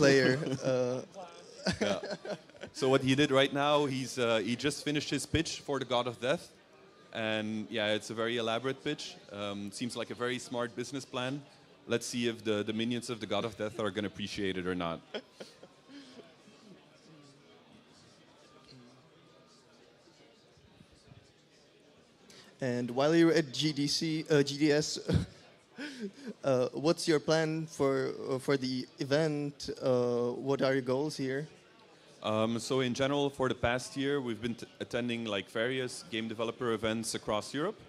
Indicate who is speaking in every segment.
Speaker 1: player.
Speaker 2: Yeah. So what he did right now, he just finished his pitch for the God of Death, and yeah, it's a very elaborate pitch. Seems like a very smart business plan. Let's see if the minions of the God of Death are going to appreciate it or not.
Speaker 1: And while you're at GDS, what's your plan for the event? What are your goals here?
Speaker 2: So in general, for the past year, we've been attending like various game developer events across Europe.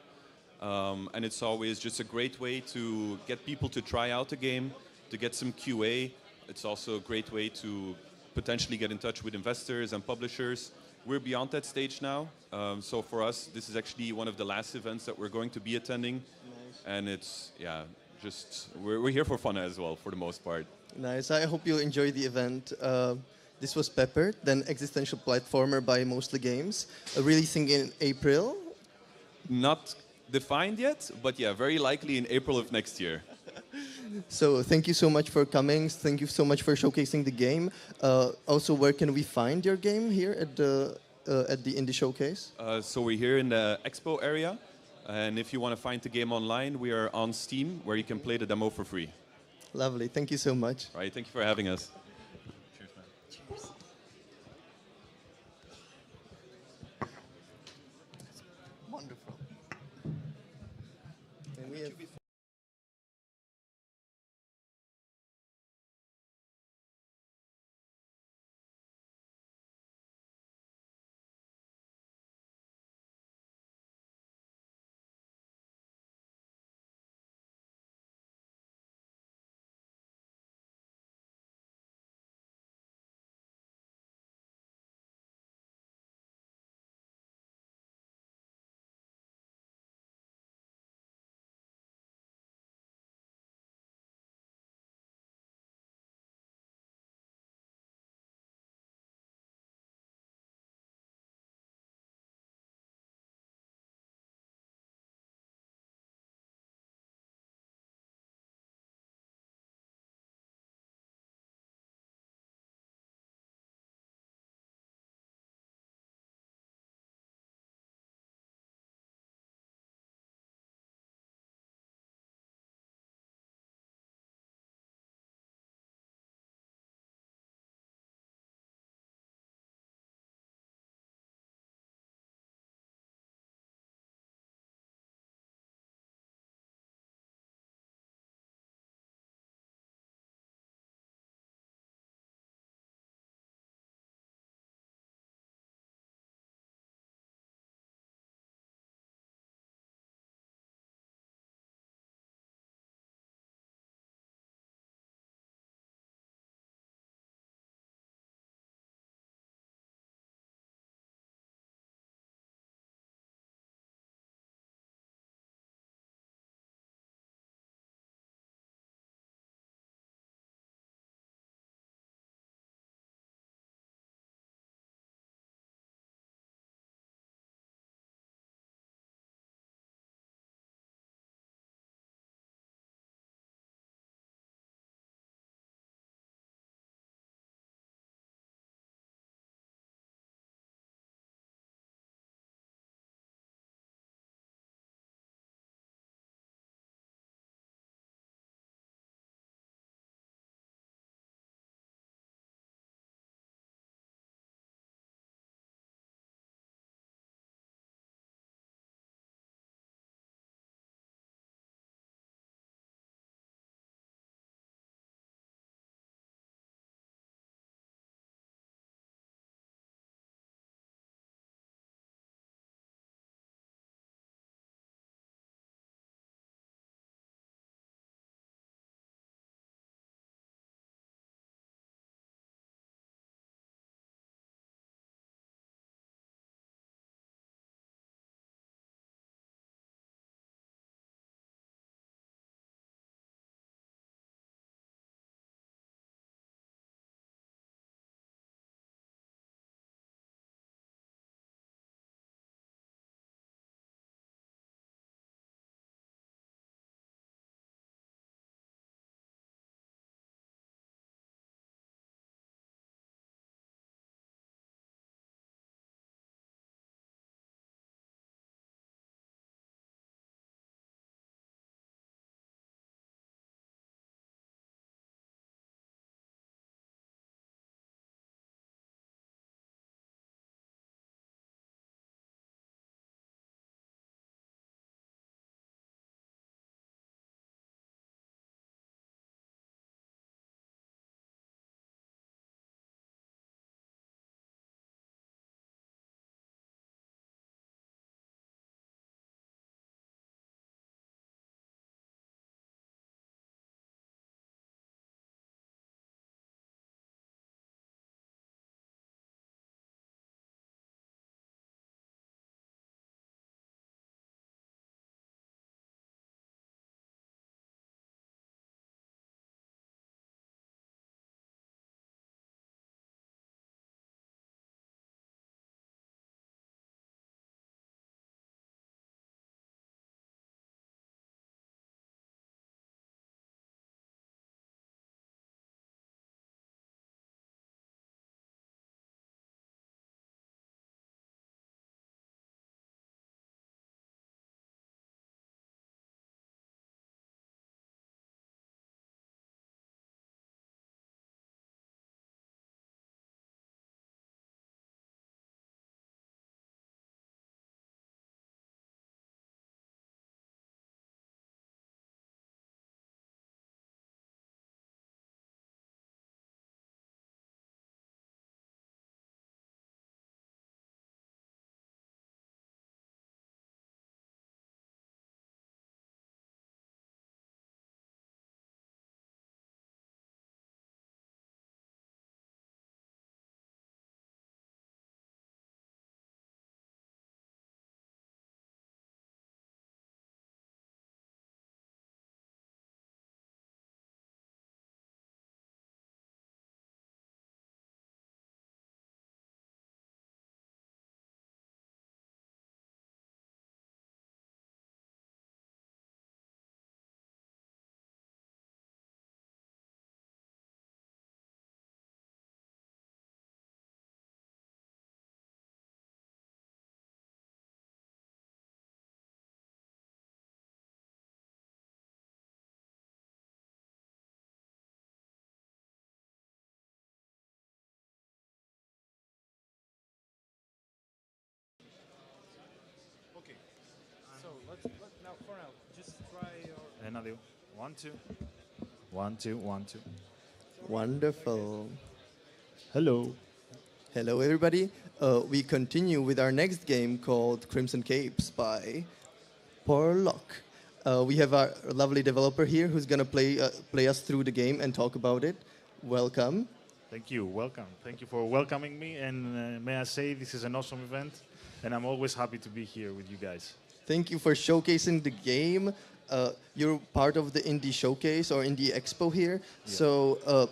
Speaker 2: And it's always just a great way to get people to try out a game, to get some QA. It's also a great way to potentially get in touch with investors and publishers. We're beyond that stage now. So for us, this is actually one of the last events that we're going to be attending.
Speaker 1: Nice.
Speaker 2: And it's, yeah, just, we're here for fun as well, for the most part.
Speaker 1: Nice. I hope you'll enjoy the event. This was Pepper, then existential platformer by Mostly Games, releasing in April.
Speaker 2: Not defined yet, but yeah, very likely in April of next year.
Speaker 1: So thank you so much for coming. Thank you so much for showcasing the game. Also, where can we find your game here at the Indie Showcase?
Speaker 2: So we're here in the expo area, and if you want to find the game online, we are on Steam, where you can play the demo for free.
Speaker 1: Lovely. Thank you so much.
Speaker 2: All right, thank you for having us.
Speaker 3: Cheers, man.
Speaker 1: Cheers. Wonderful. And we have
Speaker 3: another 1, 2. 1, 2, 1, 2.
Speaker 1: Wonderful.
Speaker 3: Hello.
Speaker 1: Hello, everybody. We continue with our next game called Crimson Capes by Porlock. We have our lovely developer here who's going to play us through the game and talk about it. Welcome.
Speaker 3: Thank you. Welcome. Thank you for welcoming me. And may I say, this is an awesome event, and I'm always happy to be here with you guys.
Speaker 1: Thank you for showcasing the game. You're part of the Indie Showcase or Indie Expo here.
Speaker 3: Yeah.
Speaker 1: So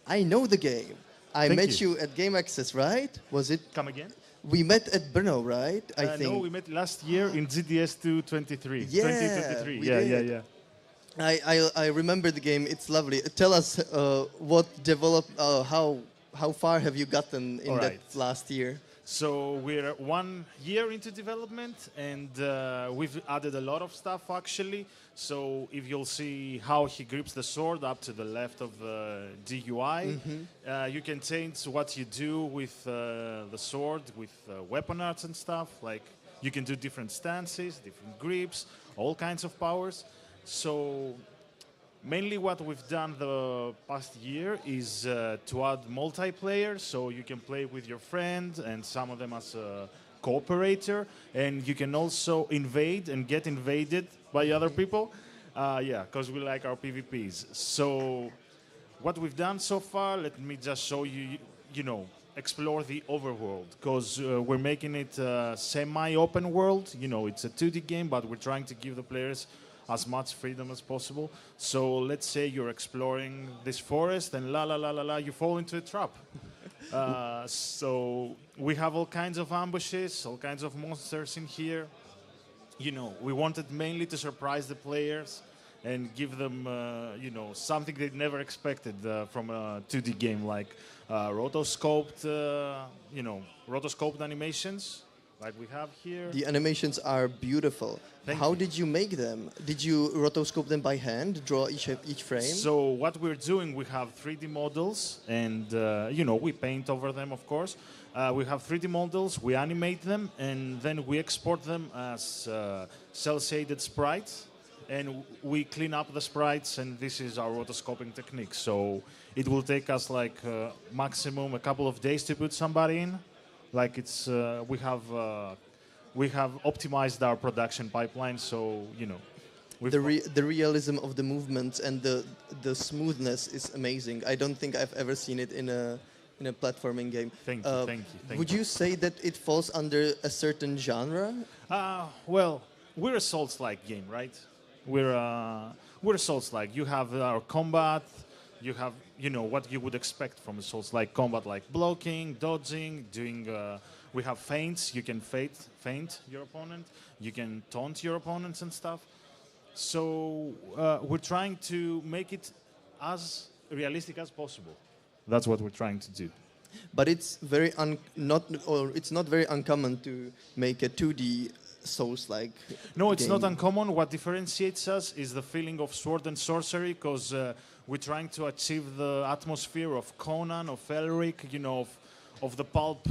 Speaker 1: I know the game. I met you at Game Access, right? Was it?
Speaker 3: Come again?
Speaker 1: We met at Brno, right? I think.
Speaker 3: No, we met last year in GDS 2023.
Speaker 1: Yeah,
Speaker 3: 2023.
Speaker 1: we
Speaker 3: Yeah,
Speaker 1: did.
Speaker 3: yeah,
Speaker 1: I remember the game. It's lovely. Tell us what developed. How far have you gotten in that last year?
Speaker 3: So we're 1 year into development, and we've added a lot of stuff actually. So if you'll see how he grips the sword up to the left of the GUI, you can change what you do with the sword, with weapon arts and stuff. Like you can do different stances, different grips, all kinds of powers. So mainly what we've done the past year is to add multiplayer, so you can play with your friend and some of them as a cooperator, and you can also invade and get invaded by other people. Yeah, because we like our PvPs. So what we've done so far, let me just show you, explore the overworld, because we're making it a semi-open world. It's a 2D game, but we're trying to give the players as much freedom as possible. So let's say you're exploring this forest and you fall into a trap. So we have all kinds of ambushes, all kinds of monsters in here. We wanted mainly to surprise the players and give them, something they never expected from a 2D game, like rotoscoped animations, like we have here.
Speaker 1: The animations are beautiful. How did you make them? Did you rotoscope them by hand, draw each frame?
Speaker 3: So what we're doing, we have 3D models, and we paint over them, of course. We have 3D models, we animate them, and then we export them as cel-shaded sprites, and we clean up the sprites, and this is our rotoscoping technique. So it will take us like maximum a couple of days to put somebody in. Like it's we have optimized our production pipeline, so
Speaker 1: the realism of the movements and the smoothness is amazing. I don't think I've ever seen it in a platforming game.
Speaker 3: Thank you.
Speaker 1: Would you say that it falls under a certain genre?
Speaker 3: Well, we're a Souls-like game, right? We're a Souls-like. You have our combat. You have, what you would expect from a Souls-like combat, like blocking, dodging, doing. We have feints. You can feint your opponent. You can taunt your opponents and stuff. So we're trying to make it as realistic as possible. That's what we're trying to do.
Speaker 1: But it's it's not very uncommon to make a 2D Souls-like.
Speaker 3: No, it's
Speaker 1: game.
Speaker 3: not uncommon. What differentiates us is the feeling of sword and sorcery, because we're trying to achieve the atmosphere of Conan, of Elric, of the pulp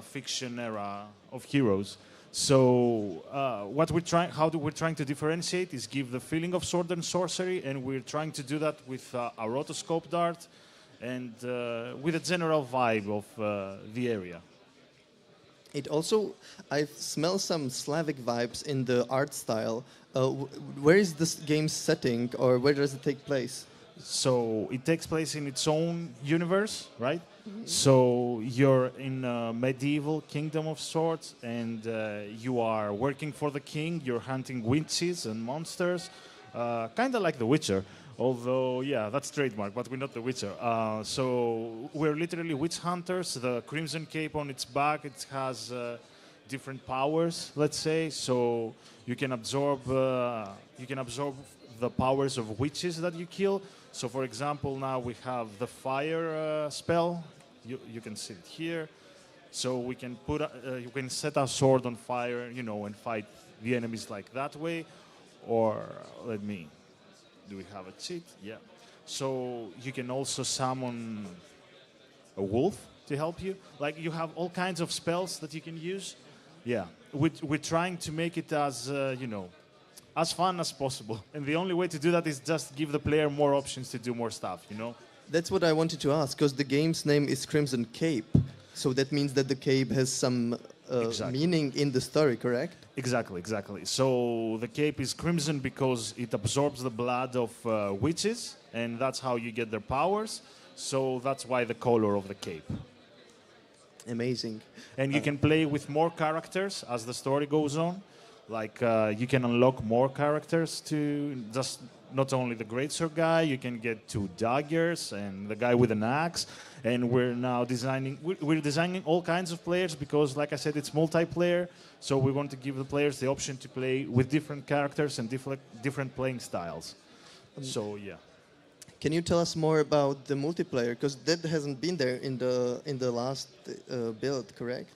Speaker 3: fiction era of heroes. So how we're trying to differentiate is give the feeling of sword and sorcery, and we're trying to do that with a rotoscoped art and with a general vibe of the area.
Speaker 1: It also, I smell some Slavic vibes in the art style. Where is this game's setting, or where does it take place?
Speaker 3: So it takes place in its own universe, right? So you're in a medieval kingdom of sorts, and you are working for the king. You're hunting witches and monsters, kind of like The Witcher. Although, yeah, that's trademark, but we're not The Witcher. So we're literally witch hunters. The Crimson Cape on its back, it has different powers, let's say. So you can absorb the powers of witches that you kill. So, for example, now we have the fire spell. You can see it here. So we can you can set our sword on fire, and fight the enemies like that way. Or do we have a cheat? Yeah. So you can also summon a wolf to help you. Like you have all kinds of spells that you can use. Yeah. We're trying to make it as as fun as possible. And the only way to do that is just give the player more options to do more stuff, you know?
Speaker 1: That's what I wanted to ask, because the game's name is Crimson Cape. So that means that the cape has some
Speaker 3: Exactly.
Speaker 1: meaning in the story, correct?
Speaker 3: Exactly, exactly. So the cape is crimson because it absorbs the blood of witches, and that's how you get their powers. So that's why the color of the cape.
Speaker 1: Amazing.
Speaker 3: And you can play with more characters as the story goes on. Like you can unlock more characters to just not only the greatsword guy, you can get 2 daggers and the guy with an axe. And we're now designing, we're designing all kinds of players because, like I said, it's multiplayer. So we want to give the players the option to play with different characters and different playing styles. So yeah.
Speaker 1: Can you tell us more about the multiplayer? Because that hasn't been there in the last build, correct?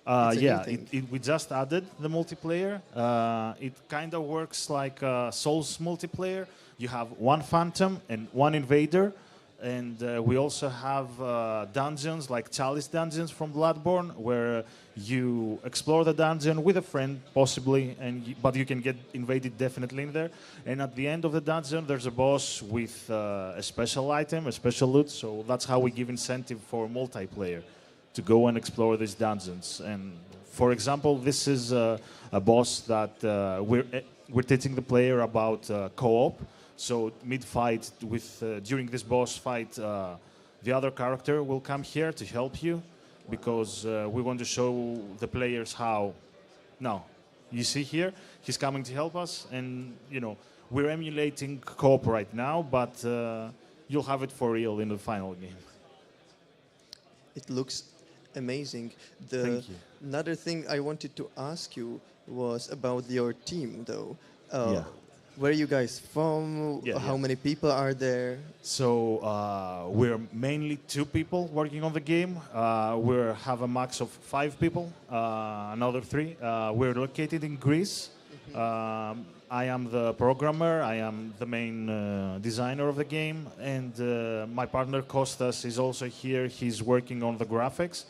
Speaker 1: It's a new
Speaker 3: Yeah,
Speaker 1: thing.
Speaker 3: we just added the multiplayer. It kind of works like Souls multiplayer. You have 1 phantom and 1 invader, and we also have dungeons like Chalice dungeons from Bloodborne, where you explore the dungeon with a friend, possibly, but you can get invaded definitely in there. And at the end of the dungeon, there's a boss with a special item, a special loot. So that's how we give incentive for multiplayer to go and explore these dungeons. And for example, this is a boss that we're teaching the player about co-op. So mid-fight, during this boss fight, the other character will come here to help you because we want to show the players how. Now, you see here, he's coming to help us, and you know we're emulating co-op right now, but you'll have it for real in the final game.
Speaker 1: It looks amazing.
Speaker 3: Thank you.
Speaker 1: Another thing I wanted to ask you was about your team, though.
Speaker 3: Yeah.
Speaker 1: Where are you guys from?
Speaker 3: Yeah,
Speaker 1: How
Speaker 3: yeah.
Speaker 1: many people are there?
Speaker 3: So we're mainly 2 people working on the game. We have a max of 5 people, another 3. We're located in Greece. I am the programmer. I am the main designer of the game, and my partner Kostas is also here. He's working on the graphics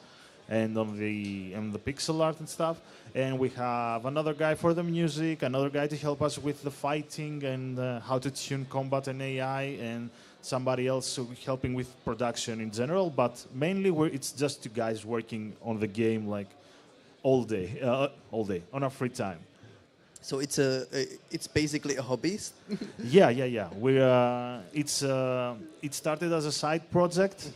Speaker 3: and on the pixel art and stuff. And we have another guy for the music, another guy to help us with the fighting and how to tune combat and AI, and somebody else helping with production in general. But mainly, it's just 2 guys working on the game like all day on our free time.
Speaker 1: So it's basically a hobby.
Speaker 3: Yeah. It started as a side project.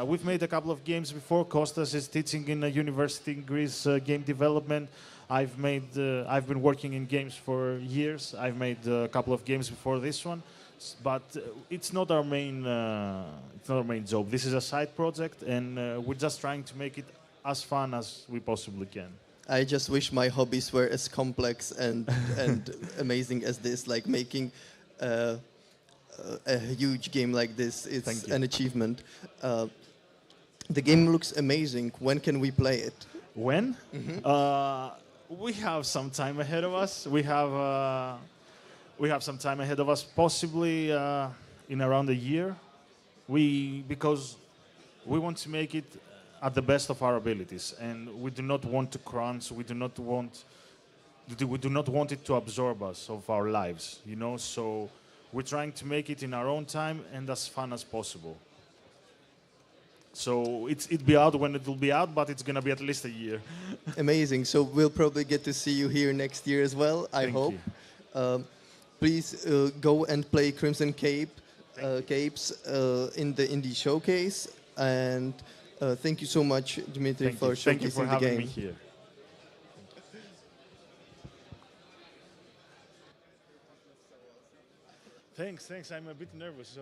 Speaker 3: We've made a couple of games before. Kostas is teaching in a university in Greece, game development. I've been working in games for years. I've made a couple of games before this one, but it's not our main. It's not our main job. This is a side project, and we're just trying to make it as fun as we possibly can.
Speaker 1: I just wish my hobbies were as complex and amazing as this. Like making a huge game like this, it's an achievement. The game looks amazing. When can we play it?
Speaker 3: When? We have some time ahead of us. We have some time ahead of us, possibly in around a year. Because we want to make it at the best of our abilities, and we do not want to crunch. We do not want it to absorb us of our lives, you know. So we're trying to make it in our own time and as fun as possible. So it'll be out when it will be out, but it's gonna be at least a year.
Speaker 1: Amazing. So we'll probably get to see you here next year as well, I hope. Please go and play Crimson Capes in the Indie Showcase. And thank you so much, Dimitri, for
Speaker 3: Thank you for
Speaker 1: showcasing the
Speaker 3: having
Speaker 1: game.
Speaker 3: me here. Thanks. I'm a bit nervous. So.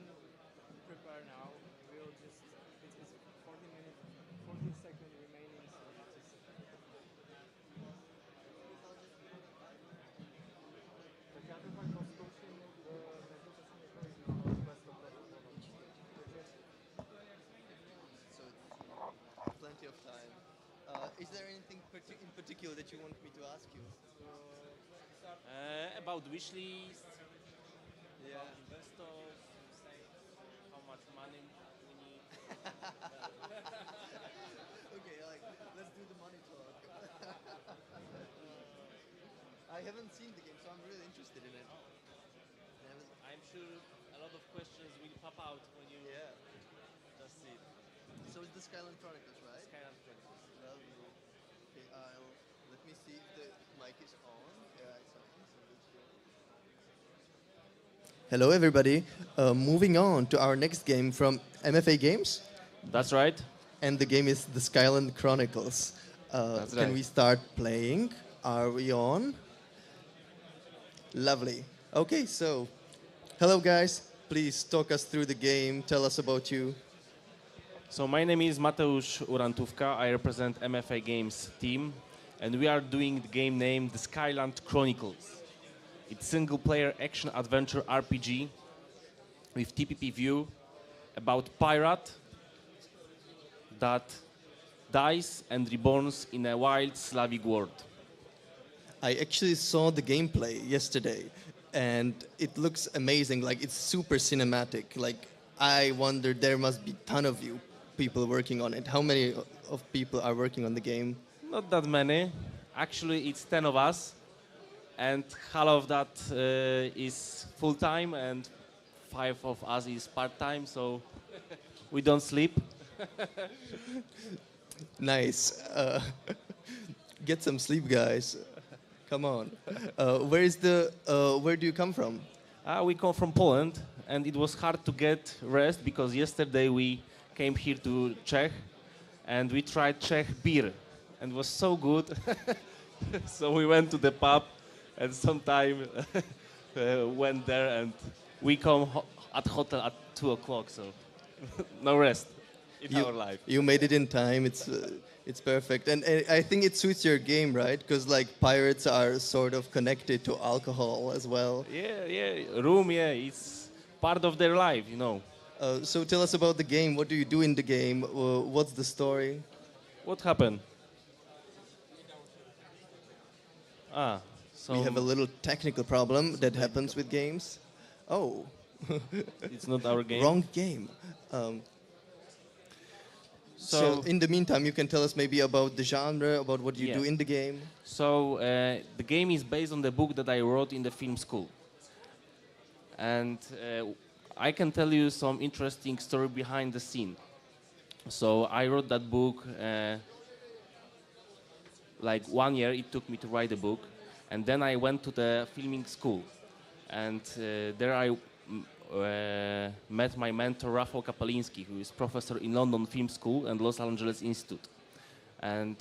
Speaker 4: can prepare now. We'll just, it's 40 minutes, 40 seconds remaining, so just... Така това е по-скучно, между
Speaker 1: So plenty of time. Is there anything in particular that you want me to ask you?
Speaker 5: About wish list,
Speaker 1: Yeah.
Speaker 5: about investors, say how much money we need.
Speaker 1: Okay, like let's do the money talk. I haven't seen the game, so I'm really interested in it.
Speaker 5: I'm sure a lot of questions will pop out when you
Speaker 1: Yeah.
Speaker 5: just see it.
Speaker 1: So it's the Skyland Chronicles, right?
Speaker 5: Skyland Chronicles.
Speaker 1: Lovely. Okay, let me see if the mic is on. Yeah, it's on. So let's go. Hello, everybody. Moving on to our next game from MFA Games,
Speaker 5: That's right.
Speaker 1: and the game is the Skyland Chronicles.
Speaker 5: That's
Speaker 1: Can
Speaker 5: right.
Speaker 1: we start playing? Are we on? Lovely. Okay, so hello, guys. Please talk us through the game. Tell us about you.
Speaker 5: So my name is Mateusz Urantówka. I represent MFA Games team, and we are doing the game named the Skyland Chronicles. It's single-player action-adventure RPG with TPP view about pirate that dies and reborns in a wild Slavic world.
Speaker 1: I actually saw the gameplay yesterday, and it looks amazing. Like, it's super cinematic. Like, I wonder, there must be a ton of you people working on it. How many of people are working on the game?
Speaker 5: Not that many. Actually, it's 10 of us, and half of that is full-time, and 5 of us is part-time, so we don't sleep.
Speaker 1: Nice. Get some sleep, guys. Come on. Where do you come from?
Speaker 5: We come from Poland, and it was hard to get rest because yesterday we came here to Czech, and we tried Czech beer, and it was so good. So we went to the pub, and sometime went there, and we come at hotel at 2 o'clock. So no rest in our life.
Speaker 1: You made it in time. It's perfect, and I think it suits your game, right? Because like pirates are sort of connected to alcohol as well.
Speaker 5: Yeah, room, yeah, it's part of their life, you know.
Speaker 1: So tell us about the game. What do you do in the game? What's the story?
Speaker 5: What happened? So
Speaker 1: We have a little technical problem that happens with games. Oh,
Speaker 5: it's not our game.
Speaker 1: wrong game. So in the meantime, you can tell us maybe about the genre, about what you
Speaker 5: Yeah.
Speaker 1: do in the game.
Speaker 5: So the game is based on the book that I wrote in the film school, and I can tell you some interesting story behind the scene. So I wrote that book like 1 year. It took me to write the book, and then I went to the filming school, and there I met my mentor Rafał Kapeliński, who is professor in London Film School and Los Angeles Institute. And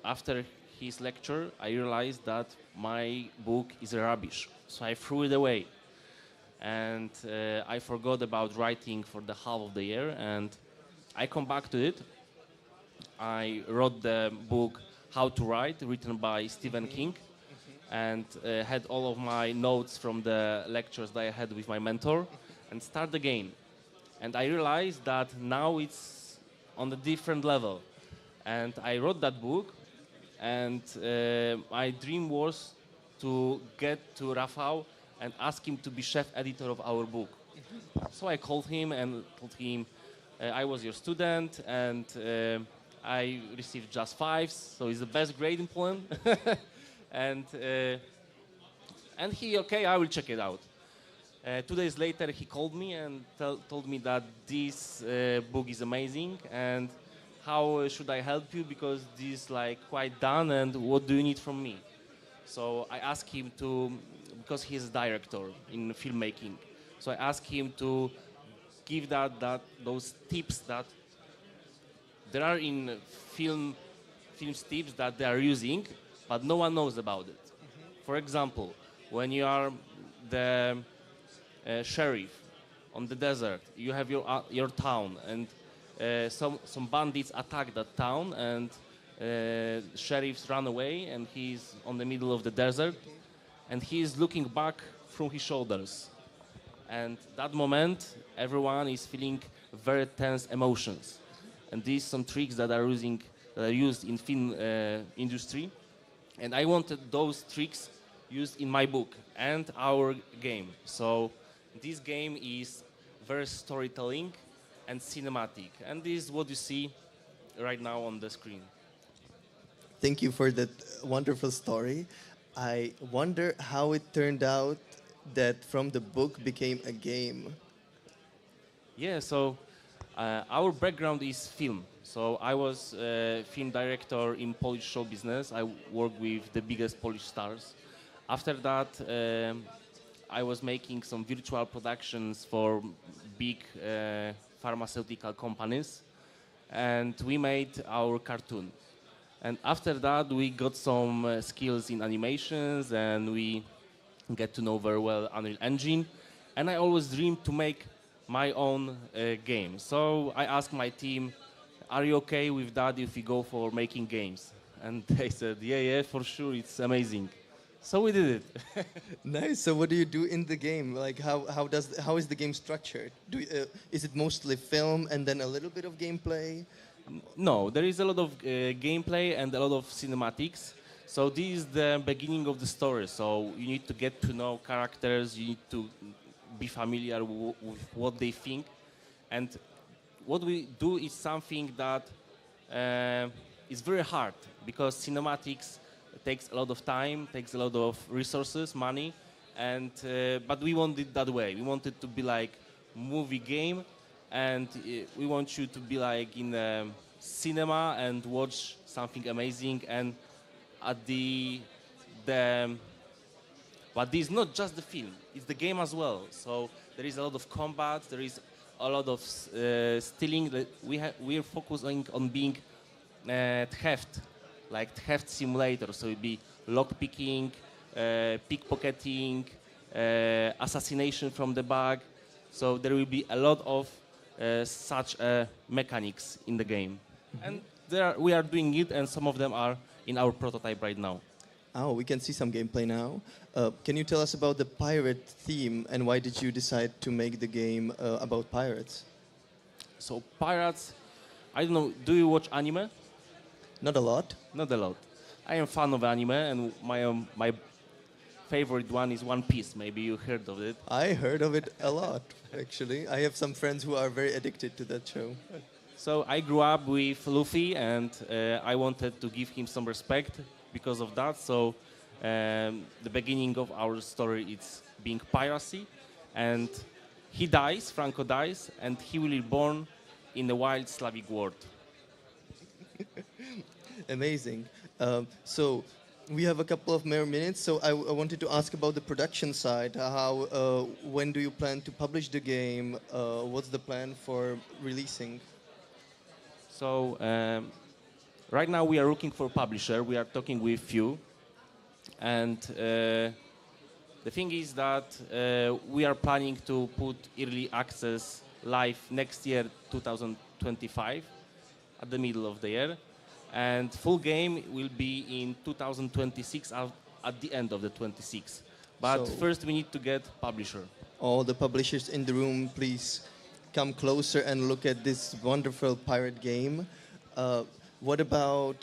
Speaker 5: after his lecture, I realized that my book is rubbish, so I threw it away. And I forgot about writing for the half of the year, and I come back to it. I wrote the book How to Write, written by Stephen King, and had all of my notes from the lectures that I had with my mentor, and start the game. And I realized that now it's on a different level. And I wrote that book, and my dream was to get to Rafał and ask him to be chef editor of our book. So I called him and told him I was your student, and I received just 5s, so it's the best grade in Poland. And he, okay, I will check it out. 2 days later, he called me and told me that this book is amazing, and how should I help you, because this is like quite done, and what do you need from me? So I asked him to, because he's a director in filmmaking, so I asked him to give those tips that there are in film tips that they are using, but no one knows about it. For example, when you are the sheriff, on the desert. You have your town, and some bandits attack that town, and sheriffs run away, and he's on the middle of the desert, and he is looking back from his shoulders. And that moment, everyone is feeling very tense emotions. And these some tricks that are used in film industry. And I wanted those tricks used in my book and our game. So this game is very storytelling and cinematic. And this is what you see right now on the screen.
Speaker 1: Thank you for that wonderful story. I wonder how it turned out that from the book became a game.
Speaker 5: Yeah, so our background is film. So I was a film director in Polish show business. I worked with the biggest Polish stars. After that, I was making some virtual productions for big pharmaceutical companies, and we made our cartoon. And after that, we got some skills in animations, and we get to know very well Unreal Engine. And I always dreamed to make my own game. So I asked my team, are you okay with that if we go for making games? And they said, yeah, for sure, it's amazing. So we did it.
Speaker 1: Nice. So what do you do in the game? Like how is the game structured? Is it mostly film and then a little bit of gameplay?
Speaker 5: No, there is a lot of gameplay and a lot of cinematics. So this is the beginning of the story. So you need to get to know characters, you need to be familiar with what they think. And what we do is something that is very hard, because cinematics takes a lot of time, takes a lot of resources, money, and but we want it that way. We want it to be like movie game, and we want you to be like in a cinema and watch something amazing. And at but this is not just the film, it's the game as well. So there is a lot of combat, there is a lot of stealing. That we are focusing on being theft, like theft simulator. So it'd be lock picking, pickpocketing, assassination from the back. So there will be a lot of such mechanics in the game. Mm-hmm. And we are doing it, and some of them are in our prototype right now.
Speaker 1: Oh, we can see some gameplay now. Can you tell us about the pirate theme, and why did you decide to make the game about pirates?
Speaker 5: So pirates, I don't know, do you watch anime?
Speaker 1: Not a lot.
Speaker 5: Not a lot. I am fan of anime, and my favorite one is One Piece. Maybe you heard of it.
Speaker 1: I heard of it a lot, actually. I have some friends who are very addicted to that show.
Speaker 5: So I grew up with Luffy, and I wanted to give him some respect because of that. So the beginning of our story is being piracy, and he dies, Franco dies, and he will be born in the wild Slavic world.
Speaker 1: Amazing. So we have a couple of more minutes. So I wanted to ask about the production side. When do you plan to publish the game? What's the plan for releasing?
Speaker 5: So right now we are looking for a publisher. We are talking with few, and the thing is that we are planning to put early access live next year, 2025, at the middle of the year, and full game will be in 2026 at the end of the 26. But
Speaker 1: So
Speaker 5: first we need to get publisher.
Speaker 1: all the publishers in the room, please come closer and look at this wonderful pirate game. What about,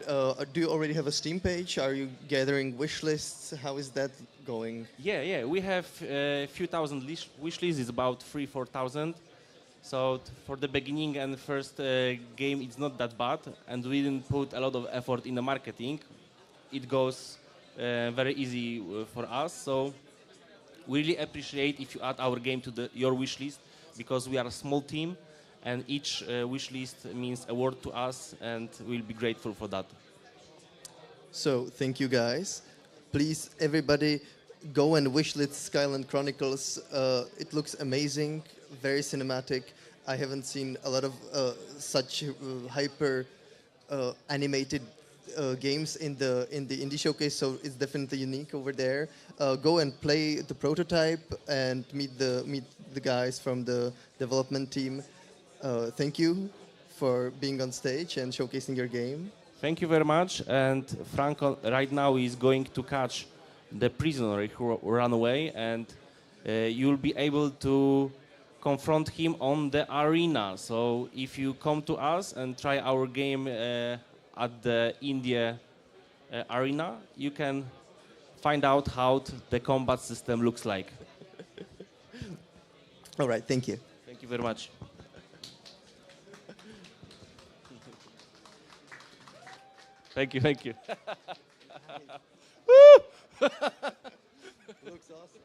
Speaker 1: do you already have a Steam page? Are you gathering wish lists? How is that going?
Speaker 5: Yeah, we have a few thousand wish lists. It's about 4,000. So for the beginning and first game, it's not that bad, and we didn't put a lot of effort in the marketing. It goes very easy for us. So we really appreciate if you add our game to your wish list, because we are a small team, and each wish list means a word to us, and we'll be grateful for that.
Speaker 1: So thank you guys. Please, everybody, go and wishlist Skyland Chronicles. It looks amazing, very cinematic. I haven't seen a lot of such hyper animated games in the indie showcase, so it's definitely unique over there. Go and play the prototype and meet the guys from the development team. Thank you for being on stage and showcasing your game.
Speaker 5: Thank you very much. And Franco right now is going to catch the prisoner who ran away, and you'll be able to confront him on the arena. So if you come to us and try our game at the India arena, you can find out how the combat system looks like.
Speaker 1: All right, thank you.
Speaker 5: Thank you very much. Thank you, thank you.
Speaker 1: Looks awesome.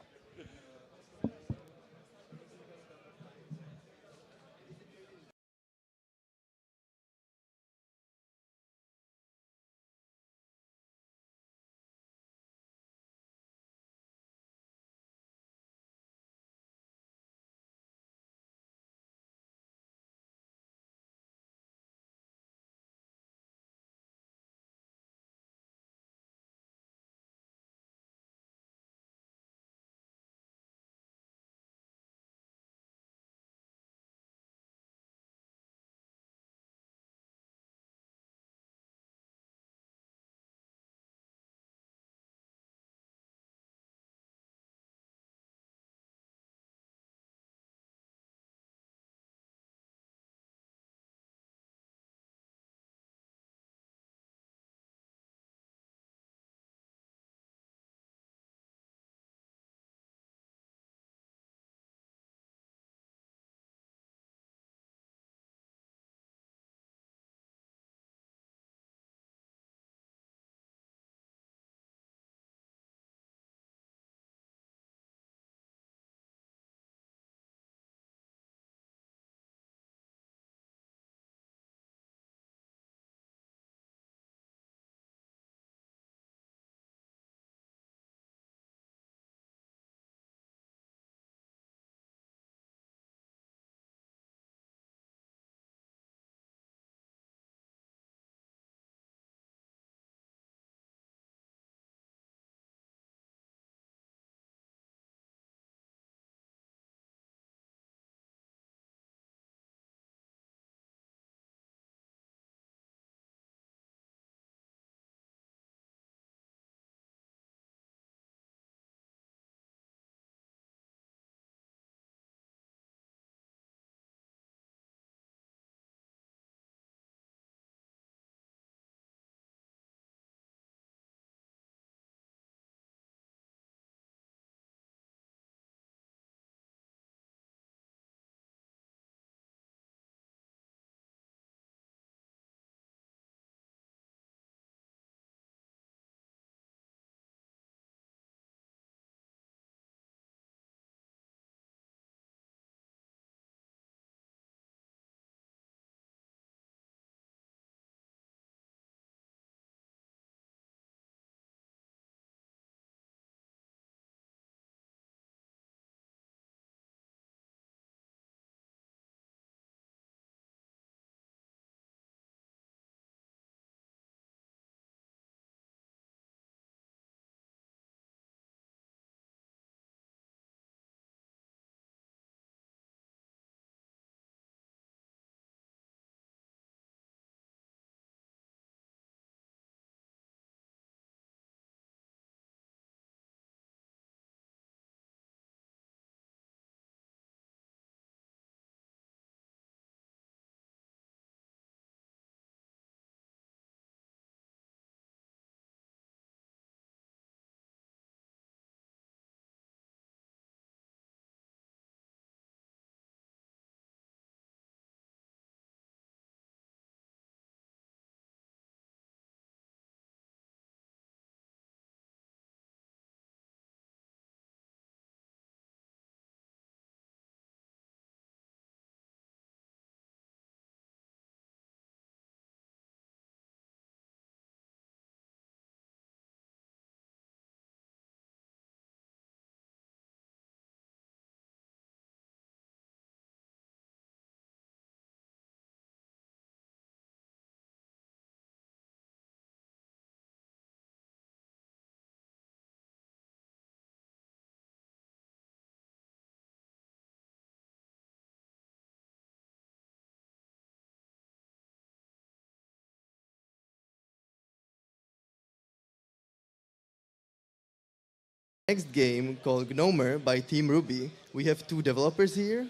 Speaker 1: next game called Gomer by Team Ruby. We have two developers here.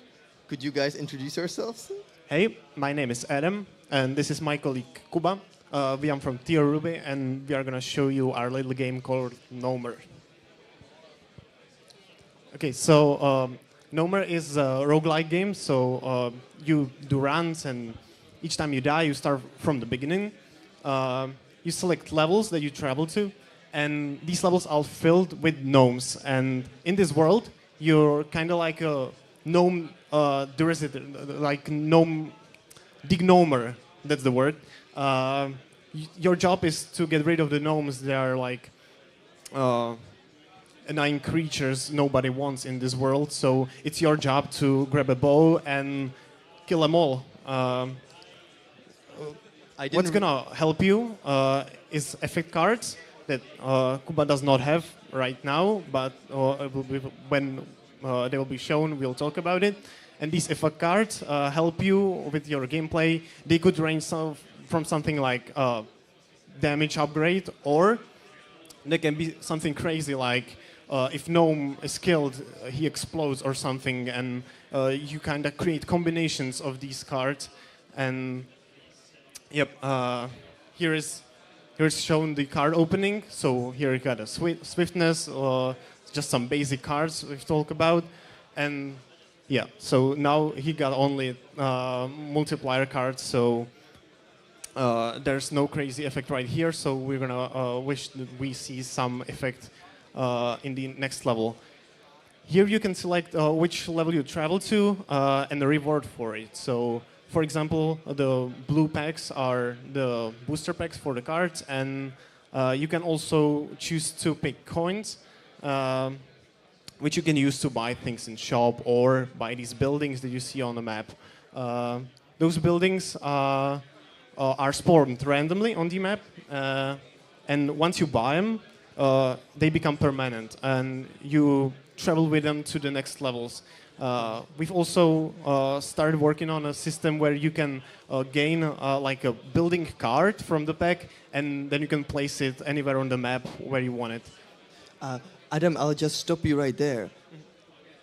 Speaker 1: Could you guys introduce yourselves?
Speaker 6: Hey, my name is Adam, and this is my colleague Kuba. We are from Team Ruby, and we are going to show you our little game called Gomer. Okay, so Gomer is a roguelike game, so you do runs, and each time you die, you start from the beginning. You select levels that you travel to, and these levels are filled with gnomes. And in this world, you're kind of like a gnome, like gnome, degnomer, that's the word. Your job is to get rid of the gnomes. They are like annoying creatures nobody wants in this world, so it's your job to grab a bow and kill them all. What's gonna help you is effect cards that Kuba does not have right now, but when they will be shown, we'll talk about it. And these effect cards help you with your gameplay. They could range from something like damage upgrade, or they can be something crazy like if gnome is killed, he explodes or something, and you kind of create combinations of these cards. And yep, here's shown the card opening. So here you got a swiftness, just some basic cards we've talked about, and yeah. So now he got only multiplier cards. So there's no crazy effect right here. So we're gonna wish that we see some effect in the next level. Here you can select which level you travel to and the reward for it. So, for example, the blue packs are the booster packs for the cards, and you can also choose to pick coins, which you can use to buy things in shop or buy these buildings that you see on the map. Those buildings are spawned randomly on the map, and once you buy them, they become permanent, and you travel with them to the next levels. We've also started working on a system where you can gain like a building card from the pack, and then you can place it anywhere on the map where you want it.
Speaker 1: Adam, I'll just stop you right there.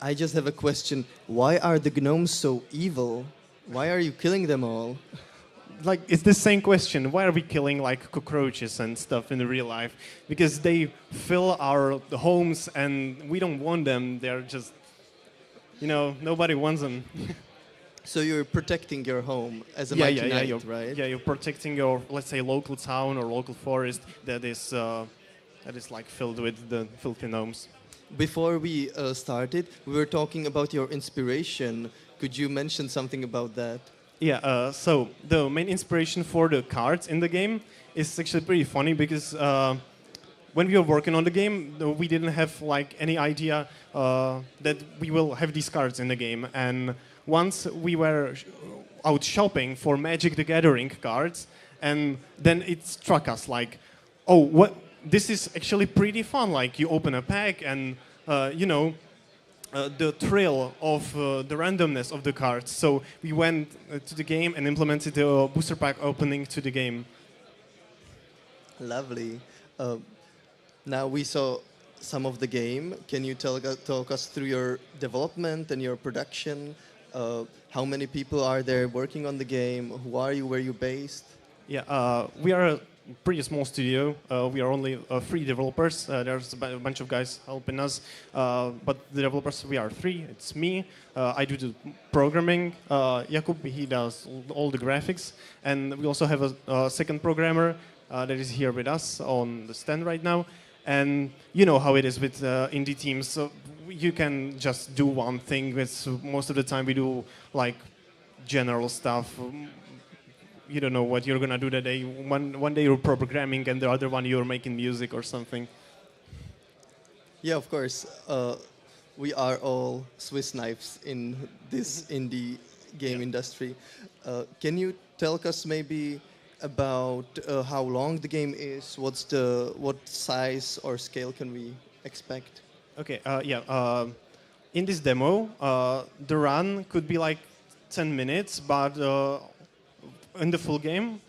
Speaker 1: I just have a question. Why are the gnomes so evil? Why are you killing them all?
Speaker 6: Like, it's the same question. Why are we killing like cockroaches and stuff in the real life? Because they fill our homes, and we don't want them. They're just, you know, nobody wants them.
Speaker 1: So you're protecting your home as a mighty knight, right?
Speaker 6: Yeah, you're protecting your, let's say, local town or local forest that is like filled with the filthy gnomes.
Speaker 1: Before we started, we were talking about your inspiration. Could you mention something about that?
Speaker 6: Yeah, so the main inspiration for the cards in the game is actually pretty funny, because when we were working on the game, we didn't have like any idea that we will have these cards in the game. And once we were out shopping for Magic the Gathering cards, and then it struck us like, oh, what? This is actually pretty fun. Like, you open a pack, and you know, the thrill of the randomness of the cards. So we went to the game and implemented the booster pack opening to the game.
Speaker 1: Lovely. Now we saw some of the game. Can you talk us through your development and your production? How many people are there working on the game? Who are you? Where are you based?
Speaker 6: Yeah, we are a pretty small studio. We are only 3 developers. There's a bunch of guys helping us, but the developers, we are 3. It's me. I do the programming. Jakub, he does all the graphics, and we also have a second programmer that is here with us on the stand right now. And you know how it is with indie teams. So you can just do one thing. Most of the time we do like general stuff. You don't know what you're gonna do that day. One day you're programming, and the other one you're making music or something.
Speaker 1: Yeah, of course. We are all Swiss knives in this indie game industry. Can you tell us maybe about how long the game is? What size or scale can we expect?
Speaker 6: Okay. In this demo, the run could be like 10 minutes, but in the full game,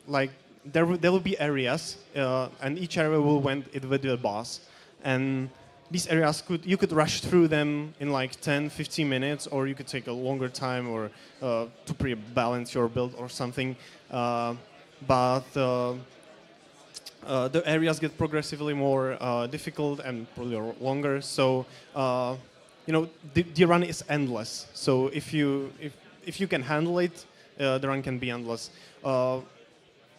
Speaker 6: like there will be areas, and each area will went with the boss. and these areas you could rush through them in like 10, 15 minutes, or you could take a longer time or to pre-balance your build or something. But the areas get progressively more difficult and probably longer. So the run is endless. So if you can handle it, the run can be endless.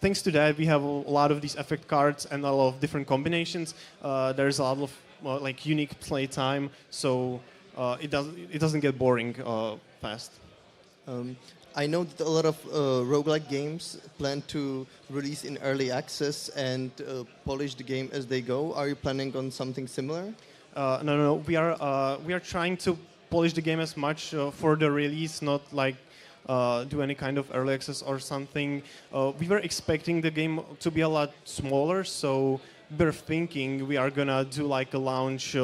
Speaker 6: Thanks to that, we have a lot of these effect cards and a lot of different combinations. There's a lot of like unique play time, so it doesn't get boring fast.
Speaker 1: I know that a lot of roguelike games plan to release in early access and polish the game as they go. Are you planning on something similar?
Speaker 6: No. We are trying to polish the game as much for the release, not like do any kind of early access or something. We were expecting the game to be a lot smaller, so we're thinking we are gonna do like a launch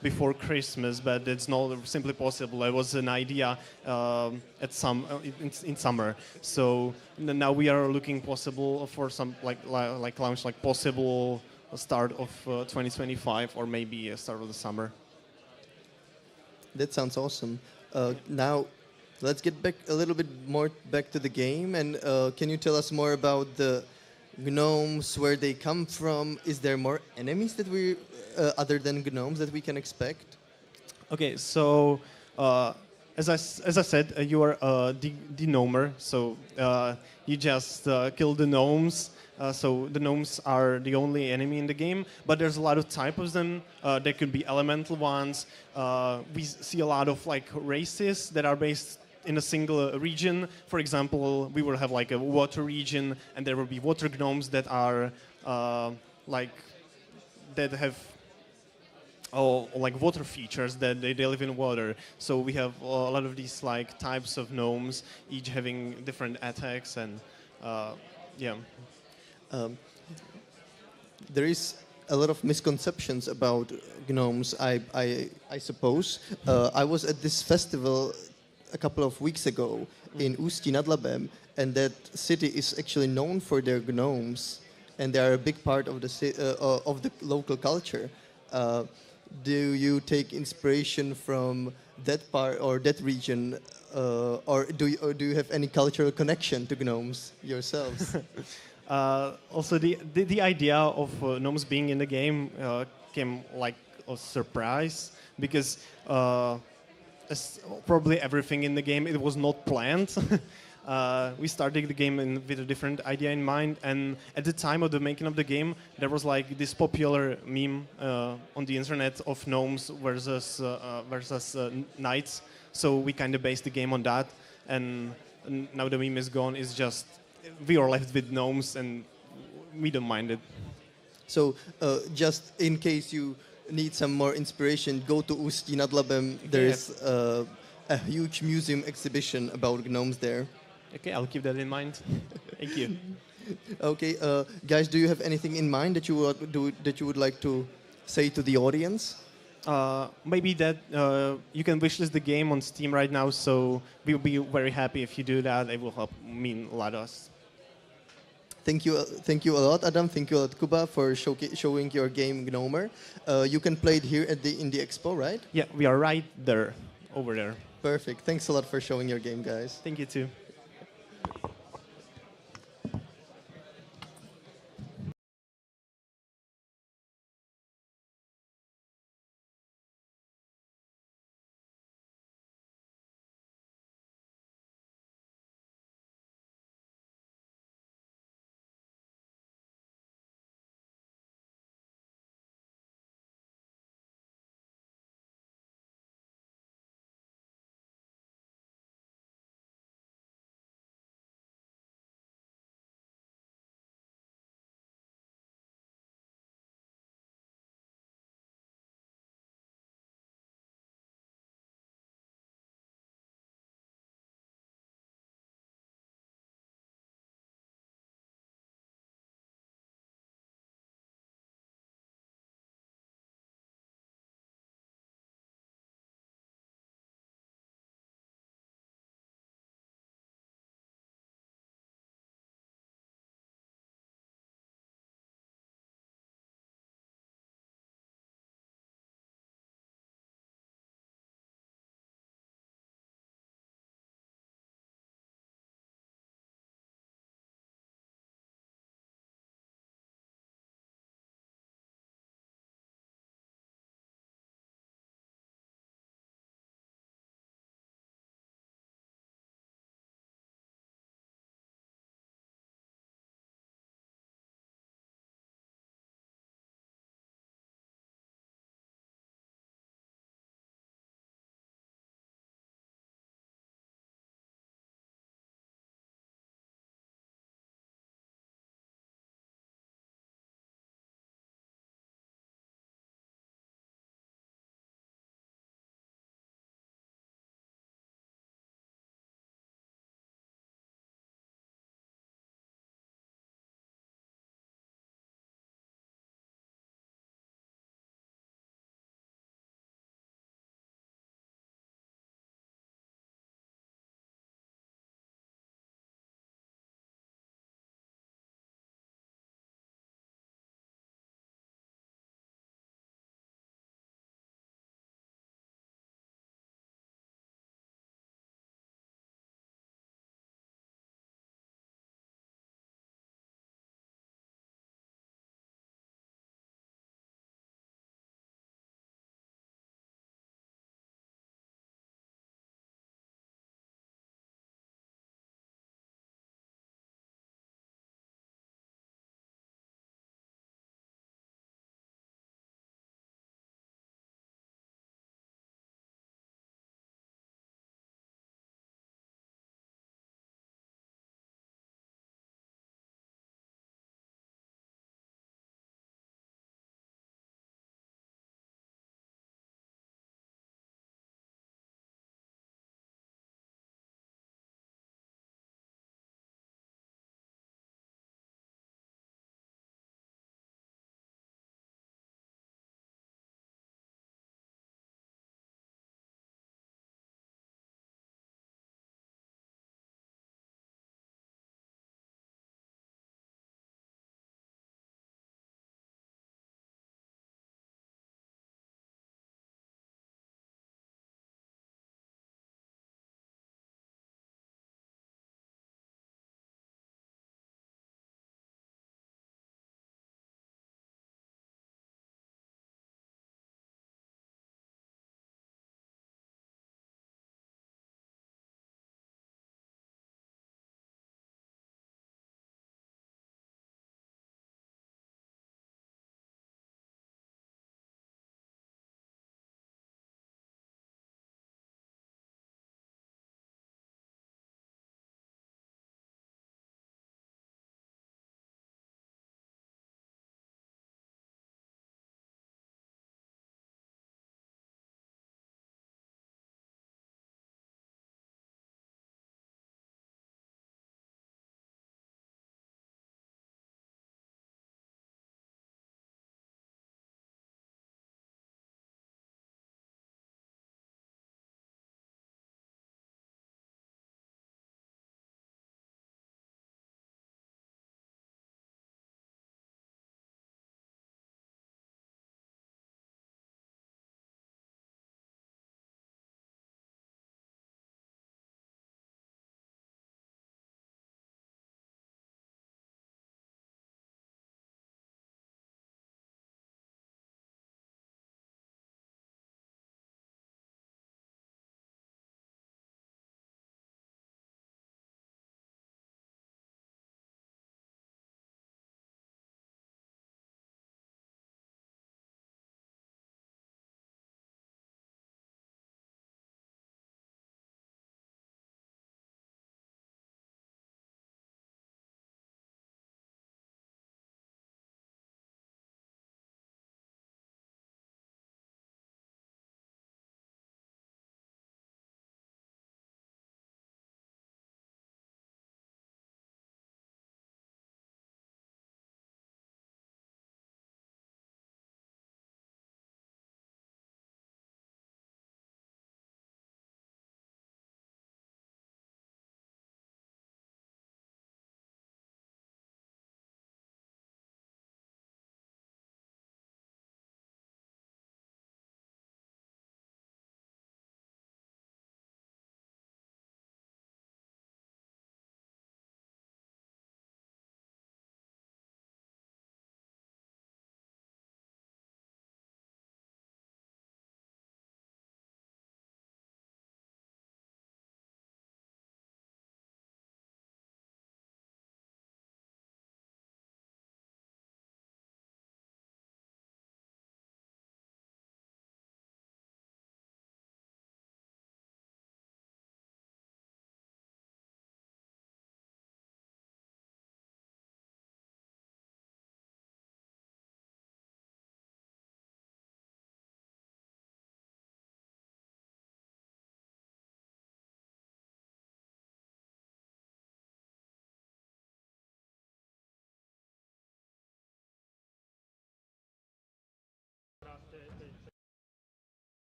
Speaker 6: before Christmas, but it's not simply possible. It was an idea in summer. So now we are looking possible for some like launch like possible start of 2025 or maybe start of the summer.
Speaker 1: That sounds awesome. Now, let's get back a little bit more back to the game. And can you tell us more about the gnomes, where they come from? Is there more enemies that we, other than gnomes, that we can expect?
Speaker 6: Okay, so as I said, you are the gnomer, so you just kill the gnomes. So the gnomes are the only enemy in the game, but there's a lot of types of them. There could be elemental ones. We see a lot of like races that are based in a single region. For example, we will have like a water region, and there will be water gnomes that are that have like water features, that they live in water. So we have a lot of these like types of gnomes, each having different attacks, and yeah.
Speaker 1: There is a lot of misconceptions about gnomes, I suppose. I was at this festival a couple of weeks ago in Ústí nad Labem, and that city is actually known for their gnomes, and they are a big part of the local culture. Do you take inspiration from that part or that region, or do you have any cultural connection to gnomes yourselves?
Speaker 6: Also, the idea of gnomes being in the game came like a surprise, because as probably everything in the game, it was not planned. We started the game with a different idea in mind, and at the time of the making of the game, there was like this popular meme on the internet of gnomes versus knights. So we kind of based the game on that, and now the meme is gone. It's just we are left with gnomes, and we don't mind it.
Speaker 1: So, just in case you need some more inspiration, go to Ústí nad Labem. There is a huge museum exhibition about gnomes there.
Speaker 6: Okay, I'll keep that in mind. Thank you.
Speaker 1: Okay, guys, do you have anything in mind that you would like to say to the audience?
Speaker 6: Maybe that you can wishlist the game on Steam right now, so we'll be very happy if you do that. It will help mean a lot to us.
Speaker 1: Thank you a lot, Adam. Thank you a lot, Kuba, for showing your game Gomer. You can play it here at in the expo, right?
Speaker 6: Yeah, we are right there, over there.
Speaker 1: Perfect. Thanks a lot for showing your game, guys.
Speaker 6: Thank you too.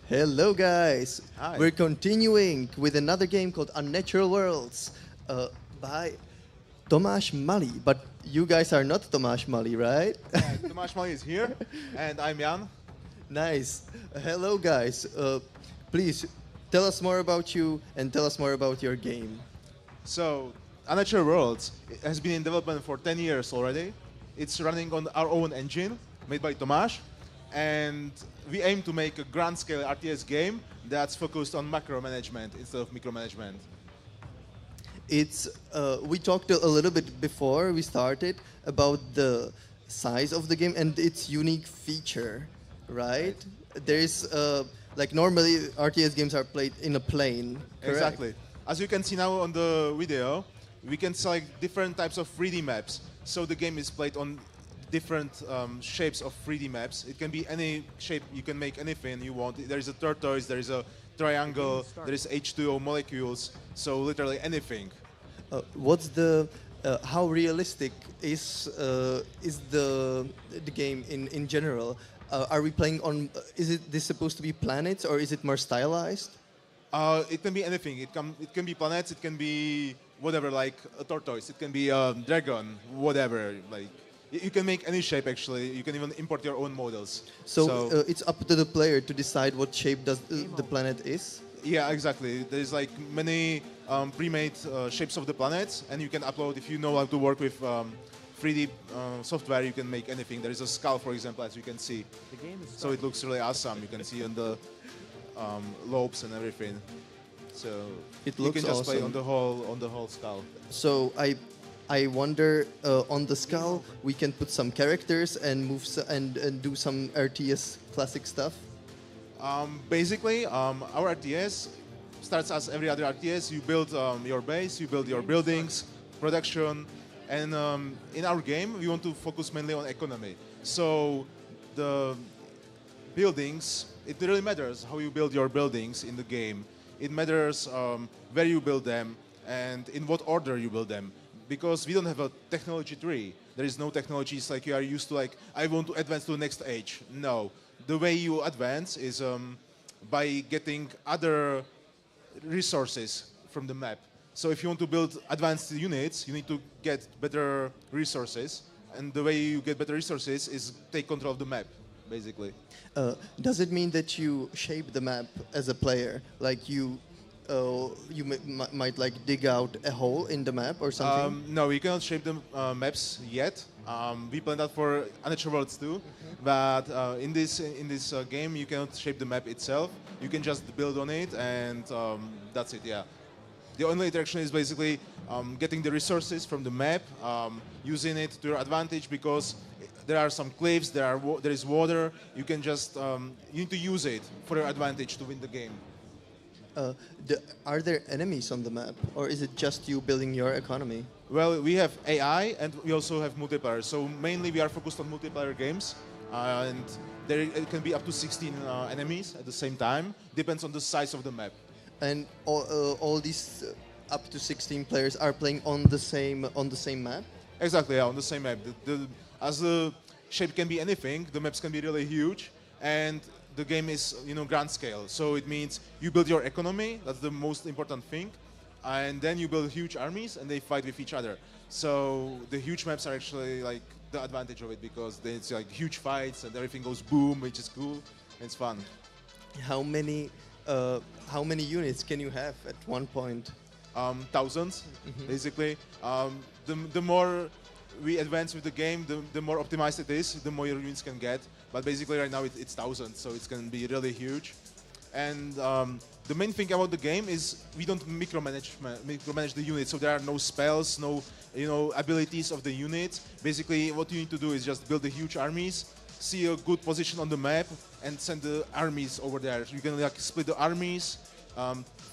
Speaker 1: Hello, guys.
Speaker 7: Hi.
Speaker 1: We're continuing with another game called Unnatural Worlds by Tomáš Malý. But you guys are not Tomáš Malý, right?
Speaker 7: Tomáš Malý is here, and I'm Jan.
Speaker 1: Nice. Hello, guys. Please tell us more about you and tell us more about your game.
Speaker 7: So, Unnatural Worlds has been in development for 10 years already. It's running on our own engine, made by Tomáš, and we aim to make a grand-scale RTS game that's focused on macro management instead of micromanagement.
Speaker 1: It's we talked a little bit before we started about the size of the game and its unique feature, right? There's like normally RTS games are played in a plane. Correct?
Speaker 7: Exactly. As you can see now on the video, we can select different types of 3D maps. So the game is played on different shapes of 3D maps. It can be any shape, you can make anything you want. There is a tortoise, there is a triangle, there is H2O molecules, so literally anything.
Speaker 1: What's the how realistic is the game in general? Are we playing on? Is this supposed to be planets or is it more stylized?
Speaker 7: It can be anything. It can be planets. It can be whatever, like a tortoise. It can be a dragon, whatever. Like you can make any shape. Actually, you can even import your own models.
Speaker 1: So it's up to the player to decide what shape does the planet is.
Speaker 7: Yeah, exactly. There's like many pre-made shapes of the planets, and you can upload if you know how to work with 3D software. You can make anything. There is a skull, for example, as you can see. So it looks really awesome. You can see on the lobes and everything. So
Speaker 1: It
Speaker 7: you
Speaker 1: looks
Speaker 7: can just play
Speaker 1: awesome.
Speaker 7: on the whole skull.
Speaker 1: So I wonder on the skull we can put some characters and move and do some RTS classic stuff.
Speaker 7: Basically, our RTS starts as every other RTS. You build your base, you build your buildings, production, and in our game we want to focus mainly on economy. So the buildings, it really matters how you build your buildings in the game. It matters where you build them and in what order you build them. Because we don't have a technology tree. There is no technologies like you are used to, like, I want to advance to the next age. No. The way you advance is by getting other resources from the map. So if you want to build advanced units, you need to get better resources. And the way you get better resources is take control of the map, basically.
Speaker 1: Does it mean that you shape the map as a player? Like you might like dig out a hole in the map or something?
Speaker 7: No, we cannot shape the maps yet. We planned that for Unnatural Worlds too, but in this game you cannot shape the map itself. You can just build on it, and that's it. Yeah. The only interaction is basically getting the resources from the map, using it to your advantage because there are some cliffs, there is water. You can just you need to use it for your advantage to win the game.
Speaker 1: Are there enemies on the map, or is it just you building your economy?
Speaker 7: Well, we have AI and we also have multiplayer. So mainly we are focused on multiplayer games, and it can be up to 16 enemies at the same time. Depends on the size of the map.
Speaker 1: And all these up to 16 players are playing on the same map.
Speaker 7: Exactly, yeah, on the same map. As the shape can be anything, the maps can be really huge, and the game is grand scale. So it means you build your economy. That's the most important thing. And then you build huge armies and they fight with each other. So the huge maps are actually like the advantage of it because it's like huge fights and everything goes boom, which is cool. And it's fun.
Speaker 1: How many units can you have at one point?
Speaker 7: Thousands, basically. The more we advance with the game, the more optimized it is, the more your units can get. But basically right now it's thousands, so it's going to be really huge. And the main thing about the game is we don't micromanage the units, so there are no spells, no abilities of the units. Basically, what you need to do is just build the huge armies, see a good position on the map, and send the armies over there. You can like split the armies,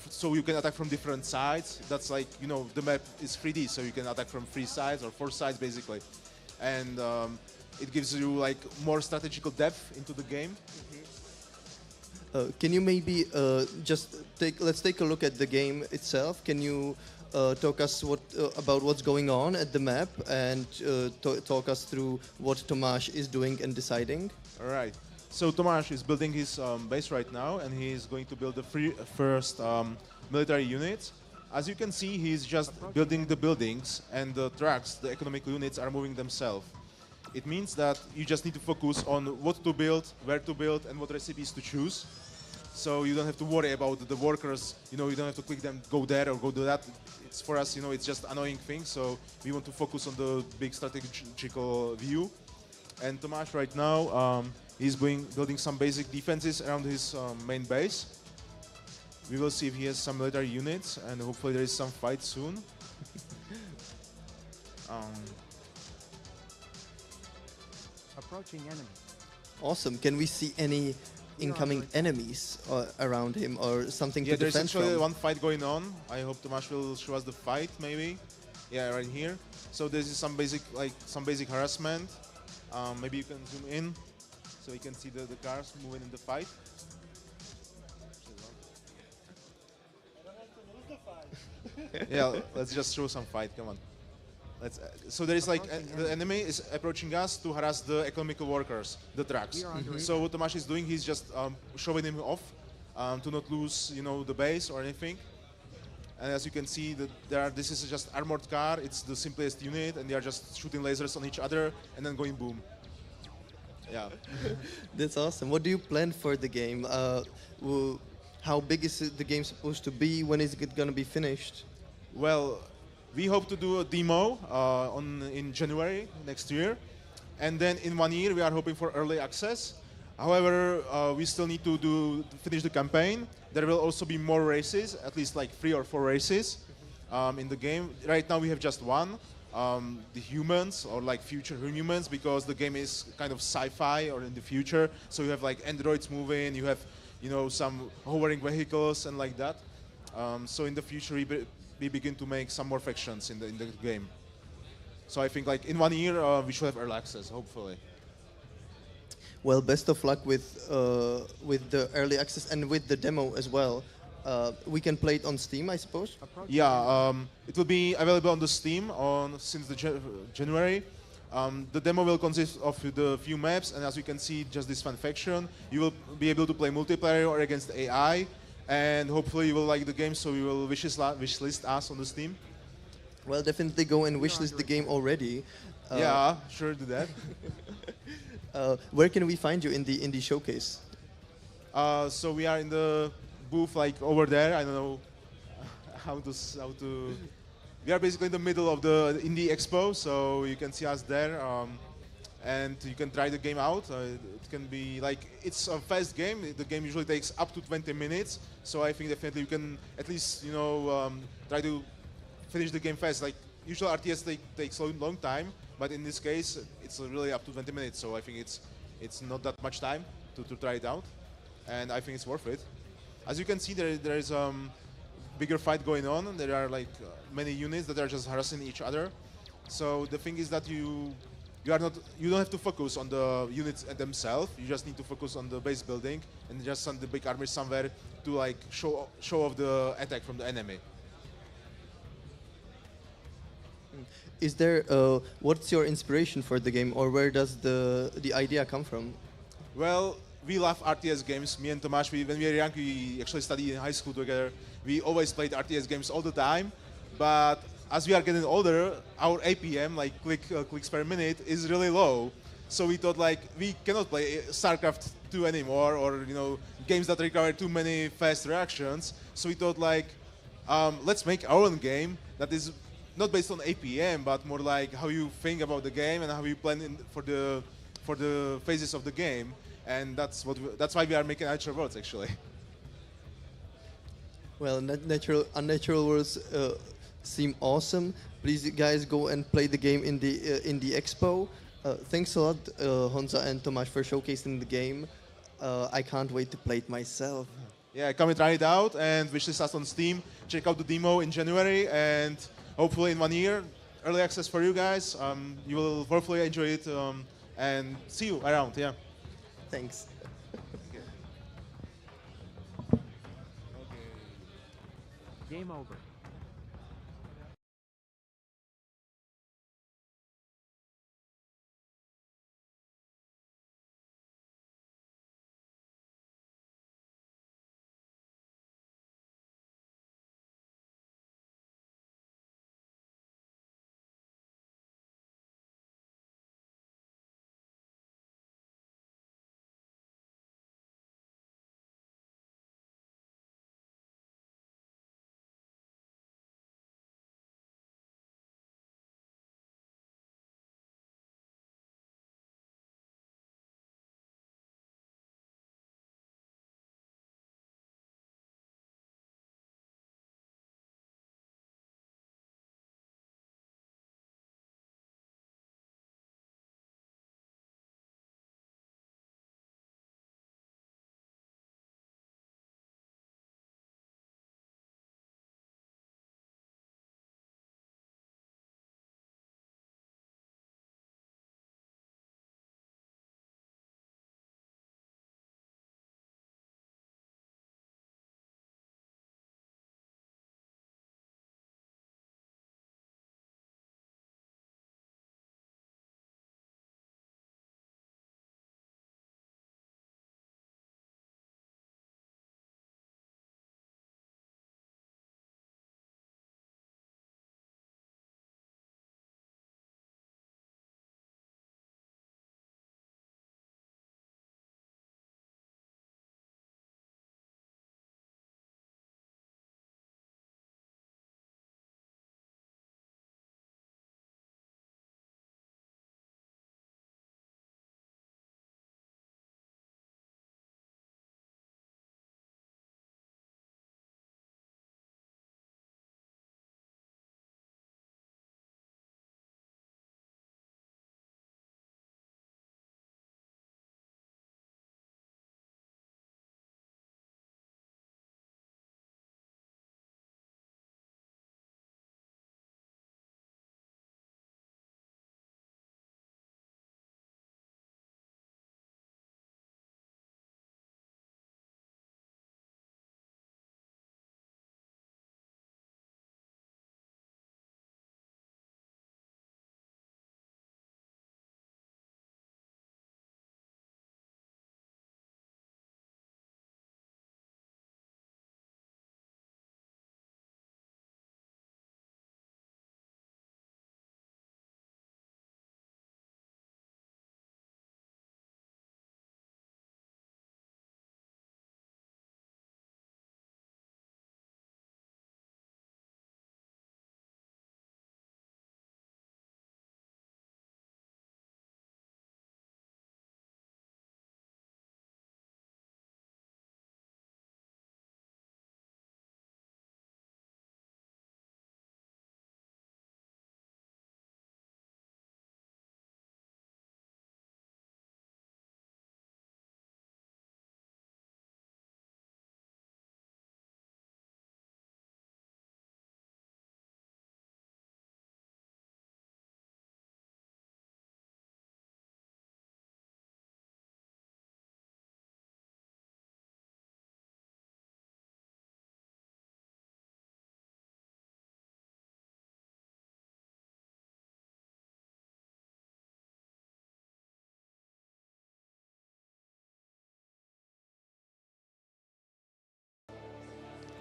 Speaker 7: so you can attack from different sides. That's like the map is 3D, so you can attack from 3 sides or 4 sides basically, and it gives you like more strategical depth into the game.
Speaker 1: Can you maybe let's take a look at the game itself? Can you talk us about what's going on at the map and talk us through what Tomáš is doing and deciding?
Speaker 7: All right. So Tomáš is building his base right now, and he's going to build the first military unit. As you can see, he's just building the buildings, and the trucks, the economic units, are moving themselves. It means that you just need to focus on what to build, where to build, and what recipes to choose. So you don't have to worry about the workers. You know, you don't have to click them, go there or go do that. It's for us, you know, it's just annoying thing. So we want to focus on the big strategical view. And Tomáš right now, he's building some basic defenses around his main base. We will see if he has some military units, and hopefully there is some fight soon.
Speaker 8: Approaching enemy.
Speaker 1: Awesome. Can we see any incoming enemies around him or something
Speaker 7: Yeah,
Speaker 1: to
Speaker 7: there's
Speaker 1: defend
Speaker 7: actually
Speaker 1: from?
Speaker 7: one fight going on. I hope Tomáš will show us the fight, maybe. Yeah, right here. So this is some basic harassment. Maybe you can zoom in, so you can see the cars moving in the fight. Yeah, let's just show some fight. Come on. So there is like the enemy is approaching us to harass the economical workers, the trucks. So what Tomáš is doing, he's just shoving him off to not lose, you know, the base or anything. And as you can see, this is just armored car. It's the simplest unit, and they are just shooting lasers on each other and then going boom. Yeah.
Speaker 1: That's awesome. What do you plan for the game? How big is the game supposed to be? When is it going to be finished?
Speaker 7: Well, we hope to do a demo in January next year, and then in 1 year we are hoping for early access. However, we still need to finish the campaign. There will also be more races, at least like 3 or 4 races in the game. Right now we have just one, the humans, or like future humans, because the game is kind of sci-fi or in the future. So you have like androids moving, you have, you know, some hovering vehicles and like that. So in the future we begin to make some more factions in the game. So I think like in 1 year we should have early access, hopefully.
Speaker 1: Well, best of luck with the early access and with the demo as well. We can play it on Steam, I suppose.
Speaker 7: Yeah, it will be available on the Steam since the January. The demo will consist of the few maps, and as you can see, just this fan faction. You will be able to play multiplayer or against AI, and hopefully you will like the game. So you will wishlist us on the Steam.
Speaker 1: Well, definitely go and wishlist the game already.
Speaker 7: Yeah, sure, do that.
Speaker 1: Where can we find you in the showcase?
Speaker 7: So we are in the booth, like over there. I don't know how to. We are basically in the middle of the Indie Expo, so you can see us there, and you can try the game out. It can be like, it's a fast game. The game usually takes up to 20 minutes, so I think definitely you can at least, you know, try to finish the game fast. Like usual RTS takes a long time, but in this case it's really up to 20 minutes. So I think it's not that much time to try it out, and I think it's worth it. As you can see, there is bigger fight going on. There are like many units that are just harassing each other. So the thing is that you don't have to focus on the units themselves. You just need to focus on the base building and just send the big army somewhere to like show off the attack from the enemy.
Speaker 1: Is there what's your inspiration for the game, or where does the idea come from?
Speaker 7: Well, we love RTS games. Me and Tomáš, when we were young, we actually studied in high school together. We always played RTS games all the time, but as we are getting older, our APM, like clicks per minute, is really low. So we thought like we cannot play StarCraft 2 anymore, or you know, games that require too many fast reactions. So we thought like, let's make our own game that is not based on APM, but more like how you think about the game and how you plan for the phases of the game. And that's why we are making Unnatural Worlds, actually.
Speaker 1: Well, Unnatural Worlds seem awesome. Please, guys, go and play the game in the expo. Thanks a lot, Honza and Tomáš, for showcasing the game. I can't wait to play it myself.
Speaker 7: Yeah, come and try it out, and wishlist us on Steam. Check out the demo in January, and hopefully in 1 year, early access for you guys. You will hopefully enjoy it, and see you around. Yeah.
Speaker 1: Thanks.
Speaker 8: Game over.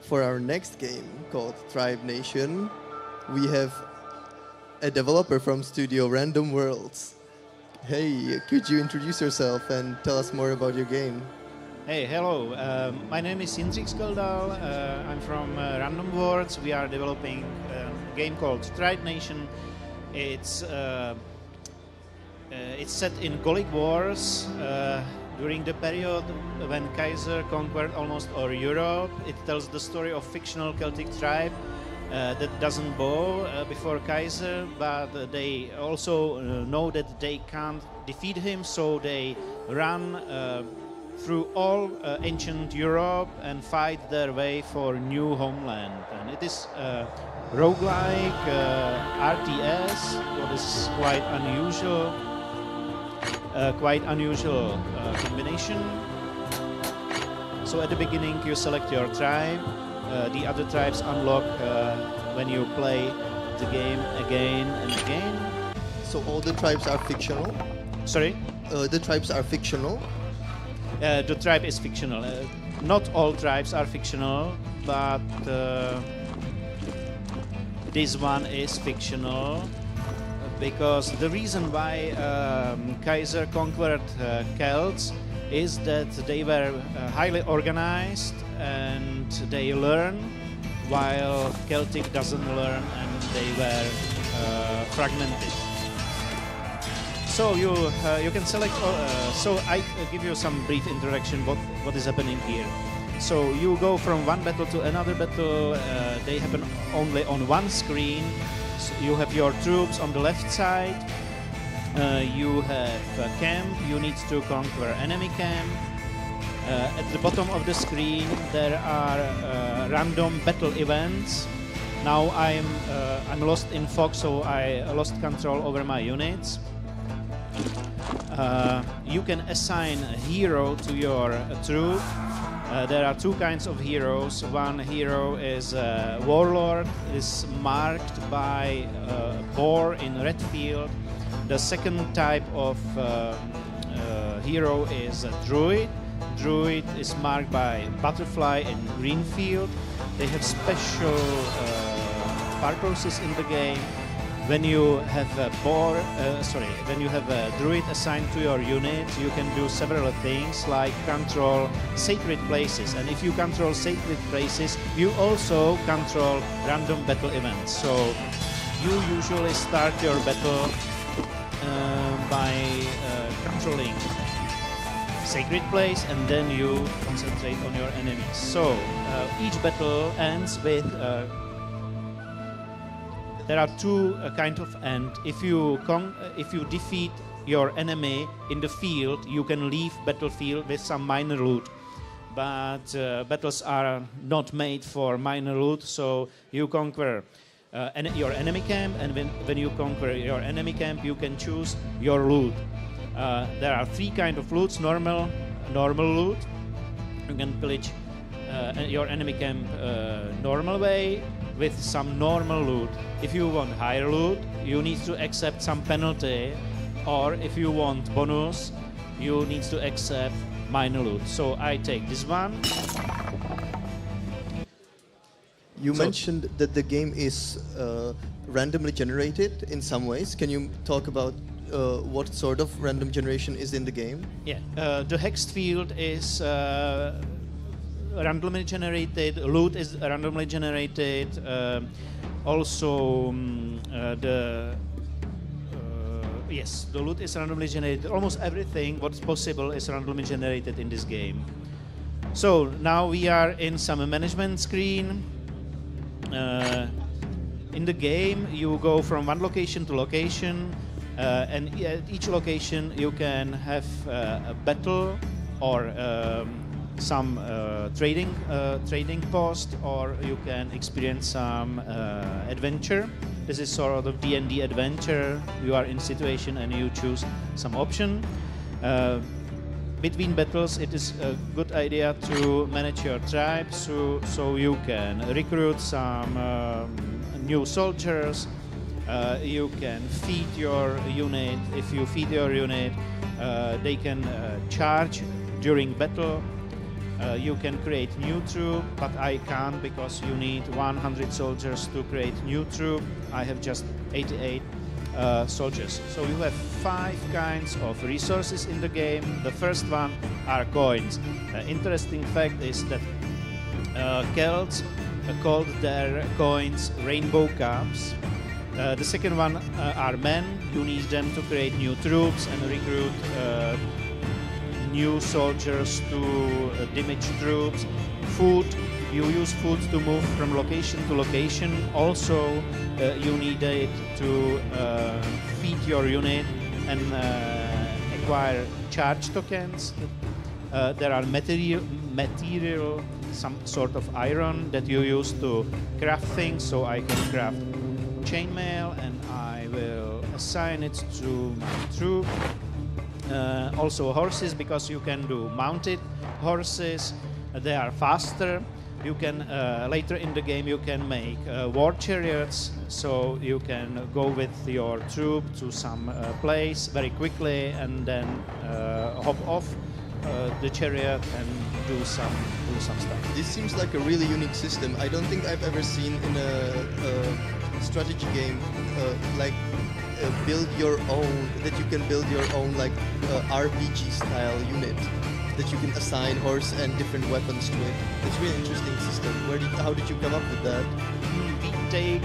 Speaker 1: For our next game called Tribe Nation, we have a developer from studio Random Worlds. Hey, could you introduce yourself and tell us more about your game?
Speaker 9: Hey, hello. My name is Jindřich Skoldal. I'm from Random Worlds. We are developing a game called Tribe Nation. It's set in Golic Wars during the period when Kaiser conquered almost all Europe. It tells the story of fictional Celtic tribe that doesn't bow before Kaiser, but they also know that they can't defeat him, so they run through all ancient Europe and fight their way for new homeland. And it is roguelike RTS, what is quite unusual combination. So at the beginning you select your tribe. The other tribes unlock when you play the game again and again.
Speaker 1: So all the tribes are fictional?
Speaker 9: Sorry?
Speaker 1: The tribes are fictional?
Speaker 9: The tribe is fictional. Not all tribes are fictional, but this one is fictional because the reason why Kaiser conquered Celts is that they were highly organized and they learn, while Celtic doesn't learn and they were fragmented. So you can select. So I give you some brief introduction what is happening here. So you go from one battle to another battle. They happen only on one screen. So you have your troops on the left side. You have a camp. You need to conquer enemy camp. At the bottom of the screen there are random battle events. Now I'm lost in fog, so I lost control over my units. You can assign a hero to your troop. There are two kinds of heroes. One hero is a warlord, is marked by a boar in red field. The second type of hero is a druid. Druid is marked by butterfly in green field. They have special purposes in the game. When you have a when you have a druid assigned to your unit, you can do several things like control sacred places. And if you control sacred places, you also control random battle events. So you usually start your battle by controlling sacred place, and then you concentrate on your enemies. So each battle ends with there are two kind of end. If you defeat your enemy in the field, you can leave battlefield with some minor loot. But battles are not made for minor loot, so you conquer your enemy camp, and when you conquer your enemy camp, you can choose your loot. There are three kind of loots. Normal loot. You can pillage your enemy camp normal way with some normal loot. If you want higher loot, you need to accept some penalty, or if you want bonus, you need to accept minor loot. So I take this one.
Speaker 1: You mentioned that the game is randomly generated in some ways. Can you talk about what sort of random generation is in the game?
Speaker 9: Yeah, the hex field is randomly generated, loot is randomly generated, also the loot is randomly generated. Almost everything what's possible is randomly generated in this game. So now we are in some management screen. In the game you go from one location to location, and at each location you can have a battle or some trading post, or you can experience some adventure. This is sort of D&D adventure. You are in situation and you choose some option. Between battles, it is a good idea to manage your tribe, so you can recruit some new soldiers. You can feed your unit. If you feed your unit, they can charge during battle. You can create new troop, but I can't because you need 100 soldiers to create new troop. I have just 88 soldiers. So you have 5 kinds of resources in the game. The first one are coins. Interesting fact is that Celts called their coins rainbow cups. The second one are men. You need them to create new troops and recruit new soldiers to damage troops. Food. You use food to move from location to location. Also, you need it to feed your unit and acquire charge tokens. There are material, some sort of iron that you use to craft things. So I can craft chainmail, and I will assign it to my troop. Also horses, because you can do mounted horses. They are faster. You can later in the game you can make war chariots, so you can go with your troop to some place very quickly and then hop off the chariot and do some stuff.
Speaker 1: This seems like a really unique system. I don't think I've ever seen in a strategy game build your own, that you can build your own like RPG style unit that you can assign horse and different weapons to it. It's really interesting system. How did you come up with that?
Speaker 9: We take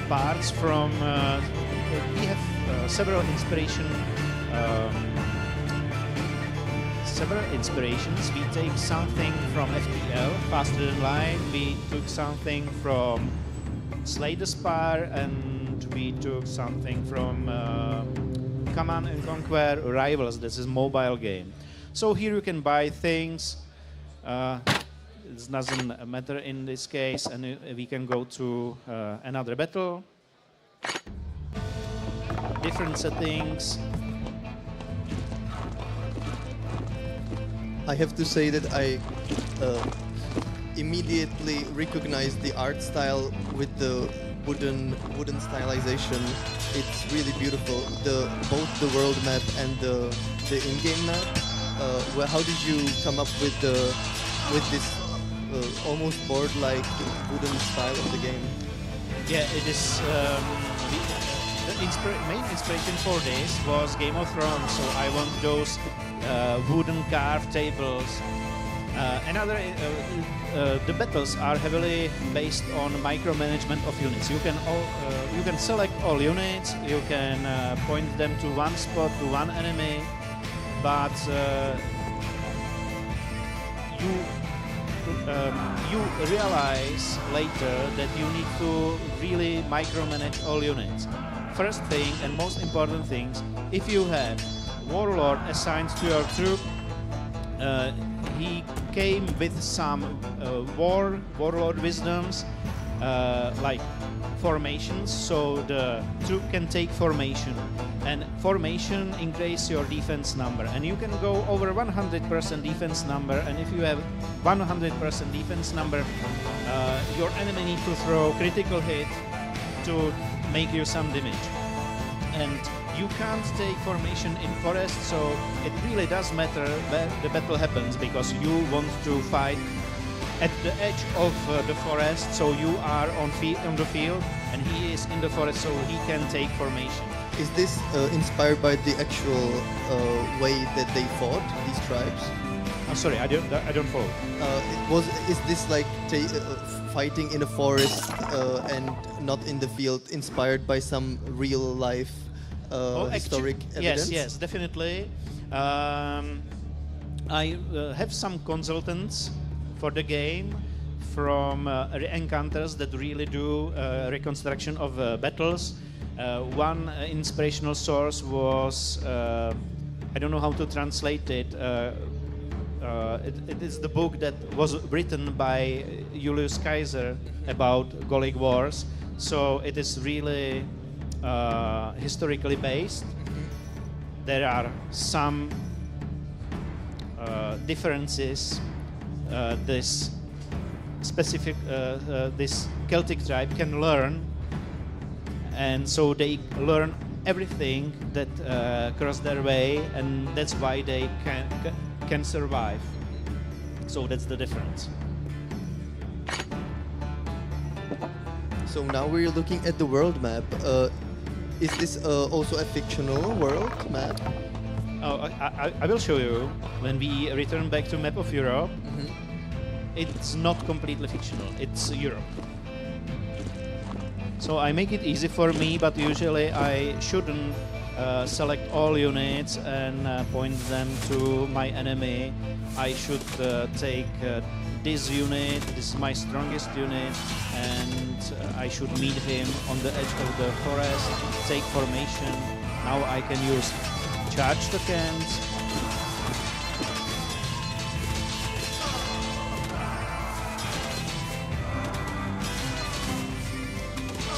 Speaker 9: parts from. We have several inspirations. We take something from FTL, Faster Than Light. We took something from Slay the Spire, and we took something from Command and Conquer Rivals. This is mobile game. So here you can buy things. It doesn't matter in this case, and we can go to another battle. Different settings.
Speaker 1: I have to say that I immediately recognized the art style with the wooden stylization. It's really beautiful. Both the world map and the in-game map. How did you come up with this almost board-like wooden style of the game?
Speaker 9: Yeah, it is. The main inspiration for this was Game of Thrones, so I want those wooden carved tables. The battles are heavily based on micromanagement of units. You can select all units. You can point them to one spot, to one enemy, but you realize later that you need to really micromanage all units. First thing and most important things, if you have warlord assigned to your troop, he came with some warlord wisdoms, like formations, so the troop can take formation, and formation increase your defense number, and you can go over 100% defense number, and if you have 100% defense number, your enemy need to throw critical hit to make you some damage. And you can't take formation in forest, so it really does matter where the battle happens, because you want to fight at the edge of the forest, so you are on the field, and he is in the forest, so he can take formation.
Speaker 1: Is this inspired by the actual way that they fought, these tribes?
Speaker 9: Sorry, I don't follow.
Speaker 1: Is this like fighting in a forest and not in the field inspired by some real life historic evidence?
Speaker 9: Yes, definitely. I have some consultants for the game from encounters that really do reconstruction of battles. One inspirational source was, I don't know how to translate it, it is the book that was written by Julius Caesar about Gallic Wars, so it is really historically based. There are some differences. This specific, this Celtic tribe can learn, and so they learn everything that cross their way, and that's why they can survive. So that's the difference.
Speaker 1: So now we're looking at the world map. Is this also a fictional world map?
Speaker 9: Oh, I will show you when we return back to map of Europe. It's not completely fictional. It's Europe. So I make it easy for me, but usually I shouldn't select all units and point them to my enemy. I should take this unit, this is my strongest unit, and I should meet him on the edge of the forest, take formation. Now I can use charge tokens.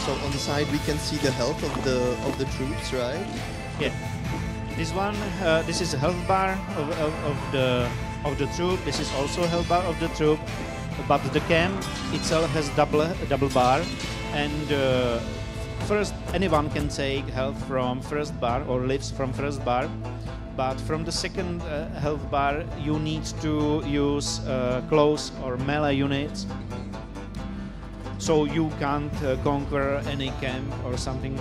Speaker 1: So on the side we can see the health of the troops, right?
Speaker 9: Yeah. This one, this is a health bar of the troop. This is also a health bar of the troop, but the camp itself has double bar, and first anyone can take health from first bar or lives from first bar, but from the second health bar you need to use close or melee units. So you can't conquer any camp or something,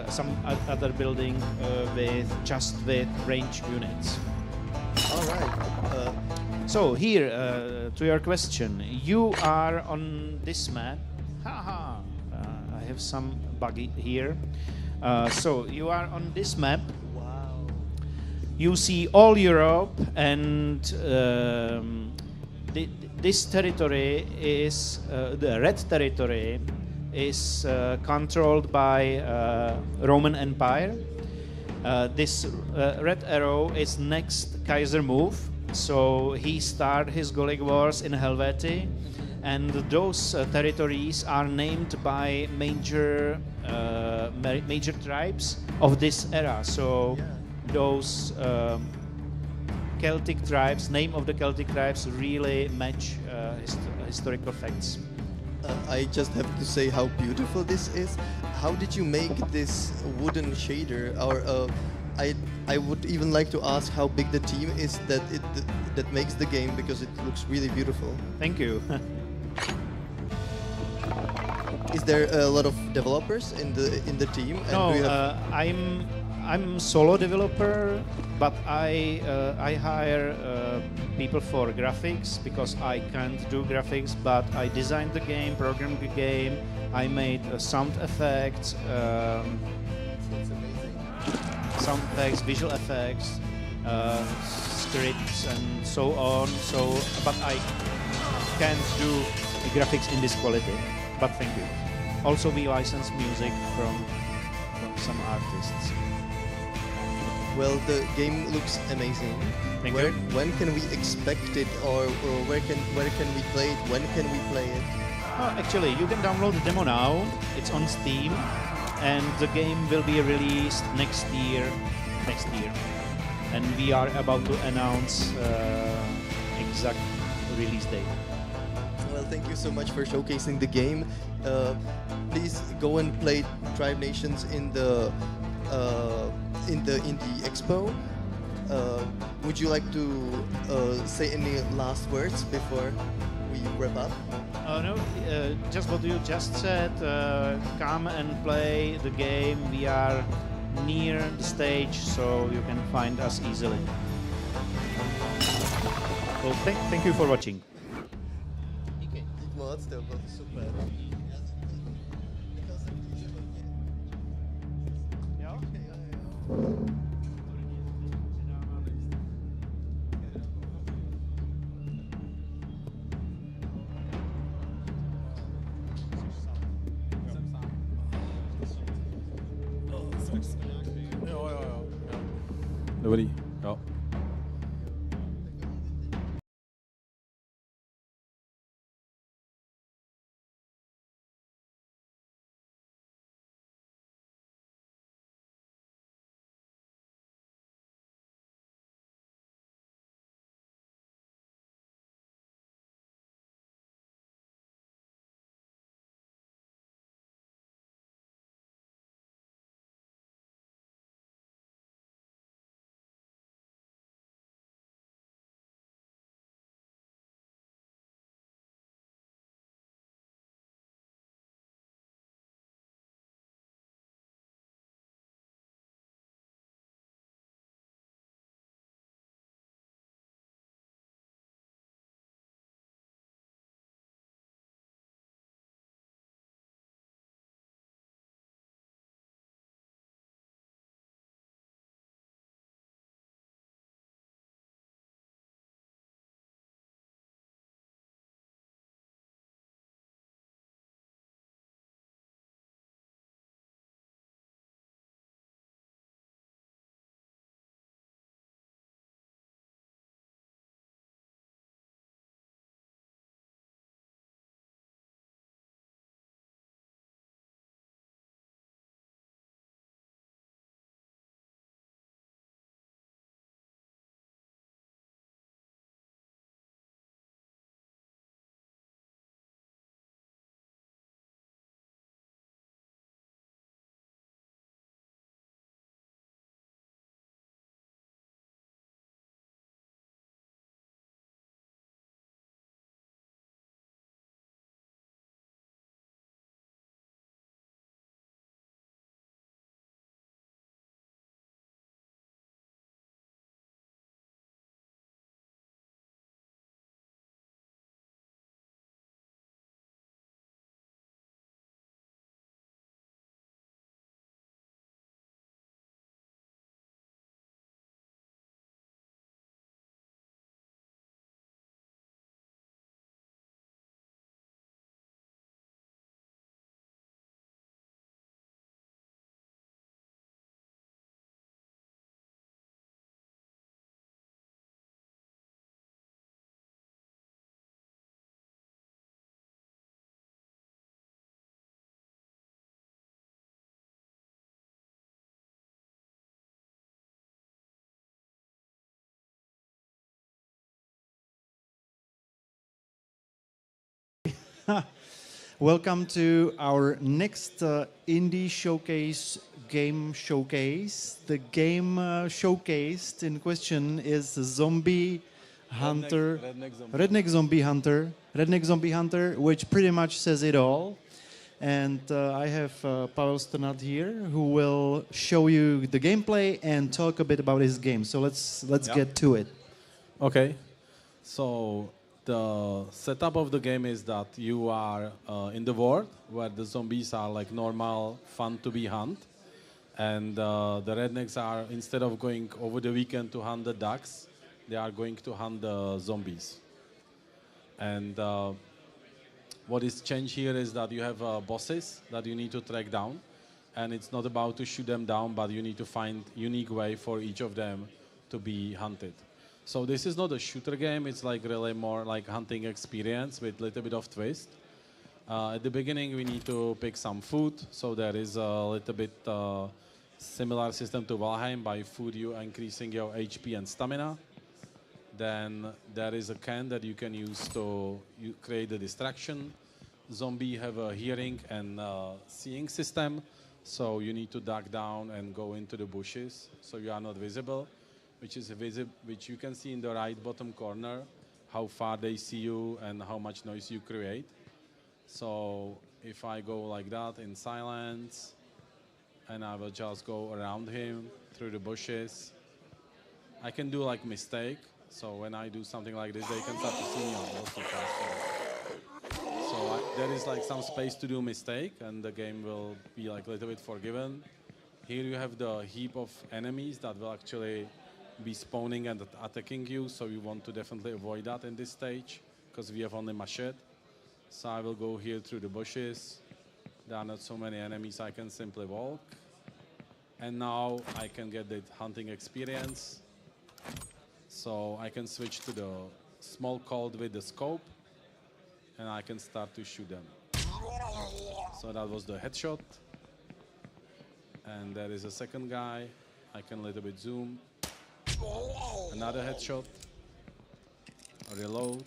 Speaker 9: some other building just with range units.
Speaker 1: All right.
Speaker 9: So here, to your question, you are on this map. Haha, I have some buggy here. So you are on this map.
Speaker 1: Wow.
Speaker 9: You see all Europe, and this territory is the red territory is controlled by Roman Empire. This red arrow is next Kaiser move, so he started his Golic Wars in Helvetii, and those territories are named by major tribes of this era. So those Celtic tribes, name of the Celtic tribes really match historical facts.
Speaker 1: I just have to say how beautiful this is. How did you make this wooden shader? Or I would even like to ask how big the team is that makes the game, because it looks really beautiful.
Speaker 9: Thank you.
Speaker 1: Is there a lot of developers in the team? And
Speaker 9: No,
Speaker 1: do you have
Speaker 9: I'm solo developer, but I hire people for graphics because I can't do graphics. But I designed the game, programmed the game. I made sound effects, sound effects, visual effects, scripts, and so on. So, but I can't do graphics in this quality. But thank you. Also, we license music from some artists.
Speaker 1: Well, the game looks amazing.
Speaker 9: Thank you.
Speaker 1: When can we expect it, or where can we play it? When can we play it?
Speaker 9: Actually, you can download the demo now. It's on Steam, and the game will be released next year. And we are about to announce exact release date.
Speaker 1: Well, thank you so much for showcasing the game. Please go and play Tribe Nations in the expo. Would you like to say any last words before we wrap up?
Speaker 9: No, just what you just said. Come and play the game. We are near the stage, so you can find us easily. Well, thank you for watching.
Speaker 1: Moc, to bylo super.
Speaker 2: Dobrý, jo.
Speaker 10: Welcome to our next indie showcase, game showcase. The game showcased in question is Zombie Hunter, Redneck Zombie Hunter, Redneck Zombie Hunter, which pretty much says it all. And I have Pavel Strnad here, who will show you the gameplay and talk a bit about his game. So let's get to it.
Speaker 11: Okay. So the setup of the game is that you are in the world where the zombies are like normal, fun to be hunt. And the rednecks are, instead of going over the weekend to hunt the ducks, they are going to hunt the zombies. And what is changed here is that you have bosses that you need to track down. And it's not about to shoot them down, but you need to find unique way for each of them to be hunted. So this is not a shooter game, it's like really more like hunting experience with a little bit of twist. At the beginning we need to pick some food, so there is a little bit similar system to Valheim. By food you increasing your HP and stamina. Then there is a can that you can use to create a distraction. Zombie have a hearing and seeing system, so you need to duck down and go into the bushes so you are not visible. Which you can see in the right bottom corner, how far they see you and how much noise you create. So if I go like that in silence, and I will just go around him through the bushes, I can do like mistake. So when I do something like this, they can start to see me also faster. So there is like some space to do mistake, and the game will be like a little bit forgiven. Here you have the heap of enemies that will actually be spawning and attacking you, so you want to definitely avoid that in this stage, because we have only machete. So I will go here through the bushes. There are not so many enemies, I can simply walk. And now I can get the hunting experience. So I can switch to the small cold with the scope, and I can start to shoot them. So that was the headshot. And there is a second guy. I can a little bit zoom. Another headshot. Reload.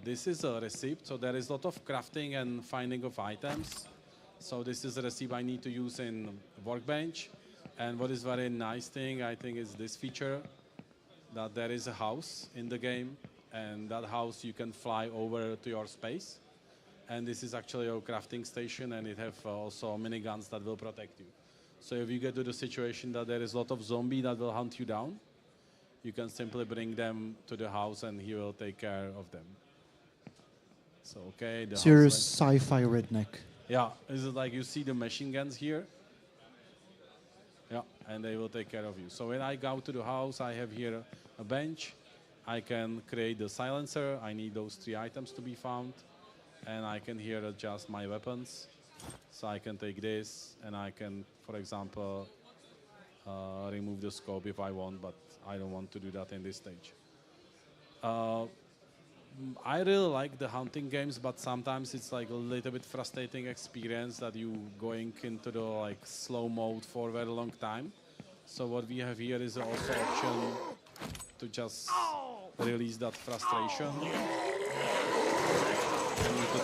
Speaker 11: This is a recipe, so there is a lot of crafting and finding of items. So this is a recipe I need to use in Workbench. And what is very nice thing, I think, is this feature, that there is a house in the game, and that house you can fly over to your space. And this is actually your crafting station, and it have also miniguns that will protect you. So if you get to the situation that there is a lot of zombie that will hunt you down, you can simply bring them to the house and he will take care of them. So, okay.
Speaker 10: So you're a sci-fi redneck.
Speaker 11: Yeah, is it like you see the machine guns here? Yeah, and they will take care of you. So when I go to the house, I have here a bench. I can create the silencer. I need those 3 items to be found. And I can here adjust my weapons. So I can take this, and I can, for example, remove the scope if I want, but I don't want to do that in this stage. I really like the hunting games, but sometimes it's like a little bit frustrating experience that you going into the like slow mode for a very long time. So what we have here is also option to just release that frustration. The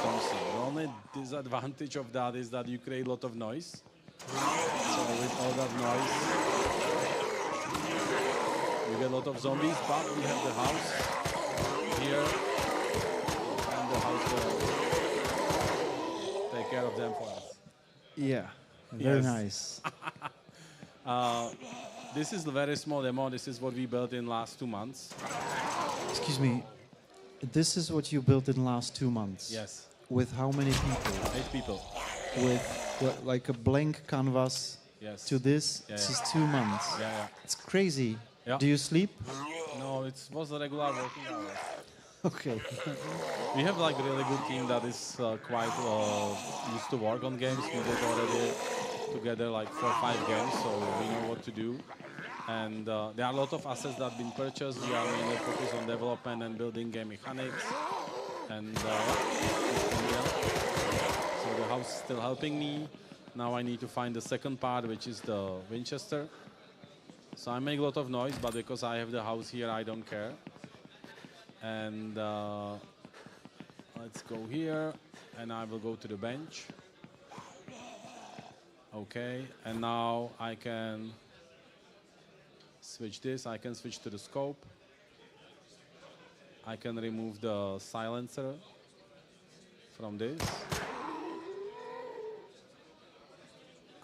Speaker 11: only disadvantage of that is that you create a lot of noise. So with all that noise, you get a lot of zombies, but we have the house here, and the house will take care of them for us.
Speaker 10: Yeah, very nice.
Speaker 11: This is a very small demo. This is what we built in last 2 months.
Speaker 10: Excuse me. This is what you built in last 2 months?
Speaker 11: Yes.
Speaker 10: With how many people?
Speaker 11: 8 people.
Speaker 10: With like a blank canvas to this?
Speaker 11: Yeah,
Speaker 10: This
Speaker 11: yeah.
Speaker 10: is 2 months.
Speaker 11: Yeah.
Speaker 10: It's crazy.
Speaker 11: Yeah.
Speaker 10: Do you sleep?
Speaker 11: No, it was a regular working hours.
Speaker 10: Okay.
Speaker 11: We have like a really good team that is quite used to work on games. We did already together like 4 or 5 games, so we know what to do. And there are a lot of assets that have been purchased. We are mainly focused on development and building game mechanics. And so the house is still helping me. Now I need to find the second part, which is the Winchester. So I make a lot of noise, but because I have the house here, I don't care. And Let's go here, and I will go to the bench. Okay, and now I can switch this. I can switch to the scope. I can remove the silencer from this.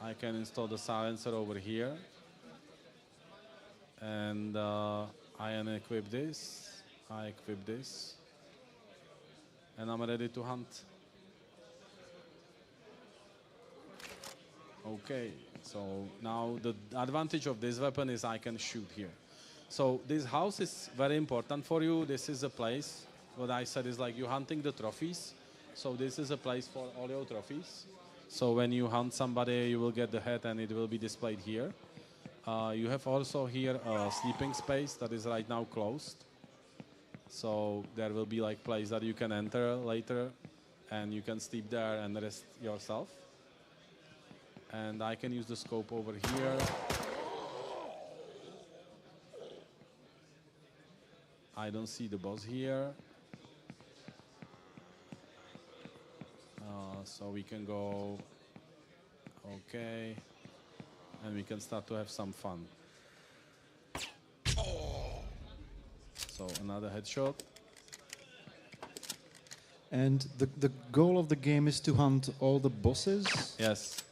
Speaker 11: I can install the silencer over here. And I unequip this. I equip this. And I'm ready to hunt. Okay, so now the advantage of this weapon is I can shoot here. So this house is very important for you. This is a place, what I said is like you hunting the trophies. So this is a place for all your trophies. So when you hunt somebody, you will get the head and it will be displayed here. You have also here a sleeping space that is right now closed. So there will be like place that you can enter later and you can sleep there and rest yourself. And I can use the scope over here. I don't see the boss here. So we can go, okay, and we can start to have some fun. So another headshot.
Speaker 10: And the goal of the game is to hunt all the bosses?
Speaker 11: Yes.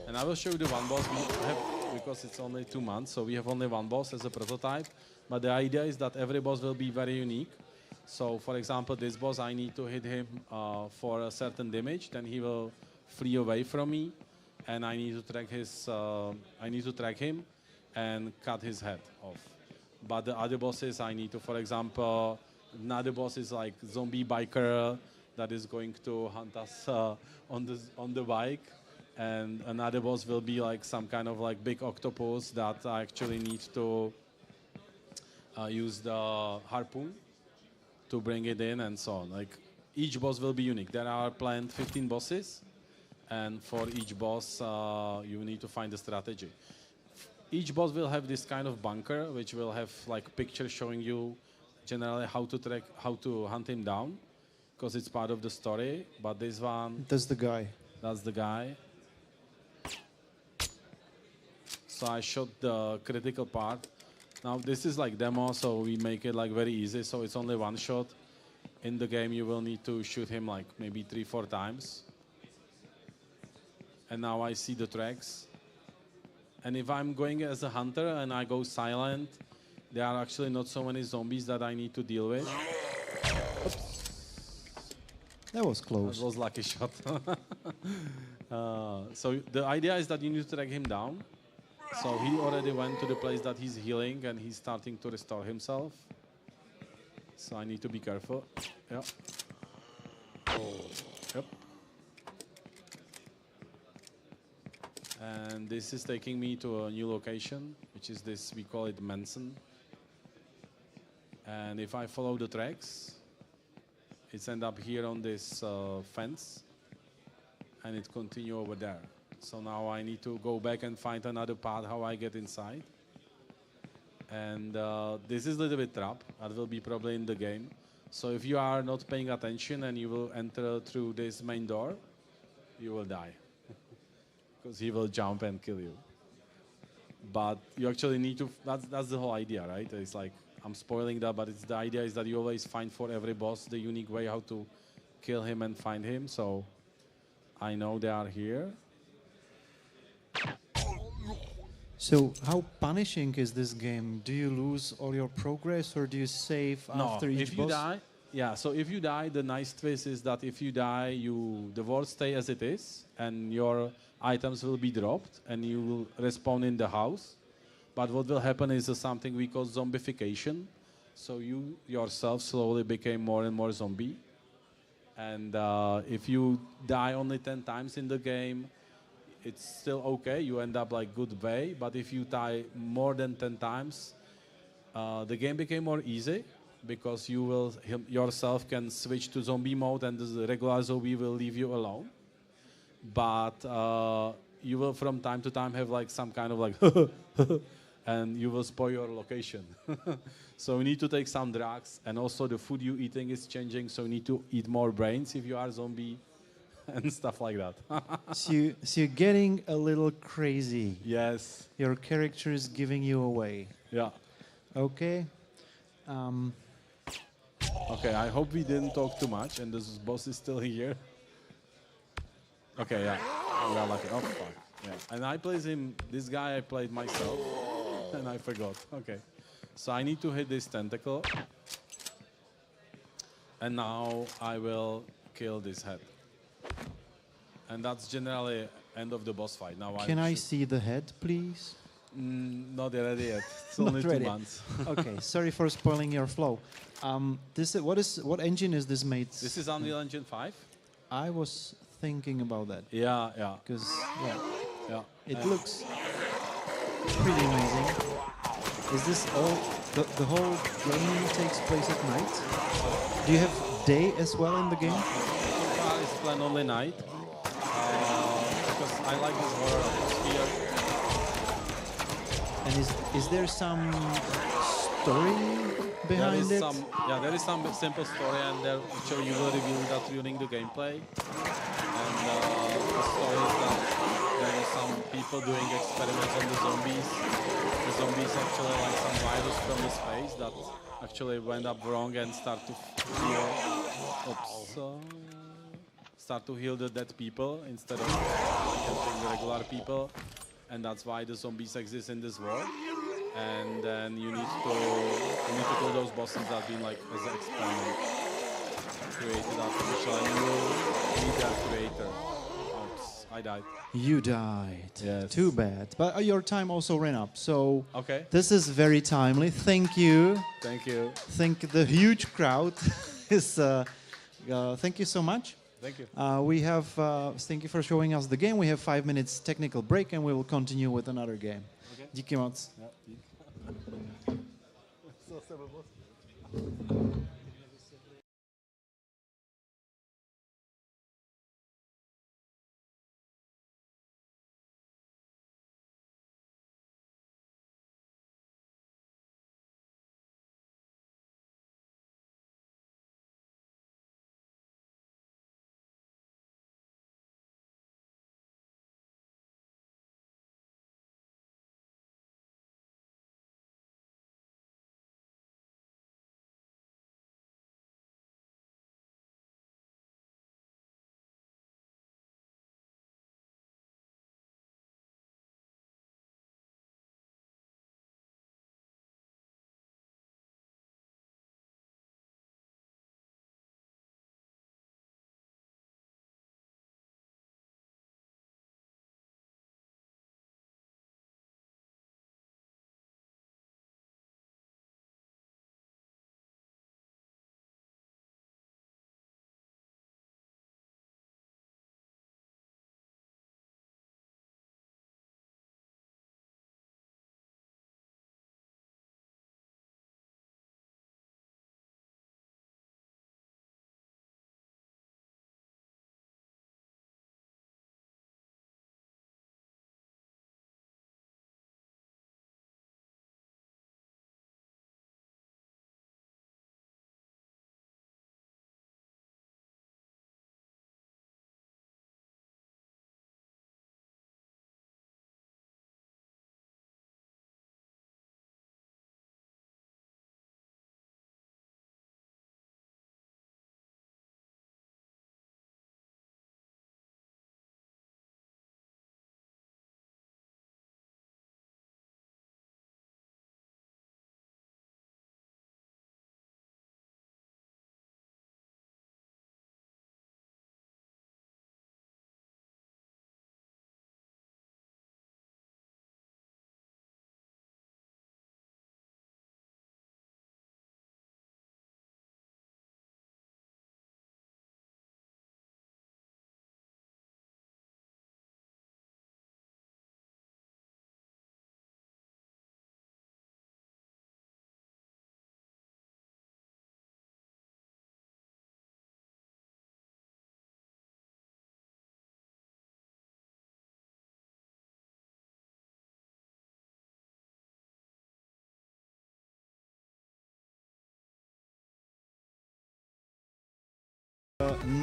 Speaker 11: And I will show you the one boss we have, because it's only 2 months, so we have only one boss as a prototype. But the idea is that every boss will be very unique. So, for example, this boss, I need to hit him for a certain damage, then he will flee away from me, and I need to track his. I need to track him and cut his head off. But the other bosses, I need to, for example, another boss is like zombie biker that is going to hunt us on the bike, and another boss will be like some kind of like big octopus that I actually need to use the harpoon to bring it in and so on. Like each boss will be unique. There are planned 15 bosses, and for each boss you need to find a strategy. Each boss will have this kind of bunker, which will have like pictures showing you generally how to hunt him down, because it's part of the story. But this one,
Speaker 10: That's the guy.
Speaker 11: That's the guy. So I shot the critical part. Now this is like demo, so we make it like very easy. So it's only one shot. In the game, you will need to shoot him like maybe 3-4 times. And now I see the tracks. And if I'm going as a hunter and I go silent, there are actually not so many zombies that I need to deal with. Oops.
Speaker 10: That was close.
Speaker 11: That was lucky shot. So the idea is that you need to track him down. So he already went to the place that he's healing and he's starting to restore himself. So I need to be careful. Yep. Yep. And this is taking me to a new location, which is this, we call it Manson. And if I follow the tracks, it's end up here on this fence, and it continue over there. So now I need to go back and find another path how I get inside. And this is a little bit trap. That will be probably in the game. So if you are not paying attention and you will enter through this main door, you will die. Because he will jump and kill you. But you actually need to, that's the whole idea, right? It's like, I'm spoiling that, but the idea is that you always find for every boss the unique way how to kill him and find him. So I know they are here.
Speaker 10: So how punishing is this game? Do you lose all your progress or do you save after each
Speaker 11: if
Speaker 10: boss?
Speaker 11: you die, yeah, so if you die, the nice twist is that if you die, the world stay as it is, and your items will be dropped, and you will respawn in the house. But what will happen is something we call zombification. So you yourself slowly became more and more zombie. And if you die only 10 times in the game, it's still okay. You end up like good way. But if you die more than 10 times, the game became more easy because you will yourself can switch to zombie mode, and the regular zombie will leave you alone. But you will from time to time have like some kind of like and you will spoil your location. So you need to take some drugs, and also the food you're eating is changing, so you need to eat more brains if you are a zombie, and stuff like that.
Speaker 10: So you're getting a little crazy.
Speaker 11: Yes.
Speaker 10: Your character is giving you away.
Speaker 11: Yeah.
Speaker 10: Okay.
Speaker 11: Okay, I hope we didn't talk too much, and this boss is still here. Okay, yeah. We are lucky. Oh, fuck. Yeah. And I played him, this guy I played myself, and I forgot. Okay. So I need to hit this tentacle. And now I will kill this head. And that's generally end of the boss fight. Now
Speaker 10: Can I see the head, please?
Speaker 11: Not ready yet. It's
Speaker 10: Not
Speaker 11: only 2
Speaker 10: ready.
Speaker 11: months.
Speaker 10: Okay, sorry for spoiling your flow. What engine is this made?
Speaker 11: This is Unreal Engine 5.
Speaker 10: I was thinking about that.
Speaker 11: Yeah, yeah.
Speaker 10: Because
Speaker 11: Yeah.
Speaker 10: it looks pretty amazing. Is this all? The whole game takes place at night. Do you have day as well in the game?
Speaker 11: It's planned only night. Because I like this horror atmosphere.
Speaker 10: And is there some story behind it?
Speaker 11: There is some simple story, and there actually you will reveal that during the gameplay. And the story is that there are some people doing experiments on the zombies. The zombies actually like some virus from the space that actually went up wrong and start to heal. Start to heal the dead people instead of helping the regular people. And that's why the zombies exist in this world. And then you need to kill those bosses that have been like as an experiment created artificial, and you will meet their creator. Oops, I died.
Speaker 10: You died.
Speaker 11: Yes.
Speaker 10: Too bad. But your time also ran up. So
Speaker 11: Okay.
Speaker 10: this is very timely. Thank you.
Speaker 11: Thank you.
Speaker 10: Thank the huge crowd. Thank you so much.
Speaker 11: Thank you.
Speaker 10: Thank you for showing us the game. We have 5 minutes technical break, and we will continue with another game.
Speaker 11: Okay.
Speaker 10: Díky moc.
Speaker 11: Yeah.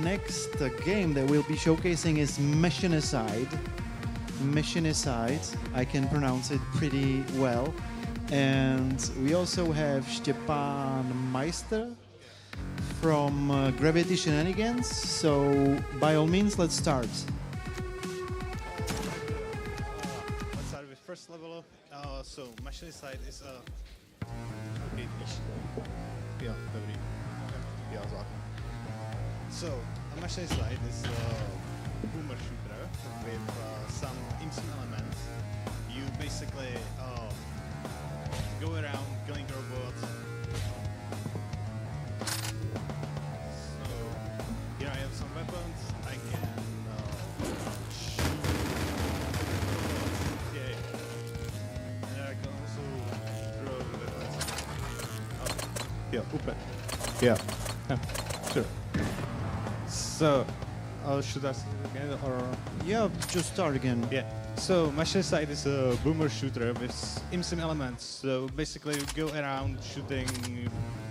Speaker 10: next game that we'll be showcasing is Machinicide. Machinicide, I can pronounce it pretty well. And we also have Stepan Meister from Gravity Shenanigans. So by all means, let's start.
Speaker 12: Let's start with first level. So Machinicide is a... Okay, yeah, dobrý. Yeah, zákon. So, a Machinicide is a boomer shooter with some instant elements. You basically go around killing robots. So, here I have some weapons. I can shoot robots. Yeah. And I can also throw weapons. Yeah, open. Yeah. Sure. So, should I start again or?
Speaker 10: Yeah, just start again.
Speaker 12: Yeah. So, Machinicide is a boomer shooter with instant elements. So basically, you go around shooting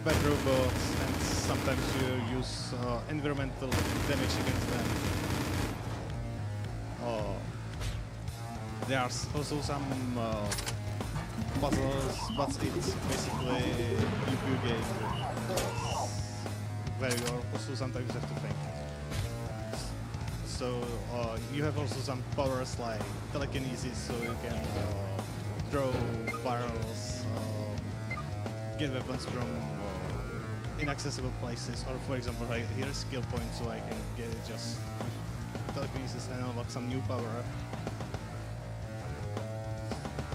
Speaker 12: bad robots, and sometimes you use environmental damage against them. There are also some puzzles, but it's basically a PvP game where you also sometimes have to think. So you have also some powers like telekinesis, so you can throw barrels, get weapons from inaccessible places, or for example, like here's skill point, so I can get just telekinesis and unlock some new power.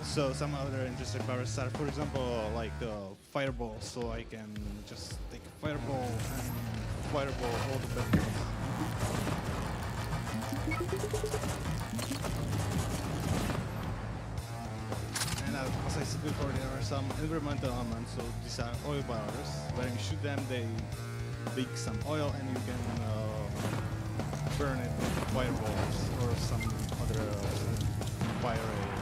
Speaker 12: So some other interesting powers are, for example, like fireball, so I can just take fireball and fireball all the weapons. And as I said before, there are some environmental elements, so these are oil barrels. When you shoot them, they leak some oil and you can burn it with fireballs or some other fire areas.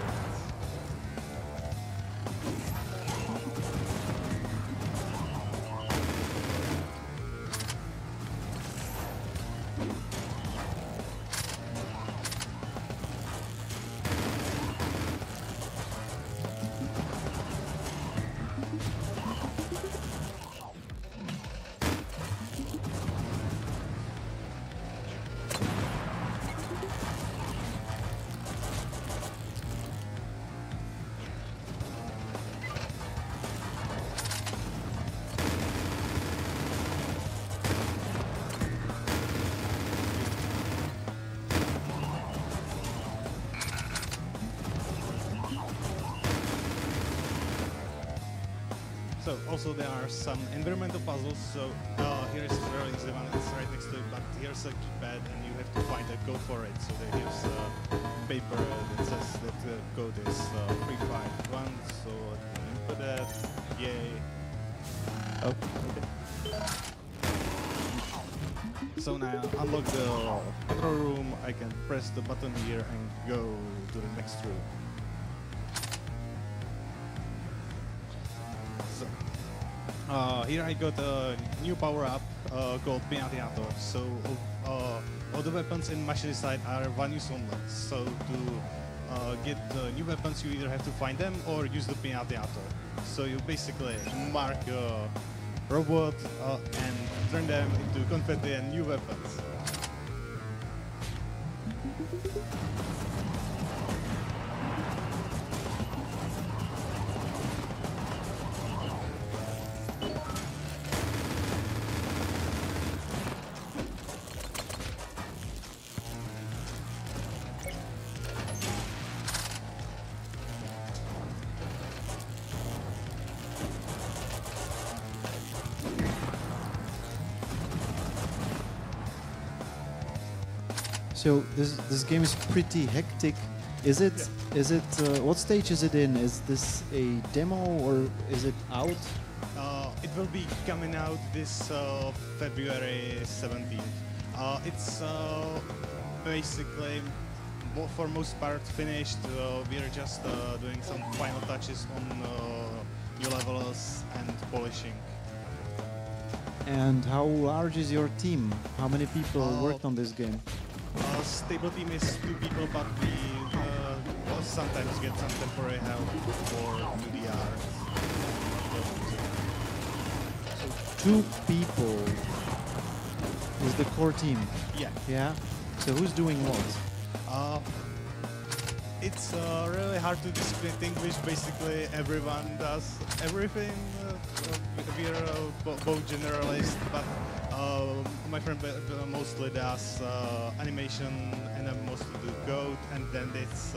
Speaker 12: So also there are some environmental puzzles. So here is a very easy one. It's right next to it, but here's a keypad, and you have to find a code for it. So here's paper that says that the code is 351. So input that. Yay. Oh. Okay. So now unlock the control room. I can press the button here and go to the next room. Here I got a new power-up called Piñateator. So all the weapons in Machinicide are one use only. So to get new weapons, you either have to find them or use the Piñateator. So you basically mark a robot and turn them into confetti and new weapons.
Speaker 10: So this game is pretty hectic. Is it? Yeah. Is it? What stage is it in? Is this a demo or is it out?
Speaker 12: It will be coming out this February 17th. It's basically, for most part, finished. We're just doing some final touches on new levels and polishing.
Speaker 10: And how large is your team? How many people worked on this game?
Speaker 12: Stable team is 2 people, but we sometimes get some temporary help for UDR.
Speaker 10: So 2 people is the core team.
Speaker 12: Yeah.
Speaker 10: Yeah. So who's doing what?
Speaker 12: It's really hard to distinguish. Basically, everyone does everything. We're both generalists, but my friend mostly does animation, and I mostly do code, and then it's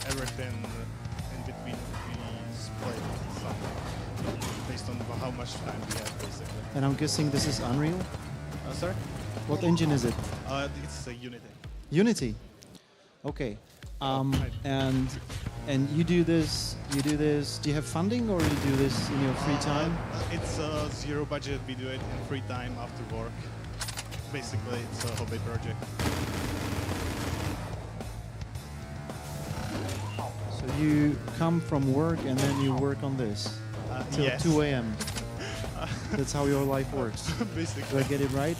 Speaker 12: everything in between. We split some based on how much time we have, basically.
Speaker 10: And I'm guessing this is Unreal?
Speaker 12: Sorry?
Speaker 10: What engine is it?
Speaker 12: It's Unity.
Speaker 10: Unity. Okay. And you do this. Do you have funding, or you do this in your free time?
Speaker 12: It's zero budget. We do it in free time after work. Basically, it's a hobby project.
Speaker 10: So you come from work and then you work on this till
Speaker 12: yes.
Speaker 10: 2 a.m. That's how your life works.
Speaker 12: Basically.
Speaker 10: Do I get it right?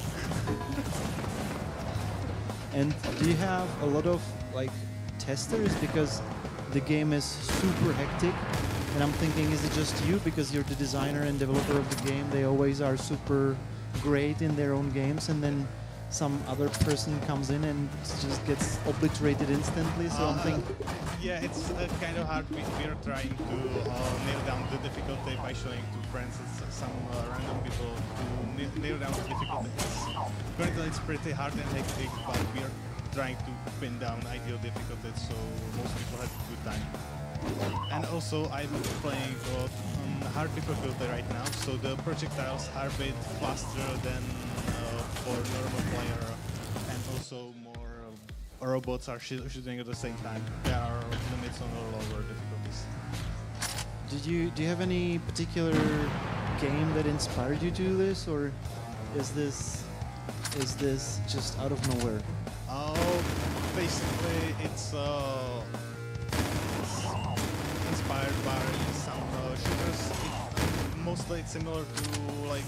Speaker 10: And do you have a lot of testers, because the game is super hectic? And I'm thinking, is it just you because you're the designer and developer of the game? They always are super great in their own games, and then some other person comes in and just gets obliterated instantly. So I'm thinking,
Speaker 12: yeah, it's kind of hard. We're trying to nail down the difficulty by showing to friends and some random people to nail down the difficulty. Currently, it's pretty hard and hectic, but we're trying to pin down ideal difficulty, so most people have a good time. And also, I'm playing on hard difficulty right now, so the projectiles are a bit faster than for normal player, and also more robots are shooting at the same time. There are limits on the lower difficulties.
Speaker 10: do you have any particular game that inspired you to do this, or is this just out of nowhere?
Speaker 12: Basically, it's inspired by some shooters. Mostly it's similar to Doom and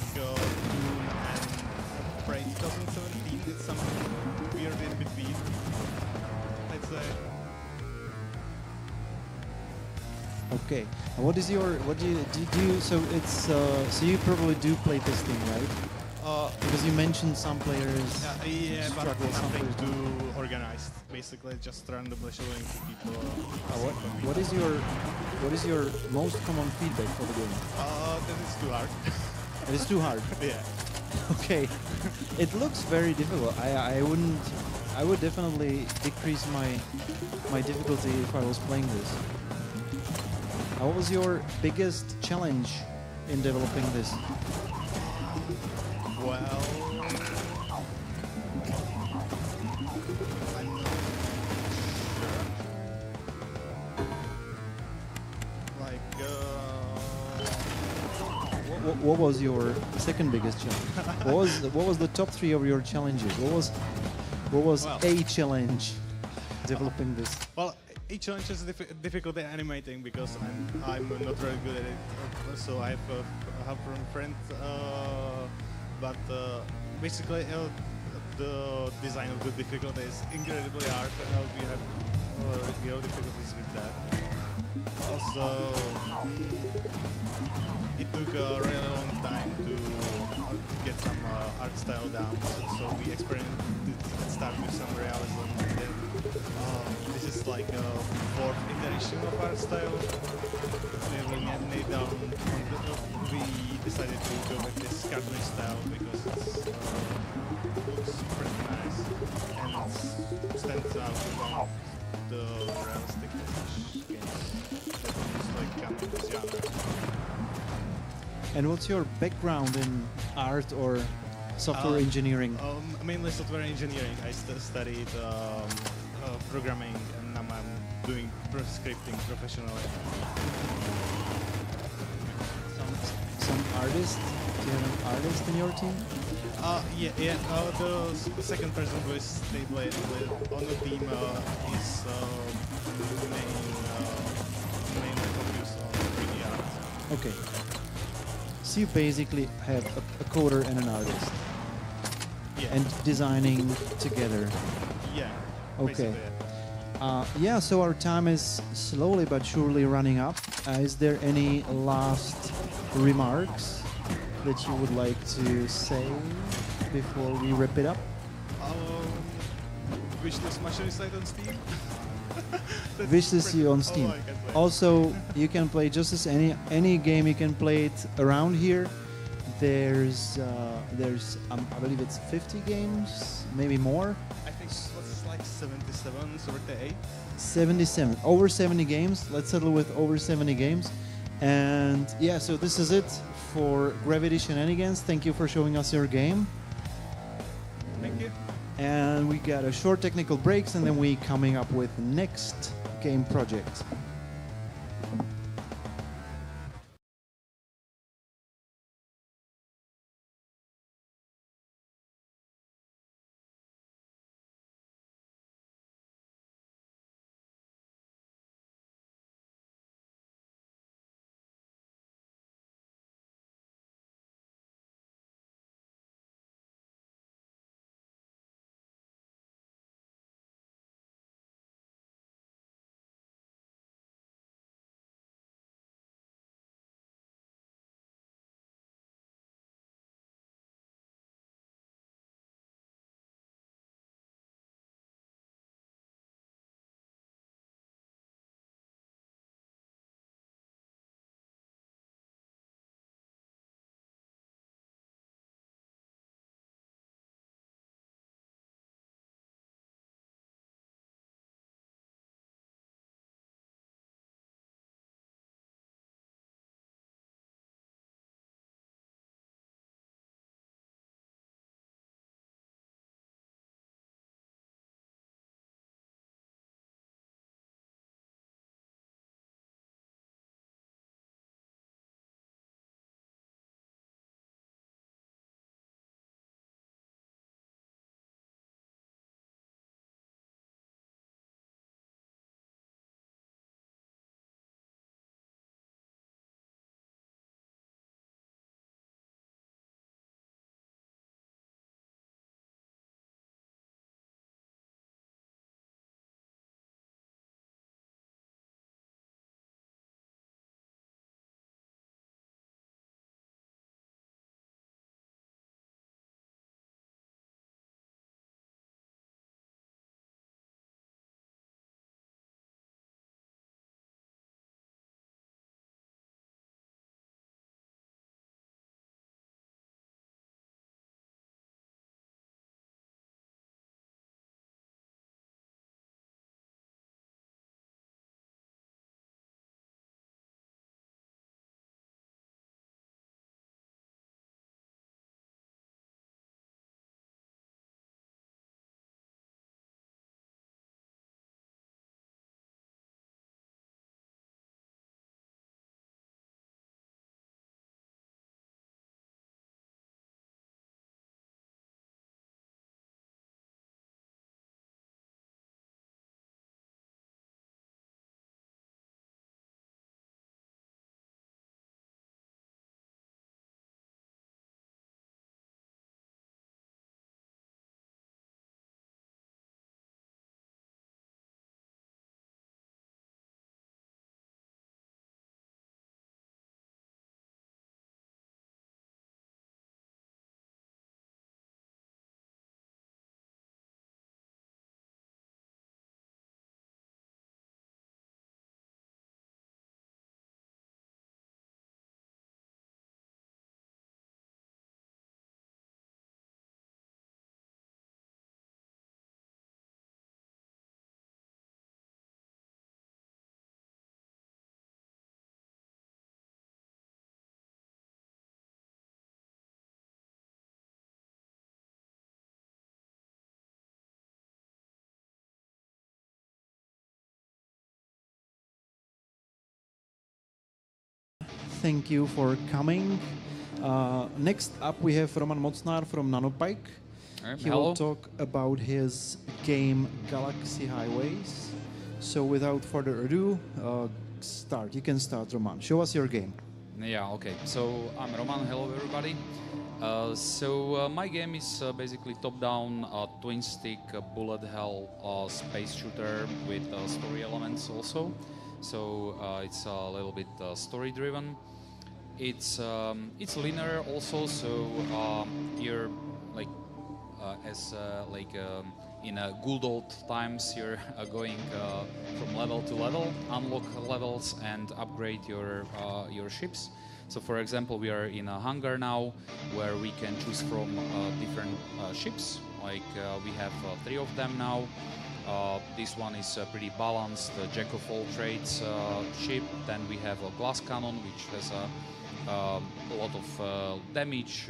Speaker 12: Prague 2017. It's something weird in between, I'd say.
Speaker 10: Okay. And what do you so it's so you probably do play testing, right? Because you mentioned some players
Speaker 12: yeah, but
Speaker 10: struggle, some
Speaker 12: nothing
Speaker 10: players don't.
Speaker 12: too organized. Basically, just randomly showing to people.
Speaker 10: What is your most common feedback for the game?
Speaker 12: That is too hard.
Speaker 10: It is too hard.
Speaker 12: Yeah.
Speaker 10: Okay. It looks very difficult. I would definitely decrease my difficulty if I was playing this. What was your biggest challenge in developing this?
Speaker 12: Well, I'm not sure.
Speaker 10: What was your second biggest challenge? What was the top 3 of your challenges? What was a challenge developing this?
Speaker 12: Well, each challenge is difficult at animating because I'm not very good at it. So I have a help from a friend. But basically, the design of the difficulty is incredibly hard. We have real difficulties with that. Also, it took a really long time to get some art style down. So we experimented and started with some realism. And then this is like a 4th iteration of art style. We nailed down. We decided to go with this cartoon style because it looks pretty nice and it stands out among the realistic games that like come in this genre.
Speaker 10: And what's your background in art or software engineering?
Speaker 12: Mainly software engineering. I studied programming, and now I'm doing scripting professionally.
Speaker 10: Some artist? Do you have an artist in your team?
Speaker 12: Yeah. The second person who is stable on the team is mainly focused on 3D art.
Speaker 10: Okay. So you basically have a coder and an artist.
Speaker 12: Yeah.
Speaker 10: And designing together.
Speaker 12: Yeah.
Speaker 10: Okay.
Speaker 12: basically.
Speaker 10: Yeah, so our time is slowly but surely running up. Is there any last remarks that you would like to say before we wrap it up?
Speaker 12: Wishlist Machine site on Steam. That's
Speaker 10: Wishlist you on
Speaker 12: all
Speaker 10: Steam.
Speaker 12: I can play.
Speaker 10: Also, you can play just as any game you can play it around here. There's I believe it's 50 games, maybe more.
Speaker 12: I think it's like 77, 78.
Speaker 10: 77, over 70 games. Let's settle with over 70 games. And yeah, so this is it for Gravity Shenanigans. Thank you for showing us your game.
Speaker 12: Thank you.
Speaker 10: And we got a short technical breaks, and then we coming up with next game project. Thank you for coming. Next up, we have Roman Mocnar from Nanopike. He will talk about his game Galaxy Highways. So without further ado, start. You can start, Roman. Show us your game.
Speaker 13: Yeah, okay. So I'm Roman. Hello, everybody. My game is basically top-down twin-stick bullet hell space shooter with story elements also. So it's a little bit story-driven. It's linear also. So you're like in good old times, you're going from level to level, unlock levels, and upgrade your ships. So, for example, we are in a hangar now, where we can choose from different ships. Like we have 3 of them now. This one is pretty balanced, jack of all trades ship. Then we have a glass cannon, which has a lot of damage,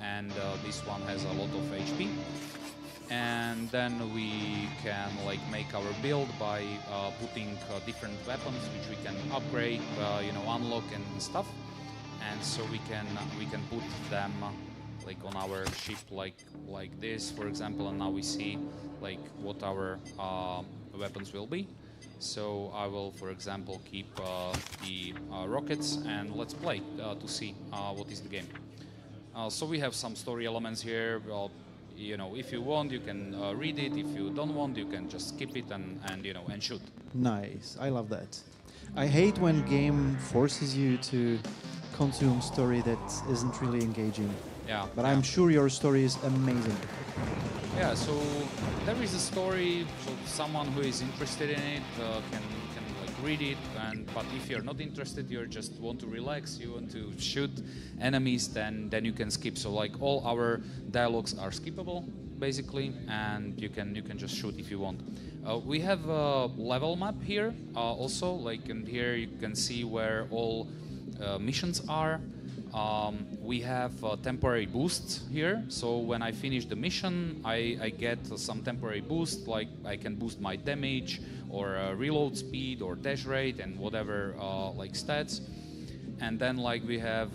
Speaker 13: and this one has a lot of HP. And then we can like make our build by putting different weapons which we can upgrade, unlock and stuff. And so we can put them like on our ship like this, for example. And now we see like what our weapons will be. So I will, for example, keep the rockets, and let's play to see what is the game. So we have some story elements here. If you want, you can read it. If you don't want, you can just skip it and shoot.
Speaker 10: Nice. I love that. I hate when game forces you to consume story that isn't really engaging.
Speaker 13: Yeah.
Speaker 10: But I'm sure your story is amazing.
Speaker 13: Yeah. So there is a story. So someone who is interested in it can like read it. But if you're not interested, you just want to relax, you want to shoot enemies, then you can skip. So like all our dialogues are skippable basically, and you can just shoot if you want. We have a level map here also, and here you can see where all missions are. We have temporary boosts here, so when I finish the mission, I get some temporary boost, like I can boost my damage or reload speed or dash rate and whatever like stats. And then like we have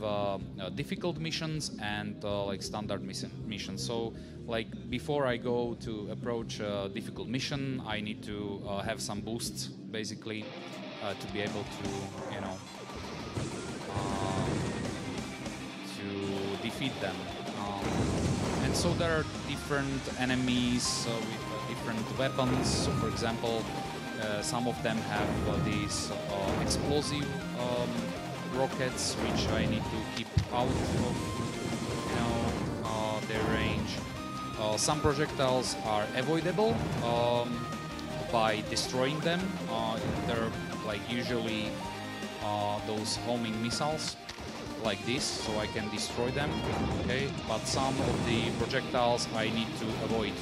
Speaker 13: difficult missions and like standard missions. So like before I go to approach a difficult mission, I need to have some boosts basically to be able to to defeat them. And so there are different enemies with different weapons. So for example, some of them have these explosive rockets, which I need to keep out of their range. Some projectiles are avoidable by destroying them. They're like usually those homing missiles like this, so I can destroy them. Okay, but some of the projectiles I need to avoid.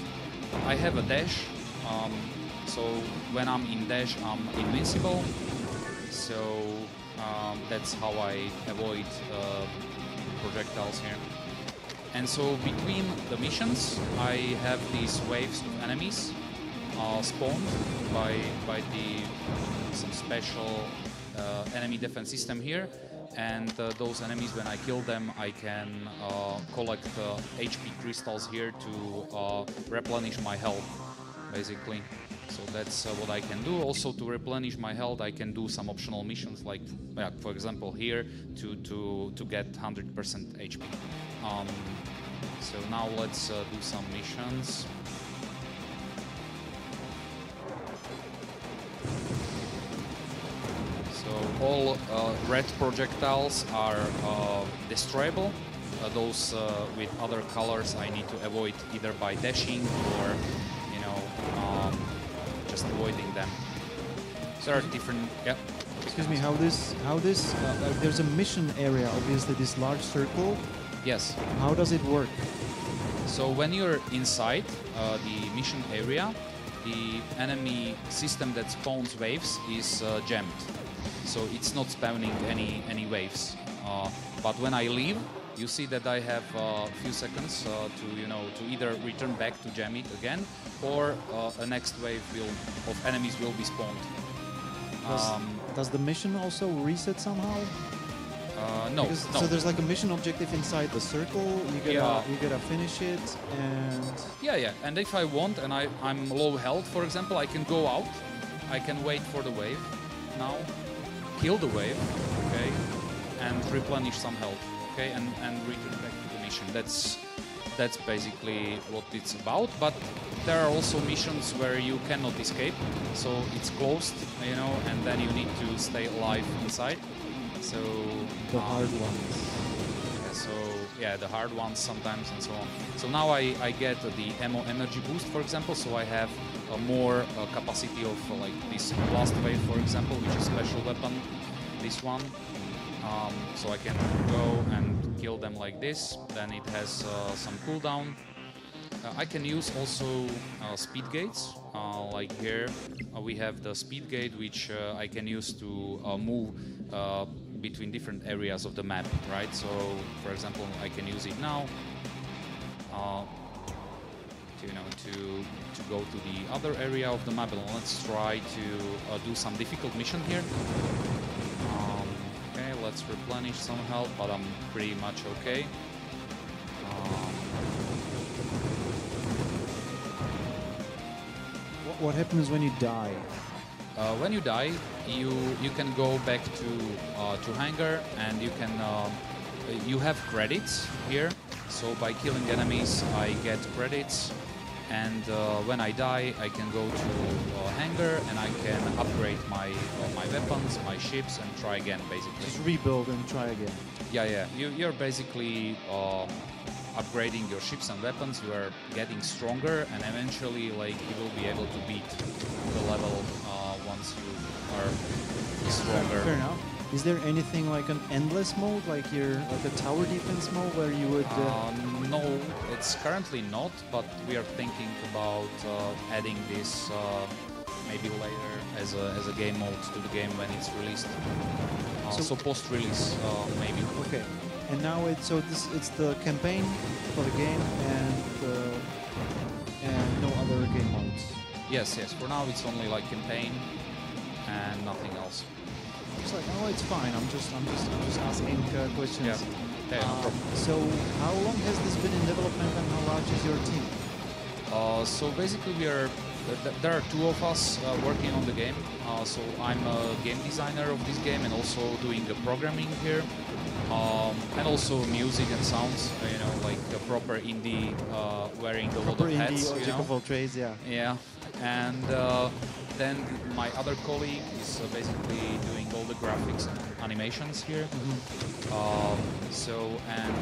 Speaker 13: I have a dash, so when I'm in dash, I'm invincible. So that's how I avoid projectiles here. And so between the missions, I have these waves of enemies spawned by some special enemy defense system here. And those enemies, when I kill them, I can collect HP crystals here to replenish my health, basically. So that's what I can do. Also, to replenish my health, I can do some optional missions, like, for example, here to get 100% HP. So now let's do some missions. So all red projectiles are destroyable. Those with other colors I need to avoid either by dashing or just avoiding them. So there are different. Yeah.
Speaker 10: Excuse me. How this? There's a mission area. Obviously, this large circle.
Speaker 13: Yes.
Speaker 10: How does it work?
Speaker 13: So when you're inside the mission area, the enemy system that spawns waves is jammed. So it's not spawning any waves. But when I leave, you see that I have a few seconds to either return back to jam it again, or a next wave of enemies will be spawned.
Speaker 10: Does the mission also reset somehow?
Speaker 13: No,
Speaker 10: no.
Speaker 13: No.
Speaker 10: So there's like a mission objective inside the circle. You gotta finish it, and
Speaker 13: yeah. And if I want, and I'm low health, for example, I can go out. I can wait for the wave now, kill the wave, okay, and replenish some health, okay, and return back to the mission. That's basically what it's about. But there are also missions where you cannot escape, so it's closed, you know, and then you need to stay alive inside. So
Speaker 10: The hard ones.
Speaker 13: so yeah, the hard ones sometimes and so on. So now I get the ammo energy boost, for example, so I have more capacity of like this blast wave, for example, which is special weapon, this one. So I can go and kill them like this, then it has some cooldown. I can use also speed gates, like here we have the speed gate, which I can use to move between different areas of the map, right? So, for example, I can use it now to go to the other area of the map. And let's try to do some difficult mission here. Okay, let's replenish some health, but I'm pretty much okay.
Speaker 10: What happens when you die?
Speaker 13: When you die, you can go back to hangar, and you can you have credits here. So by killing enemies, I get credits, and when I die, I can go to hangar and I can upgrade my weapons, my ships, and try again, basically.
Speaker 10: Just rebuild and try again.
Speaker 13: Yeah. You're basically upgrading your ships and weapons. You are getting stronger, and eventually, like, you will be able to beat the level once you are stronger.
Speaker 10: Fair enough. Is there anything like an endless mode, like a tower defense mode, where you would?
Speaker 13: No, it's currently not, but we are thinking about adding this maybe later as a game mode to the game when it's released. So post-release, maybe.
Speaker 10: Okay. And now it's the campaign for the game and no other game modes.
Speaker 13: Yes. For now, it's only like campaign and nothing else.
Speaker 10: It's like, oh, it's fine. I'm just asking questions.
Speaker 13: Yeah. No problem.
Speaker 10: So, how long has this been in development, and how large is your team?
Speaker 13: So basically, there are two of us working on the game. So I'm a game designer of this game and also doing the programming here, and also music and sounds. You know, like a proper indie, wearing a lot of hats.
Speaker 10: Proper indie, jack of all trades, yeah.
Speaker 13: Yeah, and then my other colleague is basically doing all the graphics and animations here. And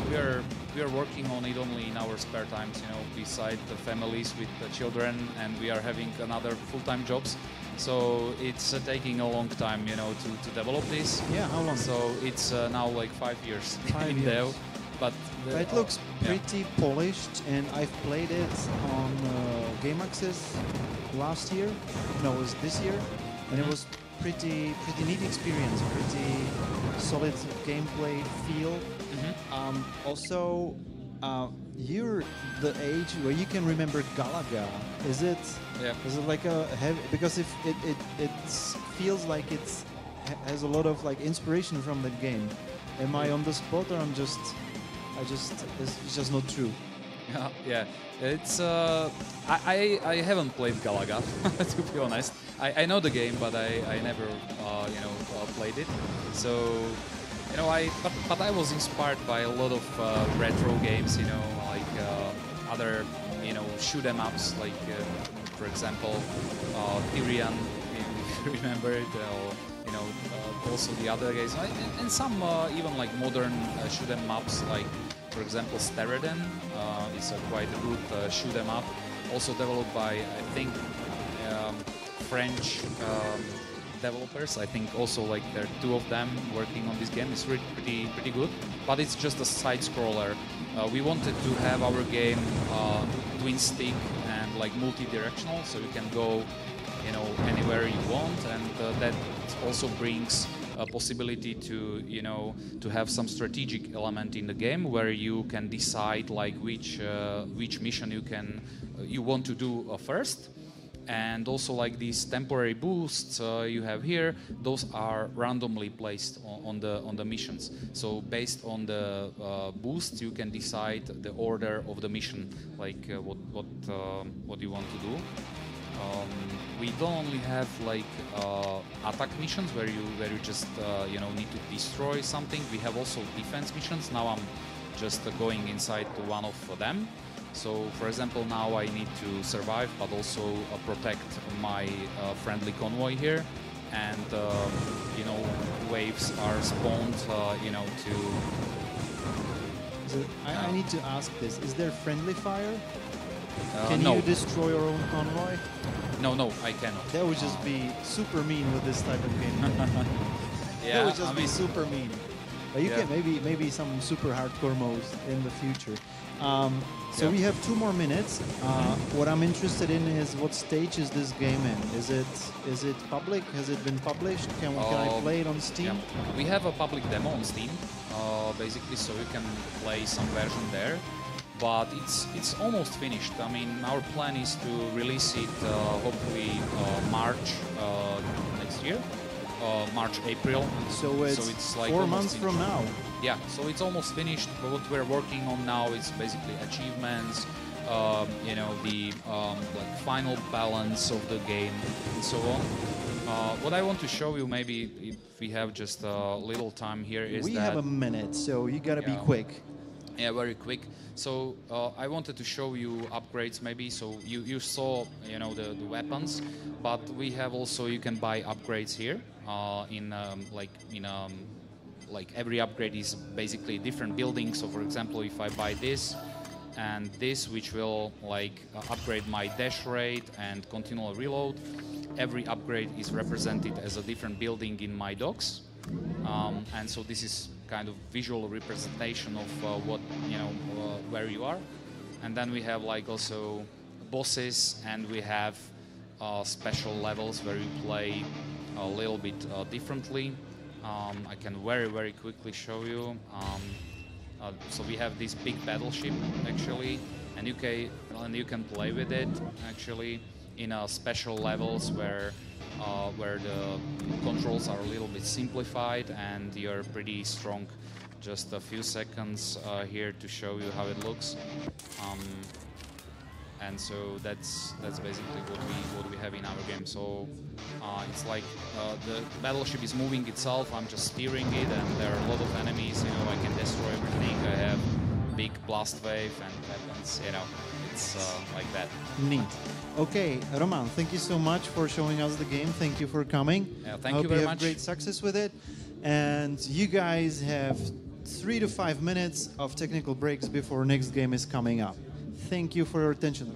Speaker 13: we are working on it only in our spare times, you know, beside the families with the children, and we are having another full-time jobs. So it's taking a long time, you know, to develop this.
Speaker 10: Yeah, how long?
Speaker 13: So it's now like 5 years
Speaker 10: 5
Speaker 13: in
Speaker 10: years.
Speaker 13: dev. But
Speaker 10: It looks pretty polished, and I've played it on Game Access last year. No, it was this year, and it was pretty neat experience. Pretty solid gameplay feel. Also, you're the age where you can remember Galaga. Is it?
Speaker 13: Yeah.
Speaker 10: Is it like a heavy? Because if it feels like has a lot of like inspiration from that game. Am I on the spot, or it's just not true?
Speaker 13: Yeah. It's I haven't played Galaga to be honest. I know the game, but I never played it. So you know, but I was inspired by a lot of retro games, you know, like other shoot 'em ups, like for example Tyrion, if you remember it, or also the other games, and some even like modern shoot 'em ups, like for example Stereden is a quite good shoot 'em up, also developed by I think French developers. I think also like there are two of them working on this game. It's really pretty good, but it's just a side scroller. We wanted to have our game twin stick and like multi-directional, so you can go anywhere you want, and that also brings a possibility to have some strategic element in the game where you can decide like which mission you want to do first. And also like these temporary boosts you have here, those are randomly placed on the missions. So based on the boosts, you can decide the order of the mission, like what you want to do. we don't only have like attack missions where you just need to destroy something. We have also defense missions. Now I'm just going inside to one of them. So, for example, now I need to survive, but also protect my friendly convoy here. And waves are spawned, to.
Speaker 10: I need to ask this: is there friendly fire? Can
Speaker 13: no.
Speaker 10: you destroy your own convoy?
Speaker 13: No, I cannot.
Speaker 10: That would just be super mean with this type of game.
Speaker 13: Yeah,
Speaker 10: that would just be super mean. But you
Speaker 13: Yeah.
Speaker 10: can maybe some super hardcore modes in the future. So
Speaker 13: Yeah.
Speaker 10: we have 2 more minutes. What I'm interested in is what stage is this game in? Is it public? Has it been published? Can I play it on Steam?
Speaker 13: Yeah. We have a public demo on Steam, basically, so you can play some version there. But it's almost finished. I mean, our plan is to release it hopefully March next year, March, April.
Speaker 10: So it's
Speaker 13: like
Speaker 10: 4
Speaker 13: almost
Speaker 10: months from
Speaker 13: finished.
Speaker 10: now.
Speaker 13: Yeah, so it's almost finished. But what we're working on now is basically achievements, the like final balance of the game, and so on. What I want to show you, maybe if we have just a little time here, is
Speaker 10: We
Speaker 13: that
Speaker 10: have a minute, so you gotta be quick.
Speaker 13: yeah, very quick. So I wanted to show you upgrades maybe. So you saw the weapons, but we have also, you can buy upgrades here. Like every upgrade is basically a different building. So for example, if I buy this and this, which will like upgrade my dash rate and continual reload, every upgrade is represented as a different building in my docks. And so this is kind of visual representation of where you are. And then we have like also bosses, and we have special levels where you play a little bit differently. I can very quickly show you. So we have this big battleship actually, and you can play with it actually in special levels where the controls are a little bit simplified and you're pretty strong. Just a few seconds here to show you how it looks. And so that's basically what we have in our game. So it's like the battleship is moving itself. I'm just steering it, and there are a lot of enemies. I can destroy everything. I have big blast wave and weapons. It's like that.
Speaker 10: Neat. Okay, Roman, thank you so much for showing us the game. Thank you for coming.
Speaker 13: Thank you very
Speaker 10: Hope you
Speaker 13: much.
Speaker 10: have great success with it. And you guys have 3 to 5 minutes of technical breaks before next game is coming up. Thank you for your attention.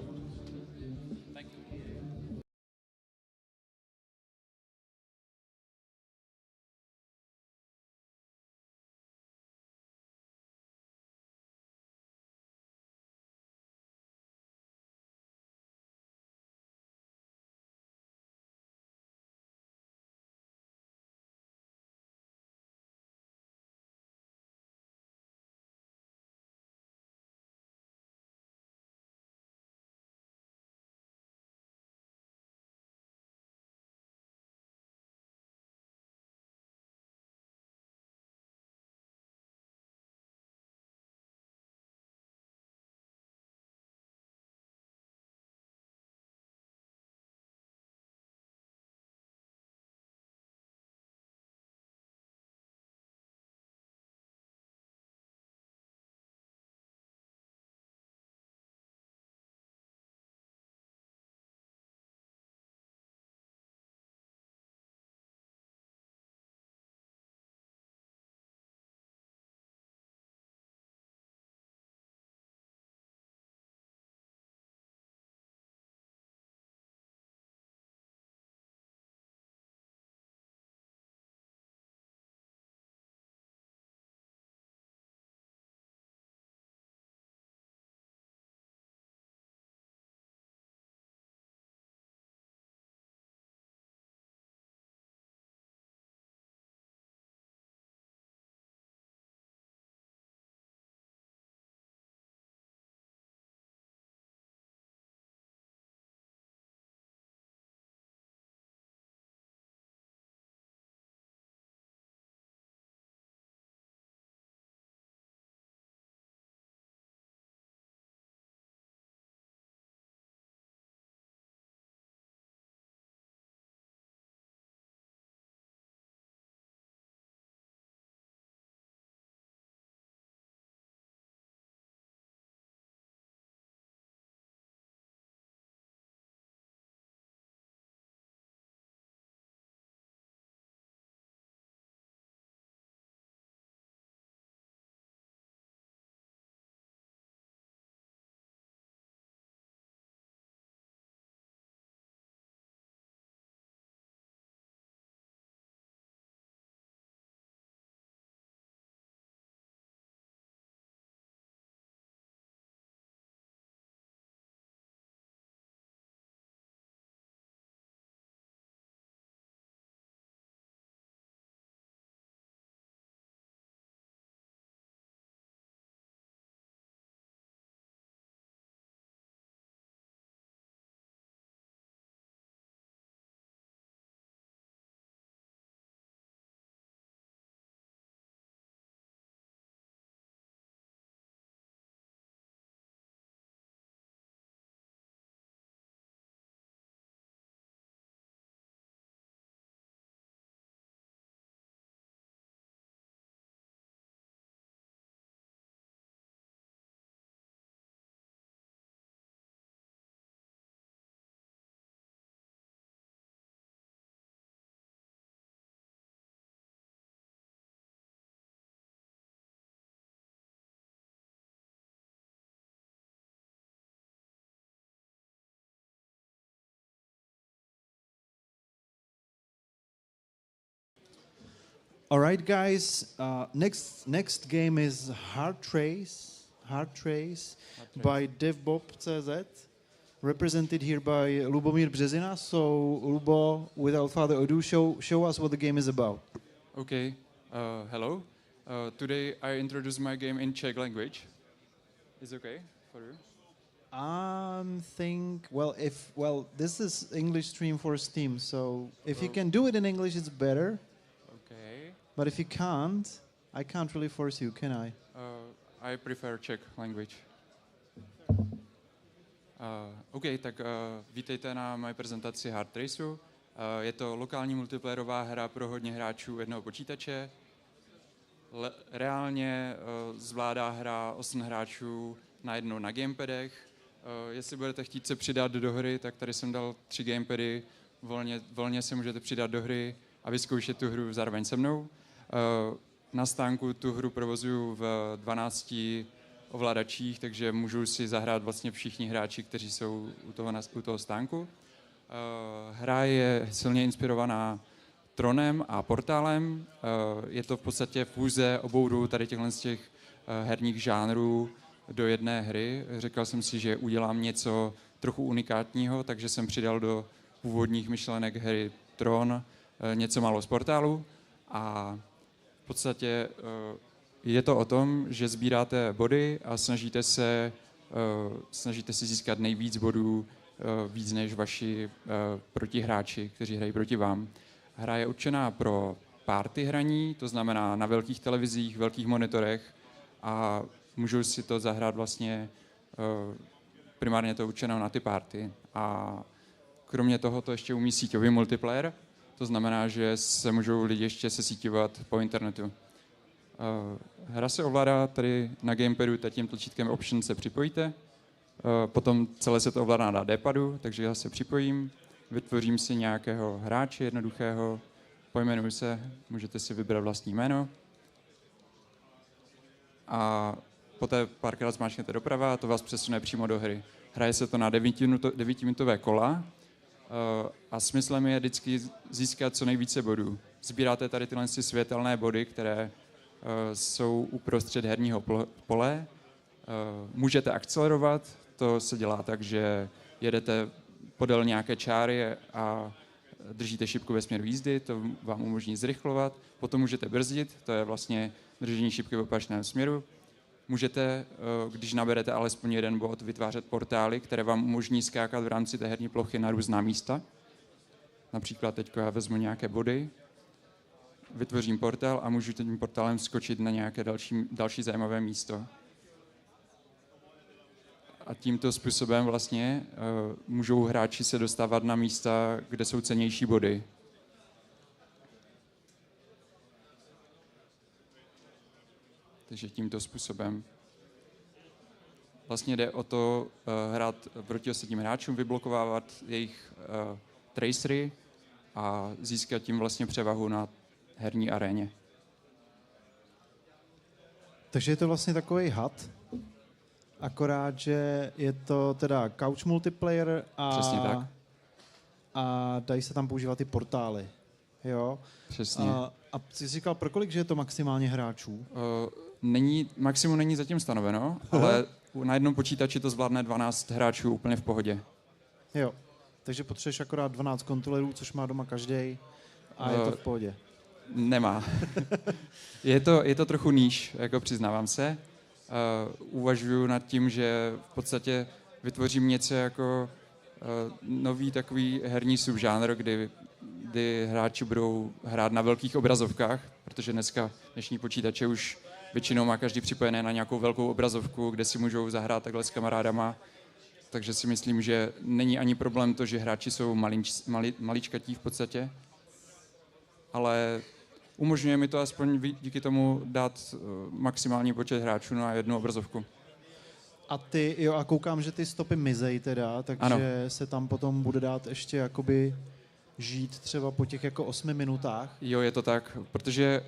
Speaker 10: All right, guys. Next game is Hard Trace by DevBob.cz, represented here by Lubomír Březina. So, Lubo, without further ado, show us what the game is about.
Speaker 14: Okay. Hello. Today I introduce my game in Czech language. Is it okay for you?
Speaker 10: This is English stream for Steam, so if you can do it in English, it's better.
Speaker 14: Okay.
Speaker 10: But if you can't, I can't really force you, can I?
Speaker 14: I prefer Czech language. OK, tak vítejte na mé prezentaci Hard Traceu. Je to lokální multiplayerová hra pro hodně hráčů jednoho počítače. Reálně zvládá hra 8 hráčů najednou na gamepadech. Jestli budete chtít se přidat do hry, tak tady jsem dal 3 gamepady. Volně se můžete přidat do hry a vyzkoušet tu hru zároveň se mnou. Na stánku tu hru provozuju v 12 ovladačích, takže můžou si zahrát vlastně všichni hráči, kteří jsou u toho stánku. Hra je silně inspirovaná Tronem a Portálem. Je to v podstatě fúze obou tady těchto z těch herních žánrů do jedné hry. Řekl jsem si, že udělám něco trochu unikátního, takže jsem přidal do původních myšlenek hry Tron něco málo z Portálu a v podstatě je to o tom, že sbíráte body a snažíte se získat nejvíc bodů, víc než vaši protihráči, kteří hrají proti vám. Hra je určená pro party hraní, to znamená na velkých televizích, velkých monitorech a můžou si to zahrát vlastně primárně to určené na ty party. A kromě toho to ještě umí síťový multiplayer, to znamená, že se můžou lidi ještě sesíťovat po internetu. Hra se ovládá tady na gamepadu, tím tlačítkem Option se připojíte, potom celé se to ovládá na D-padu, takže já se připojím, vytvořím si nějakého hráče jednoduchého, pojmenuji se, můžete si vybrat vlastní jméno a poté párkrát zmáčknete doprava a to vás přesune přímo do hry. Hraje se to na 9minutové kola a smyslem je vždycky získat co nejvíce bodů. Sbíráte tady tyhle světelné body, které jsou uprostřed herního pole. Můžete akcelerovat, to se dělá tak, že jedete podél nějaké čáry a držíte šipku ve směru jízdy, to vám umožní zrychlovat. Potom můžete brzdit, to je vlastně držení šipky v opačném směru. Můžete, když naberete alespoň jeden bod, vytvářet portály, které vám umožní skákat v rámci té herní plochy na různá místa. Například teď já vezmu nějaké body, vytvořím portál a můžu tím portálem skočit na nějaké další zajímavé místo. A tímto způsobem vlastně můžou hráči se dostávat na místa, kde jsou cennější body. Takže tímto způsobem. Vlastně jde o to hrát proti ostatním hráčům, vyblokovávat jejich tracery a získat tím vlastně převahu na herní aréně.
Speaker 10: Takže je to vlastně takový had, akorát, že je to teda couch multiplayer
Speaker 14: Přesně tak.
Speaker 10: A dají se tam používat ty portály. Jo?
Speaker 14: Přesně.
Speaker 10: A jsi říkal, pro kolik že je to maximálně hráčů?
Speaker 14: Maximum není zatím stanoveno, ale na jednom počítači to zvládne 12 hráčů úplně v pohodě.
Speaker 10: Jo, takže potřebuješ akorát 12 kontrolerů, což má doma každý a je to v pohodě.
Speaker 14: Nemá. je to trochu níž, jako přiznávám se. Uvažuji nad tím, že v podstatě vytvořím něco jako nový takový herní subžánr, kdy hráči budou hrát na velkých obrazovkách, protože dnešní počítače už většinou má každý připojené na nějakou velkou obrazovku, kde si můžou zahrát takhle s kamarádama. Takže si myslím, že není ani problém to, že hráči jsou maličkatí v podstatě, ale umožňuje mi to aspoň díky tomu dát maximální počet hráčů na jednu obrazovku.
Speaker 10: A koukám, že ty stopy mizej teda, takže ano. Se tam potom bude dát ještě jakoby žít třeba po těch jako 8 minutách.
Speaker 14: Jo, je to tak, protože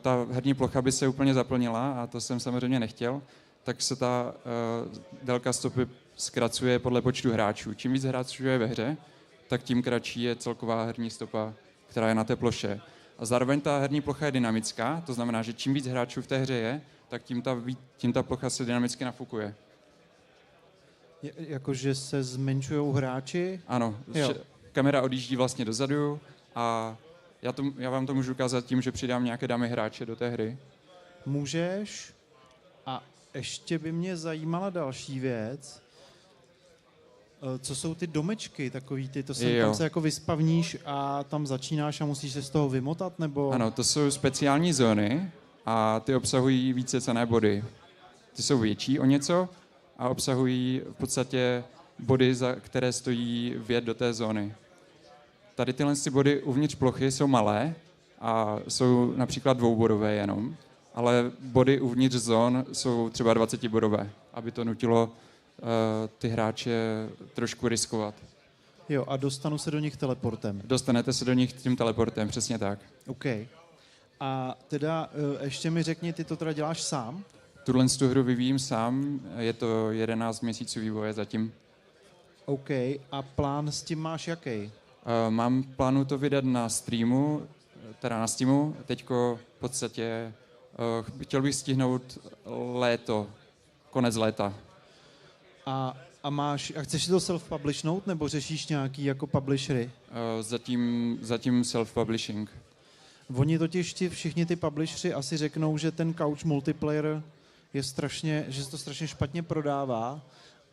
Speaker 14: ta herní plocha by se úplně zaplnila a to jsem samozřejmě nechtěl, tak se ta délka stopy zkracuje podle počtu hráčů. Čím víc hráčů je ve hře, tak tím kratší je celková herní stopa, která je na té ploše. A zároveň ta herní plocha je dynamická, to znamená, že čím víc hráčů v té hře je, tak tím ta plocha se dynamicky nafukuje.
Speaker 10: Jakože se zmenšují hráči?
Speaker 14: Ano, kamera odjíždí vlastně dozadu a já vám to můžu ukázat tím, že přidám nějaké dámy hráče do té hry.
Speaker 10: Můžeš. A ještě by mě zajímala další věc. Co jsou ty domečky takový ty? To tam se jako vyspavníš a tam začínáš a musíš se z toho vymotat, nebo?
Speaker 14: Ano, to jsou speciální zóny a ty obsahují více cenné body. Ty jsou větší o něco a obsahují v podstatě body, za které stojí vjet do té zóny. Tady tyhle body uvnitř plochy jsou malé a jsou například dvoubodové jenom, ale body uvnitř zón jsou třeba 20bodové, aby to nutilo ty hráče trošku riskovat.
Speaker 10: Jo, a dostanu se do nich teleportem.
Speaker 14: Dostanete se do nich tím teleportem, přesně tak.
Speaker 10: OK. A teda ještě mi řekni, ty to teda děláš sám?
Speaker 14: Tuhle hru vyvíjím sám, je to 11 měsíců vývoje zatím.
Speaker 10: OK, a plán s tím máš jaký?
Speaker 14: Mám plánu to vydat na streamu, teda na Steamu, teďko v podstatě chtěl bych stihnout léto, konec léta.
Speaker 10: A chceš si to self-publishnout, nebo řešíš nějaký jako publishery?
Speaker 14: Zatím self-publishing.
Speaker 10: Oni totiž všichni ty publishery asi řeknou, že ten couch multiplayer je že se to strašně špatně prodává,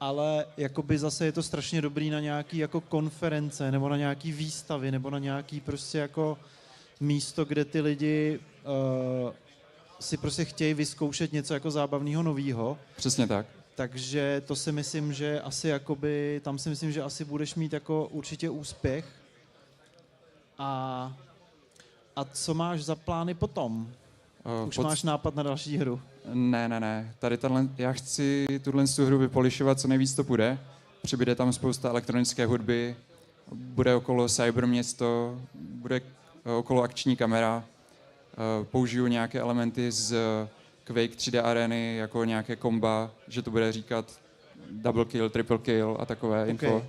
Speaker 10: ale jakoby zase je to strašně dobrý na nějaký jako konference, nebo na nějaký výstavy, nebo na nějaký prostě jako místo, kde ty lidi si prostě chtějí vyzkoušet něco jako zábavného novýho.
Speaker 14: Přesně tak.
Speaker 10: Takže to si myslím, že asi jakoby, tam si myslím, že asi budeš mít jako určitě úspěch. A co máš za plány potom? Už máš nápad na další hru?
Speaker 14: Ne. Já chci tuhle hru vypolišovat, co nejvíc to půjde. Přibude tam spousta elektronické hudby, bude okolo cyberměsto, bude okolo akční kamera, použiju nějaké elementy z Quake 3D areny, jako nějaké komba, že to bude říkat double kill, triple kill a takové info.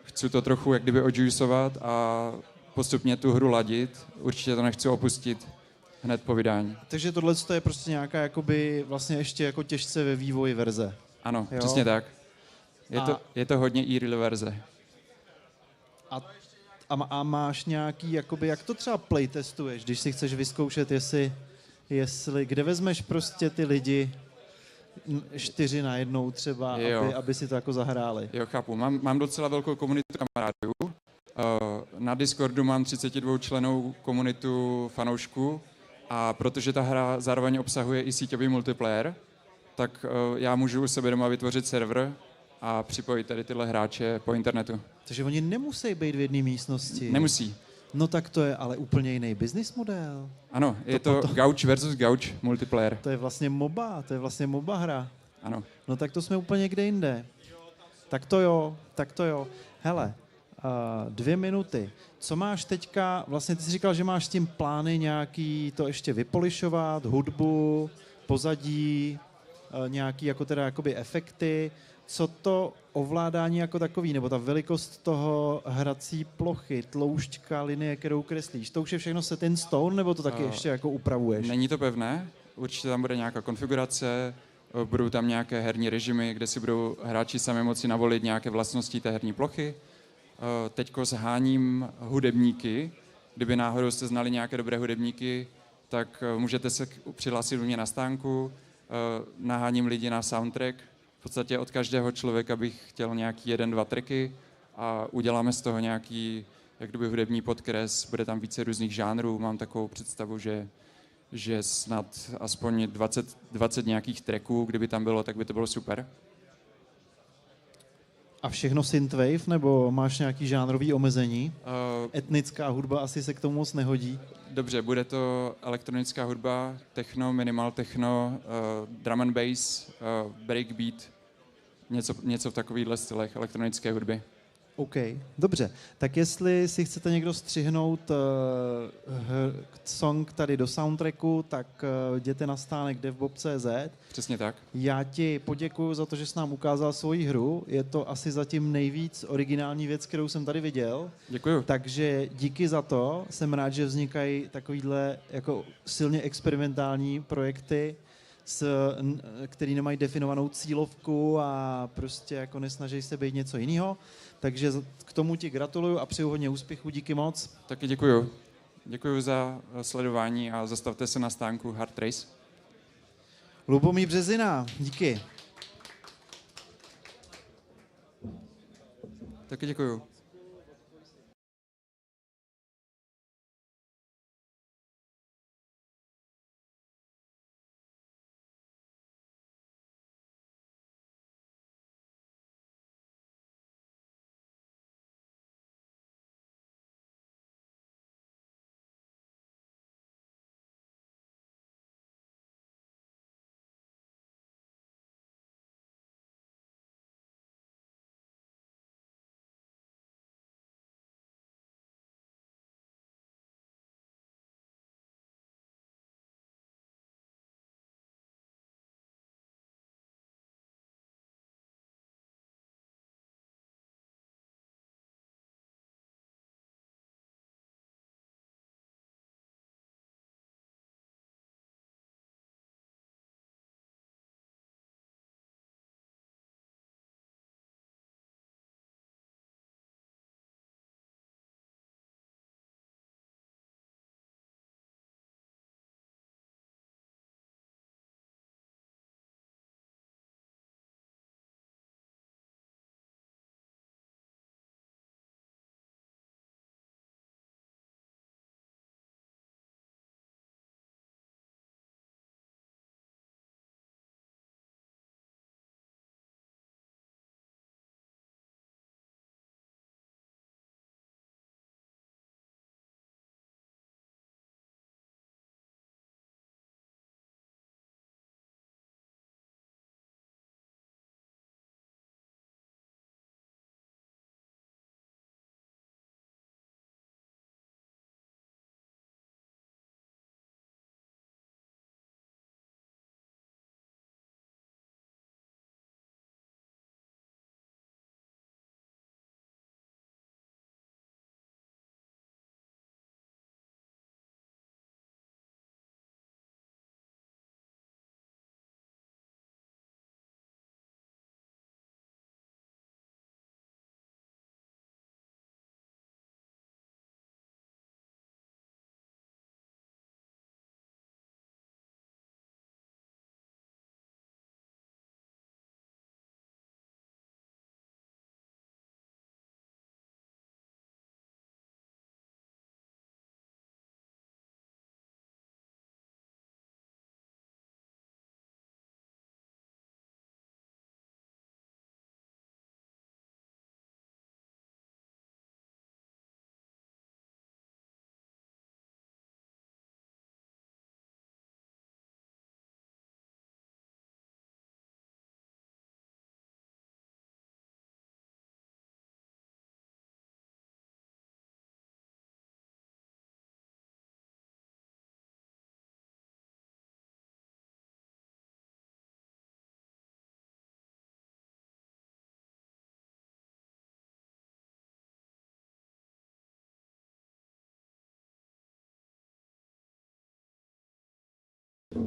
Speaker 14: Chci to trochu jak kdyby odjuicovat a postupně tu hru ladit. Určitě to nechci opustit hned po vydání.
Speaker 10: Takže tohle je prostě nějaká jakoby vlastně ještě jako těžce ve vývoji verze.
Speaker 14: Ano, přesně tak. Je to hodně early verze.
Speaker 10: A máš nějaký, jakoby, jak to třeba playtestuješ, když si chceš vyzkoušet, jestli kde vezmeš prostě ty lidi 4 najednou třeba, aby si to jako zahráli.
Speaker 14: Jo, chápu. Mám docela velkou komunitu kamarádů. Na Discordu mám 32 členů komunitu fanoušků a protože ta hra zároveň obsahuje i síťový multiplayer, tak já můžu u sebe doma vytvořit server a připojit tady tyhle hráče po internetu.
Speaker 10: Takže oni nemusí být v jedné místnosti.
Speaker 14: Nemusí.
Speaker 10: No tak to je ale úplně jiný business model.
Speaker 14: Ano, je to gauč versus gauč multiplayer.
Speaker 10: To je vlastně MOBA hra.
Speaker 14: Ano.
Speaker 10: No tak to jsme úplně někde jinde. Tak to jo. Hele, 2 minuty. Co máš teďka, vlastně ty jsi říkal, že máš s tím plány nějaký to ještě vypolišovat, hudbu, pozadí, nějaký jako teda jakoby efekty. Co to ovládání jako takový, nebo ta velikost toho hrací plochy, tloušťka, linie, kterou kreslíš, to už je všechno set in stone, nebo to taky ještě jako upravuješ?
Speaker 14: Není to pevné, určitě tam bude nějaká konfigurace, budou tam nějaké herní režimy, kde si budou hráči sami moci navolit nějaké vlastnosti té herní plochy. Teďko zháním hudebníky, kdyby náhodou jste znali nějaké dobré hudebníky, tak můžete se přihlásit u mě na stánku, naháním lidi na soundtrack. V podstatě od každého člověka bych chtěl nějaký 1-2 tracky a uděláme z toho nějaký jak kdyby hudební podkres, bude tam více různých žánrů, mám takovou představu, že snad aspoň 20 nějakých tracků, kdyby tam bylo, tak by to bylo super.
Speaker 10: A všechno synthwave, nebo máš nějaký žánrový omezení? Etnická hudba asi se k tomu moc nehodí.
Speaker 14: Dobře, bude to elektronická hudba, techno, minimal techno, drum and bass, breakbeat, něco v takovýchhle stylech elektronické hudby.
Speaker 10: OK, dobře. Tak jestli si chcete někdo střihnout song tady do soundtracku, tak jděte na stánek devbob.cz.
Speaker 14: Přesně tak.
Speaker 10: Já ti poděkuju za to, že jsi nám ukázal svoji hru. Je to asi zatím nejvíc originální věc, kterou jsem tady viděl.
Speaker 14: Děkuju.
Speaker 10: Takže díky za to. Jsem rád, že vznikají takovýhle jako silně experimentální projekty, který nemají definovanou cílovku a prostě jako nesnaží se být něco jiného. Takže k tomu ti gratuluju a přeju hodně úspěchů. Díky moc.
Speaker 14: Taky děkuju. Děkuju za sledování a zastavte se na stánku Hard Race.
Speaker 10: Lubomír Březina, díky.
Speaker 14: Taky děkuju.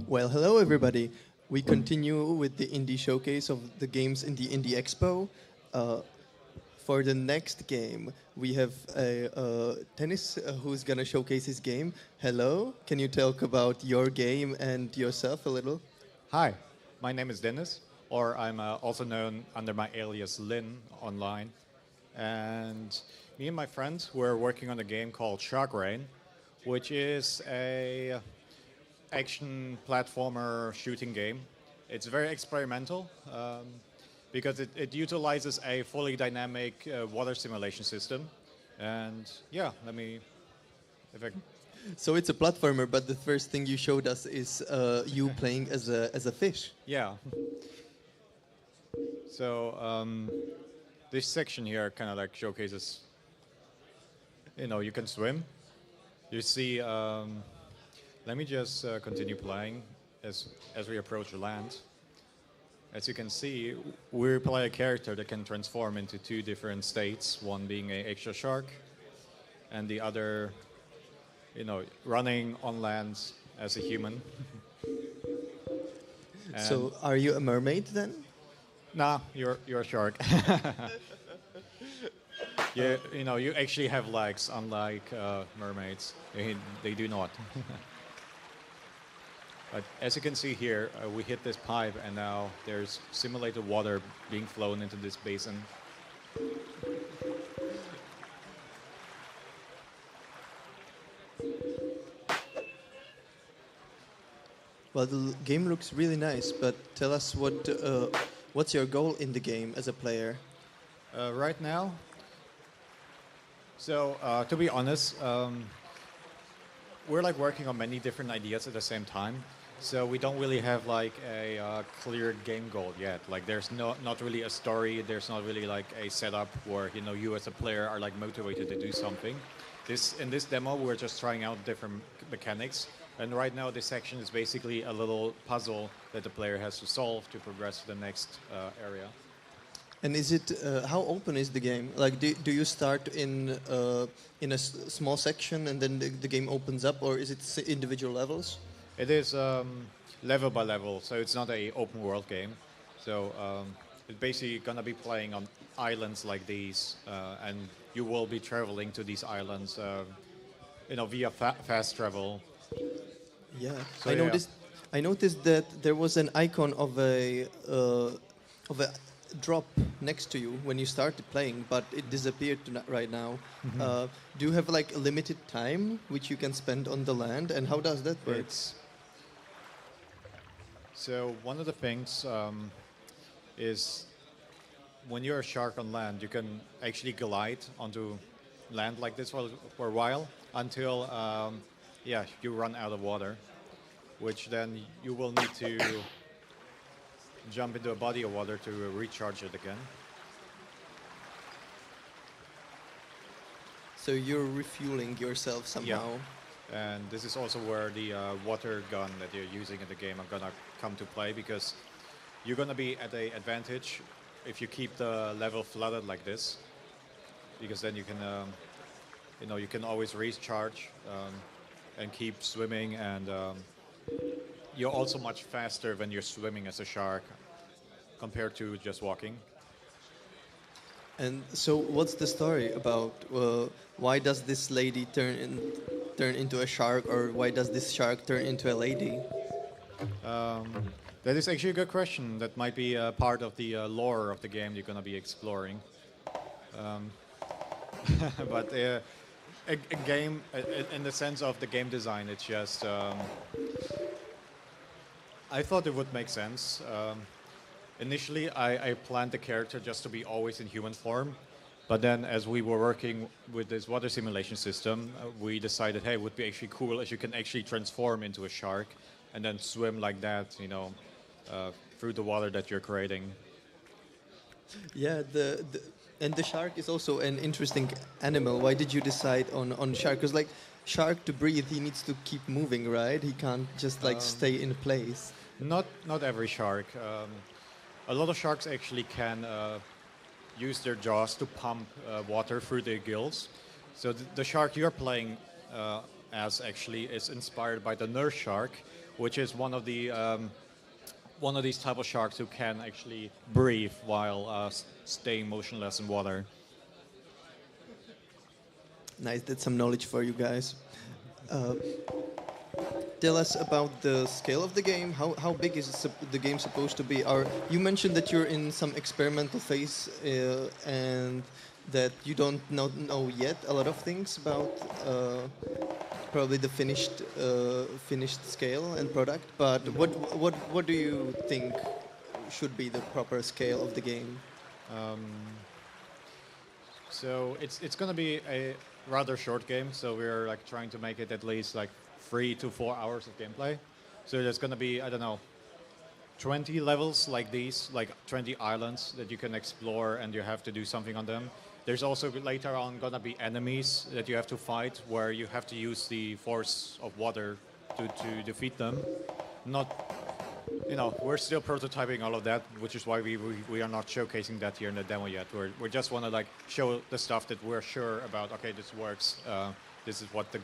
Speaker 1: Well, hello everybody. We continue with the indie showcase of the games in the Indie Expo. For the next game, we have Tennis who's going to showcase his game. Hello, can you talk about your game and yourself a little?
Speaker 15: Hi, my name is Dennis, or I'm also known under my alias Lin online. And me and my friends were working on a game called Shark Rain, which is a action platformer shooting game. It's very experimental because it utilizes a fully dynamic water simulation system. And yeah,
Speaker 1: So it's a platformer, but the first thing you showed us is you playing as a fish.
Speaker 15: Yeah. So this section here kind of like showcases, you can swim. You see, let me just continue playing as we approach the land. As you can see, we play a character that can transform into two different states, one being an extra shark, and the other, running on land as a human.
Speaker 1: So, are you a mermaid then?
Speaker 15: Nah, you're a shark. You actually have legs, unlike mermaids. They do not. But as you can see here, we hit this pipe, and now there's simulated water being flown into this basin.
Speaker 1: Well, the game looks really nice, but tell us what's your goal in the game as a player?
Speaker 15: Right now, so to be honest, we're like working on many different ideas at the same time. So we don't really have like a clear game goal yet. Like there's not really a story. There's not really like a setup where you as a player are like motivated to do something. In this demo, we're just trying out different mechanics. And right now, this section is basically a little puzzle that the player has to solve to progress to the next area.
Speaker 1: And is it how open is the game? Like, do you start in a small section and then the game opens up, or is it individual levels?
Speaker 15: It is level by level, so it's not a open world game. So it's basically gonna be playing on islands like these, and you will be traveling to these islands, via fast travel.
Speaker 1: Yeah,
Speaker 15: So,
Speaker 1: I noticed that there was an icon of a drop next to you when you started playing, but it disappeared right now.
Speaker 15: Mhm.
Speaker 1: Do you have like a limited time which you can spend on the land, and how does that work?
Speaker 15: So one of the things is when you're a shark on land, you can actually glide onto land like this for a while until you run out of water, which then you will need to jump into a body of water to recharge it again.
Speaker 1: So you're refueling yourself somehow.
Speaker 15: Yeah. And this is also where the water gun that you're using in the game are gonna come to play, because you're gonna be at an advantage if you keep the level flooded like this, because then you can, you can always recharge and keep swimming, and you're also much faster when you're swimming as a shark compared to just walking.
Speaker 1: And so, what's the story about? Why does this lady turn into a shark, or why does this shark turn into a lady?
Speaker 15: That is actually a good question. That might be a part of the lore of the game you're going to be exploring. But a game, in the sense of the game design, it's just... I thought it would make sense. Initially, I planned the character just to be always in human form. But then as we were working with this water simulation system, we decided, hey, it would be actually cool if you can actually transform into a shark and then swim like that, through the water that you're creating.
Speaker 1: Yeah, and the shark is also an interesting animal. Why did you decide on shark? Because like shark, to breathe, he needs to keep moving, right? He can't just like stay in place.
Speaker 15: Not every shark. A lot of sharks actually can use their jaws to pump water through their gills. So the shark you're playing as actually is inspired by the nurse shark, which is one of these type of sharks who can actually breathe while staying motionless in water.
Speaker 1: Nice, that's some knowledge for you guys. Tell us about the scale of the game. How big is the game supposed to be? You mentioned that you're in some experimental phase and that you don't know yet a lot of things about probably the finished scale and product. But what do you think should be the proper scale of the game?
Speaker 15: So it's going to be a rather short game. So we're like trying to make it at least like 3 to 4 hours of gameplay. So there's going to be, I don't know, 20 levels like these, like 20 islands that you can explore and you have to do something on them. There's also later on gonna be enemies that you have to fight where you have to use the force of water to defeat them. Not, you know, we're still prototyping all of that, which is why we are not showcasing that here in the demo yet. We just want to like show the stuff that we're sure about. Okay, this works. This is what the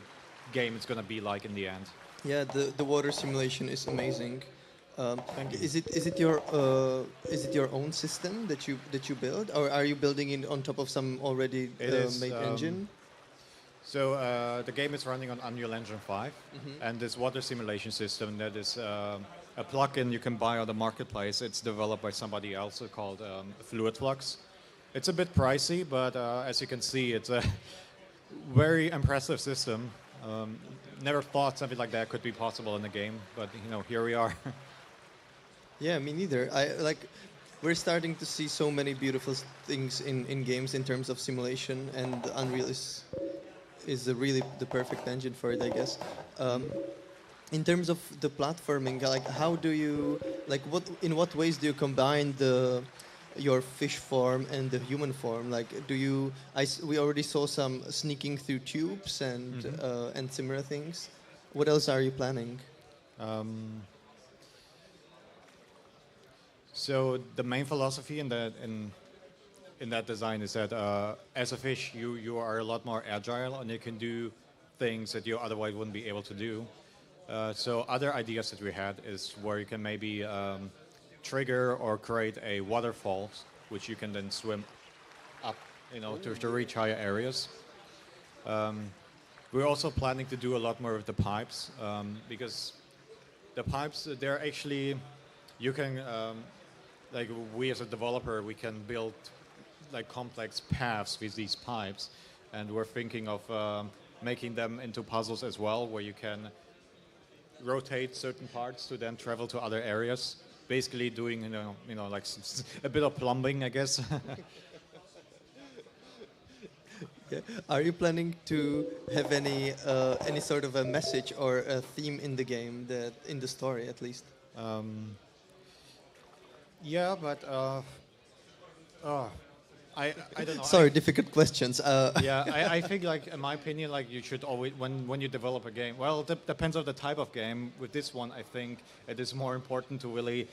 Speaker 15: game is gonna be like in the end.
Speaker 1: Yeah, the water simulation is amazing.
Speaker 15: Thank you.
Speaker 1: Is it your own system that you build, or are you building it on top of some already made engine?
Speaker 15: So the game is running on Unreal Engine 5, and this water simulation system that is a plugin you can buy on the marketplace. It's developed by somebody else called Fluid Flux. It's a bit pricey, but as you can see, it's a very impressive system. Never thought something like that could be possible in the game, but you know, here we are.
Speaker 1: Yeah, me neither. We're starting to see so many beautiful things in games in terms of simulation, and Unreal is really the perfect engine for it, I guess. In terms of the platforming, like how do you in what ways do you combine your fish form and the human form? Like, we already saw some sneaking through tubes and similar things. What else are you planning?
Speaker 15: So the main philosophy in that design is that as a fish, you are a lot more agile and you can do things that you otherwise wouldn't be able to do. So other ideas that we had is where you can maybe trigger or create a waterfall, which you can then swim up, you know, to reach higher areas. We're also planning to do a lot more with the pipes because the pipes, they're actually, you can, like we as a developer, we can build like complex paths with these pipes, and we're thinking of making them into puzzles as well, where you can rotate certain parts to then travel to other areas. Basically doing, you know, like a bit of plumbing, I guess.
Speaker 1: Yeah. Are you planning to have any sort of a message or a theme in the game, in the story at least?
Speaker 15: Yeah, but I don't know.
Speaker 1: Sorry, difficult questions.
Speaker 15: Yeah, I think, like, in my opinion, like, you should always, when you develop a game, well, it depends on the type of game. With this one, I think it is more important to really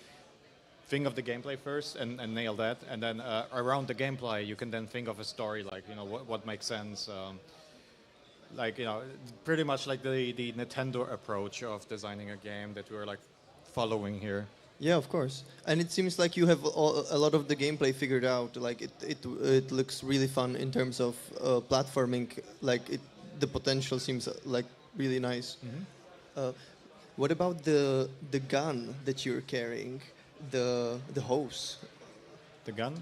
Speaker 15: think of the gameplay first and nail that, and then around the gameplay, you can then think of a story, like, you know, what makes sense. Like, you know, pretty much like the Nintendo approach of designing a game that we're like following here.
Speaker 1: Yeah, of course. And it seems like you have a lot of the gameplay figured out. Like it looks really fun in terms of platforming. Like the potential seems like really nice. What about the gun that you're carrying, the hose?
Speaker 15: The gun?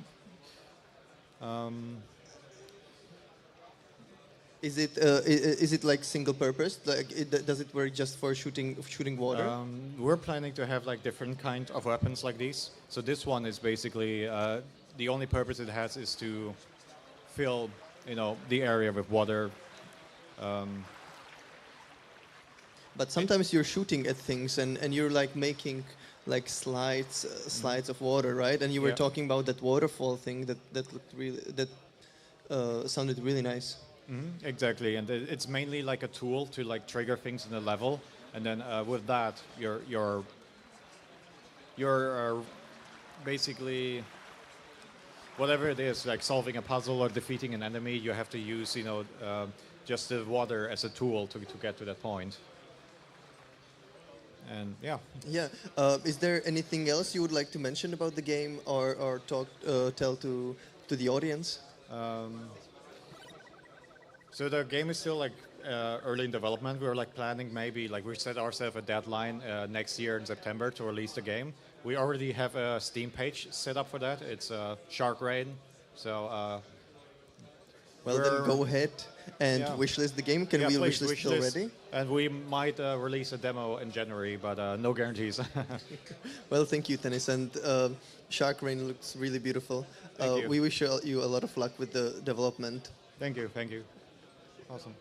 Speaker 1: Is it like single purpose? Like does it work just for shooting water?
Speaker 15: We're planning to have like different kind of weapons like these. So this one is basically the only purpose it has is to fill, you know, the area with water.
Speaker 1: But sometimes you're shooting at things and you're like making like slides of water, right? And you were talking about that waterfall thing that looked really sounded really nice.
Speaker 15: Exactly, and it's mainly like a tool to like trigger things in the level, and then with that, you're basically whatever it is, like solving a puzzle or defeating an enemy. You have to use, you know, just the water as a tool to get to that point. And yeah.
Speaker 1: Yeah. Is there anything else you would like to mention about the game or tell to the audience?
Speaker 15: So the game is still like early in development. We're like planning maybe, like we set ourselves a deadline next year in September to release the game. We already have a Steam page set up for that. It's Shark Rain. So
Speaker 1: well, then go ahead and wishlist the game. Can we wishlist it already?
Speaker 15: And we might release a demo in January, but no guarantees.
Speaker 1: Well, thank you, Tennis. And Shark Rain looks really beautiful. We wish you a lot of luck with the development.
Speaker 15: Thank you. Thank you. Awesome.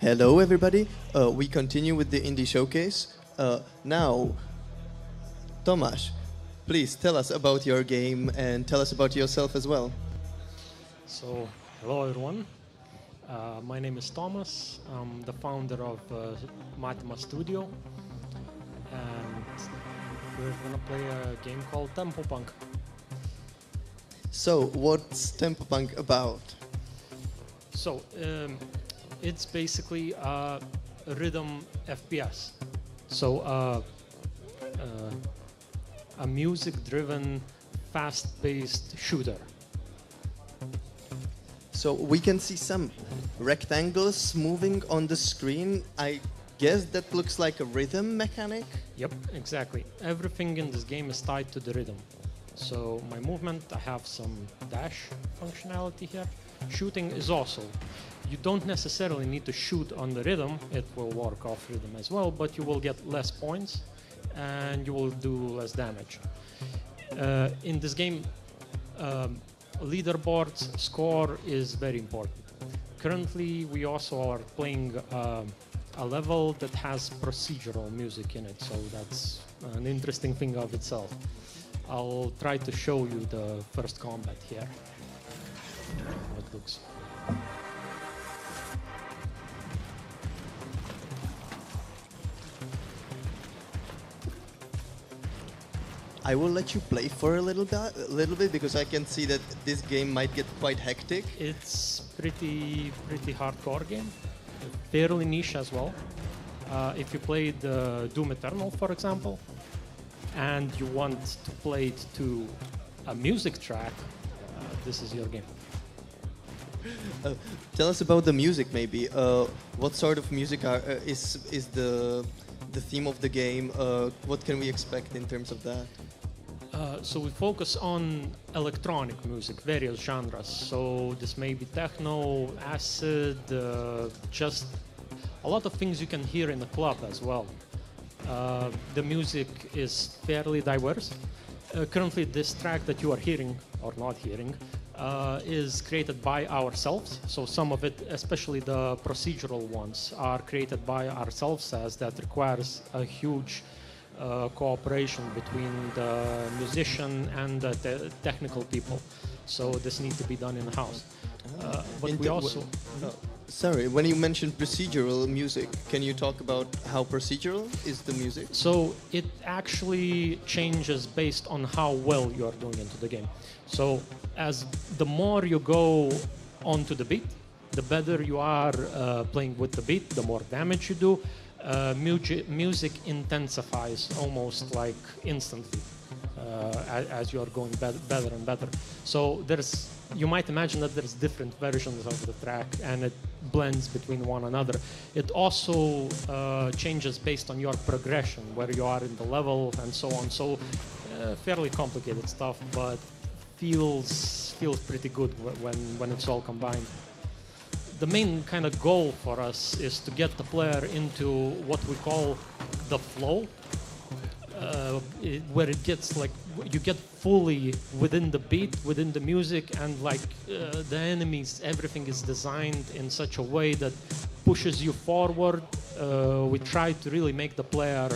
Speaker 1: Hello, everybody. We continue with the indie showcase. Now, Tomasz, please tell us about your game and tell us about yourself as well.
Speaker 16: So, hello everyone. My name is Thomas. I'm the founder of Matima Studio, and we're gonna play a game called Tempo Punk.
Speaker 1: So, what's Tempo Punk about?
Speaker 16: So, it's basically a rhythm FPS. So, a music-driven, fast-paced shooter.
Speaker 1: So we can see some rectangles moving on the screen. I guess that looks like a rhythm mechanic?
Speaker 16: Yep, exactly. Everything in this game is tied to the rhythm. So my movement, I have some dash functionality here. Shooting is also. You don't necessarily need to shoot on the rhythm. It will work off rhythm as well, but you will get less points and you will do less damage. In this game, leaderboard's score is very important. Currently, we also are playing a level that has procedural music in it, so that's an interesting thing of itself. I'll try to show you the first combat here. How it looks.
Speaker 1: I will let you play for a little bit because I can see that this game might get quite hectic.
Speaker 16: It's pretty hardcore game, fairly niche as well. If you played Doom Eternal, for example, and you want to play it to a music track, this is your game.
Speaker 1: Tell us about the music, maybe. What sort of music is the theme of the game? What can we expect in terms of that?
Speaker 16: So we focus on electronic music, various genres. So this may be techno, acid, just a lot of things you can hear in a club as well. The music is fairly diverse. Currently, this track that you are hearing, or not hearing, is created by ourselves. So some of it, especially the procedural ones, are created by ourselves, as that requires a huge cooperation between the musician and the technical people. So this needs to be done in-house. But we also...
Speaker 1: Sorry, when you mentioned procedural music, can you talk about how procedural is the music?
Speaker 16: So it actually changes based on how well you are doing into the game. So as the more you go onto the beat, the better you are playing with the beat, the more damage you do. Music intensifies almost like instantly as you are going better and better. So you might imagine that there's different versions of the track and it blends between one another. It also changes based on your progression, where you are in the level and so on. So fairly complicated stuff, but feels pretty good when it's all combined. The main kind of goal for us is to get the player into what we call the flow, where it gets like you get fully within the beat, within the music, and like the enemies, everything is designed in such a way that pushes you forward. We try to really make the player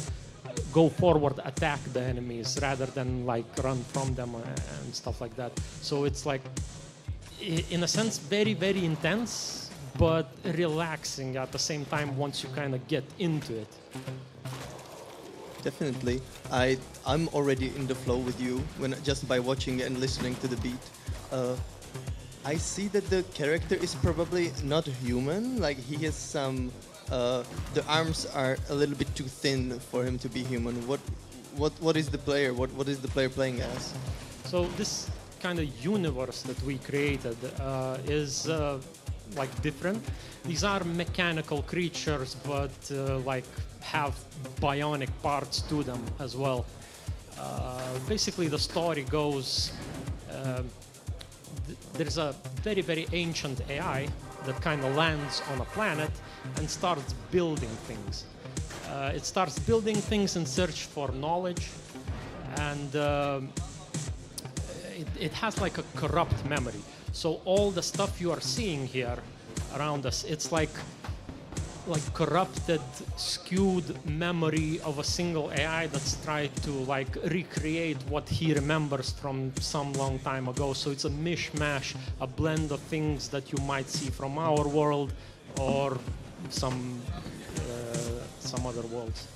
Speaker 16: go forward, attack the enemies rather than like run from them and stuff like that. So it's like, in a sense, very, very intense, but relaxing at the same time once you kind of get into it.
Speaker 1: Definitely. I'm already in the flow with you just by watching and listening to the beat. I see that the character is probably not human. Like he has some. The arms are a little bit too thin for him to be human. What is the player? What is the player playing as?
Speaker 16: So this kind of universe that we created is like different. These are mechanical creatures, but like have bionic parts to them as well. Basically, the story goes. There's a very, very ancient AI that kind of lands on a planet and starts building things. It starts building things in search for knowledge, and it has like a corrupt memory. So all the stuff you are seeing here around us, it's like like corrupted, skewed memory of a single AI that's tried to like recreate what he remembers from some long time ago. So it's a mishmash, a blend of things that you might see from our world or some other worlds.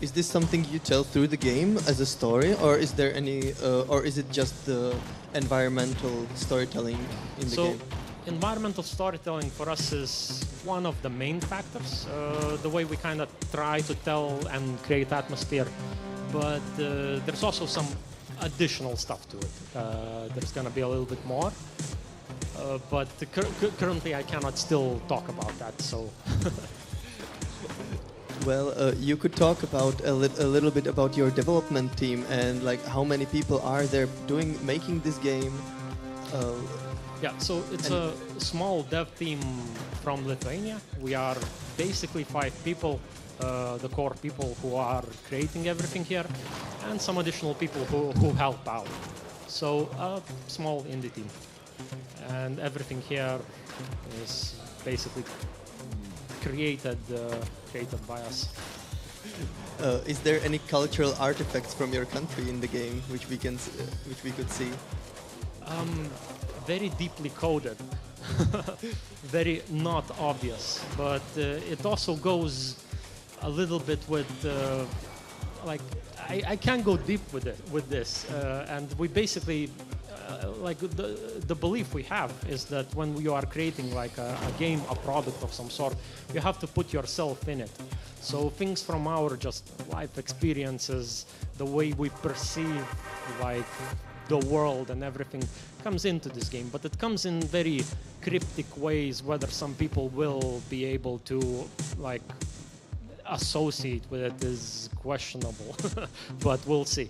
Speaker 1: Is this something you tell through the game as a story, or is there any, or is it just the environmental storytelling in the game?
Speaker 16: Environmental storytelling for us is one of the main factors, the way we kind of try to tell and create atmosphere, but there's also some additional stuff to it. There's going to be a little bit more, but currently I cannot still talk about that, so...
Speaker 1: Well, you could talk about a little bit about your development team and like how many people are there making this game.
Speaker 16: Yeah, so it's a small dev team from Lithuania. We are basically 5 people, the core people who are creating everything here, and some additional people who help out. So a small indie team. And everything here is basically created by us.
Speaker 1: Is there any cultural artifacts from your country in the game which we could see?
Speaker 16: Very deeply coded, very not obvious, but it also goes a little bit with like I can't go deep with this, and we basically like the belief we have is that when you are creating like a game, a product of some sort, you have to put yourself in it. So things from our just life experiences, the way we perceive like the world and everything comes into this game, but it comes in very cryptic ways. Whether some people will be able to like associate with it is questionable, but we'll see.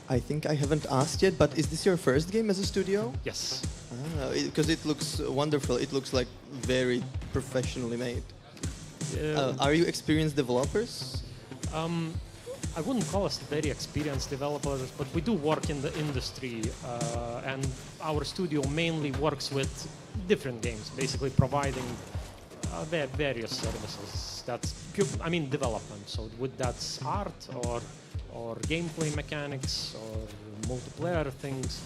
Speaker 1: I think I haven't asked yet, but is this your first game as a studio?
Speaker 16: Yes.
Speaker 1: Because it looks wonderful. It looks like very professionally made. Are you experienced developers?
Speaker 16: I wouldn't call us very experienced developers, but we do work in the industry, and our studio mainly works with different games, basically providing various services. That's pure, I mean, development. So that's art or gameplay mechanics or multiplayer things.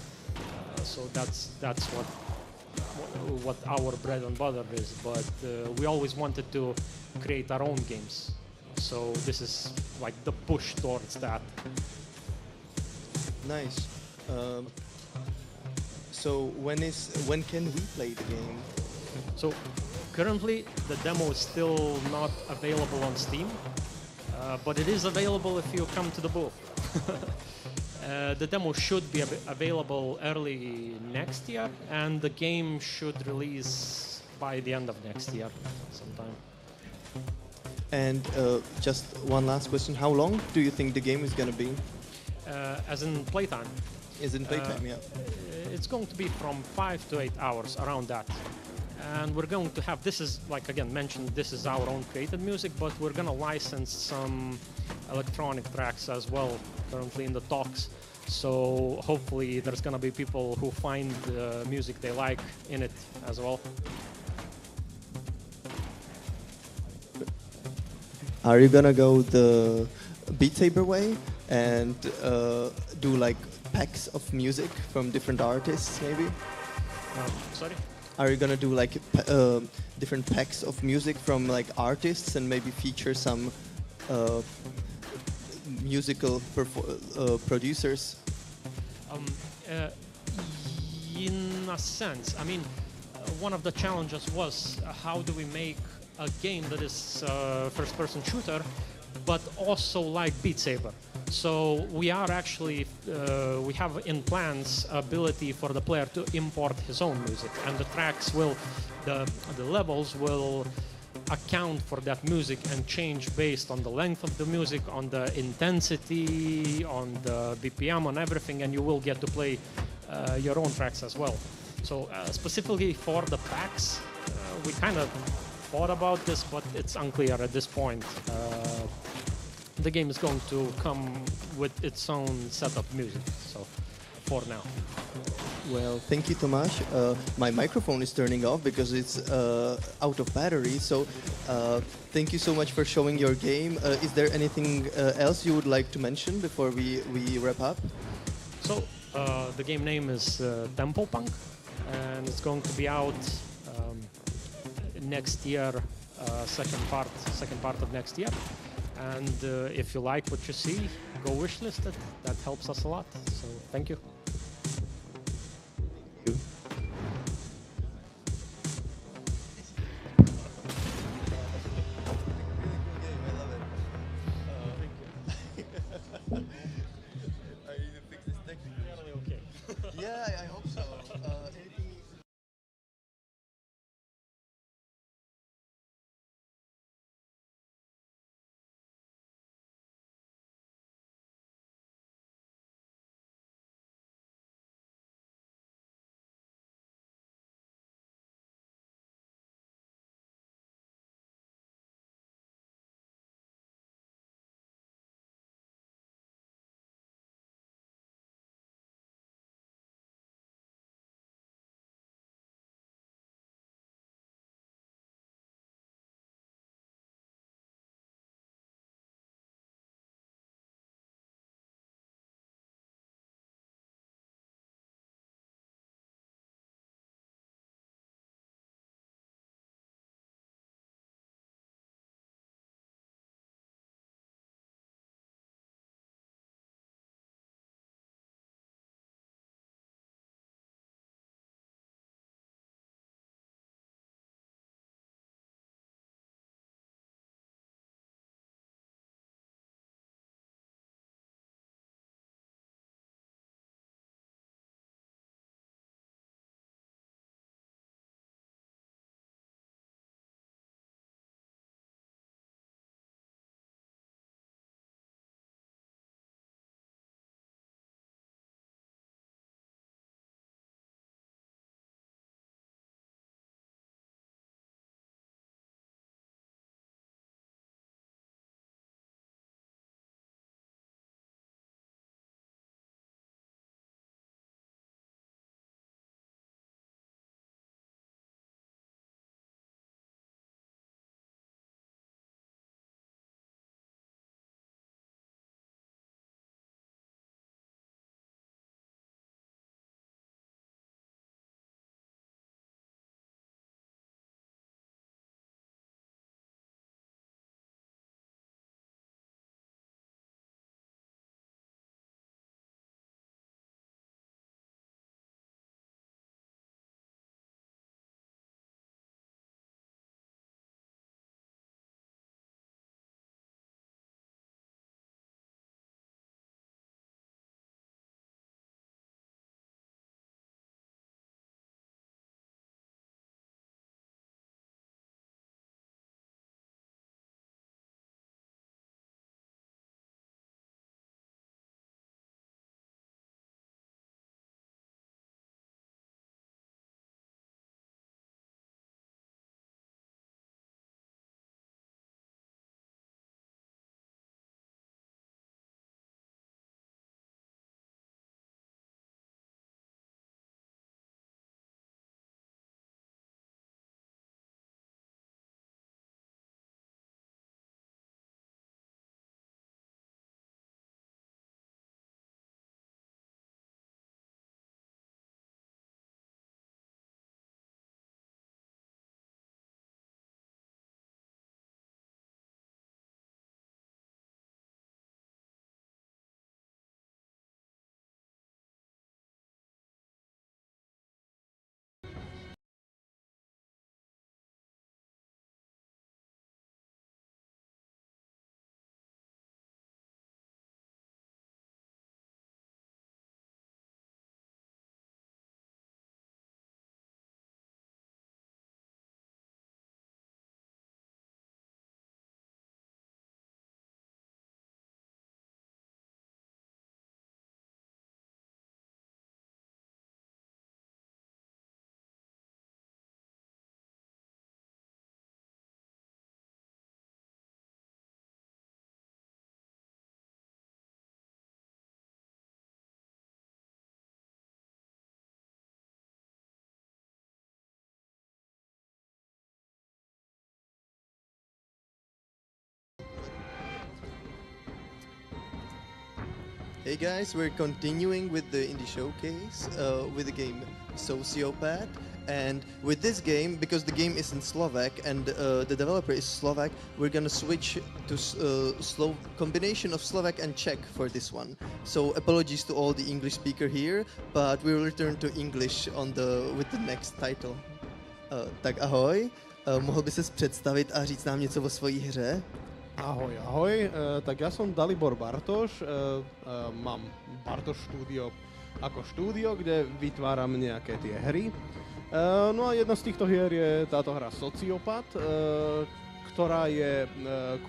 Speaker 16: So that's what our bread and butter is. But we always wanted to create our own games. So this is like the push towards that.
Speaker 1: Nice. So when can we play the game?
Speaker 16: So currently the demo is still not available on Steam, but it is available if you come to the booth. The demo should be available early next year, and the game should release by the end of next year sometime.
Speaker 1: And just one last question. How long do you think the game is going to be?
Speaker 16: As in playtime?
Speaker 1: As in playtime, yeah.
Speaker 16: It's going to be from 5 to 8 hours, around that. And we're going to have, this is, like again mentioned, this is our own created music, but we're going to license some electronic tracks as well, currently in the talks. So hopefully there's going to be people who find the music they like in it as well.
Speaker 1: Are you gonna go the Beat Saber way and do like packs of music from different artists, maybe?
Speaker 16: Sorry?
Speaker 1: Are you gonna do like different packs of music from like artists and maybe feature some musical producers?
Speaker 16: In a sense, I mean, one of the challenges was how do we make a game that is first-person shooter, but also like Beat Saber. So we are actually, we have in plans ability for the player to import his own music, and the tracks will, the levels will account for that music and change based on the length of the music, on the intensity, on the BPM, on everything, and you will get to play your own tracks as well. So specifically for the packs, we kind of thought about this, but it's unclear at this point. The game is going to come with its own set of music, so for now.
Speaker 1: Well, thank you, Tomasz. My microphone is turning off because it's out of battery. So, thank you so much for showing your game. Is there anything else you would like to mention before we wrap up?
Speaker 16: So, the game name is Tempo Punk, and it's going to be out next year, second part of next year. And if you like what you see, go wishlist it. That helps us a lot. So, thank you.
Speaker 1: Yeah, I hope so. Hey guys, we're continuing with the indie showcase with the game Sociopath. And with this game, because the game is in Slovak and the developer is Slovak, we're gonna switch to combination of Slovak and Czech for this one. So apologies to all the English speaker here, but we will return to English with the next title. Tak ahoj, mohl by ses představit a říct nám něco o svojí hře?
Speaker 17: Ahoj, tak ja som Dalibor Bartoš, mám Bartoš štúdio ako štúdio, kde vytváram nejaké tie hry. No a jedna z týchto hier je táto hra Sociopath, ktorá je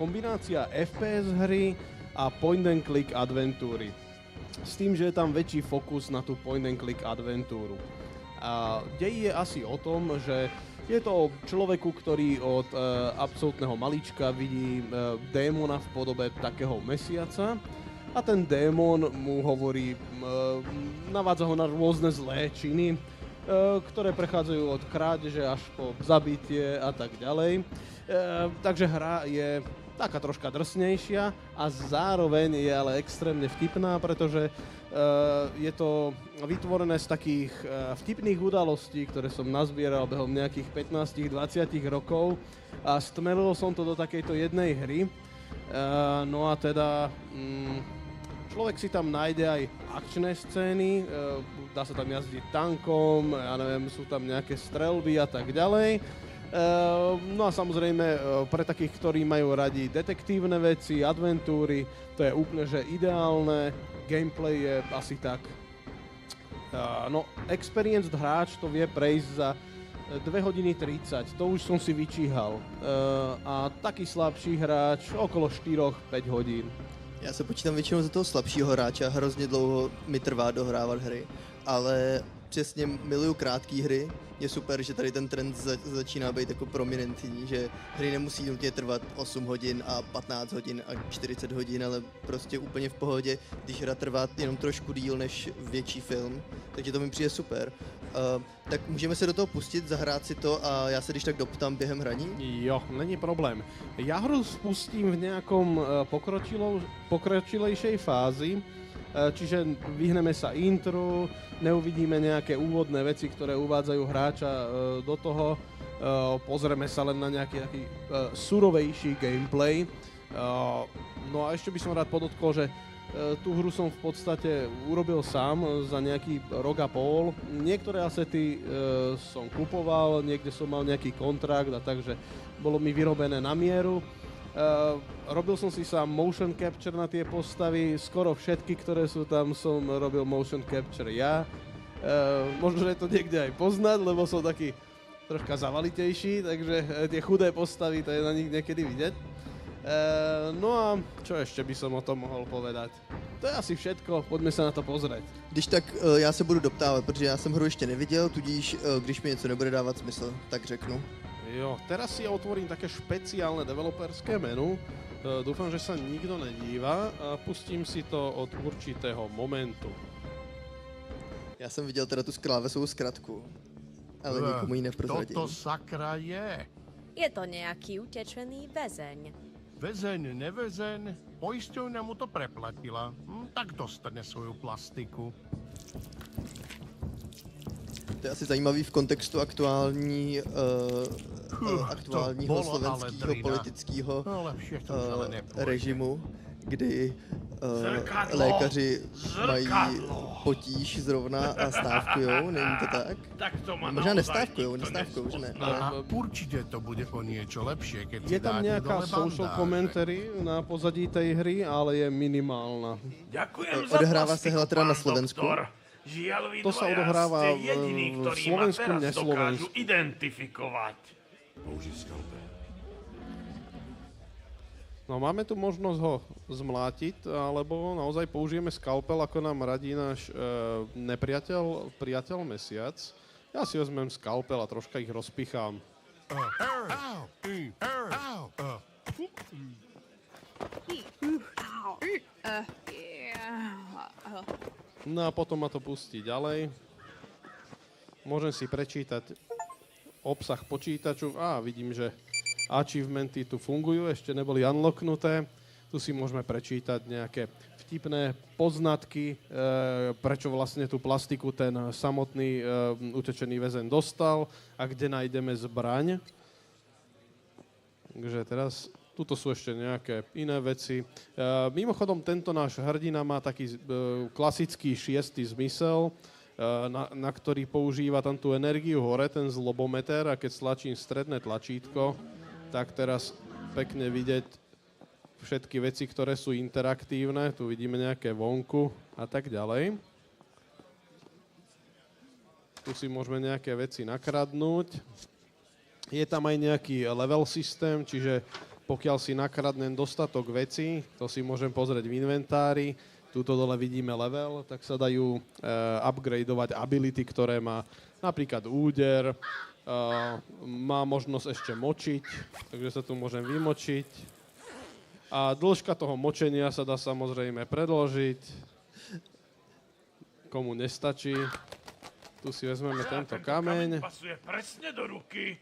Speaker 17: kombinácia FPS hry a point and click adventúry. S tým, že je tam väčší fokus na tú point and click adventúru. A dej je asi o tom, že je to o človeku, ktorý od absolútneho malička vidí démona v podobe takého mesiaca a ten démon mu hovorí, navádza ho na rôzne zlé činy, ktoré prechádzajú od krádeže až po zabitie a tak ďalej. Takže hra je taká troška drsnejšia a zároveň je ale extrémne vtipná, pretože je to vytvorené z takých vtipných udalostí, ktoré som nazbieral behom nejakých 15-20 rokov a stmelil som to do takejto jednej hry. No a teda človek si tam nájde aj akčné scény, dá sa tam jazdiť tankom, ja neviem, sú tam nejaké streľby a tak ďalej. No a samozrejme pre takých, ktorí majú radi detektívne veci, adventúry, to je úplne že ideálne. Gameplay je asi tak. Experienced hráč to vie prejsť za 2 hodiny 30, to už som si vyčíhal. A taký slabší hráč okolo 4-5 hodín.
Speaker 1: Já se počítám většinou za toho slabšího hráče a hrozně dlouho mi trvá dohrávat hry, ale přesně miluju krátké hry. Je super, že tady ten trend začíná být jako prominentní, že hry nemusí nutně trvat 8 hodin a 15 hodin a 40 hodin, ale prostě úplně v pohodě, když hra trvá jenom trošku díl než větší film, takže to mi přijde super. Tak můžeme se do toho pustit, zahrát si to a já se když tak doptám během hraní?
Speaker 17: Jo, není problém. Já hru spustím v nejakom pokročilejšej fázi, čiže vyhneme sa intru, neuvidíme nejaké úvodné veci, ktoré uvádzajú hráča do toho, pozrieme sa len na nejaký taký surovejší gameplay. No a ešte by som rád podotkol, že tú hru som v podstate urobil sám za nejaký rok a pol. Niektoré asety som kupoval, niekde som mal nejaký kontrakt a takže bolo mi vyrobené na mieru. Robil som si sám motion capture na tie postavy, skoro všetky, ktoré sú tam, som robil motion capture ja. Možno, že to niekde aj poznať, lebo som taký troška zavalitejší, takže tie chudé postavy, to je na nich niekedy vidieť. No a čo ešte by som o tom mohol povedať? To je asi všetko, poďme sa na to pozrieť.
Speaker 1: Když tak já se budu doptávat, protože já jsem hru ještě neviděl, tudíž když mi něco nebude dávat smysl, tak řeknu.
Speaker 17: Jo, teraz si otvorím také špeciálne developerské menu. Dúfam, že sa nikto nedíva a pustím si to od určitého momentu.
Speaker 1: Já jsem viděl teda tu klávesovou zkratku, ale nikomu ji neprozradím.
Speaker 18: Toto sakra je?
Speaker 19: Je to nejaký utečený väzeň.
Speaker 18: Väzeň, neväzeň, poisťovňa mu to preplatila. Tak dostane svoju plastiku.
Speaker 1: To je asi zajímavý v kontextu aktuálního slovenského politického režimu, kdy lékaři mají potíž zrovna a stávkujou, není to tak?
Speaker 18: Tak to má
Speaker 1: možná nestávkujou, že ne?
Speaker 18: Určite to bude o niečo lepšie, keď
Speaker 17: je tam nejaká social commentary na pozadí tej hry, ale je minimálna.
Speaker 1: Odehrává se hra teda na Slovensku.
Speaker 17: To sa odohráva v Slovensku, neslovensku.
Speaker 18: Identifikovať.
Speaker 17: No máme tu možnosť ho zmlátiť, alebo naozaj použijeme skalpel, ako nám radí náš priateľ Mesiac. Ja si vezmem skalpel a troška ich rozpichám. No a potom ma to pustí ďalej. Môžem si prečítať obsah počítaču. Vidím, že achievementy tu fungujú, ešte neboli unlocknuté. Tu si môžeme prečítať nejaké vtipné poznatky, prečo vlastne tú plastiku ten samotný utečený väzeň dostal a kde nájdeme zbraň. Takže teraz, tuto sú ešte nejaké iné veci. Mimochodom, tento náš hrdina má taký klasický 6. zmysel, na ktorý používa tam tú energiu hore, ten zlobometer, a keď stlačím stredné tlačítko, tak teraz pekne vidieť všetky veci, ktoré sú interaktívne. Tu vidíme nejaké vonku a tak ďalej. Tu si môžeme nejaké veci nakradnúť. Je tam aj nejaký level systém, čiže pokiaľ si nakradnem dostatok vecí, to si môžem pozrieť v inventári. Tuto dole vidíme level, tak sa dajú upgradeovať ability, ktoré má napríklad úder, má možnosť ešte močiť, takže sa tu môžem vymočiť. A dĺžka toho močenia sa dá samozrejme predĺžiť. Komu nestačí, tu si vezmeme tento kameň.
Speaker 18: Pasuje presne do ruky.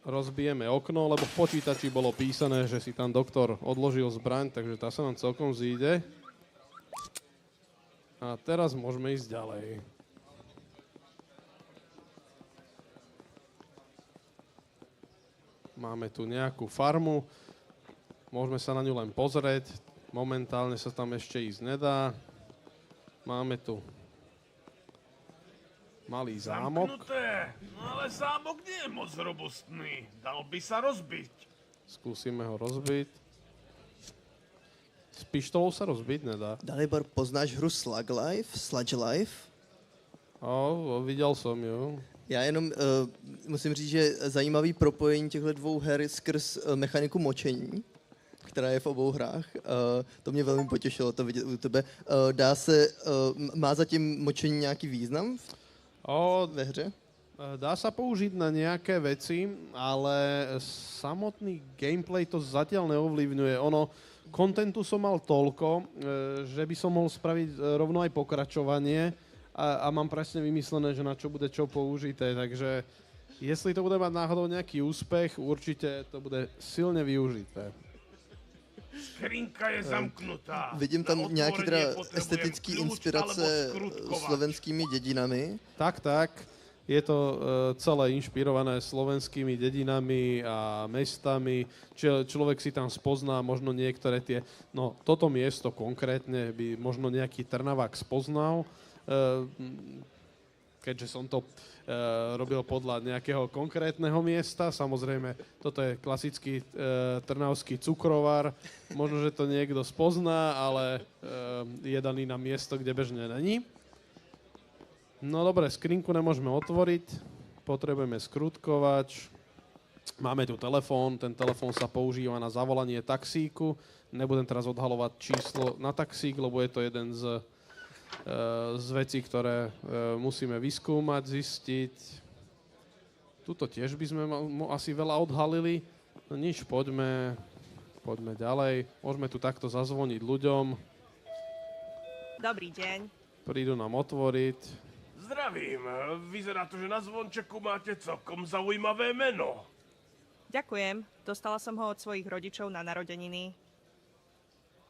Speaker 17: Rozbijeme okno, lebo v počítači bolo písané, že si tam doktor odložil zbraň, takže tá sa nám celkom zíde. A teraz môžeme ísť ďalej. Máme tu nejakú farmu. Môžeme sa na ňu len pozrieť. Momentálne sa tam ešte ísť nedá. Máme tu malý zámok.
Speaker 18: Zamknuté, no ale zámok nie je moc robustný. Dal by sa rozbiť.
Speaker 17: Skúsime ho rozbiť. S pištolou sa rozbiť nedá.
Speaker 1: Dalibor, poznáš hru Sludge Life?
Speaker 17: Viděl jsem ju.
Speaker 1: Já jenom musím říct, že zajímavý propojení těchto dvou her skrz mechaniku močení, která je v obou hrách. To mě velmi potěšilo to vidět u tebe. Má zatím močení nějaký význam ve hře?
Speaker 17: Dá sa použiť na nejaké veci, ale samotný gameplay to zatiaľ neovlivňuje. Kontentu som mal toľko, že by som mohol spraviť rovno aj pokračovanie a mám presne vymyslené, že na čo bude čo použité. Takže jestli to bude mať náhodou nejaký úspech, určite to bude silne využité.
Speaker 18: Skrinka je zamknutá.
Speaker 1: Vidím tam nějaké teda estetické inspirace slovenskými dědinami.
Speaker 17: Tak. Je to celé inšpirované slovenskými dedinami a mestami. Človek si tam spozná možno niektoré tie... No, toto miesto konkrétne by možno nejaký Trnavák spoznal, keďže som to robil podľa nejakého konkrétneho miesta. Samozrejme, toto je klasický trnavský cukrovar. Možno, že to niekto spozná, ale je daný na miesto, kde bežne není. No dobre, skrinku nemôžeme otvoriť, potrebujeme skrutkovač, máme tu telefón, ten telefón sa používa na zavolanie taxíku, nebudem teraz odhalovať číslo na taxík, lebo je to jeden z vecí, ktoré musíme vyskúmať, zistiť. Tuto tiež by sme asi veľa odhalili, no nič, poďme ďalej, môžeme tu takto zazvoniť ľuďom.
Speaker 20: Dobrý deň.
Speaker 17: Prídu nám otvoriť.
Speaker 18: Zdravím, vyzerá to, že na zvončeku máte celkom zaujímavé meno.
Speaker 20: Ďakujem, dostala som ho od svojich rodičov na narodeniny.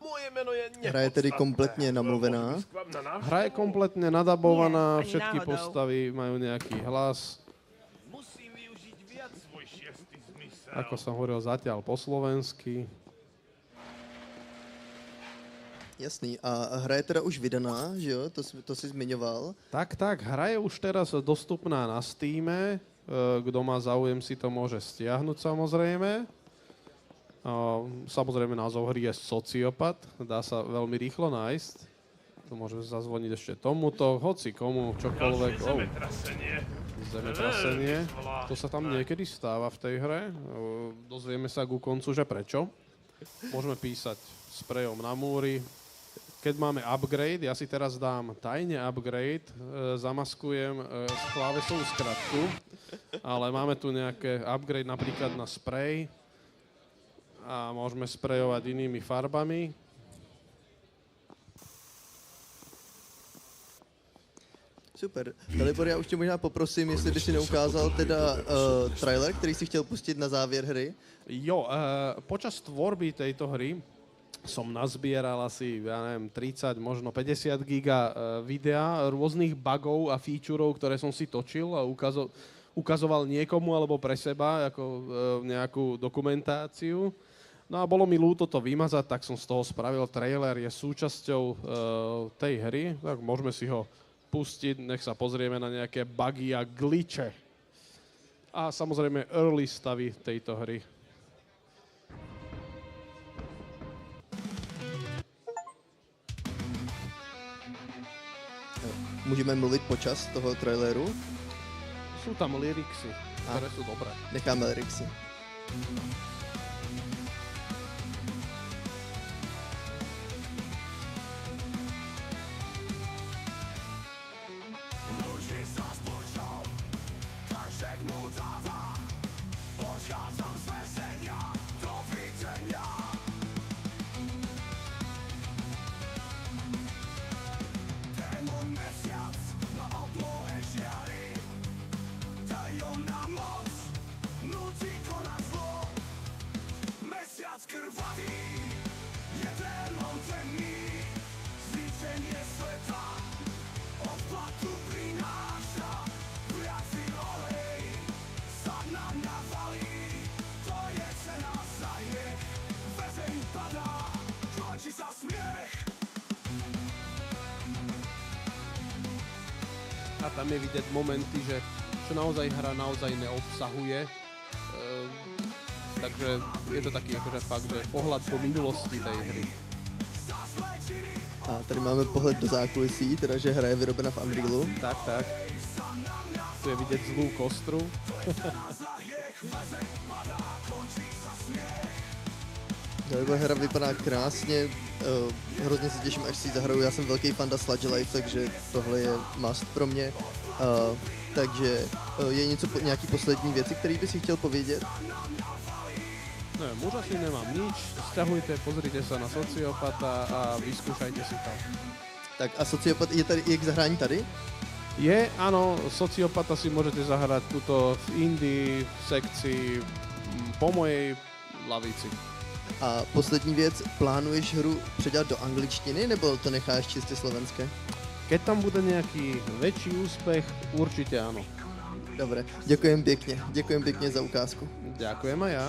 Speaker 18: Moje meno je nepodstatné.
Speaker 1: Hra je tedy kompletně namluvená.
Speaker 17: Hra je kompletne nadabovaná,
Speaker 20: Nie, ani
Speaker 17: všetky
Speaker 20: náhodou.
Speaker 17: postavy majú nejaký hlas.
Speaker 18: Musím využiť viac svoj šiestý zmysel.
Speaker 17: Ako som hovoril, zatiaľ po slovensky.
Speaker 1: Jasný. A hra je teda už vydaná, že jo? To si zmiňoval.
Speaker 17: Tak, hra je už teraz dostupná na Steame. Kto má záujem, si to môže stiahnuť samozrejme. Samozrejme názov hry je Sociopath. Dá sa veľmi rýchlo nájsť. Tu môžeme zazvoniť ešte tomuto, hoci komu, čokoľvek. Zemetrasenie. To sa tam niekedy stáva v tej hre. Dozvieme sa ku koncu, že prečo. Môžeme písať sprejom na múry. Keď máme upgrade, ja si teraz dám tajne upgrade, zamaskujem s klávesovú skratku, ale máme tu nejaké upgrade napríklad na sprej a môžeme sprejovať inými farbami.
Speaker 1: Super. Dalibor, já už tě možná poprosím, jestli by si neukázal teda trailer, který si chtěl pustit na závěr hry.
Speaker 17: Jo, počas tvorby tejto hry som nazbieral asi, ja neviem, 30, možno 50 giga videa, rôznych bugov a featureov, ktoré som si točil a ukazoval niekomu alebo pre seba ako nejakú dokumentáciu. No a bolo mi ľúto to vymazať, tak som z toho spravil trailer, je súčasťou tej hry, tak môžeme si ho pustiť, nech sa pozrieme na nejaké bugy a glitche. A samozrejme early stavy tejto hry.
Speaker 1: Můžeme mluvit počas toho traileru?
Speaker 17: Sú tam lyricsy, ktoré sú dobré.
Speaker 1: Necháme lyricsy.
Speaker 17: A tam je vidieť momenty, že čo naozaj hra naozaj neobsahuje. Takže je to taký akože fakt, že pohľad do minulosti tej hry.
Speaker 1: A tady máme pohled do zákulisí, teda že hra je vyrobena v Unrealu.
Speaker 17: Tak. Tu je vidět zlou kostru.
Speaker 1: Tahle hra vypadá krásně, hrozně se těším, až si ji zahraju. Já jsem velký fanda Sludge Life, takže tohle je must pro mě. Takže je nějaký poslední věci, které bys si chtěl povědět?
Speaker 17: Ne, už asi nemám nič. Sťahujte, pozrite sa na Sociopata a vyskúšajte si to.
Speaker 1: Tak a Sociopat je k zahrání tady?
Speaker 17: Je, áno, Sociopata si môžete zahrať tuto v indie sekcii po mojej lavici.
Speaker 1: A poslední věc, plánuješ hru předat do angličtiny, nebo to necháš čistě slovenské?
Speaker 17: Keď tam bude nejaký väčší úspech, určite áno.
Speaker 1: Dobre, ďakujem pekne za ukázku.
Speaker 17: Ďakujem aj ja.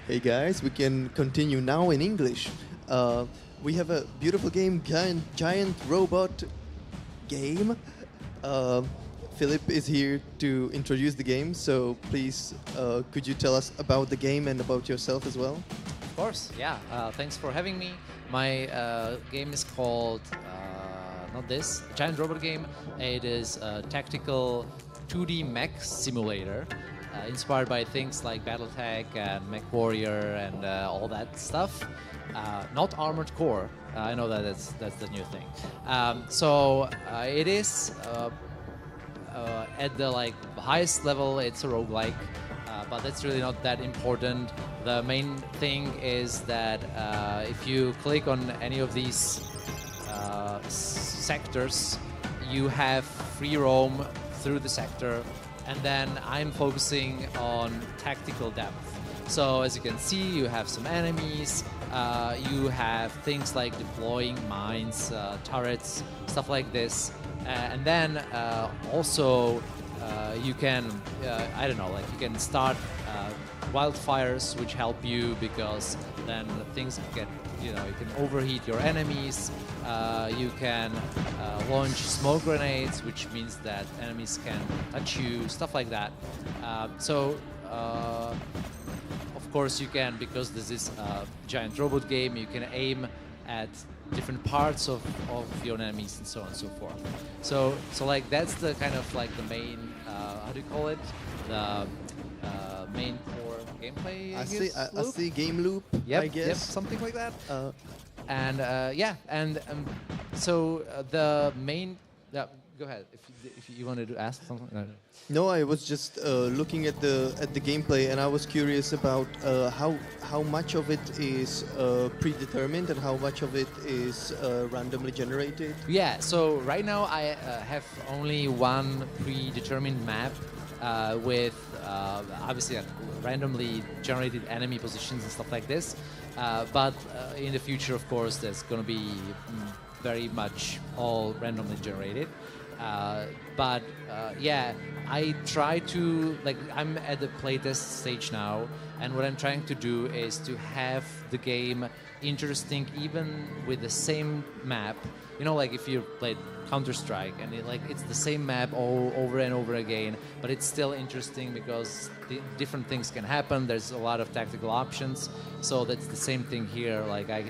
Speaker 1: Hey guys, we can continue now in English. We have a beautiful game, giant robot game. Philip is here to introduce the game, so please, could you tell us about the game and about yourself as well?
Speaker 21: Of course, yeah. Thanks for having me. My game is called, not this, Giant Robot Game. It is a tactical 2D mech simulator, inspired by things like BattleTech and MechWarrior and all that stuff. Not Armored Core. I know that that's the new thing. It is at the highest level. It's a roguelike, but that's really not that important. The main thing is that if you click on any of these sectors, you have free roam through the sector, and then I'm focusing on tactical depth. So as you can see, you have some enemies, you have things like deploying mines, turrets, stuff like this, and then also you can, I don't know, like you can start wildfires, which help you because then things get, you can overheat your enemies. You can launch smoke grenades, which means that enemies can touch you, stuff like that. Of course you can, because this is a giant robot game, you can aim at different parts of your enemies and so on and so forth. So like that's the kind of like the main, how do you call it? The main core gameplay, I
Speaker 1: see game loop,
Speaker 21: yep,
Speaker 1: I guess.
Speaker 21: Yep, something like that. The main, go ahead, if you wanted to ask something.
Speaker 1: No, I was just looking at the gameplay, and I was curious about how much of it is predetermined and how much of it is randomly generated.
Speaker 21: Yeah. So right now I have only one predetermined map with obviously randomly generated enemy positions and stuff like this. But in the future, of course, there's going to be very much all randomly generated. Yeah, I try to, I'm at the playtest stage now, and what I'm trying to do is to have the game interesting even with the same map. Like if you played Counter-Strike and it's the same map all over and over again, but it's still interesting because different things can happen. There's a lot of tactical options, so that's the same thing here. Like I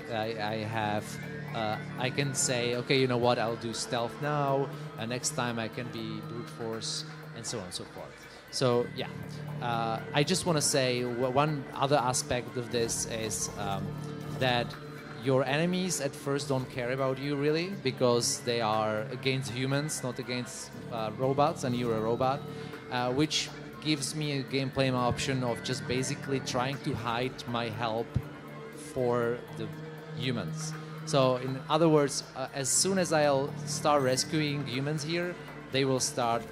Speaker 21: can say, okay, you know what, I'll do stealth now, and next time I can be brute force, and so on and so forth. So yeah, I just want to say one other aspect of this is that your enemies at first don't care about you really, because they are against humans, not against robots, and you're a robot, which gives me a gameplay option of just basically trying to hide my help for the humans. So in other words, as soon as I'll start rescuing humans here, they will start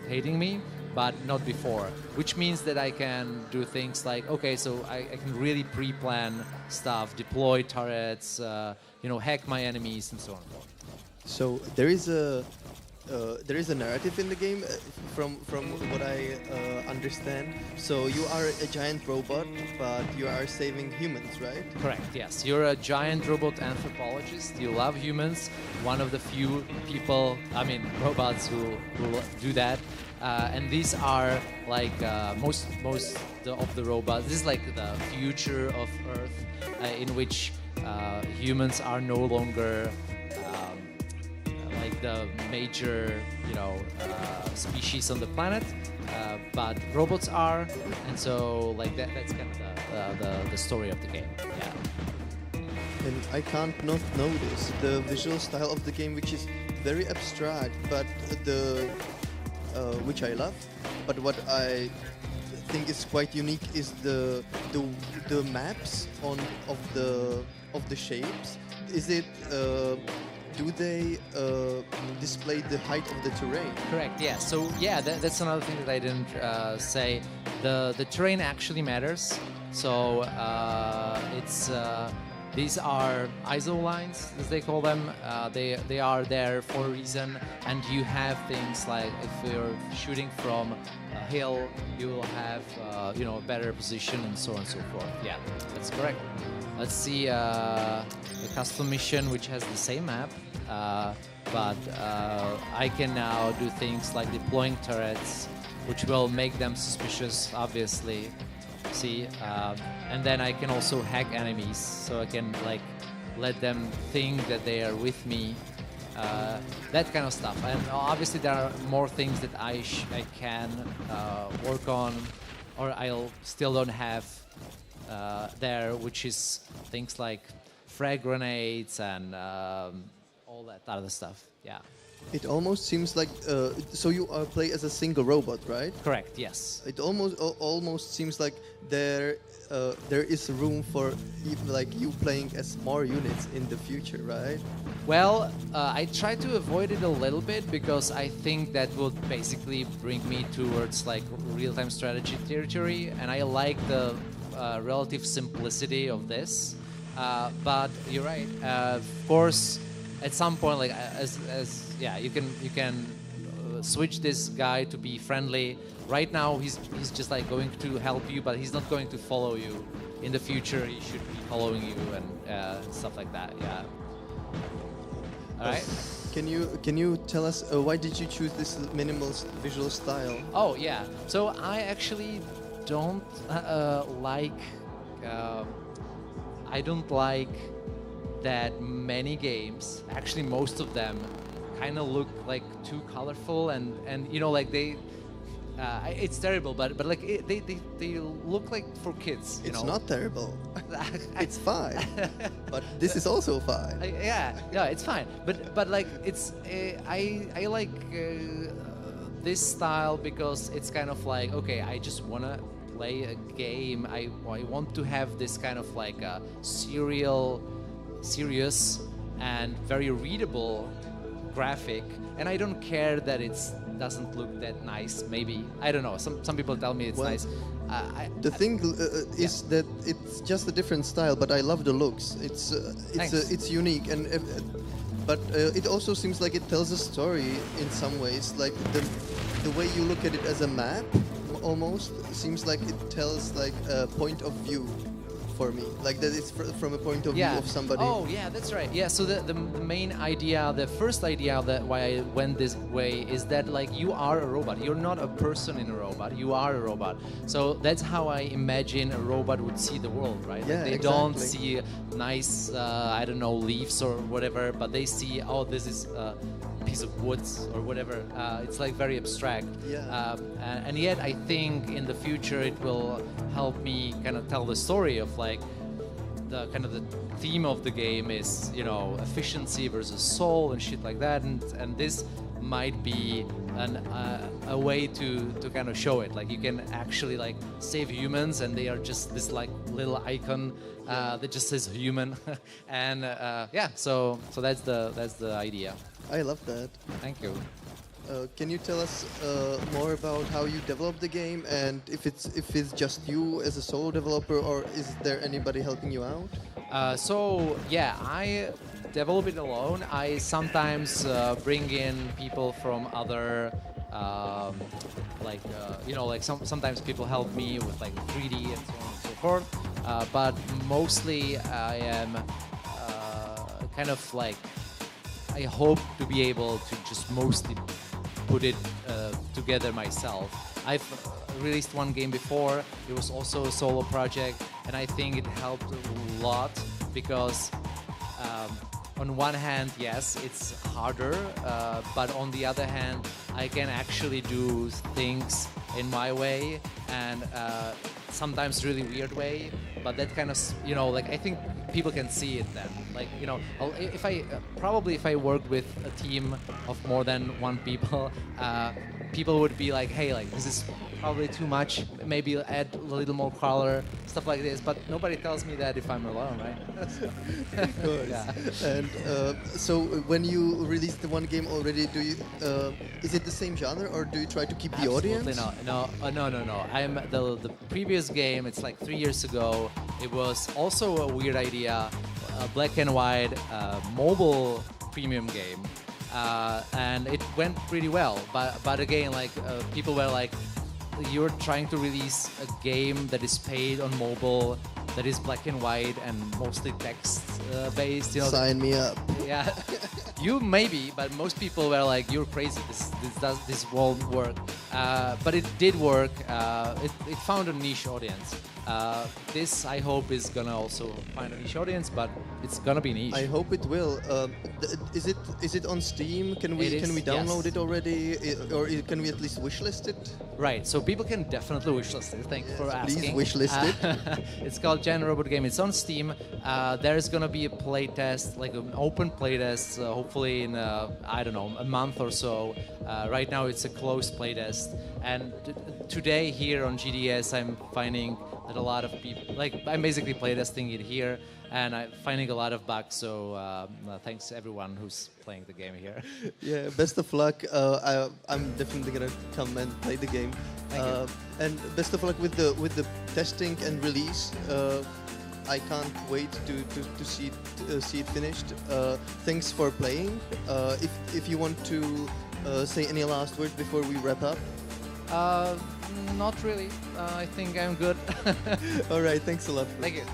Speaker 21: hating me, but not before. Which means that I can do things like, okay, so I can really pre-plan stuff, deploy turrets, hack my enemies, and so on.
Speaker 1: So there is a narrative in the game, from what I understand. So you are a giant robot, but you are saving humans, right?
Speaker 21: Correct, yes. You're a giant robot anthropologist. You love humans. One of the few robots who do that. And these are like most of the robots. This is like the future of Earth, in which humans are no longer the major, species on the planet, but robots are, and so that's kind of the story of the game. Yeah.
Speaker 1: And I can't not notice the visual style of the game, which is very abstract, but which I love. But what I think is quite unique is the maps of the shapes. Is it? Do they display the height of the terrain?
Speaker 21: Correct, yeah. So, yeah, that's another thing that I didn't say. The terrain actually matters. So, it's These are ISO lines, as they call them. They are there for a reason, and you have things like if you're shooting from a hill, you will have a better position and so on and so forth. Yeah, that's correct. Let's see the custom mission, which has the same map, but I can now do things like deploying turrets, which will make them suspicious, obviously. See, and then I can also hack enemies, so I can like let them think that they are with me, that kind of stuff. And obviously there are more things that I can work on, or I'll still don't have there, which is things like frag grenades and all that other stuff. Yeah.
Speaker 1: It almost seems like so you play as a single robot, right?
Speaker 21: Correct. Yes.
Speaker 1: It almost seems like there is room for you playing as more units in the future, right?
Speaker 21: Well, I try to avoid it a little bit because I think that would basically bring me towards like real-time strategy territory, and I like the relative simplicity of this. But you're right. Of course, at some point, like you can switch this guy to be friendly. Right now, he's just like going to help you, but he's not going to follow you. In the future, he should be following you and stuff like that. Yeah. All right.
Speaker 1: Can you tell us why did you choose this minimalist visual style?
Speaker 21: Oh yeah. So I actually don't like. I don't like that many games, actually most of them, kind of look like too colorful and like they. It's terrible, but like they look like for kids.
Speaker 1: It's not terrible. It's fine. But this is also fine.
Speaker 21: Yeah, it's fine. But like it's I like this style because it's kind of like, okay, I just wanna play a game. I want to have this kind of like a serious and very readable graphic, and I don't care that it doesn't look that nice. Maybe, I don't know, some people tell me it's nice.
Speaker 1: The thing is that it's just a different style, but I love the looks. It's unique, and but it also seems like it tells a story in some ways. Like the way you look at it as a map almost seems like it tells like a point of view for me, like that it's from a point of view of somebody.
Speaker 21: Oh yeah, that's right. Yeah, so the main idea, the first idea that why I went this way is that like you are a robot. You're not a person in a robot. You are a robot. So that's how I imagine a robot would see the world, right?
Speaker 1: Yeah,
Speaker 21: like they don't see nice, I don't know, leaves or whatever, but they see, oh, this is a piece of woods or whatever. It's like very abstract.
Speaker 1: Yeah.
Speaker 21: And yet I think in the future it will help me kind of tell the story of like the kind of the theme of the game is, efficiency versus soul and shit like that, and this might be a way to kind of show it. Like you can actually like save humans, and they are just this like little icon that just says human, and so that's the idea.
Speaker 1: I love that.
Speaker 21: Thank you.
Speaker 1: Can you tell us more about how you developed the game, and if it's just you as a solo developer, or is there anybody helping you out?
Speaker 21: I develop it alone. I sometimes bring in people from other, sometimes people help me with like 3D and so on and so forth. But mostly I am kind of like, I hope to be able to just mostly put it together myself. I've released one game before. It was also a solo project, and I think it helped a lot because on one hand, yes, it's harder, but on the other hand, I can actually do things in my way, and sometimes really weird way, but that kind of, I think people can see it then. Like, if I worked with a team of more than one people, people would be like, hey, like, this is probably too much, maybe add a little more color, stuff like this, but nobody tells me that if I'm alone, right?
Speaker 1: Of course.
Speaker 21: Yeah.
Speaker 1: And so when you release the one game already, do you is it the same genre, or do you try to keep the audience?
Speaker 21: No. I'm the previous game, it's like 3 years ago. It was also a weird idea. a black and white mobile premium game, and it went pretty well. But again, like people were like, you're trying to release a game that is paid on mobile, that is black and white and mostly text based. You know,
Speaker 1: Sign me up.
Speaker 21: Yeah, you maybe, but most people were like, "You're crazy. This won't work." But it did work. It found a niche audience. This, I hope, is gonna also find a niche audience, but it's gonna be niche.
Speaker 1: I hope it will. Is it on Steam? Can we download it already, or can we at least wishlist it?
Speaker 21: Right. So people can definitely wishlist it. Thank you for asking.
Speaker 1: Please wishlist it.
Speaker 21: It's called Gen Robot Game. It's on Steam. There's gonna be a playtest, like an open playtest, hopefully in I don't know, a month or so. Right now it's a closed playtest, and today here on GDS I'm finding that a lot of people, like I'm basically playtesting it here, and I'm finding a lot of bugs. So thanks to everyone who's playing the game here.
Speaker 1: Yeah, best of luck. I'm definitely gonna come and play the game.
Speaker 21: Thank you.
Speaker 1: And best of luck with the testing and release. I can't wait to see it finished. Thanks for playing. If you want to say any last words before we wrap up.
Speaker 21: Not really. I think I'm good.
Speaker 1: All right. Thanks a lot.
Speaker 21: Thank you.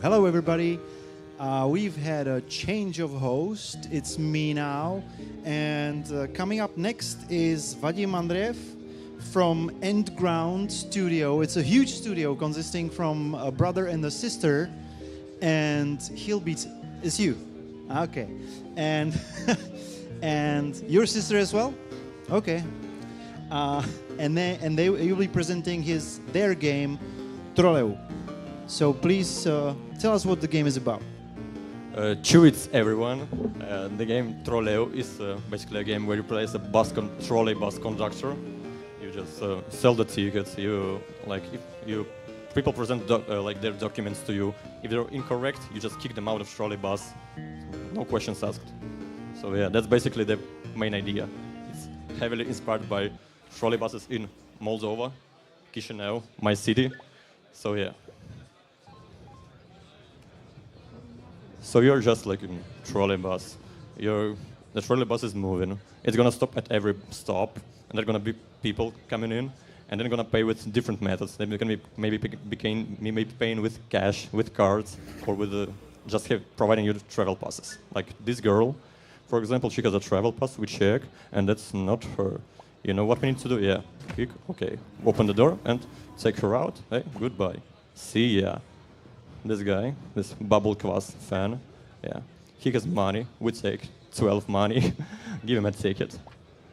Speaker 10: hello everybody. We've had a change of host. It's me now. And coming up next is Vadim Andreev from Endground Studio. It's a huge studio consisting from a brother and a sister. And he'll be... It's you. Okay. And, and your sister as well? Okay. And they will be presenting their game, Trolo. So please tell us what the game is about.
Speaker 3: Cheers, everyone. The game Troleo is basically a game where you play as a trolley bus conductor. You just sell the tickets. People present their documents to you. If they're incorrect, you just kick them out of trolley bus. No questions asked. So yeah, that's basically the main idea. It's heavily inspired by trolley buses in Moldova, Chisinau, my city. So yeah. So you're just like in trolley bus. The trolley bus is moving. It's gonna stop at every stop, and there are gonna be people coming in, and they're gonna pay with different methods. They're gonna be maybe paying with cash, with cards, or with providing you travel passes. Like this girl, for example, she has a travel pass. We check, and that's not her. You know what we need to do? Yeah, click. Okay, open the door and take her out. Hey, goodbye. See ya. This guy, this bubble kvass fan, yeah, he has money. We take 12 money, give him a ticket,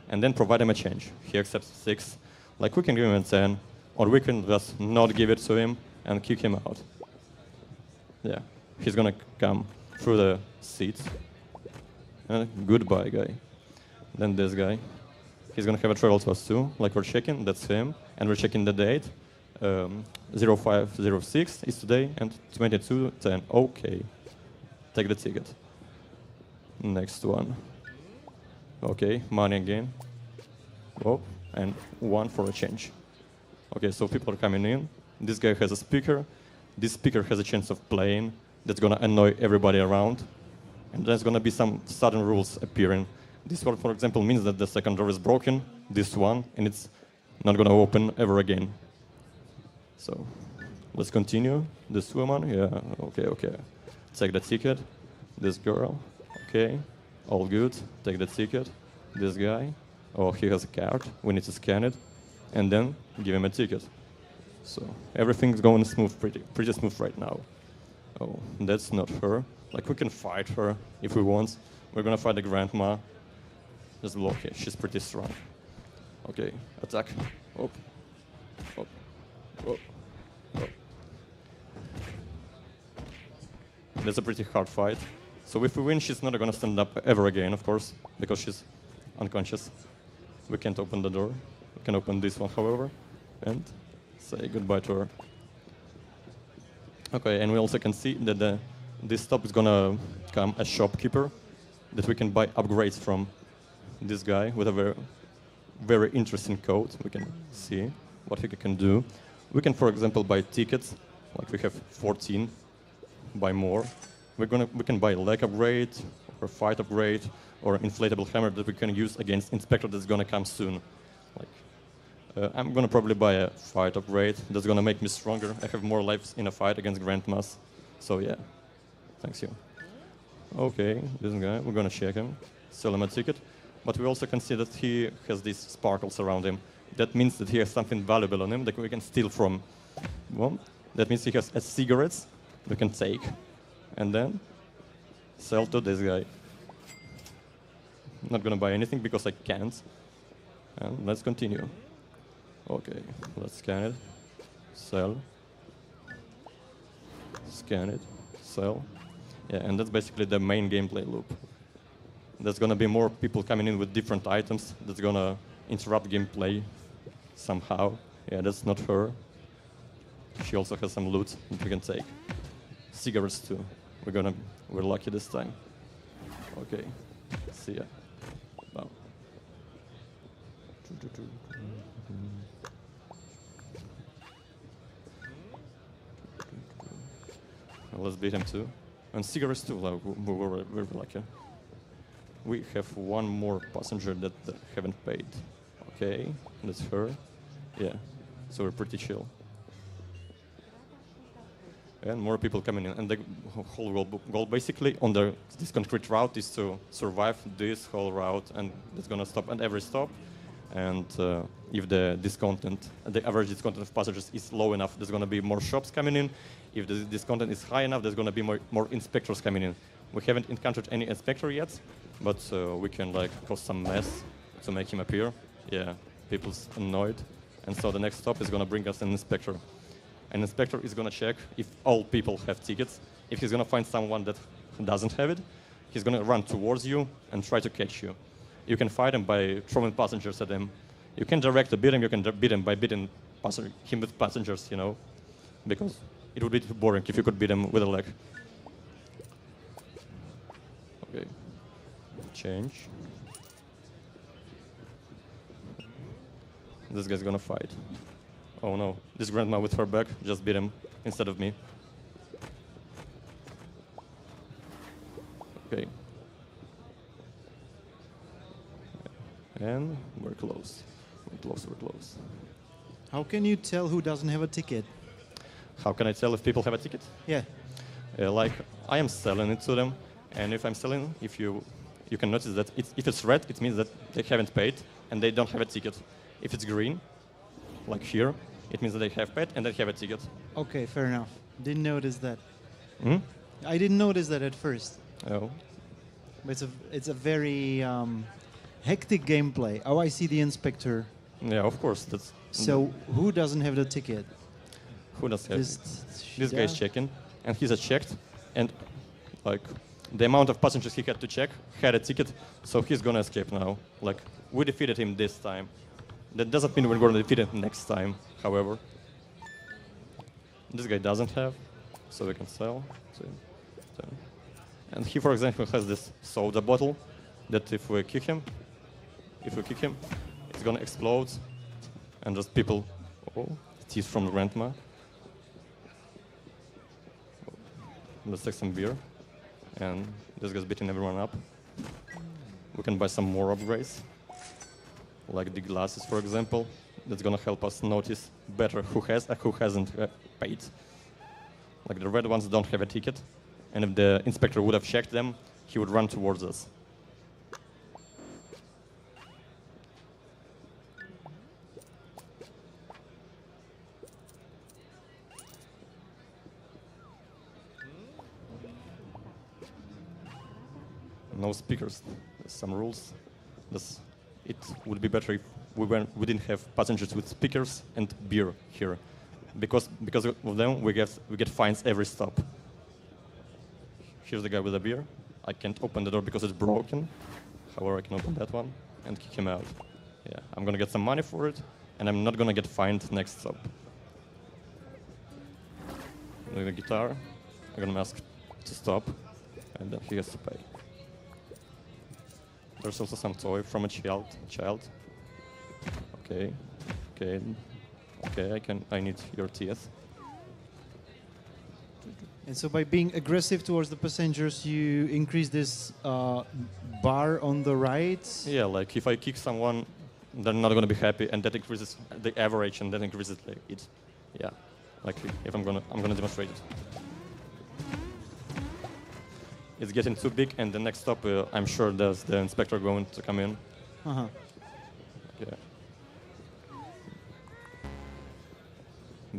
Speaker 3: and then provide him a change. He accepts 6. Like we can give him a 10, or we can just not give it to him and kick him out. Yeah, he's gonna come through the seats. Goodbye, guy. Then this guy, he's gonna have a travel to us too. Like we're checking, that's him, and we're checking the date. 0506 is today, and 2210. Okay, take the ticket. Next one. Okay, money again. Oh, and 1 for a change. Okay, so people are coming in. This guy has a speaker. This speaker has a chance of playing. That's gonna annoy everybody around. And there's gonna be some sudden rules appearing. This one, for example, means that the second door is broken. This one, and it's not gonna open ever again. So let's continue. This woman, yeah, okay. Take the ticket. This girl, okay, all good. Take the ticket. This guy, oh, he has a card. We need to scan it, and then give him a ticket. So everything's going smooth, pretty smooth right now. Oh, that's not her. Like we can fight her if we want. We're gonna fight the grandma. Just block her. She's pretty strong. Okay, attack. Oh. That's a pretty hard fight. So if we win, she's not gonna stand up ever again, of course, because she's unconscious. We can't open the door. We can open this one, however, and say goodbye to her. Okay, and we also can see that this stop is gonna come a shopkeeper that we can buy upgrades from this guy with a very, very interesting code. We can see what he can do. We can, for example, buy tickets, like we have 14, buy more. We can buy a leg upgrade, or fight upgrade, or inflatable hammer that we can use against Inspector that's gonna come soon. Like, I'm gonna probably buy a fight upgrade that's gonna make me stronger. I have more lives in a fight against grandmas. So yeah, thanks you. Okay, this guy, we're gonna check him, sell him a ticket, but we also can see that he has these sparkles around him. That means that he has something valuable on him that we can steal from. Well, that means he has cigarettes we can take, and then sell to this guy. Not gonna buy anything because I can't. And let's continue. Okay, let's scan it, sell, scan it, sell. Yeah, and that's basically the main gameplay loop. There's gonna be more people coming in with different items that's gonna interrupt gameplay somehow. Yeah, that's not her. She also has some loot that we can take. Cigarettes too. We're lucky this time. Okay, see ya. Wow. Let's beat him too. And cigarettes too, like, we're very lucky. We have one more passenger that haven't paid. Okay, that's her. Yeah, so we're pretty chill. and more people coming in. And the whole goal basically on this concrete route is to survive this whole route, and it's gonna stop at every stop. And if the average discontent of passengers is low enough, there's gonna be more shops coming in. If the discontent is high enough, there's gonna be more inspectors coming in. We haven't encountered any inspector yet, but we can like cause some mess to make him appear. Yeah, people's annoyed. And so the next stop is gonna bring us an inspector. An inspector is going to check if all people have tickets. If he's going to find someone that doesn't have it, he's going to run towards you and try to catch you. You can fight him by throwing passengers at him. You can directly beat him. You can beat him by beating him with passengers, you know, because it would be too boring if you could beat him with a leg. Okay. Change. This guy's going to fight. Oh no, this grandma with her back just beat him instead of me. Okay. And we're close. We're close.
Speaker 10: How can you tell who doesn't have a ticket?
Speaker 3: How can I tell if people have a ticket?
Speaker 10: Yeah.
Speaker 3: Like, I am selling it to them, and if I'm selling, you can notice that if it's red, it means that they haven't paid and they don't have a ticket. If it's green, like here, it means that they have paid and they have a ticket.
Speaker 10: Okay, fair enough. Didn't notice that.
Speaker 3: Hmm?
Speaker 10: I didn't notice that at first.
Speaker 3: Oh.
Speaker 10: But it's a very hectic gameplay. Oh, I see the inspector.
Speaker 3: Yeah, of course.
Speaker 10: So who doesn't have the ticket?
Speaker 3: Who does have it? This guy's checking, and he's checked, and like the amount of passengers he had to check had a ticket, so he's gonna escape now. Like, we defeated him this time. That doesn't mean we're going to defeat him next time, however. This guy doesn't have, so we can sell. And he, for example, has this soda bottle that if we kick him, it's going to explode. And just people, teeth from grandma. Let's take some beer. And this guy's beating everyone up. We can buy some more upgrades. Like the glasses, for example. That's gonna help us notice better who has and who hasn't paid. Like the red ones don't have a ticket, and if the inspector would have checked them, he would run towards us. No speakers. There's some rules. It would be better if we didn't have passengers with speakers and beer here, because of them we get fines every stop. Here's the guy with the beer. I can't open the door because it's broken. However, I can open that one and kick him out. Yeah, I'm gonna get some money for it, and I'm not gonna get fined next stop. With the guitar, I'm gonna ask to stop, and then he has to pay. There's also some toy from a child. Okay. I need your teeth.
Speaker 10: And so by being aggressive towards the passengers, you increase this bar on the right?
Speaker 3: Yeah, like if I kick someone, they're not going to be happy, and that increases the average, and that increases it. Yeah, like if I'm gonna demonstrate it. It's getting too big, and the next stop, I'm sure there's the inspector going to come in.
Speaker 10: Uh-huh.
Speaker 3: Yeah.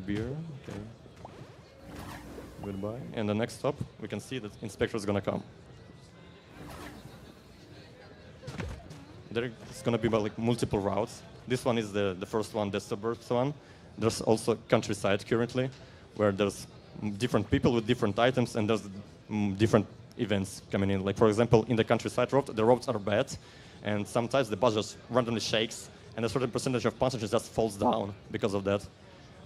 Speaker 3: Beer, okay. Goodbye. And the next stop, we can see that inspector is gonna come. There's gonna be like multiple routes. This one is the first one, the suburbs one. There's also countryside currently, where there's different people with different items, and there's different events coming in. Like, for example, in the countryside road, the roads are bad, and sometimes the bus just randomly shakes, and a certain percentage of passengers just falls down because of that.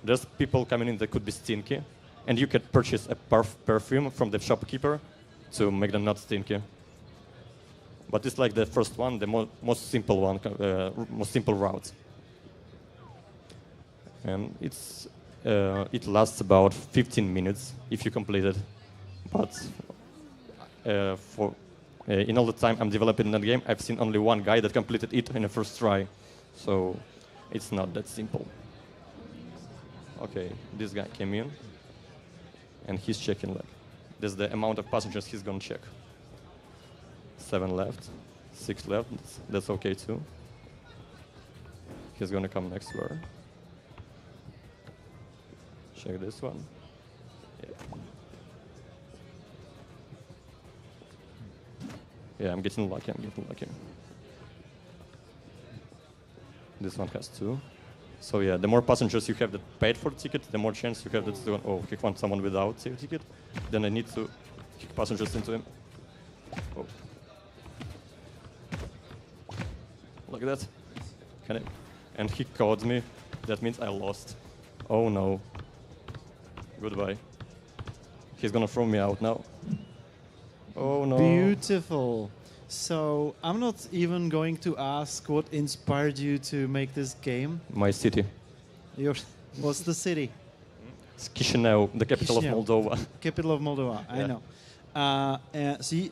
Speaker 3: There's people coming in that could be stinky, and you can purchase a perfume from the shopkeeper to make them not stinky. But it's like the first one, the most simple one, most simple route. And it lasts about 15 minutes if you complete it. But in all the time I'm developing that game, I've seen only one guy that completed it in the first try. So it's not that simple. Okay, this guy came in, and he's checking like this is the amount of passengers he's gonna check. 7 left, 6 left. That's okay too. He's gonna come next to her. Check this one. Yeah. Yeah, I'm getting lucky. This one has 2. So yeah, the more passengers you have that paid for the ticket, the more chance you have that he wants someone without a ticket. Then I need to kick passengers into him. Oh. Like that. Can I? And he caught me. That means I lost. Oh no. Goodbye. He's gonna throw me out now. Oh no.
Speaker 10: Beautiful. So I'm not even going to ask what inspired you to make this game.
Speaker 3: My city.
Speaker 10: What's the city?
Speaker 3: It's Chisinau, the capital of Moldova.
Speaker 10: Capital of Moldova, I know.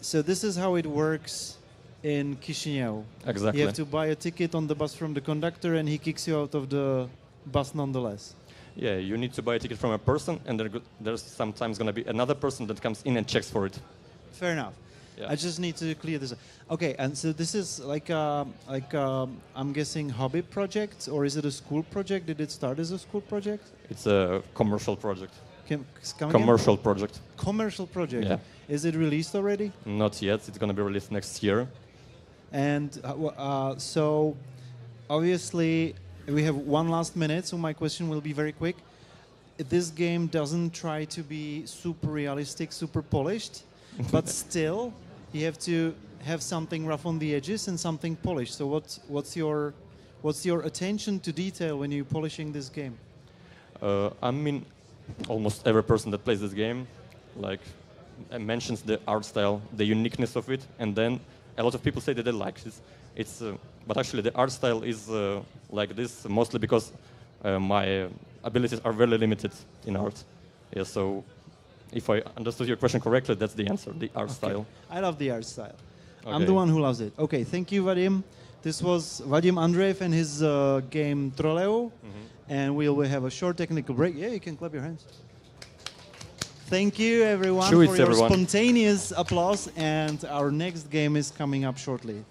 Speaker 10: So this is how it works in Chisinau.
Speaker 3: Exactly.
Speaker 10: You have to buy a ticket on the bus from the conductor and he kicks you out of the bus nonetheless.
Speaker 3: Yeah, you need to buy a ticket from a person and there's sometimes going to be another person that comes in and checks for it.
Speaker 10: Fair enough.
Speaker 3: Yeah.
Speaker 10: I just need to clear this up. Okay, and so this is like I'm guessing hobby project, or is it a school project? Did it start as a school project?
Speaker 3: It's a commercial project.
Speaker 10: Commercial
Speaker 3: project.
Speaker 10: Commercial project.
Speaker 3: Yeah.
Speaker 10: Is it released already?
Speaker 3: Not yet. It's going to be released next year.
Speaker 10: And so obviously we have 1 last minute, so my question will be very quick. This game doesn't try to be super realistic, super polished, but still you have to have something rough on the edges and something polished. So what's your attention to detail when you're polishing this game?
Speaker 3: I mean, almost every person that plays this game like mentions the art style, the uniqueness of it, and then a lot of people say that they like this. But actually the art style is like this mostly because my abilities are very limited in art. Yeah, so if I understood your question correctly, that's the answer, the art style.
Speaker 10: I love the art style.
Speaker 3: Okay.
Speaker 10: I'm the one who loves it. Okay, thank you, Vadim. This was Vadim Andreev and his game Trolo. And we will have a short technical break. Yeah, you can clap your hands. Thank you, everyone, for your spontaneous applause. And our next game is coming up shortly.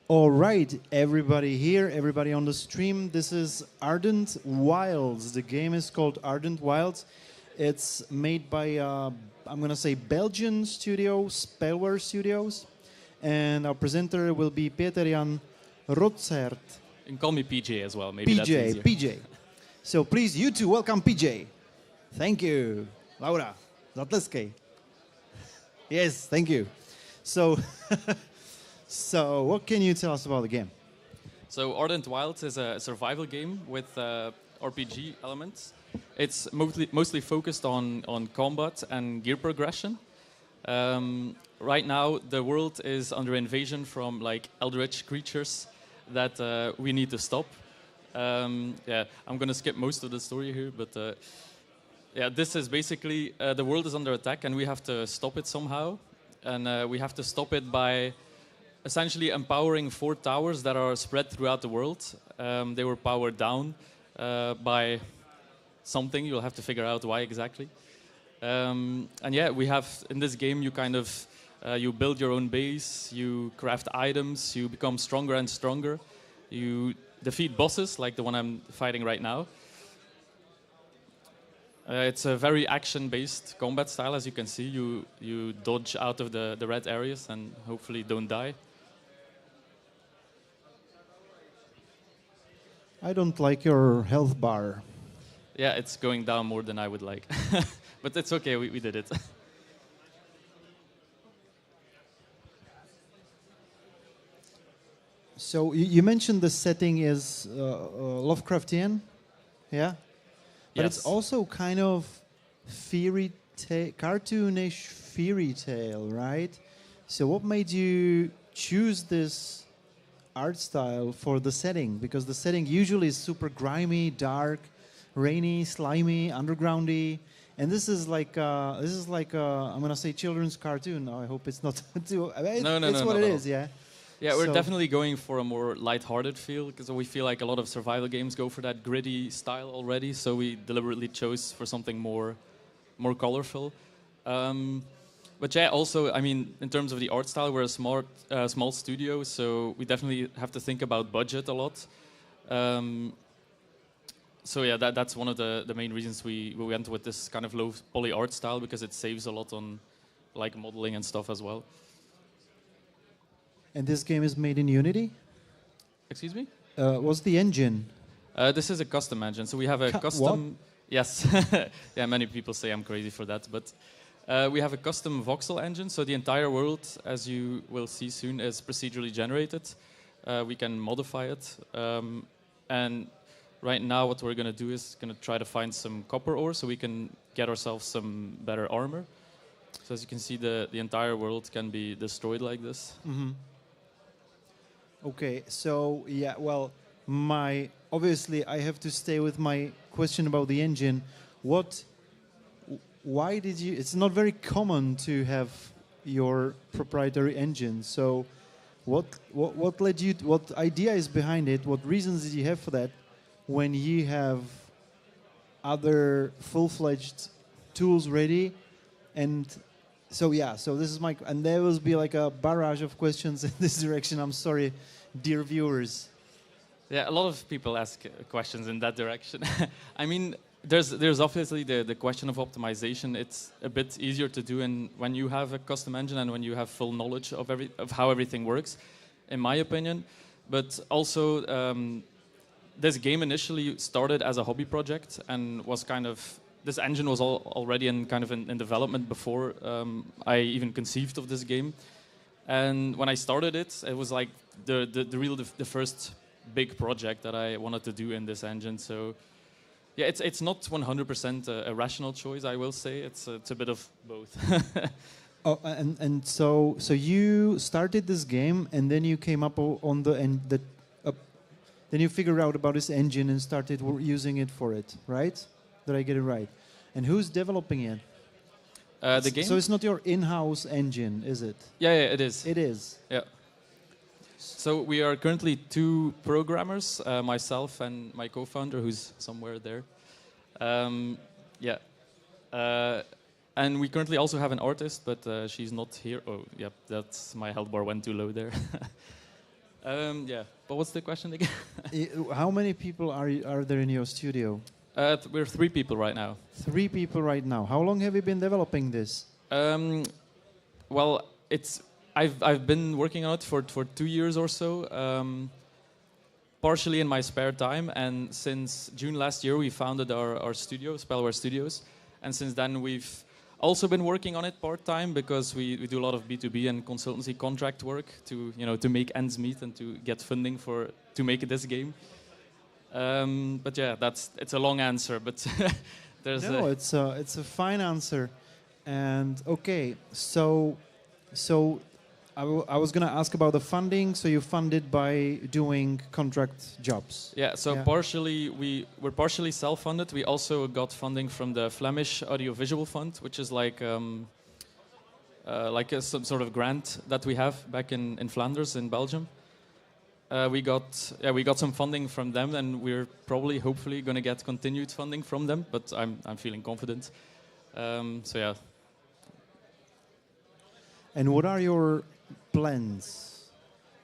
Speaker 10: All right, everybody here, everybody on the stream, this is Ardent Wilds. The game is called Ardent Wilds. It's made by, I'm going to say, Belgian studio, Spellware Studios. And our presenter will be Peter-Jan Rotzert.
Speaker 4: You can call me PJ as well, maybe that's
Speaker 10: PJ,
Speaker 4: easier.
Speaker 10: PJ. So please, you two, welcome PJ. Thank you. Laura, zatleskej. Yes, thank you. So... So, what can you tell us about the game?
Speaker 4: So, Ardent Wilds is a survival game with, RPG elements. It's mostly focused on combat and gear progression. Right now, the world is under invasion from like eldritch creatures that we need to stop. Yeah, I'm gonna skip most of the story here, but yeah, this is basically the world is under attack, and we have to stop it somehow. And we have to stop it by essentially empowering 4 towers that are spread throughout the world. They were powered down by something. You'll have to figure out why exactly. And yeah, we have in this game you kind of you build your own base, you craft items, you become stronger and stronger. You defeat bosses like the one I'm fighting right now. It's a very action-based combat style, as you can see. You dodge out of the red areas and hopefully don't die.
Speaker 10: I don't like your health bar.
Speaker 4: Yeah, it's going down more than I would like. But it's okay, we did it.
Speaker 10: So you mentioned the setting is Lovecraftian, yeah? But
Speaker 4: Yes.
Speaker 10: it's also kind of cartoonish fairy tale, right? So what made you choose this art style for the setting? Because the setting usually is super grimy, dark, rainy, slimy, undergroundy, and this is like I'm gonna say children's cartoon. I hope it's not too. I mean,
Speaker 4: No,
Speaker 10: it's what
Speaker 4: not
Speaker 10: it
Speaker 4: at all.
Speaker 10: is, yeah.
Speaker 4: Yeah, we're
Speaker 10: So-
Speaker 4: definitely going for a more light-hearted feel because we feel like a lot of survival games go for that gritty style already. So we deliberately chose for something more colorful. But yeah, also, I mean, in terms of the art style, we're a small studio, so we definitely have to think about budget a lot. So yeah, that's one of the main reasons we went with this kind of low poly art style, because it saves a lot on like modeling and stuff as well.
Speaker 10: And this game is made in Unity?
Speaker 4: Excuse me?
Speaker 10: What's the engine?
Speaker 4: This is a custom engine, so we have a custom.
Speaker 10: what?
Speaker 4: Yes, yeah. Many people say I'm crazy for that, but we have a custom voxel engine. So the entire world, as you will see soon, is procedurally generated. We can modify it, and right now what we're going to do is going to try to find some copper ore so we can get ourselves some better armor. So as you can see, the entire world can be destroyed like this.
Speaker 10: Mm-hmm. Okay, so yeah, well, obviously I have to stay with my question about the engine. Why did you? It's not very common to have your proprietary engine. So, what led you? What idea is behind it? What reasons did you have for that? When you have other full-fledged tools ready, and so yeah, so this is and there will be like a barrage of questions in this direction. I'm sorry, dear viewers.
Speaker 4: Yeah, a lot of people ask questions in that direction. I mean, there's obviously the question of optimization. It's a bit easier to do when you have a custom engine and when you have full knowledge of how everything works, in my opinion. But also, this game initially started as a hobby project and was kind of. This engine was already in development before I even conceived of this game, and when I started it, it was like the first big project that I wanted to do in this engine. So, yeah, it's not 100% a rational choice. I will say it's a bit of both.
Speaker 10: Oh, and so you started this game, and then you came up on then you figured out about this engine and started using it for it, right? Did I get it right? And who's developing it?
Speaker 4: The game?
Speaker 10: So it's not your in-house engine, is it?
Speaker 4: Yeah, it is.
Speaker 10: It is.
Speaker 4: Yeah. So we are currently 2 programmers, myself and my co-founder, who's somewhere there. Yeah. And we currently also have an artist, but she's not here. Oh, yep, that's my health bar went too low there. Yeah, but what's the question again?
Speaker 10: How many people are there in your studio?
Speaker 4: We're 3 people right now.
Speaker 10: 3 people right now. How long have you been developing this?
Speaker 4: Well, I've been working on it for 2 years or so, partially in my spare time. And since June last year, we founded our studio, Spellware Studios. And since then, we've also been working on it part-time because we do a lot of B2B and consultancy contract work to make ends meet and to get funding to make this game. But yeah, it's a long answer, but there's
Speaker 10: no, it's a fine answer. And okay, so I was gonna ask about the funding. So you funded by doing contract jobs.
Speaker 4: Yeah, so partially we're partially self-funded. We also got funding from the Flemish Audiovisual Fund, which is like some sort of grant that we have back in Flanders in Belgium. We got some funding from them, and we're probably, hopefully, going to get continued funding from them. But I'm feeling confident. So yeah.
Speaker 10: And what are your plans?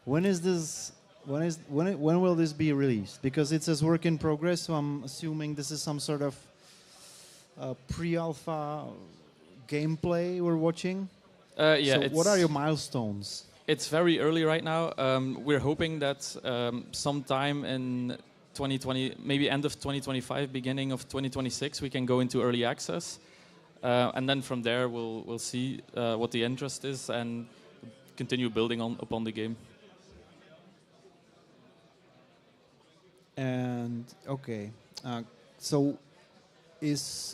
Speaker 10: When is this? When will this be released? Because it says work in progress, so I'm assuming this is some sort of pre-alpha gameplay we're watching.
Speaker 4: Yeah.
Speaker 10: So what are your milestones?
Speaker 4: It's very early right now. We're hoping that sometime in 2020, maybe end of 2025, beginning of 2026, we can go into early access, and then from there we'll see what the interest is and continue building upon the game.
Speaker 10: And okay, so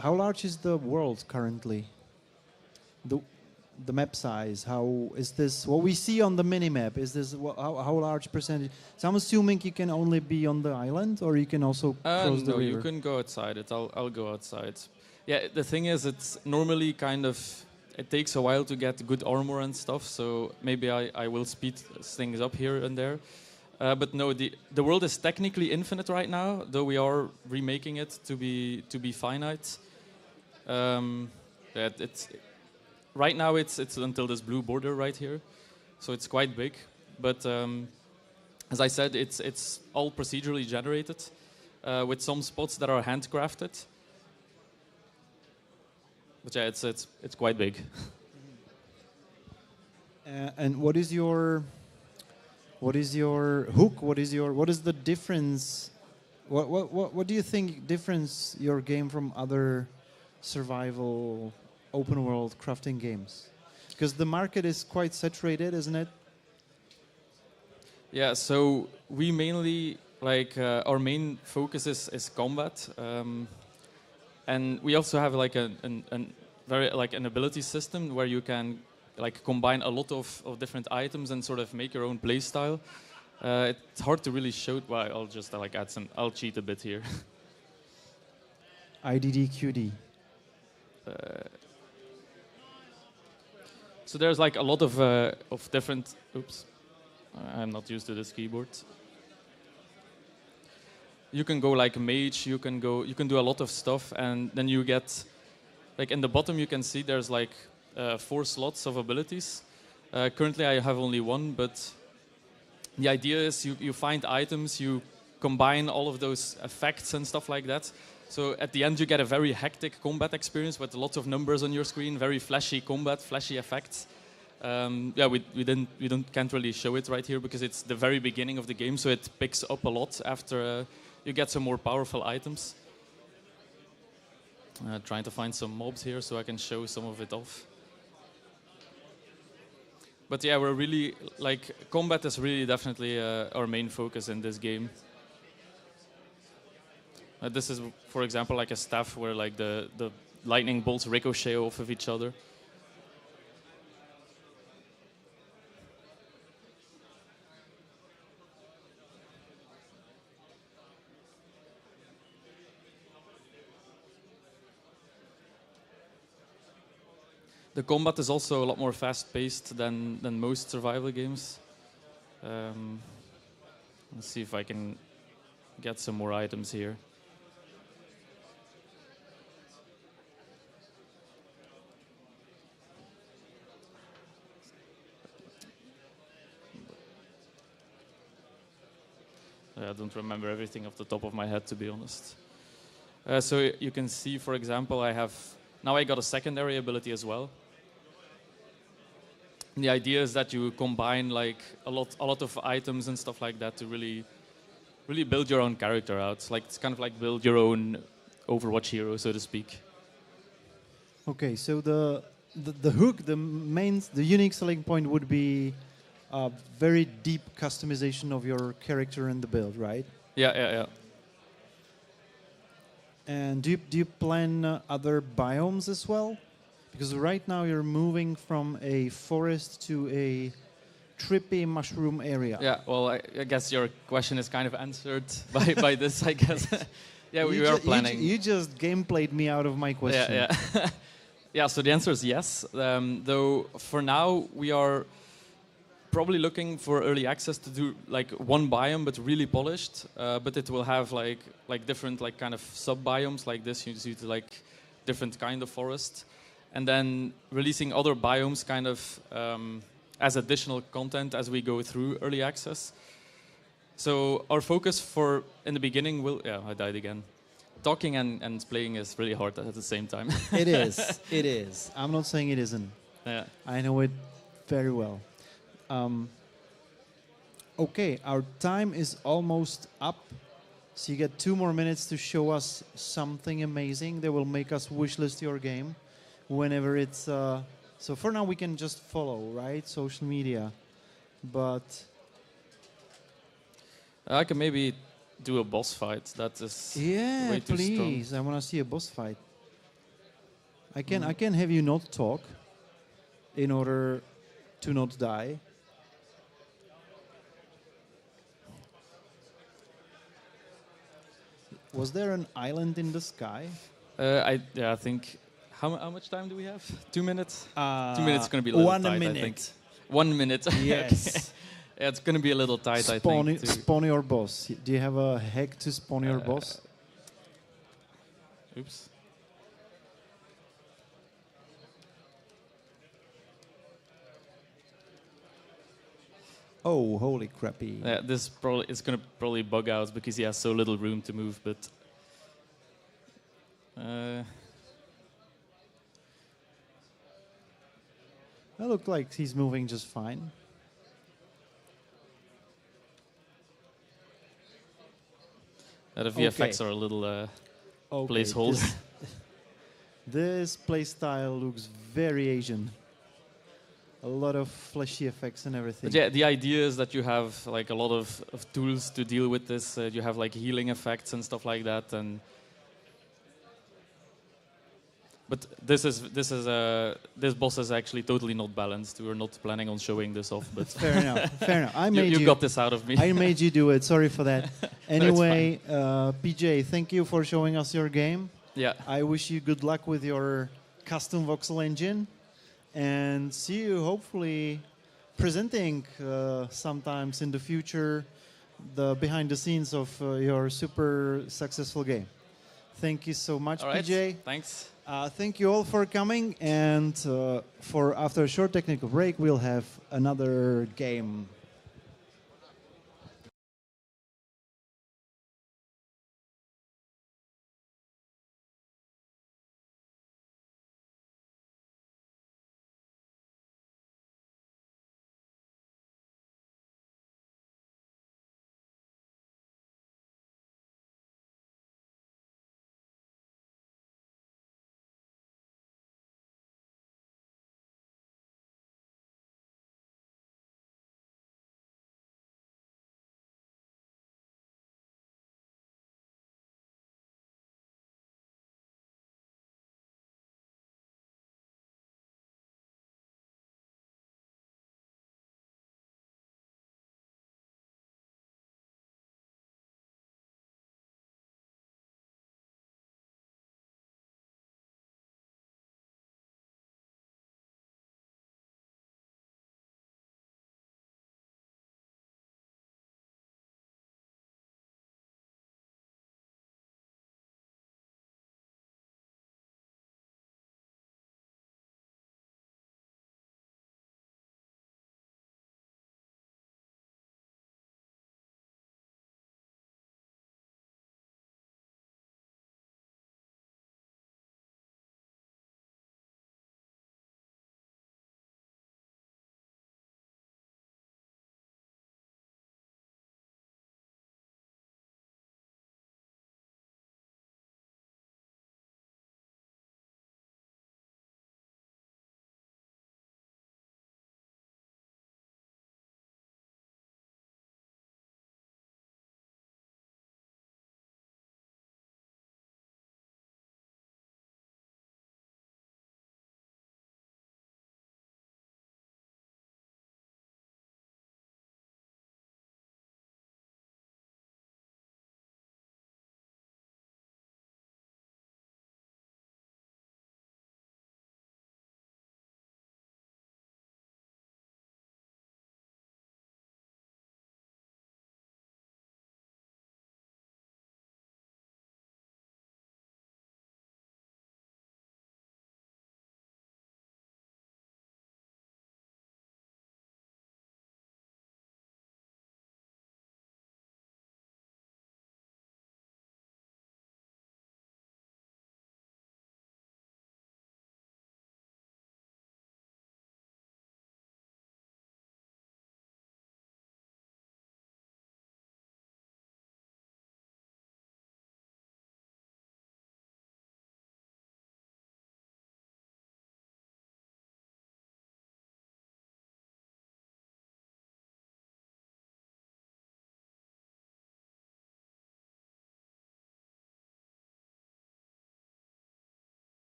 Speaker 10: how large is the world currently? The map size, how is this? What we see on the mini-map, is this how large percentage? So I'm assuming you can only be on the island, or you can also cross the
Speaker 4: no,
Speaker 10: river?
Speaker 4: you can go outside it. I'll go outside. Yeah, the thing is, it's normally kind of, it takes a while to get good armor and stuff, so maybe I will speed things up here and there. But no, the world is technically infinite right now, though we are remaking it to be finite. Right now it's until this blue border right here, so it's quite big. But as I said, it's all procedurally generated, with some spots that are handcrafted. But yeah, it's quite big.
Speaker 10: And what is your hook? What is the difference? What do you think difference your game from other survival open world crafting games? Because the market is quite saturated, isn't it?
Speaker 4: Yeah, so we mainly our main focus is combat, and we also have like an ability system where you can combine a lot of different items and sort of make your own play style. It's hard to really show. Well, I'll just add some. I'll cheat a bit here.
Speaker 10: IDDQD.
Speaker 4: So there's like a lot of different. Oops, I'm not used to this keyboard. You can go like mage. You can do a lot of stuff, and then you get in the bottom. You can see there's 4 slots of abilities. Currently, I have only 1, but the idea is you find items, you combine all of those effects and stuff like that. So at the end, you get a very hectic combat experience with lots of numbers on your screen, very flashy combat, flashy effects. We can't really show it right here because it's the very beginning of the game, so it picks up a lot after you get some more powerful items. Trying to find some mobs here so I can show some of it off. But yeah, we're really combat is really definitely our main focus in this game. This is, for example, like a staff where the lightning bolts ricochet off of each other. The combat is also a lot more fast-paced than most survival games. Let's see if I can get some more items here. I don't remember everything off the top of my head, to be honest. So you can see, for example, I got a secondary ability as well. And the idea is that you combine a lot of items and stuff like that to really build your own character out. It's kind of like build your own Overwatch hero, so to speak.
Speaker 10: Okay, so the hook, the unique selling point would be a very deep customization of your character and the build, right?
Speaker 4: Yeah.
Speaker 10: And do you plan other biomes as well? Because right now you're moving from a forest to a trippy mushroom area.
Speaker 4: Yeah, well, I guess your question is kind of answered by this, I guess. Yeah, we are planning.
Speaker 10: You just gameplayed me out of my question.
Speaker 4: Yeah. Yeah, so the answer is yes. Though for now we are probably looking for early access to do like one biome but really polished. But it will have like different like kind of sub biomes like this. You see like different kind of forest, and then releasing other biomes kind of as additional content as we go through early access. So our focus for in the beginning will I died again. Talking and playing is really hard at the same time.
Speaker 10: It is. It is. I'm not saying it isn't.
Speaker 4: Yeah.
Speaker 10: I know it very well. Okay, our time is almost up. So you get 2 more minutes to show us something amazing that will make us wishlist your game whenever it's... so for now we can just follow, right? Social media. But...
Speaker 4: I can maybe do a boss fight. That is way too
Speaker 10: please.
Speaker 4: strong.
Speaker 10: I want to see a boss fight. I can have you not talk in order to not die. Was there an island in the sky?
Speaker 4: I think. How much time do we have? 2 minutes. 2 minutes is going to be a little
Speaker 10: 1
Speaker 4: tight.
Speaker 10: minute.
Speaker 4: I think. 1 minute.
Speaker 10: Yes.
Speaker 4: Okay. Yeah, it's going to be a little tight. I think.
Speaker 10: Spawn your boss. Do you have a hack to spawn your boss?
Speaker 4: Oops.
Speaker 10: Oh, holy crappy!
Speaker 4: Yeah, this probably it's going to probably bug out because he has so little room to move. But
Speaker 10: That looked like he's moving just fine.
Speaker 4: the VFX are a little placeholder.
Speaker 10: This playstyle looks very Asian. A lot of flashy effects and everything.
Speaker 4: But yeah, the idea is that you have like a lot of tools to deal with this. You have like healing effects and stuff like that. But this boss is actually totally not balanced. We were not planning on showing this off. But
Speaker 10: fair enough. Fair enough. I made
Speaker 4: you got this out of me.
Speaker 10: I made you do it. Sorry for that. Anyway,
Speaker 4: fine.
Speaker 10: PJ, thank you for showing us your game.
Speaker 4: Yeah.
Speaker 10: I wish you good luck with your custom voxel engine. And see you hopefully presenting sometimes in the future the behind the scenes of your super successful game. Thank you so much,
Speaker 4: all right.
Speaker 10: PJ.
Speaker 4: Thanks.
Speaker 10: Thank you all for coming. And for after a short technical break, we'll have another game.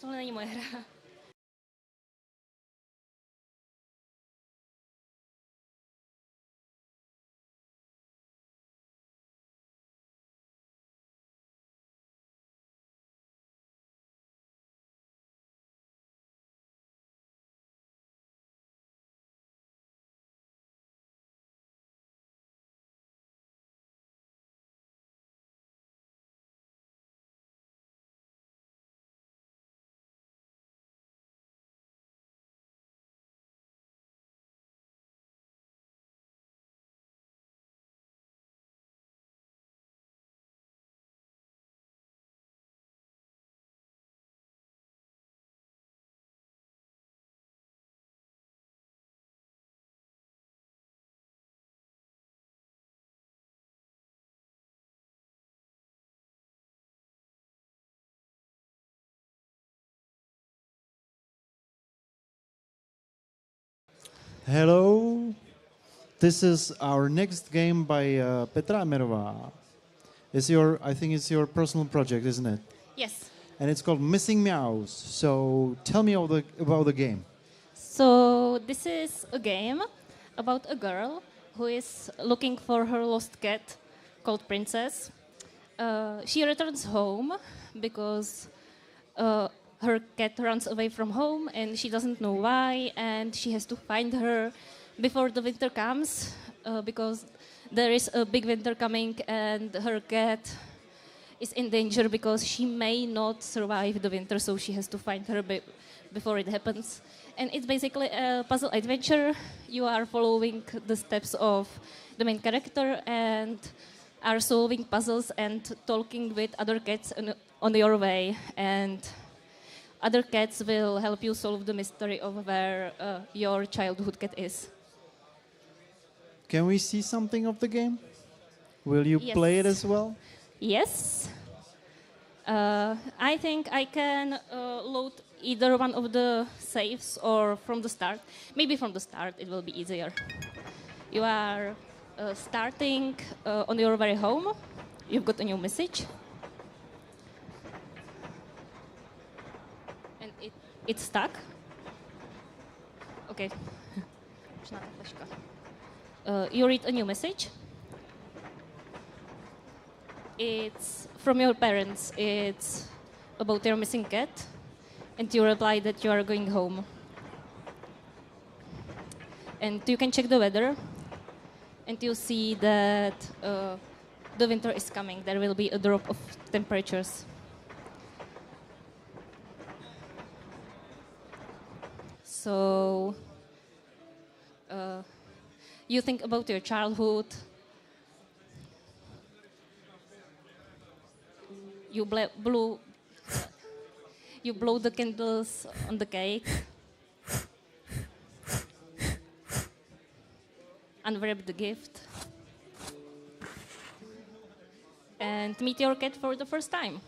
Speaker 5: Tohle není moje hra.
Speaker 10: Hello. This is our next game by Petra Amerova. I think it's your personal project, isn't it?
Speaker 5: Yes.
Speaker 10: And it's called Missing Meows. So tell me about the game.
Speaker 5: So this is a game about a girl who is looking for her lost cat called Princess. She returns home because her cat runs away from home and she doesn't know why, and she has to find her before the winter comes because there is a big winter coming and her cat is in danger because she may not survive the winter, so she has to find her before it happens. And it's basically a puzzle adventure. You are following the steps of the main character and are solving puzzles and talking with other cats on your way. And other cats will help you solve the mystery of where your childhood cat is.
Speaker 10: Can we see something of the game? Will you play it as well?
Speaker 5: Yes. I think I can load either one of the saves or from the start. Maybe from the start it will be easier. You are starting on your way home. You've got a new message. And it's stuck. Okay. You read a new message. It's from your parents. It's about your missing cat. And you reply that you are going home. And you can check the weather. And you see that the winter is coming. There will be a drop of temperatures. So you think about your childhood. You blow the candles on the cake. Unwrap the gift. And meet your cat for the first time.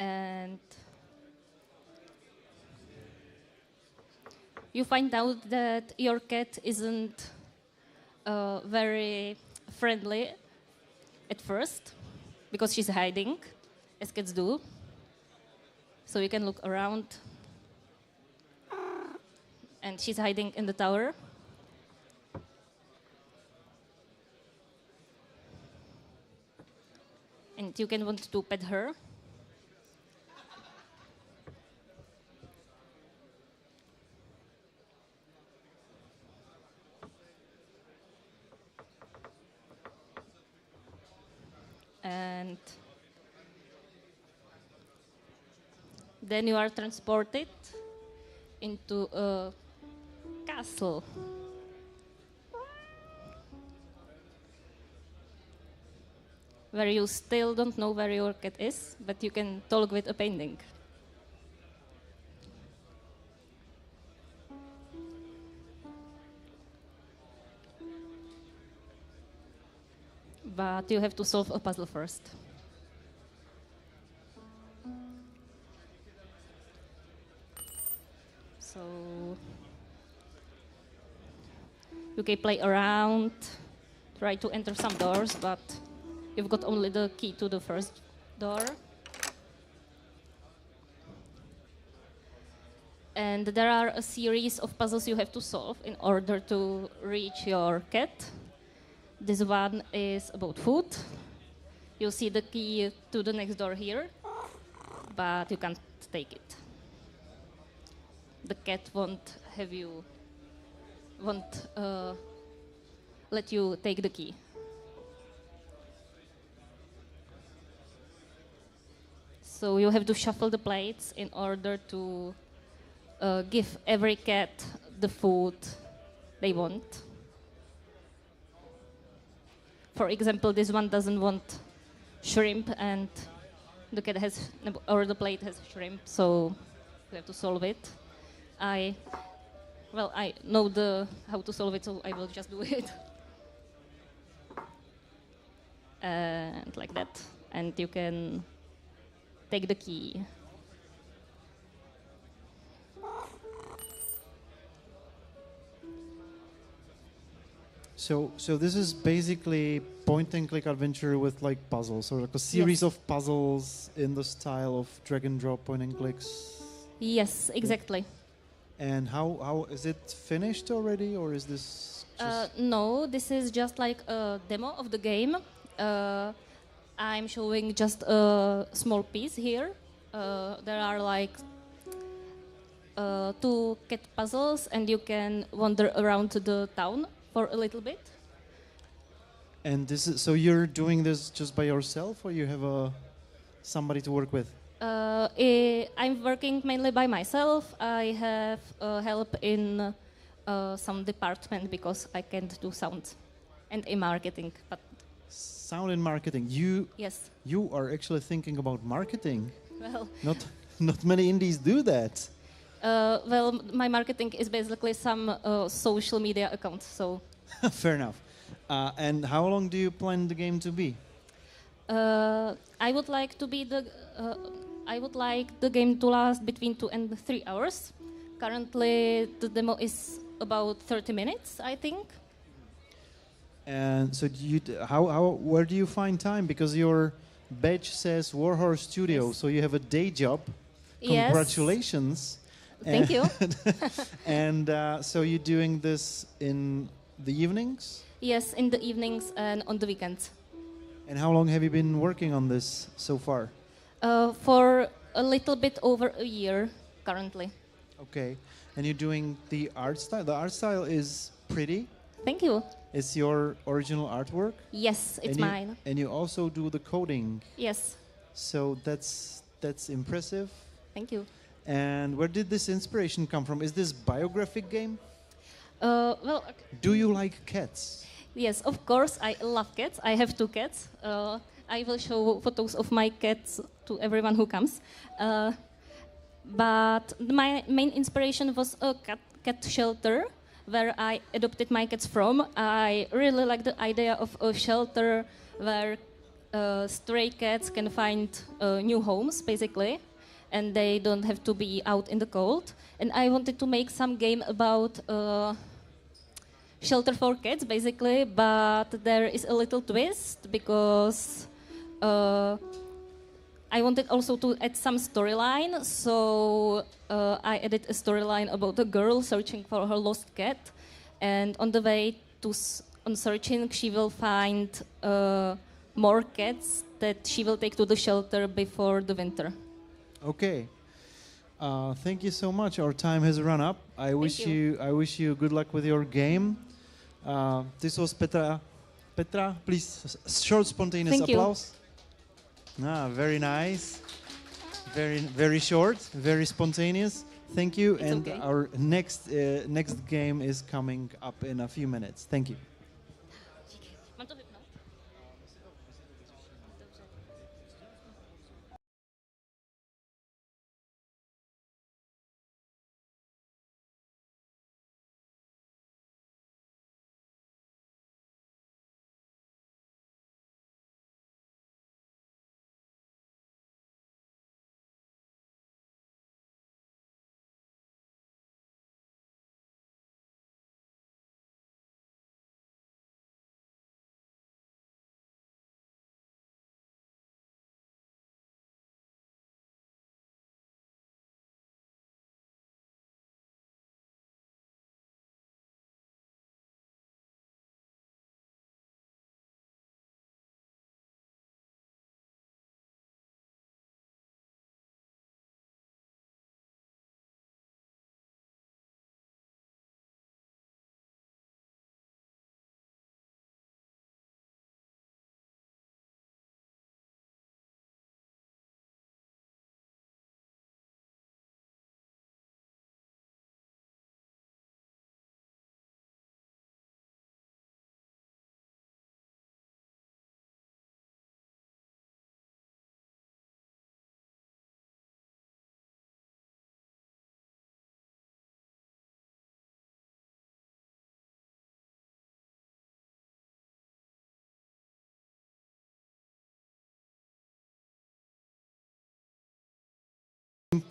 Speaker 5: And you find out that your cat isn't very friendly at first because she's hiding, as cats do. So you can look around. And she's hiding in the tower. And you can want to pet her. And then you are transported into a castle. Where you still don't know where your cat is, but you can talk with a painting. but you have to solve a puzzle first. So you can play around, try to enter some doors, but you've got only the key to the first door. And there are a series of puzzles you have to solve in order to reach your cat. This one is about food. You see the key to the next door here, but you can't take it. The cat won't let you take the key. So you have to shuffle the plates in order to give every cat the food they want. For example, this one doesn't want shrimp, and the cat has, or the plate has shrimp, so you have to solve it. I know how to solve it, so I will just do it. And like that, and you can take the key.
Speaker 10: So this is basically point-and-click adventure with like puzzles, or like a series of puzzles in the style of drag-and-drop point-and-clicks.
Speaker 5: Yes, exactly.
Speaker 10: And how is it finished already, or is this?
Speaker 5: No, this is just like a demo of the game. I'm showing just a small piece here. There are like 2 cat puzzles, and you can wander around the town for a little bit.
Speaker 10: And this is, so you're doing this just by yourself, or you have somebody to work with?
Speaker 5: I'm working mainly by myself. I have help in some department because I can't do sound and in marketing. But
Speaker 10: sound and marketing.
Speaker 5: Yes.
Speaker 10: You are actually thinking about marketing.
Speaker 5: Well,
Speaker 10: not many indies do that.
Speaker 5: Well, my marketing is basically some social media accounts. So.
Speaker 10: Fair enough. And how long do you plan the game to be?
Speaker 5: I would like the game to last between 2 and 3 hours. Currently, the demo is about 30 minutes, I think.
Speaker 10: And so, where do you find time? Because your badge says Warhorse Studio, yes. So you have a day job. Congratulations.
Speaker 5: Yes. Thank you.
Speaker 10: And so you're doing this in the evenings?
Speaker 5: Yes, in the evenings and on the weekends.
Speaker 10: And how long have you been working on this so far?
Speaker 5: For a little bit over a year currently.
Speaker 10: Okay. And you're doing the art style? The art style is pretty.
Speaker 5: Thank you.
Speaker 10: It's your original artwork?
Speaker 5: Yes, it's mine.
Speaker 10: And you also do the coding?
Speaker 5: Yes.
Speaker 10: So that's impressive.
Speaker 5: Thank you.
Speaker 10: And where did this inspiration come from? Is this biographic game?
Speaker 5: Well.
Speaker 10: Do you like cats?
Speaker 5: Yes, of course. I love cats. I have 2 cats. I will show photos of my cats to everyone who comes. But my main inspiration was a cat shelter where I adopted my cats from. I really like the idea of a shelter where stray cats can find new homes, basically, and they don't have to be out in the cold. And I wanted to make some game about shelter for cats, basically, but there is a little twist because I wanted also to add some storyline, so I added a storyline about a girl searching for her lost cat, and on the way on searching, she will find more cats that she will take to the shelter before the winter.
Speaker 10: Okay. Thank you so much. Our time has run up. I wish you good luck with your game. This was Petra. Petra, please, short spontaneous applause. Very nice. Very short, very spontaneous. Thank you. And our next game is coming up in a few minutes. Thank you.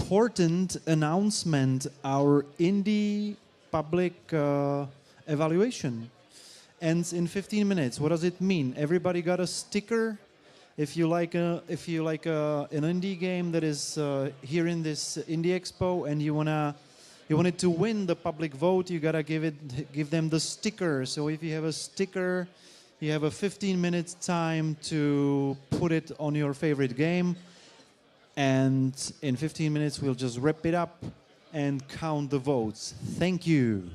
Speaker 10: important announcement, our indie public evaluation ends in 15 minutes. What does it mean? Everybody got a sticker. If you like an indie game that is here in this Indie Expo and you wanted to win the public vote, you gotta give them the sticker. So if you have a sticker, you have a 15 minutes time to put it on your favorite game. And in 15 minutes, we'll just wrap it up and count the votes. Thank you.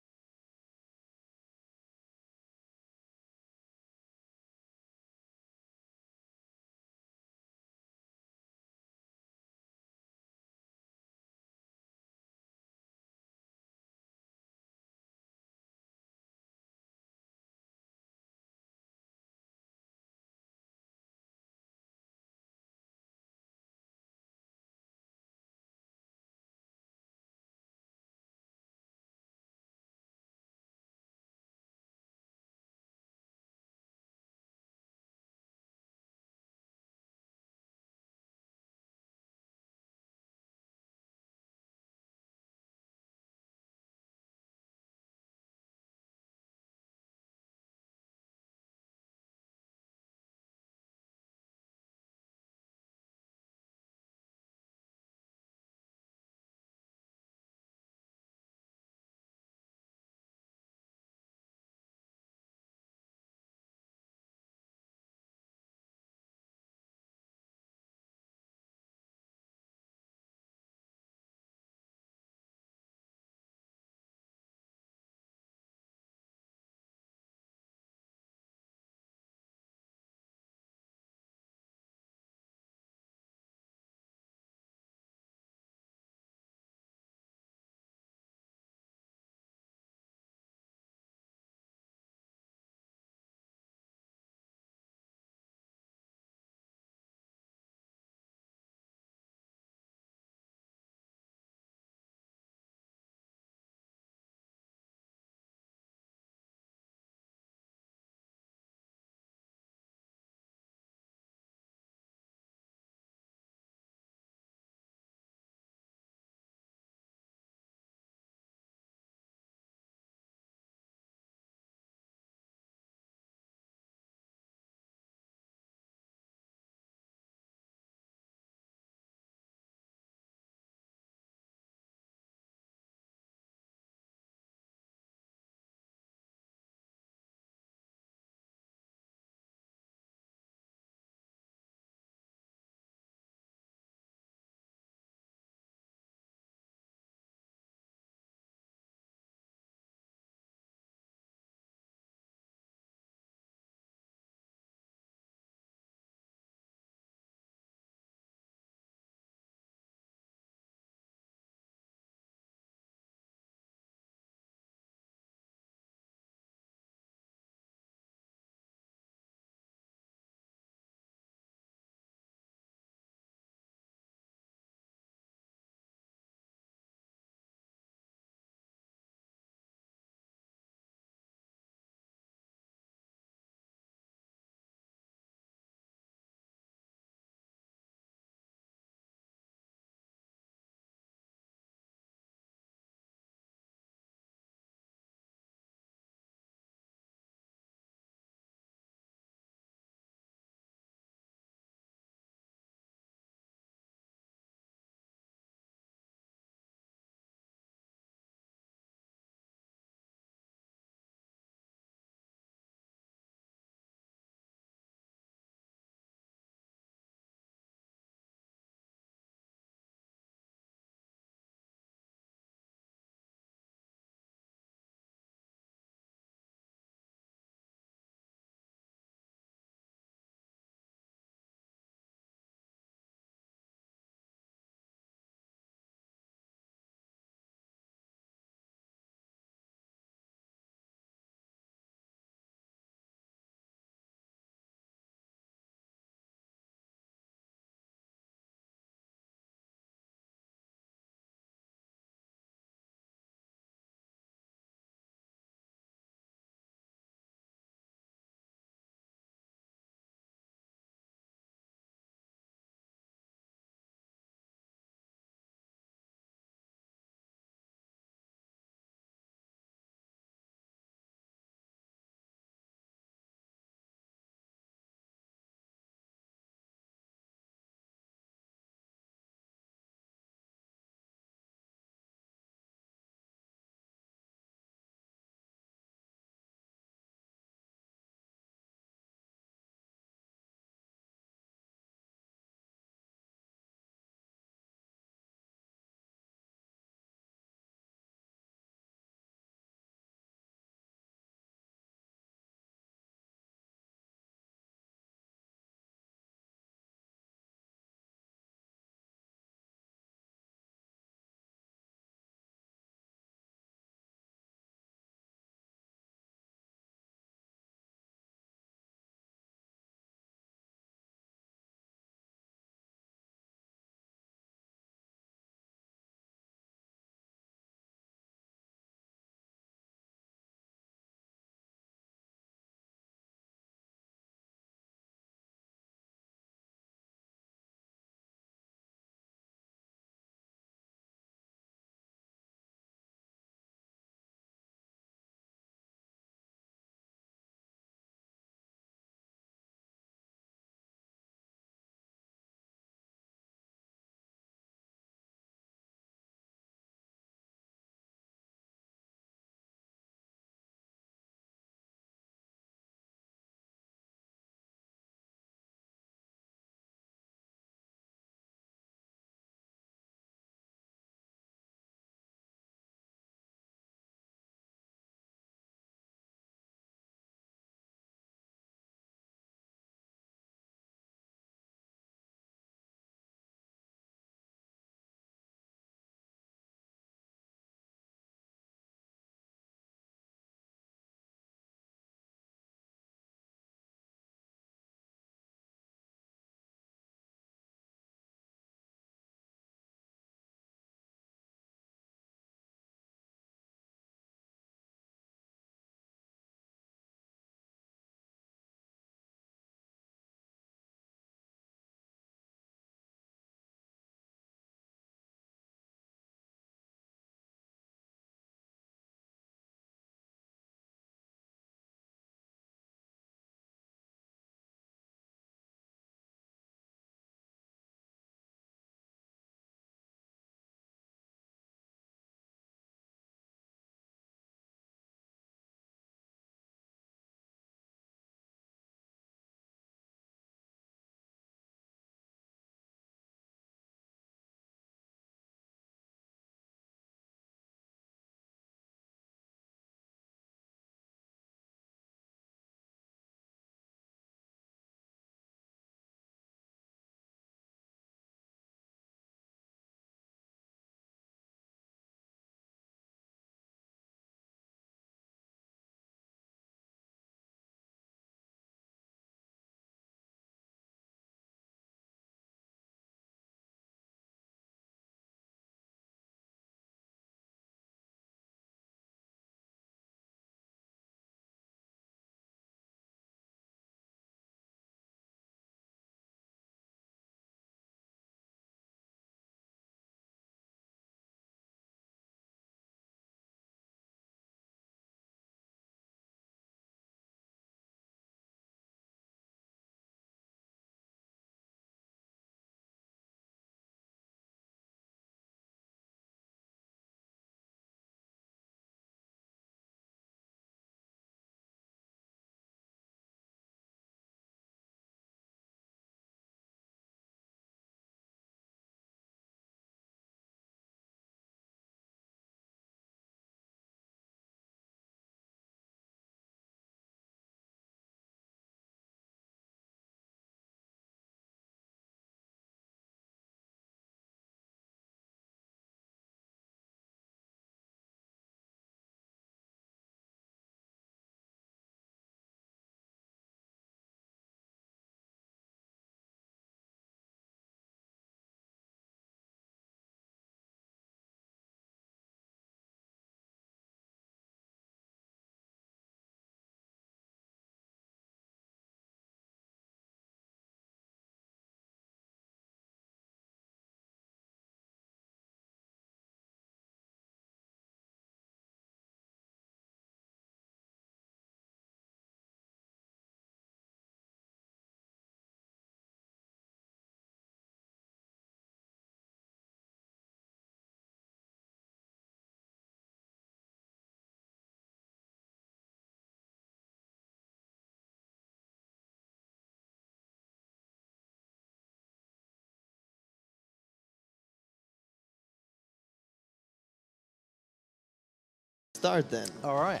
Speaker 1: start then.
Speaker 6: All right.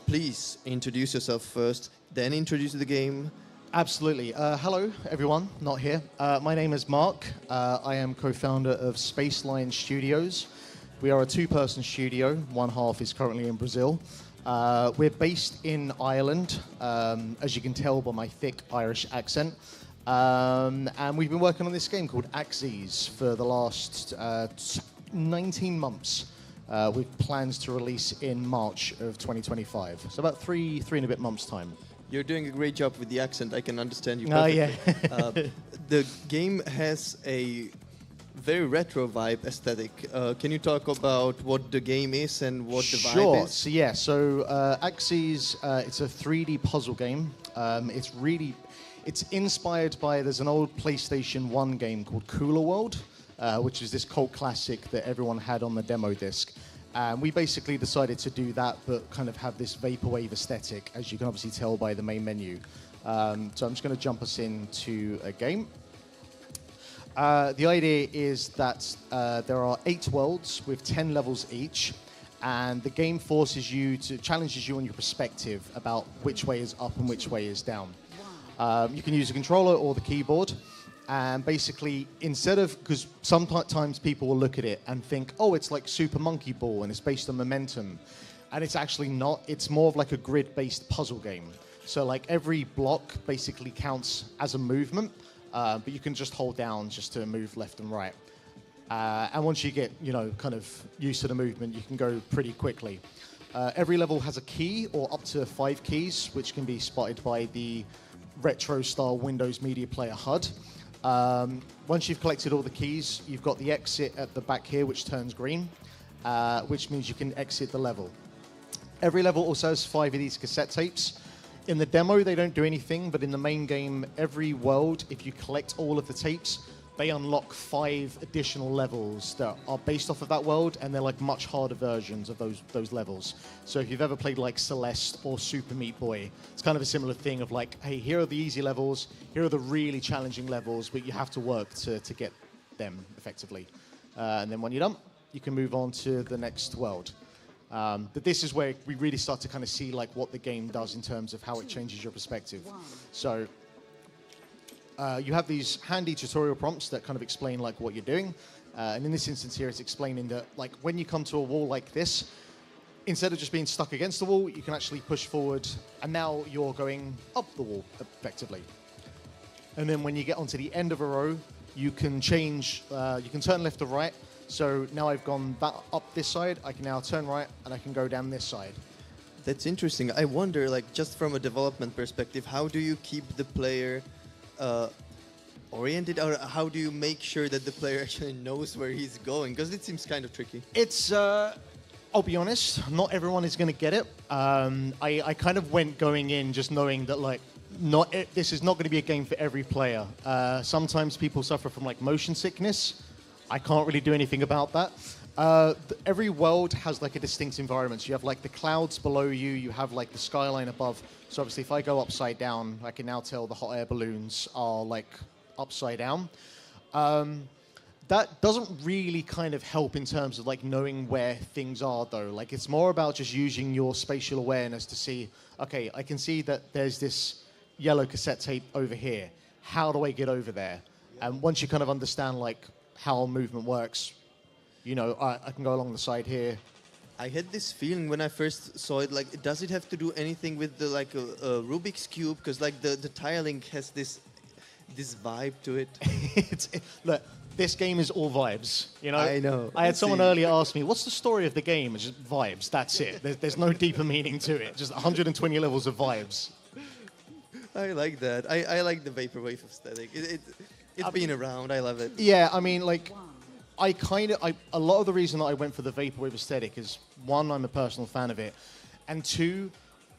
Speaker 1: Please introduce yourself first, then introduce the game.
Speaker 6: Absolutely. Hello, everyone. Not here. My name is Mark. I am co-founder of Spaceline Studios. We are a two-person studio. One half is currently in Brazil. We're based in Ireland, as you can tell by my thick Irish accent. And we've been working on this game called Axes for the last 19 months. With plans to release in March of 2025. So about three and a bit months' time.
Speaker 1: You're doing a great job with the accent. I can understand you
Speaker 6: Oh,
Speaker 1: perfectly.
Speaker 6: yeah.
Speaker 1: The game has a very retro vibe aesthetic. Can you talk about what the game is and what the vibe is?
Speaker 6: Sure. So Axes, it's a 3D puzzle game. It's inspired by, there's an old PlayStation 1 game called Cooler World, which is this cult classic that everyone had on the demo disc. And we basically decided to do that, but kind of have this vaporwave aesthetic, as you can obviously tell by the main menu. So I'm just going to jump us into a game. The idea is that there are 8 worlds with 10 levels each, and the game challenges you on your perspective about which way is up and which way is down. You can use a controller or the keyboard. And basically, because sometimes people will look at it and think, oh, it's like Super Monkey Ball and it's based on momentum. And it's actually not. It's more of like a grid-based puzzle game. So like every block basically counts as a movement, but you can just hold down just to move left and right. And once you get, kind of used to the movement, you can go pretty quickly. Every level has a key or up to 5 keys, which can be spotted by the retro-style Windows Media Player HUD. Once you've collected all the keys, you've got the exit at the back here, which turns green, which means you can exit the level. Every level also has 5 of these cassette tapes. In the demo, they don't do anything, but in the main game, every world, if you collect all of the tapes, they unlock 5 additional levels that are based off of that world, and they're like much harder versions of those levels. So if you've ever played like Celeste or Super Meat Boy, it's kind of a similar thing of like, hey, here are the easy levels, here are the really challenging levels, but you have to work to get them effectively. And then when you're done, you can move on to the next world. But this is where we really start to kind of see like what the game does in terms of how it changes your perspective. So you have these handy tutorial prompts that kind of explain like what you're doing. And in this instance here, it's explaining that like when you come to a wall like this, instead of just being stuck against the wall, you can actually push forward, and now you're going up the wall effectively. And then when you get onto the end of a row, you can change, you can turn left or right. So now I've gone back up this side, I can now turn right and I can go down this side.
Speaker 1: That's interesting. I wonder, like, just from a development perspective, how do you keep the player oriented, or how do you make sure that the player actually knows where he's going? Because it seems kind of tricky.
Speaker 6: It's, I'll be honest, not everyone is going to get it. I kind of went going in just knowing that, like, this is not going to be a game for every player. Sometimes people suffer from, like, motion sickness. I can't really do anything about that. Every world has, like, a distinct environment. So you have, like, the clouds below you. You have, like, the skyline above. So obviously, if I go upside down, I can now tell the hot air balloons are, like, upside down. That doesn't really kind of help in terms of, like, knowing where things are, though. Like, it's more about just using your spatial awareness to see, okay, I can see that there's this yellow cassette tape over here. How do I get over there? And once you kind of understand, like, how movement works, I can go along the side here.
Speaker 1: I had this feeling when I first saw it, like, does it have to do anything with the, like, a Rubik's Cube? Because, like, the tiling has this vibe to it.
Speaker 6: Look, this game is all vibes,
Speaker 1: I know.
Speaker 6: I had someone earlier ask me, what's the story of the game? It's just vibes, that's it. There's no deeper meaning to it. Just 120 levels of vibes.
Speaker 1: I like that. I like the vaporwave aesthetic. It's been around. I love it.
Speaker 6: Yeah, I mean, like, a lot of the reason that I went for the vaporwave aesthetic is, 1, I'm a personal fan of it, and 2,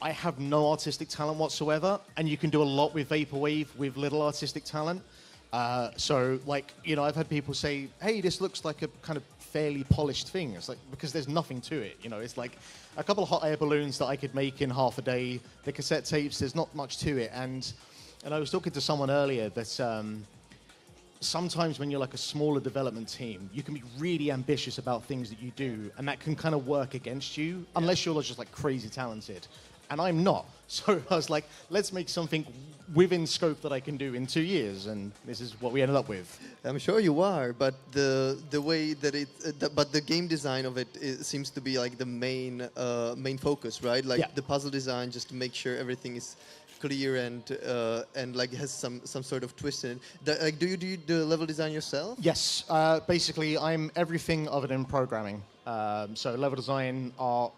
Speaker 6: I have no artistic talent whatsoever, and you can do a lot with vaporwave with little artistic talent. So, like, I've had people say, hey, this looks like a kind of fairly polished thing. It's like, because there's nothing to it, It's like a couple of hot air balloons that I could make in half a day. The cassette tapes, there's not much to it. And I was talking to someone earlier that sometimes when you're like a smaller development team, you can be really ambitious about things that you do, and that can kind of work against you, unless you're just like crazy talented. And I'm not. So I was like, let's make something within scope that I can do in 2 years, and this is what we ended up with.
Speaker 1: I'm sure you are, but the way that but the game design of it seems to be like the main focus, right? Like the puzzle design, just to make sure everything is clear and like has some sort of twist in it. Like, do you do the level design yourself?
Speaker 6: Yes, basically I'm everything other than programming. So level design, art,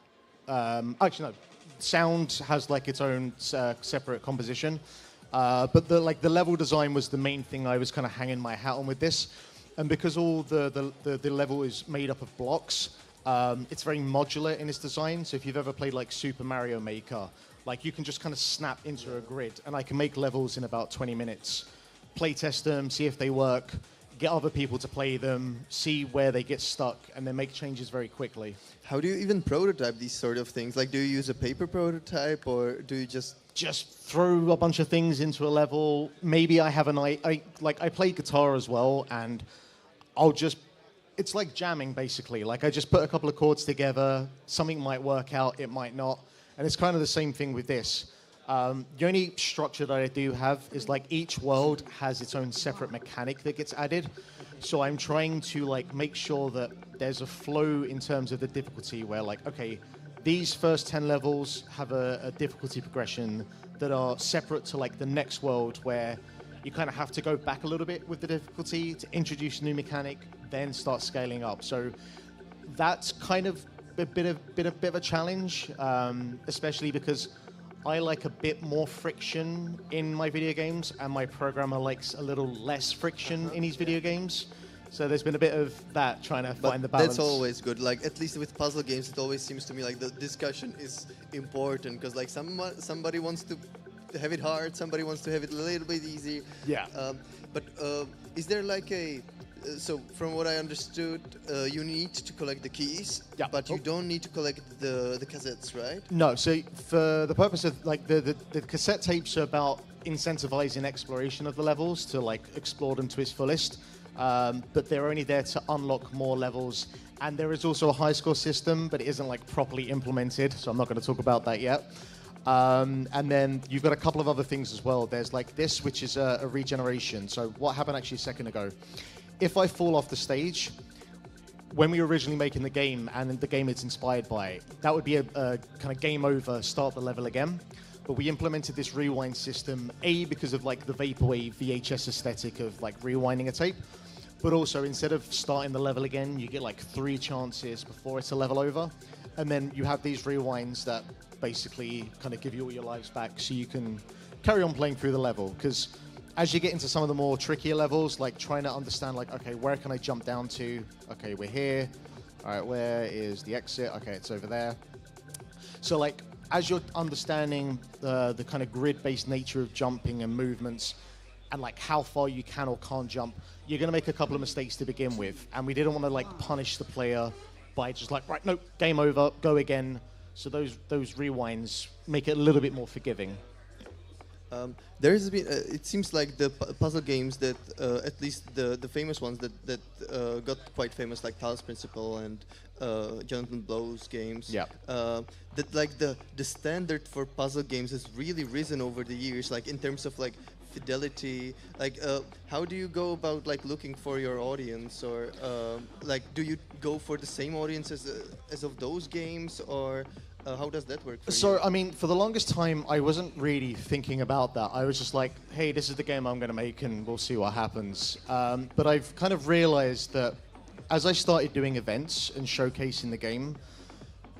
Speaker 6: actually no, sound has like its own separate composition. But the level design was the main thing I was kind of hanging my hat on with this. And because all the level is made up of blocks, it's very modular in its design. So if you've ever played like Super Mario Maker, like you can just kind of snap into a grid, and I can make levels in about 20 minutes. Play test them, see if they work, get other people to play them, see where they get stuck, and then make changes very quickly.
Speaker 1: How do you even prototype these sort of things? Like, do you use a paper prototype, or do you just
Speaker 6: throw a bunch of things into a level? Maybe I have I play guitar as well, and it's like jamming basically. Like I just put a couple of chords together, something might work out, it might not. And it's kind of the same thing with this. The only structure that I do have is like each world has its own separate mechanic that gets added. So I'm trying to like make sure that there's a flow in terms of the difficulty where like, okay, these first 10 levels have a difficulty progression that are separate to like the next world where you kind of have to go back a little bit with the difficulty to introduce a new mechanic, then start scaling up. So that's kind of a bit of a challenge, especially because I like a bit more friction in my video games, and my programmer likes a little less friction in his video games. So there's been a bit of that, trying to find the balance.
Speaker 1: That's always good. Like, at least with puzzle games, it always seems to me like the discussion is important, because like somebody wants to have it hard, somebody wants to have it a little bit easy.
Speaker 6: Yeah.
Speaker 1: But is there like a so from what I understood, you need to collect the keys, but you don't need to collect the cassettes, right?
Speaker 6: No, so for the purpose of like the cassette tapes are about incentivizing exploration of the levels to like explore them to its fullest, but they're only there to unlock more levels. And there is also a high score system, but it isn't like properly implemented, so I'm not going to talk about that yet. And then you've got a couple of other things as well. There's like this, which is a regeneration. So what happened actually a second ago? If I fall off the stage, when we were originally making the game, and the game it's inspired by, that would be a kind of game over, start the level again. But we implemented this rewind system, because of like the vaporwave VHS aesthetic of like rewinding a tape, but also instead of starting the level again, you get like 3 chances before it's a level over. And then you have these rewinds that basically kind of give you all your lives back so you can carry on playing through the level. Because as you get into some of the more trickier levels, like trying to understand like, okay, where can I jump down to? Okay, we're here. All right, where is the exit? Okay, it's over there. So like, as you're understanding the kind of grid-based nature of jumping and movements, and like how far you can or can't jump, you're going to make a couple of mistakes to begin with. And we didn't want to like punish the player by just like, right, no, game over, go again. So those rewinds make it a little bit more forgiving.
Speaker 1: There has been, it seems like the puzzle games that, at least the famous ones that got quite famous, like Talos Principle and Jonathan Blow's games, that like the standard for puzzle games has really risen over the years, like in terms of like fidelity. Like, how do you go about like looking for your audience, or like do you go for the same audience as of those games, or how does that work for you?
Speaker 6: So, I mean, for the longest time, I wasn't really thinking about that. I was just like, hey, this is the game I'm going to make, and we'll see what happens. But I've kind of realized that as I started doing events and showcasing the game,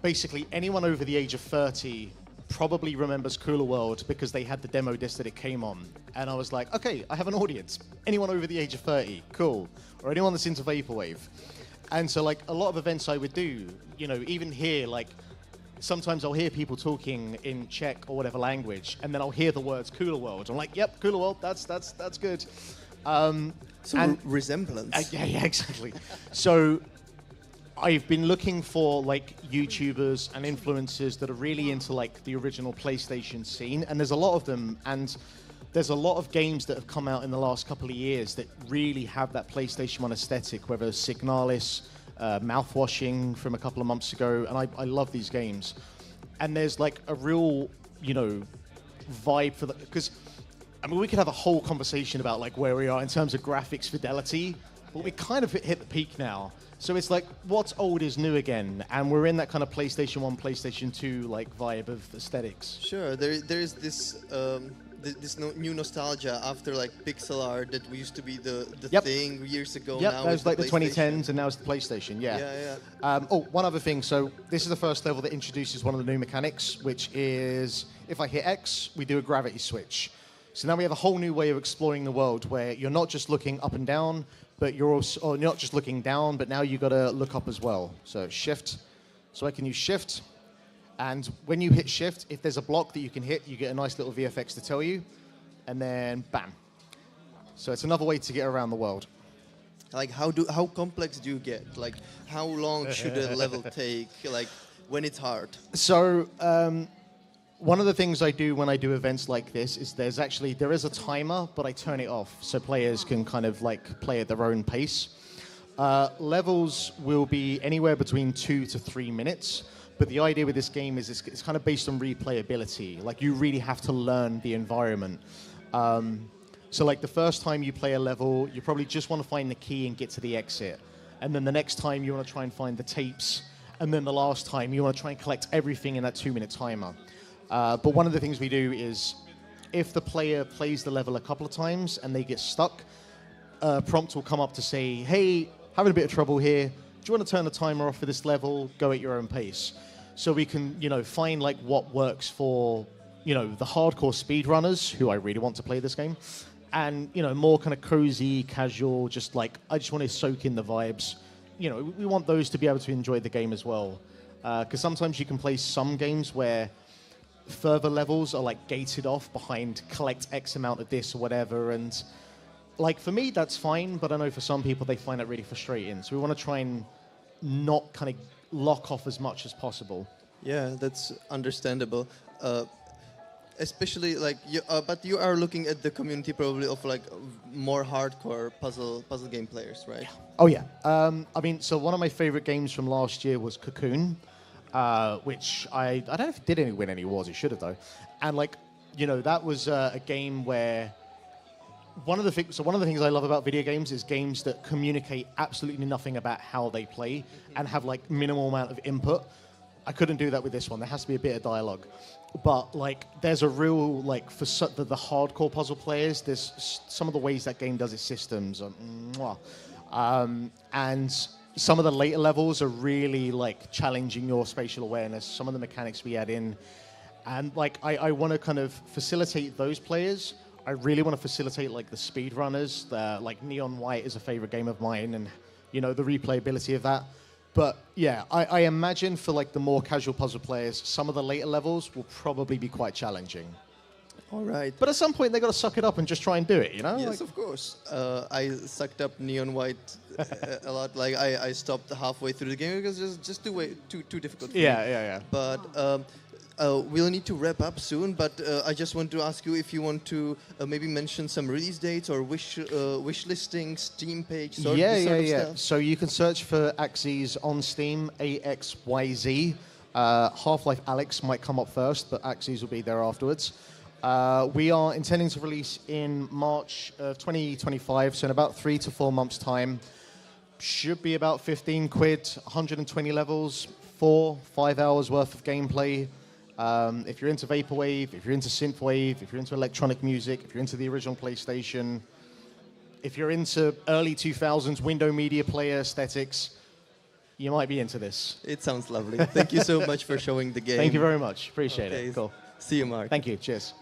Speaker 6: basically anyone over the age of 30 probably remembers Cooler World because they had the demo disc that it came on. And I was like, okay, I have an audience. Anyone over the age of 30, cool. Or anyone that's into Vaporwave. And so, like, a lot of events I would do, you know, even here, like, sometimes I'll hear people talking in Czech or whatever language, and then I'll hear the words Cooler World. I'm like, yep, Cooler World, that's good.
Speaker 1: So resemblance.
Speaker 6: Yeah, exactly. So I've been looking for like YouTubers and influencers that are really into like the original PlayStation scene, and there's a lot of them. And there's a lot of games that have come out in the last couple of years that really have that PlayStation 1 aesthetic, whether it's Signalis, Mouthwashing from a couple of months ago, and I love these games. And there's like a real, vibe for because I mean, we could have a whole conversation about like where we are in terms of graphics fidelity, but we kind of hit the peak now. So it's like what's old is new again, and we're in that kind of PlayStation 1, PlayStation 2 like vibe of aesthetics.
Speaker 1: Sure, there is this new nostalgia after like pixel art that used to be the thing years ago.
Speaker 6: Yep,
Speaker 1: now
Speaker 6: that
Speaker 1: it's
Speaker 6: was like the
Speaker 1: PlayStation.
Speaker 6: 2010s, and now it's the PlayStation. Yeah. One other thing. So this is the first level that introduces one of the new mechanics, which is if I hit X, we do a gravity switch. So now we have a whole new way of exploring the world where you're not just looking up and down, but you're also or not just looking down, but now you got to look up as well. So shift. So I can use shift. And when you hit shift, if there's a block that you can hit, you get a nice little VFX to tell you. And then bam. So it's another way to get around the world.
Speaker 1: Like how complex do you get? Like how long should a level take? Like when it's hard?
Speaker 6: So one of the things I do when I do events like this is there is a timer, but I turn it off so players can kind of like play at their own pace. Levels will be anywhere between 2 to 3 minutes. But the idea with this game is it's kind of based on replayability. Like you really have to learn the environment. So like the first time you play a level, you probably just want to find the key and get to the exit. And then the next time you want to try and find the tapes. And then the last time you want to try and collect everything in that 2-minute timer. But one of the things we do is if the player plays the level a couple of times and they get stuck, a prompt will come up to say, hey, having a bit of trouble here. Do you want to turn the timer off for this level? Go at your own pace. So we can, find like what works for, the hardcore speedrunners who I really want to play this game, and more kind of cozy, casual, just like I just want to soak in the vibes. We want those to be able to enjoy the game as well, because sometimes you can play some games where further levels are like gated off behind collect X amount of this or whatever, and like for me that's fine, but I know for some people they find it really frustrating. So we want to try and not kind of lock off as much as possible.
Speaker 1: Yeah, that's understandable. Especially like but you are looking at the community probably of like more hardcore puzzle game players, right?
Speaker 6: Oh yeah. I mean, so one of my favorite games from last year was Cocoon, which I don't know if it did win any awards. It should have though. And like that was a game where one of the things I love about video games is games that communicate absolutely nothing about how they play and have like minimal amount of input. I couldn't do that with this one. There has to be a bit of dialogue. But like there's a real like for the hardcore puzzle players, there's some of the ways that game does its systems and some of the later levels are really like challenging your spatial awareness, some of the mechanics we add in, and like I want to kind of facilitate those players. I really want to facilitate like the speedrunners. Like Neon White is a favorite game of mine, and the replayability of that. But yeah, I imagine for like the more casual puzzle players, some of the later levels will probably be quite challenging.
Speaker 1: All right.
Speaker 6: But at some point they got to suck it up and just try and do it,
Speaker 1: Yes,
Speaker 6: like,
Speaker 1: of course. I sucked up Neon White a lot. Like I stopped halfway through the game because it's just too difficult for me.
Speaker 6: Yeah.
Speaker 1: But we'll need to wrap up soon, but I just want to ask you if you want to maybe mention some release dates or wish listings, Steam page, sort of stuff.
Speaker 6: So you can search for Axes on Steam, AXYZ. Half-Life Alyx might come up first, but Axes will be there afterwards. We are intending to release in March of 2025, so in about 3 to 4 months' time. Should be about 15 quid, 120 levels, 4-5 hours worth of gameplay. If you're into Vaporwave, if you're into Synthwave, if you're into electronic music, if you're into the original PlayStation, if you're into early 2000s window media player aesthetics, you might be into this.
Speaker 1: It sounds lovely. Thank you so much for showing the game.
Speaker 6: Thank you very much. Appreciate it. Cool.
Speaker 1: See you, Mark.
Speaker 6: Thank you. Cheers.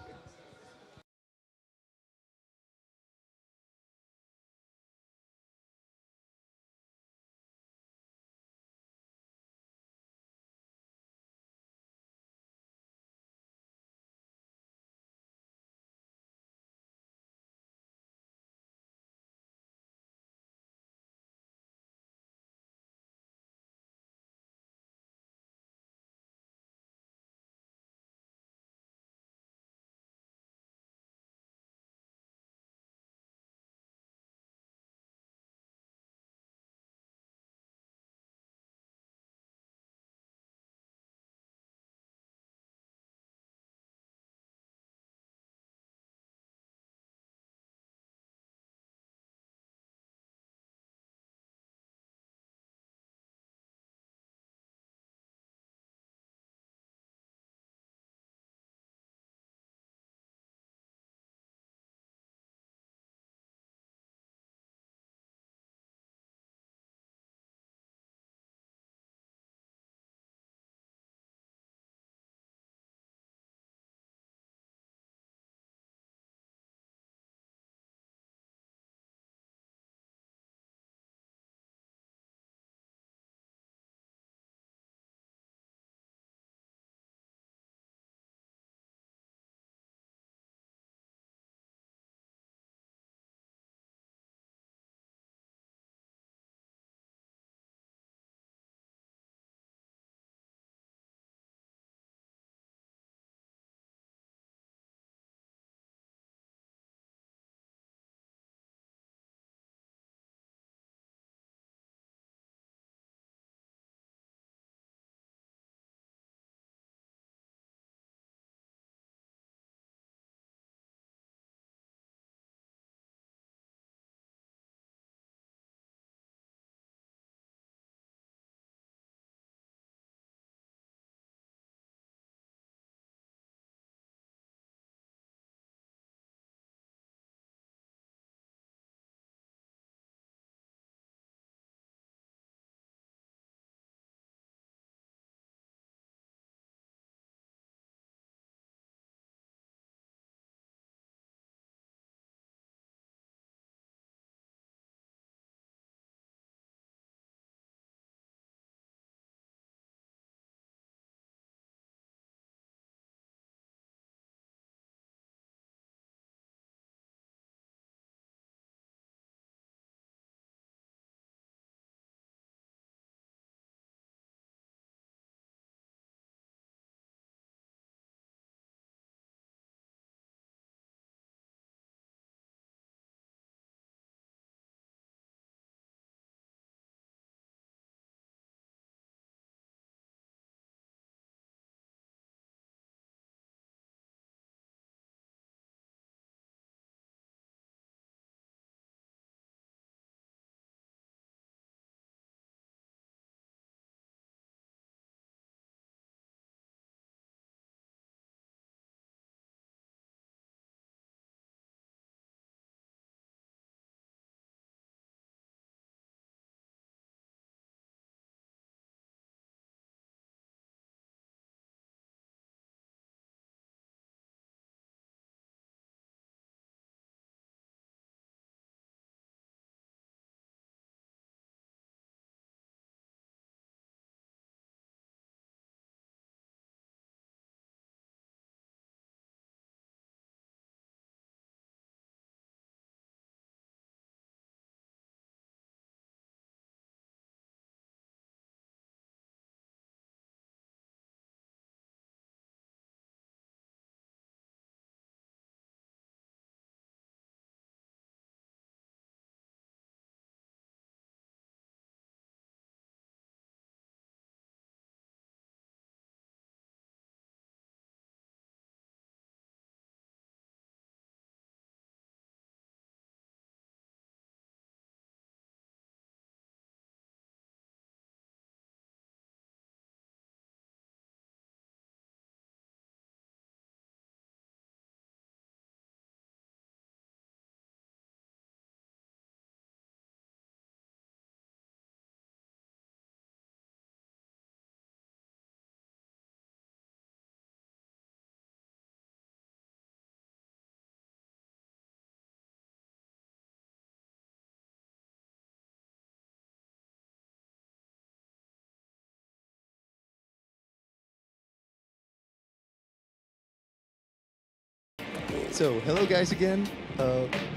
Speaker 1: So, hello guys again.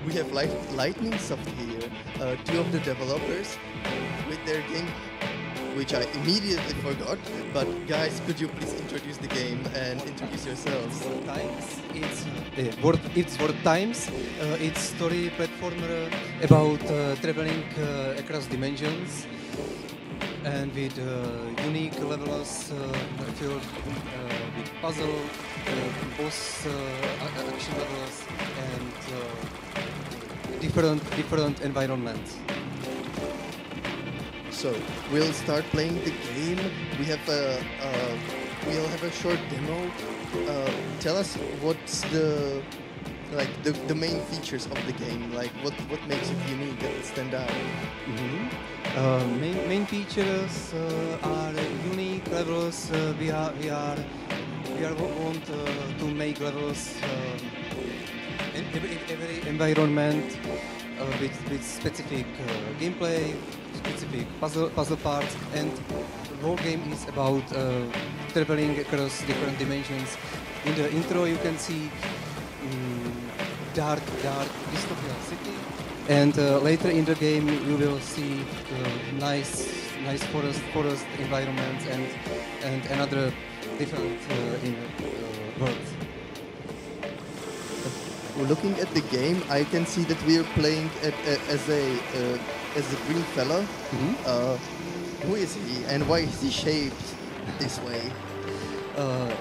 Speaker 1: We have Lightning Soft here, two of the developers with their game, which I immediately forgot. But guys, could you please introduce the game and introduce yourselves?
Speaker 7: It's World Times. It's story platformer about traveling across dimensions and with unique levels filled with puzzle, boss action levels, and different environments.
Speaker 1: So we'll start playing the game. We'll have a short demo. Tell us what's the main features of the game. Like what makes it unique and stand out.
Speaker 7: Main features are unique levels. We want to make levels in every environment with specific gameplay, specific puzzle parts, and the whole game is about traveling across different dimensions. In the intro, you can see dark dystopian city, and later in the game, you will see nice forest environments and another different worlds.
Speaker 1: Looking at the game, I can see that we are playing as a green fella. Who is he, and why is he shaped this way?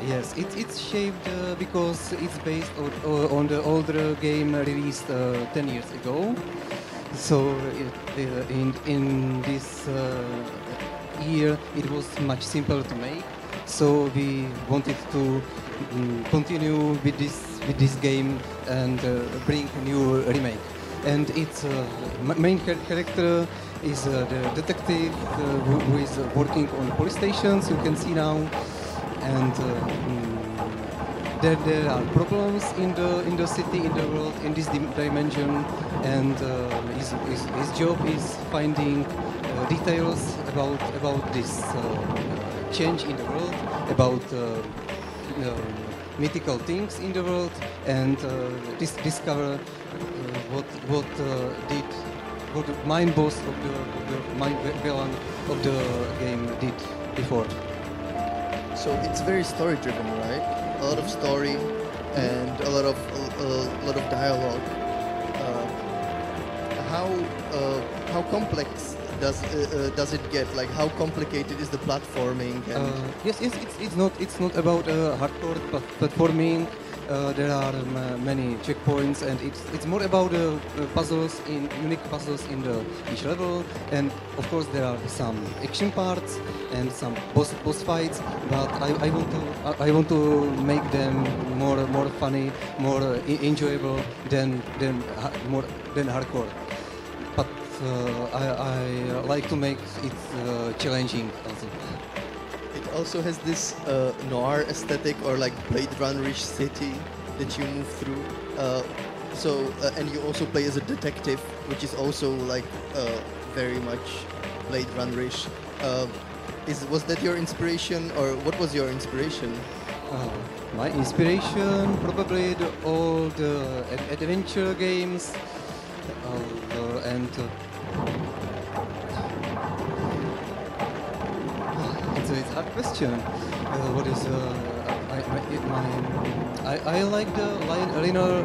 Speaker 7: Yes, it's shaped because it's based on the older game released 10 years ago. So in this year, it was much simpler to make. So we wanted to continue with this game and bring a new remake. And its main character is the detective who is working on police stations. You can see now, and there are problems in the city, in the world, in this dimension, and his job is finding details about this change in the world, about mythical things in the world, and discover what the main boss of the main villain of the game did before.
Speaker 1: So it's very story driven, right? A lot of story and a lot of dialogue. How complex does it get? Like how complicated is the platforming?
Speaker 7: Yes, it's not about hardcore platforming. There are many checkpoints, and it's more about puzzles, unique puzzles in each level. And of course, there are some action parts and some boss fights. But I want to make them more funny, more enjoyable than hardcore. But I like to make it challenging also.
Speaker 1: It also has this noir aesthetic, or like Blade Runner-ish city that you move through. And you also play as a detective, which is also like very much Blade Runner-ish. Was that your inspiration, or what was your inspiration?
Speaker 7: My inspiration, probably all the adventure games, and it's a hard question. What is I like the linear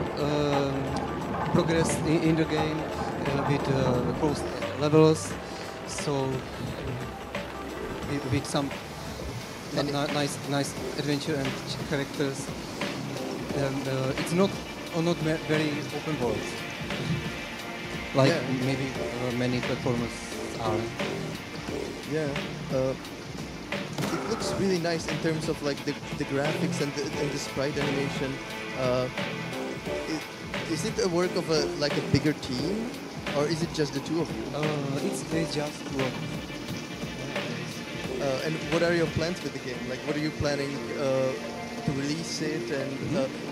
Speaker 7: progress in the game with closed levels, so with some nice adventure and characters, and it's not very open world like maybe many platformers are.
Speaker 1: Yeah. It looks really nice in terms of like the graphics and the sprite animation. Is it a work of a bigger team, or is it just the two of you?
Speaker 7: It's just two of us.
Speaker 1: And what are your plans with the game? Like, what are you planning to release it? And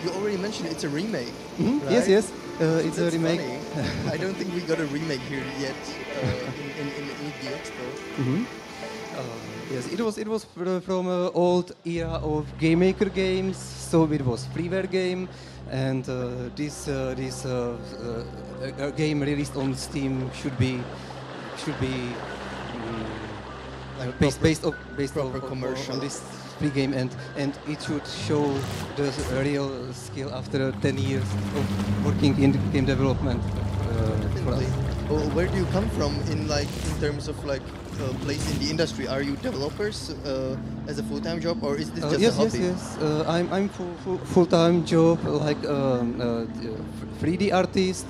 Speaker 1: you already mentioned it's a remake. Right?
Speaker 7: Yes. It's a remake.
Speaker 1: I don't think we got a remake here yet in the Expo.
Speaker 7: Yes, it was from old era of game maker games. So it was freeware game, and this game released on Steam should be based on this free game, and it should show the real skill after 10 years of working in game development. For us.
Speaker 1: Where do you come from in terms of place in the industry? Are you developers as a full-time job, or is this just a hobby?
Speaker 7: Yes. I'm full-time job, like 3D artist.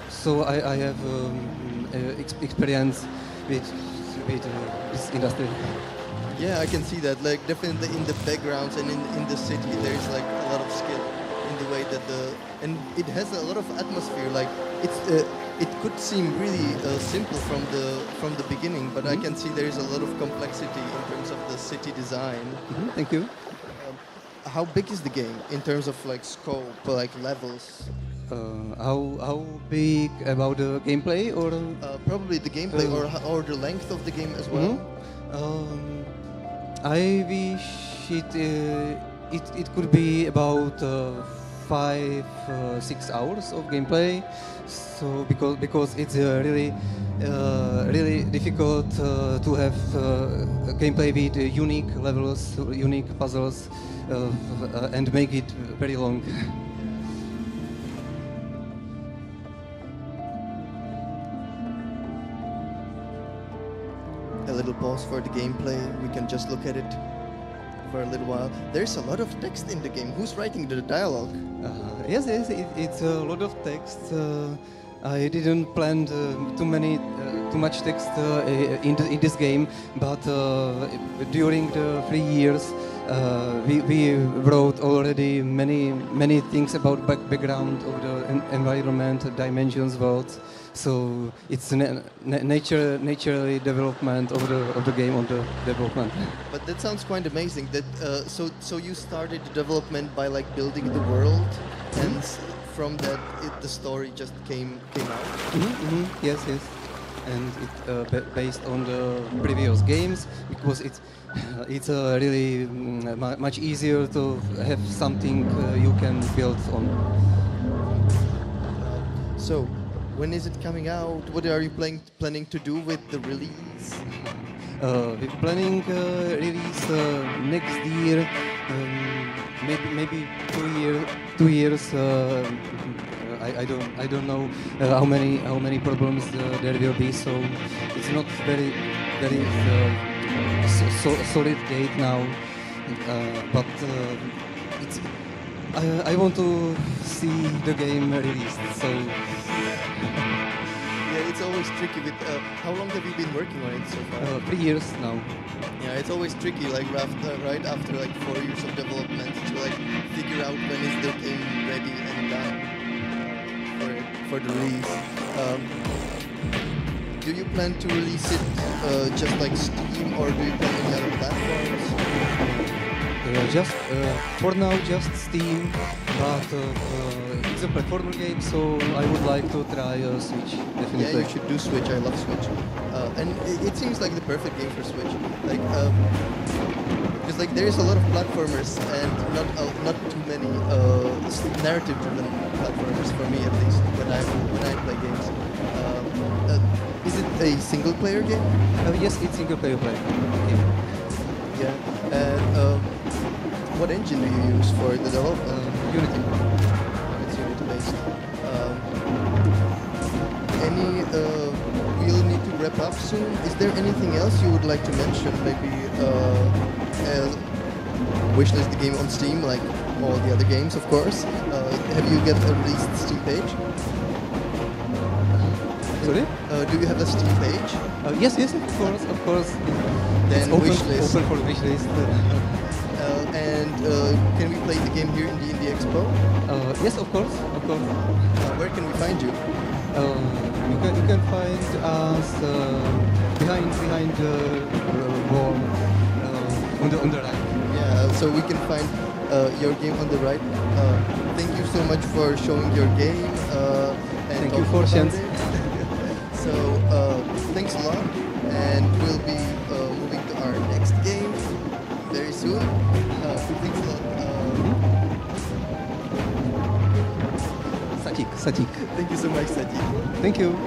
Speaker 7: So I have experience with this industry.
Speaker 1: Yeah, I can see that. Definitely in the backgrounds and in the city, there's a lot of skill in the way that and it has a lot of atmosphere. It could seem really simple from the beginning, but I can see there is a lot of complexity in terms of the city design.
Speaker 7: Thank you.
Speaker 1: How big is the game in terms of scope, levels?
Speaker 7: How big about the gameplay, or
Speaker 1: probably the gameplay, or the length of the game as well?
Speaker 7: I wish it could be about 5-6 hours of gameplay. So because it's really difficult to have gameplay with unique levels, unique puzzles, and make it very long.
Speaker 1: A little pause for the gameplay. We can just look at it for a little while. There's a lot of text in the game. Who's writing the dialogue?
Speaker 7: Yes, it's a lot of text. I didn't plan too much text in this game, but during the 3 years, we wrote already many things about background of the environment, dimensions, worlds. So it's naturally development of the game, on the development.
Speaker 1: But that sounds quite amazing. That so you started the development by building the world, and from that the story just came out.
Speaker 7: Yes, and it based on the previous games, because it's really much easier to have something you can build on.
Speaker 1: So, when is it coming out? What are you planning to do with the release?
Speaker 7: We're planning release next year, maybe 2 years. I don't know how many problems there will be. So it's not very solid date now. But I want to see the game released. So.
Speaker 1: Yeah, it's always tricky with. How long have you been working on it so far?
Speaker 7: 3 years now.
Speaker 1: Yeah, it's always tricky, right after 4 years of development, to figure out when is the game ready and done for the release. Do you plan to release it just like Steam, or do you plan any other platforms?
Speaker 7: For now, just Steam, but it's a platformer game, so I would like to try Switch, definitely.
Speaker 1: Yeah, you should do Switch. I love Switch, and it seems like the perfect game for Switch. Because there is a lot of platformers and not too many narrative-driven platformers for me, at least when I play games. Is it a single-player game?
Speaker 7: Yes, it's single-player game.
Speaker 1: Yeah. And what engine do you use for the development?
Speaker 7: Unity.
Speaker 1: It's Unity-based. We'll need to wrap up soon. Is there anything else you would like to mention? Maybe wishlist the game on Steam, like all the other games, of course. Have you got a released Steam page?
Speaker 7: Sorry?
Speaker 1: Do you have a Steam page?
Speaker 7: Yes, of course.
Speaker 1: Then wishlist.
Speaker 7: Open for wishlist.
Speaker 1: And can we play the game here in the Indie Expo?
Speaker 7: Yes, of course.
Speaker 1: Where can we find you?
Speaker 7: You can find us behind the wall on the right.
Speaker 1: Yeah, so we can find your game on the right. Thank you so much for showing your game. And
Speaker 7: thank you for sharing.
Speaker 1: So thanks a lot, and we'll be moving to our next game very soon. Thanks a lot.
Speaker 7: Satik.
Speaker 1: Thank you so much, Satik.
Speaker 7: Thank you.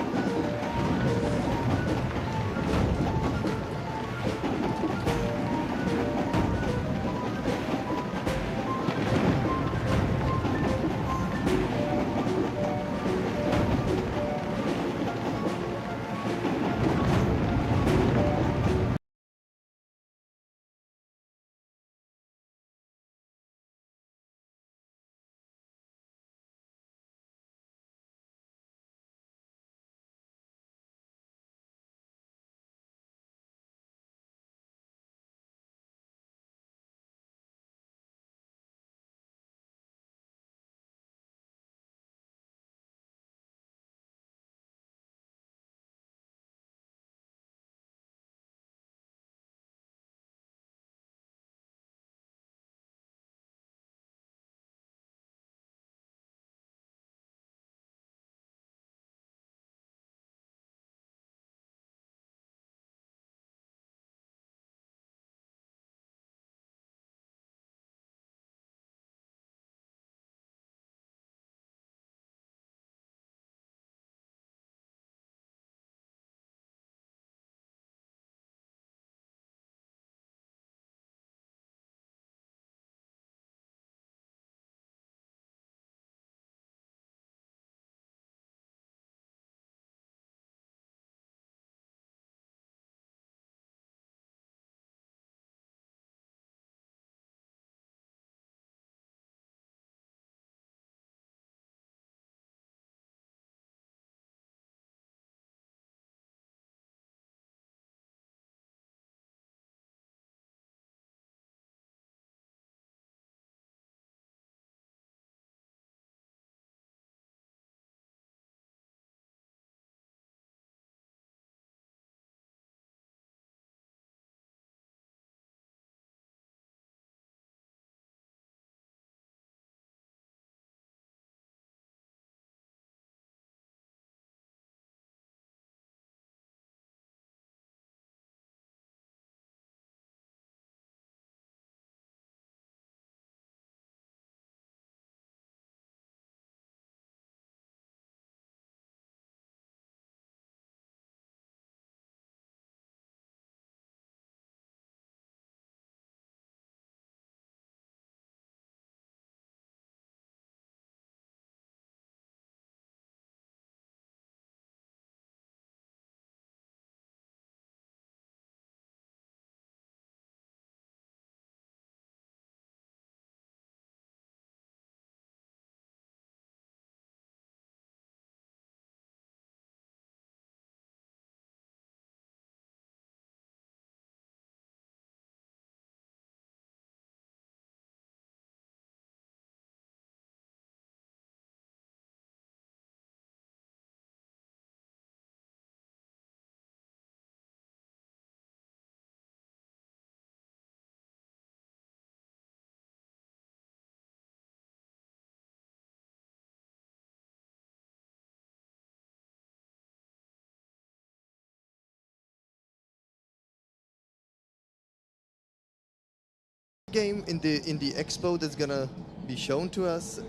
Speaker 1: Game in the expo that's gonna be shown to us.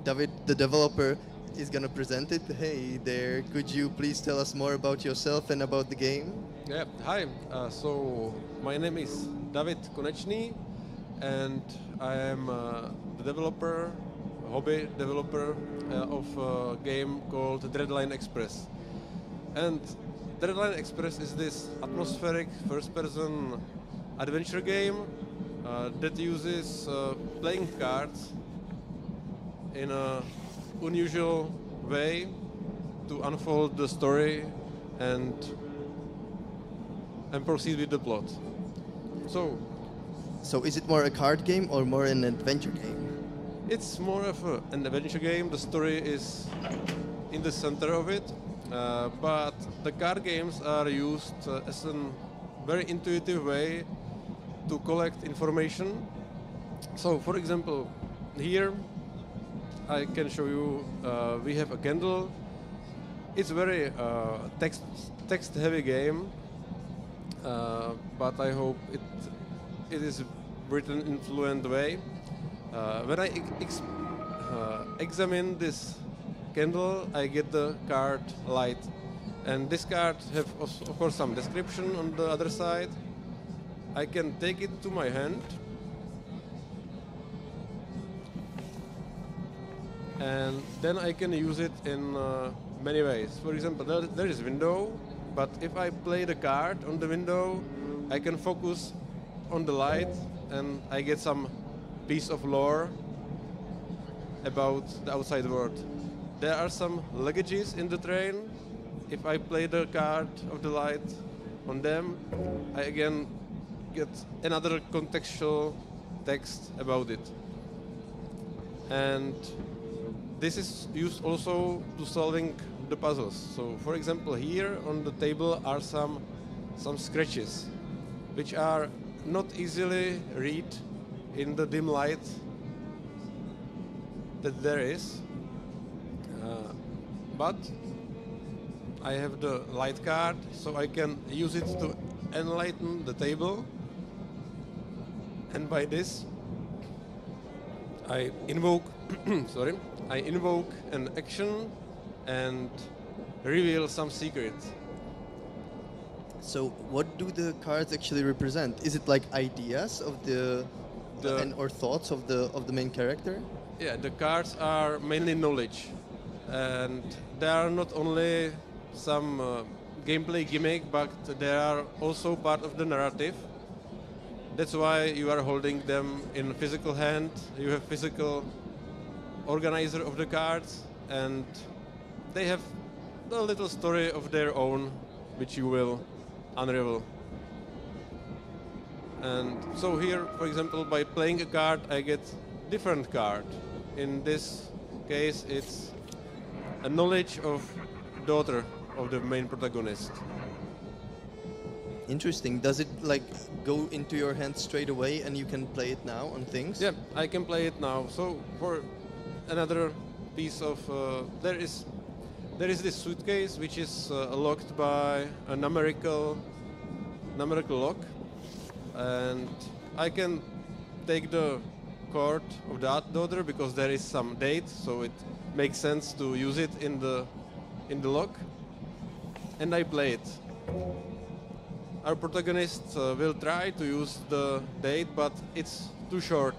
Speaker 1: David, the developer, is gonna present it. Hey there, could you please tell us more about yourself and about the game?
Speaker 8: Yeah, hi. So my name is David Konečný, and I am the developer, hobby developer of a game called Dreadline Express. And Dreadline Express is this atmospheric first-person adventure game that uses playing cards in a unusual way to unfold the story and proceed with the plot.
Speaker 1: So is it more a card game or more an adventure game?
Speaker 8: It's more of an adventure game. The story is in the center of it, but the card games are used as a very intuitive way to collect information. So, for example, here I can show you we have a candle it's very text heavy game, but I hope it is written in fluent way. When I examine this candle, I get the card light, and this card have of course some description on the other side. I can take it to my hand, and then I can use it in many ways. For example, there is window, but if I play the card on the window, I can focus on the light and I get some piece of lore about the outside world. There are some luggages in the train. If I play the card of the light on them, I again get another contextual text about it. And this is used also to solving the puzzles. So, for example, here on the table are some scratches, which are not easily read in the dim light that there is. But I have the light card, so I can use it to enlighten the table. And by this, I invoke an action and reveal some secret.
Speaker 1: So what do the cards actually represent? Is it like ideas of or thoughts of the main character?
Speaker 8: Yeah, the cards are mainly knowledge, and they are not only some gameplay gimmick, but they are also part of the narrative. That's why you are holding them in physical hand. You have physical organizer of the cards, and they have a little story of their own, which you will unravel. And so here, for example, by playing a card, I get different card. In this case, it's a knowledge of daughter of the main protagonist.
Speaker 1: Interesting. Does it like go into your hand straight away and you can play it now on things?
Speaker 8: Yeah, I can play it now. So for another piece of there is this suitcase which is locked by a numerical lock, and I can take the card of the daughter because there is some date, so it makes sense to use it in the lock, and I play it. Our protagonist will try to use the date, but it's too short.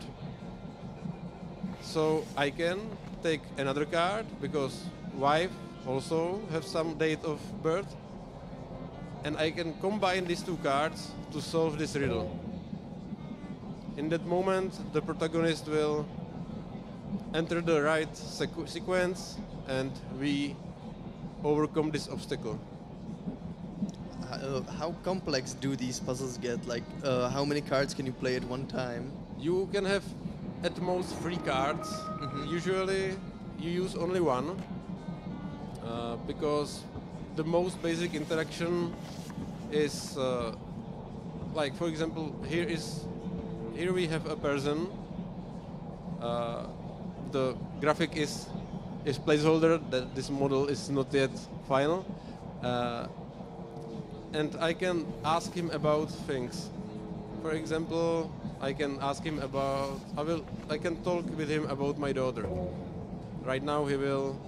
Speaker 8: So I can take another card because wife also have some date of birth, and I can combine these two cards to solve this riddle. In that moment, the protagonist will enter the right sequence, and we overcome this obstacle.
Speaker 1: How complex do these puzzles get? Like, how many cards can you play at one time?
Speaker 8: You can have at most 3 cards. Usually, you use only one because the most basic interaction is like, for example, here we have a person. The graphic is placeholder. That this model is not yet final. And I can ask him about things. For example, I can ask him about. I can talk with him about my daughter. Right now, he will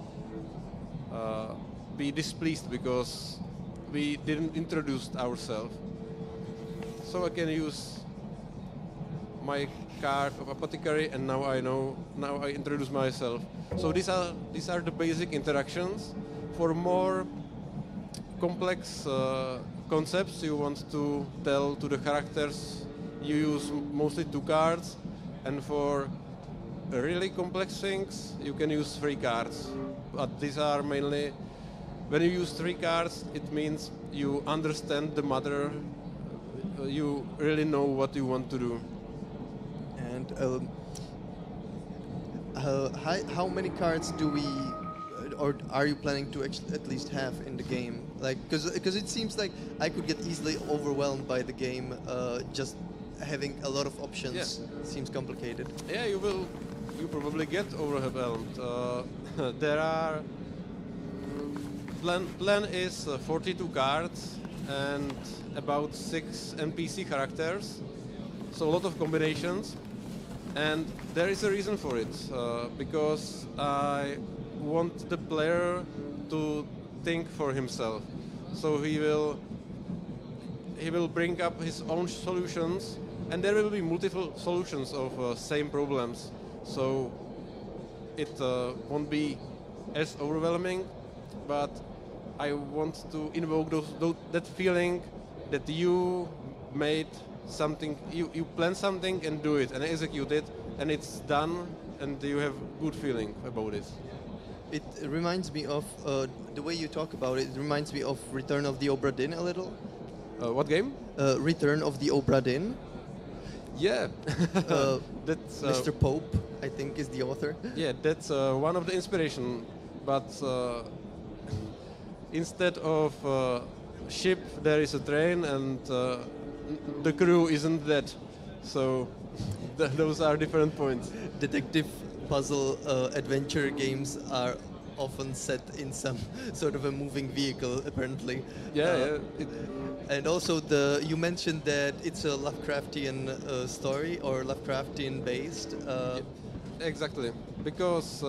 Speaker 8: be displeased because we didn't introduce ourselves. So I can use my card of apothecary, and now I know. Now I introduce myself. So these are the basic interactions. For more complex concepts you want to tell to the characters, you use mostly 2 cards, and for really complex things you can use 3 cards. But these are mainly, when you use 3 cards, it means you understand the matter, you really know what you want to do.
Speaker 1: And how many cards do we, or are you planning to at least have in the game? Like, because it seems like I could get easily overwhelmed by the game. Just having a lot of options seems complicated.
Speaker 8: Yeah, you probably get overwhelmed. There are plan is 42 cards and about 6 NPC characters, so a lot of combinations. And there is a reason for it, because I want the player to think for himself. So he will bring up his own solutions, and there will be multiple solutions of same problems. So it won't be as overwhelming, but I want to invoke that feeling that you made something, you plan something and do it and execute it, and it's done, and you have good feeling about it.
Speaker 1: It reminds me of the way you talk about it. It reminds me of Return of the Obra Dinn a little.
Speaker 8: What game?
Speaker 1: Return of the Obra Dinn.
Speaker 8: Yeah, that's
Speaker 1: Mr. Pope, I think, is the author.
Speaker 8: Yeah, that's one of the inspiration. But instead of ship, there is a train, and the crew isn't that. So those are different points.
Speaker 1: Detective puzzle adventure games are often set in some sort of a moving vehicle, apparently.
Speaker 8: Yeah.
Speaker 1: And also, you mentioned that it's a Lovecraftian story or Lovecraftian based.
Speaker 8: Exactly, because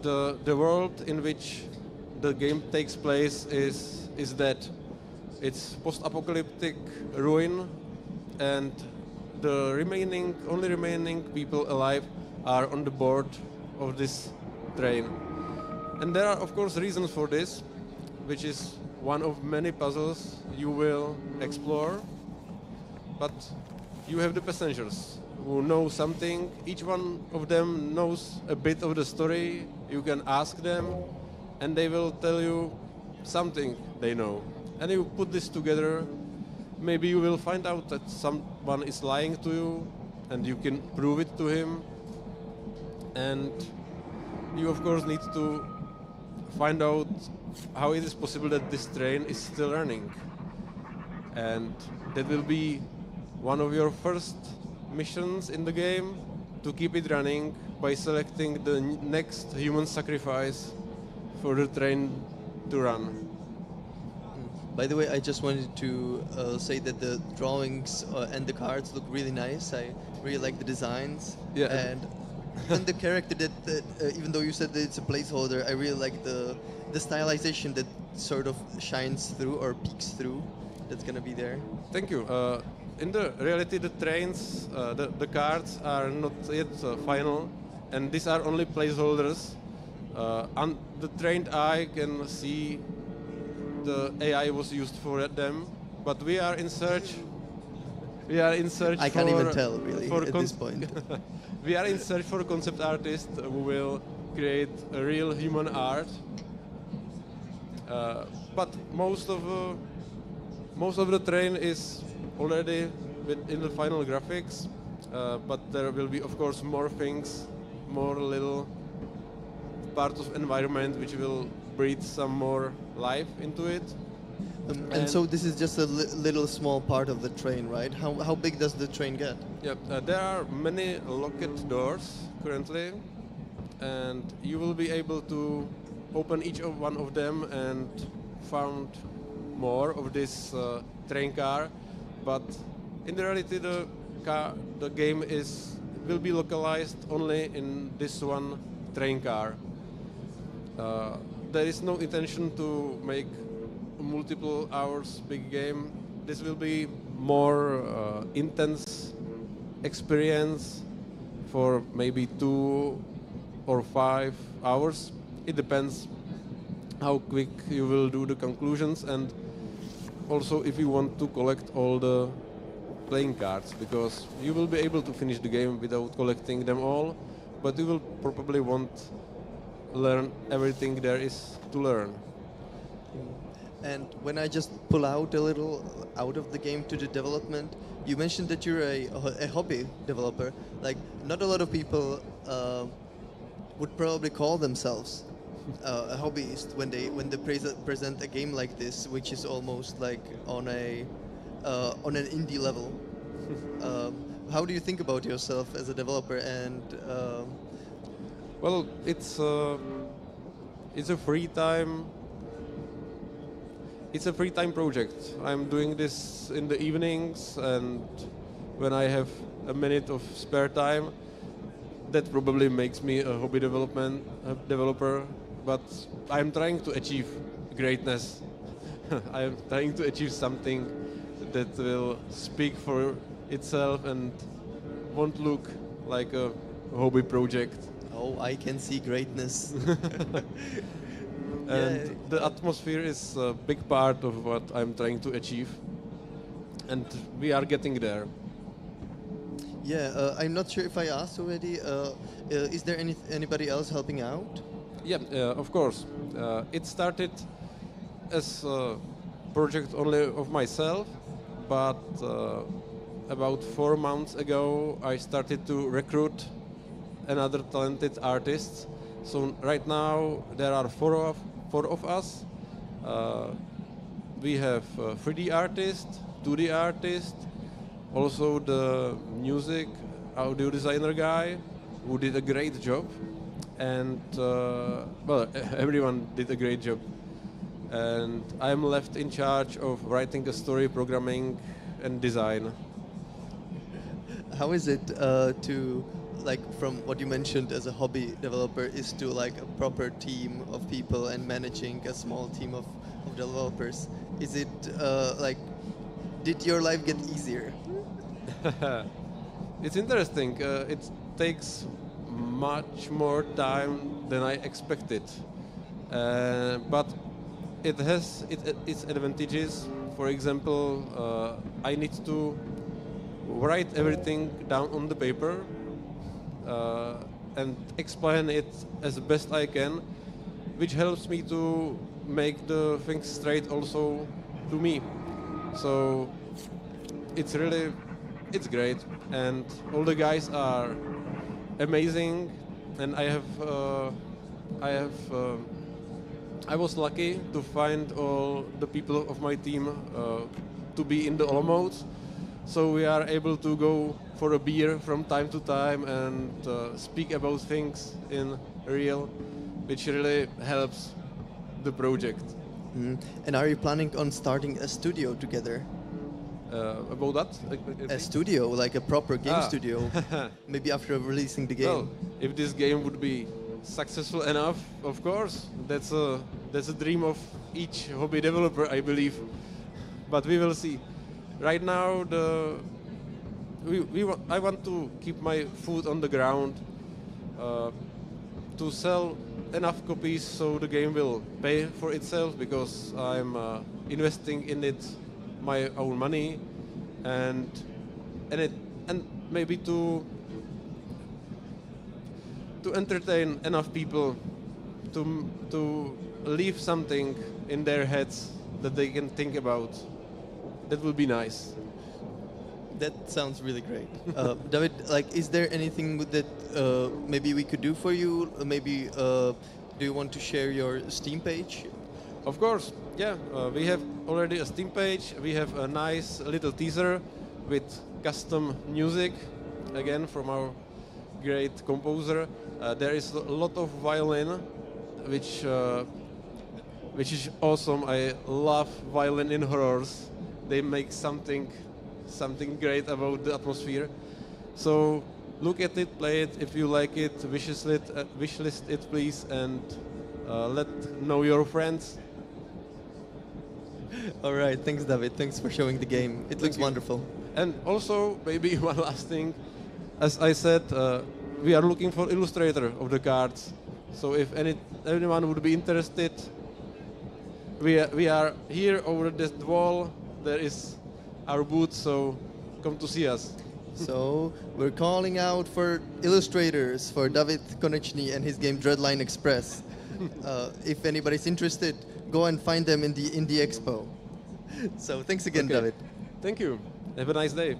Speaker 8: the world in which the game takes place is that it's post-apocalyptic ruin, and the only remaining people alive are on the board of this train. And there are, of course, reasons for this, which is one of many puzzles you will explore. But you have the passengers who know something. Each one of them knows a bit of the story. You can ask them, and they will tell you something they know. And you put this together, maybe you will find out that someone is lying to you, and you can prove it to him. And you, of course, need to find out how it is possible that this train is still running. And that will be one of your first missions in the game, to keep it running by selecting the next human sacrifice for the train to run.
Speaker 1: By the way, I just wanted to say that the drawings and the cards look really nice. I really like the designs.
Speaker 8: Yeah.
Speaker 1: And even the character that even though you said that it's a placeholder, I really like the stylization that sort of shines through or peeks through. That's gonna be there.
Speaker 8: Thank you. In the reality, the trains, the cards are not yet final, and these are only placeholders. And the trained eye can see the AI was used for them, but we are in search.
Speaker 1: I can't even tell really at this point.
Speaker 8: We are in search for a concept artist who will create a real human art. But most of the train is already in the final graphics. But there will be, of course, more things, more little parts of environment which will breathe some more life into it.
Speaker 1: And so this is just a little small part of the train, right? How big does the train get?
Speaker 8: Yeah, there are many locked doors currently, and you will be able to open each of one of them and found more of this train car. But in reality, the game will be localized only in this one train car. There is no intention to make multiple hours big game. This will be more intense experience for maybe 2 or 5 hours. It depends how quick you will do the conclusions, and also if you want to collect all the playing cards, because you will be able to finish the game without collecting them all, but you will probably want learn everything there is to learn.
Speaker 1: And when I just pull out a little out of the game to the development, you mentioned that you're a hobby developer. Like, not a lot of people would probably call themselves a hobbyist when they present a game like this, which is almost like on an indie level. How do you think about yourself as a developer? And
Speaker 8: well, it's it's a free time. It's a free time project. I'm doing this in the evenings, and when I have a minute of spare time, that probably makes me a hobby developer. But I'm trying to achieve greatness. I'm trying to achieve something that will speak for itself and won't look like a hobby project.
Speaker 1: Oh, I can see greatness.
Speaker 8: And the atmosphere is a big part of what I'm trying to achieve. And we are getting there.
Speaker 1: Yeah, I'm not sure if I asked already. Is there anybody else helping out?
Speaker 8: Yeah, of course. It started as a project only of myself, but about 4 months ago I started to recruit another talented artists. So right now there are four of us. We have 3D artist, 2D artist, also the music audio designer guy who did a great job, and well, everyone did a great job. And I'm left in charge of writing a story, programming, and design.
Speaker 1: How is it to, like, from what you mentioned as a hobby developer, is to like a proper team of people and managing a small team of developers? Is it like, did your life get easier?
Speaker 8: It's interesting. It takes much more time than I expected, but it has its advantages. For example, I need to write everything down on the paper and explain it as best I can, which helps me to make the things straight also to me. So it's great, and all the guys are amazing, and I was lucky to find all the people of my team to be in the Olomouc, so we are able to go for a beer from time to time and speak about things in real, which really helps the project.
Speaker 1: And are you planning on starting a studio together?
Speaker 8: About that?
Speaker 1: A studio, like a proper game studio, maybe after releasing the game.
Speaker 8: Well, if this game would be successful enough, of course, that's a dream of each hobby developer, I believe. But we will see. Right now, I want to keep my foot on the ground, to sell enough copies so the game will pay for itself, because I'm investing in it my own money, and maybe to entertain enough people to leave something in their heads that they can think about. That would be nice.
Speaker 1: That sounds really great. David, like, is there anything that maybe we could do for you? Maybe do you want to share your Steam page?
Speaker 8: Of course, yeah. We have already a Steam page. We have a nice little teaser with custom music, again from our great composer. There is a lot of violin, which is awesome. I love violin in horrors. They make something great about the atmosphere. So look at it, play it. If you like it, wishlist it, please, and let know your friends.
Speaker 1: All right, thanks, David. Thanks for showing the game. It looks wonderful.
Speaker 8: And also, maybe one last thing. As I said, we are looking for illustrator of the cards. So if anyone would be interested, we are here over this wall. There is our booth, so come to see us.
Speaker 1: So we're calling out for illustrators for David Konečný and his game Dreadline Express. If anybody's interested, go and find them in the Indie Expo. So thanks again, David.
Speaker 8: Thank you. Have a nice day.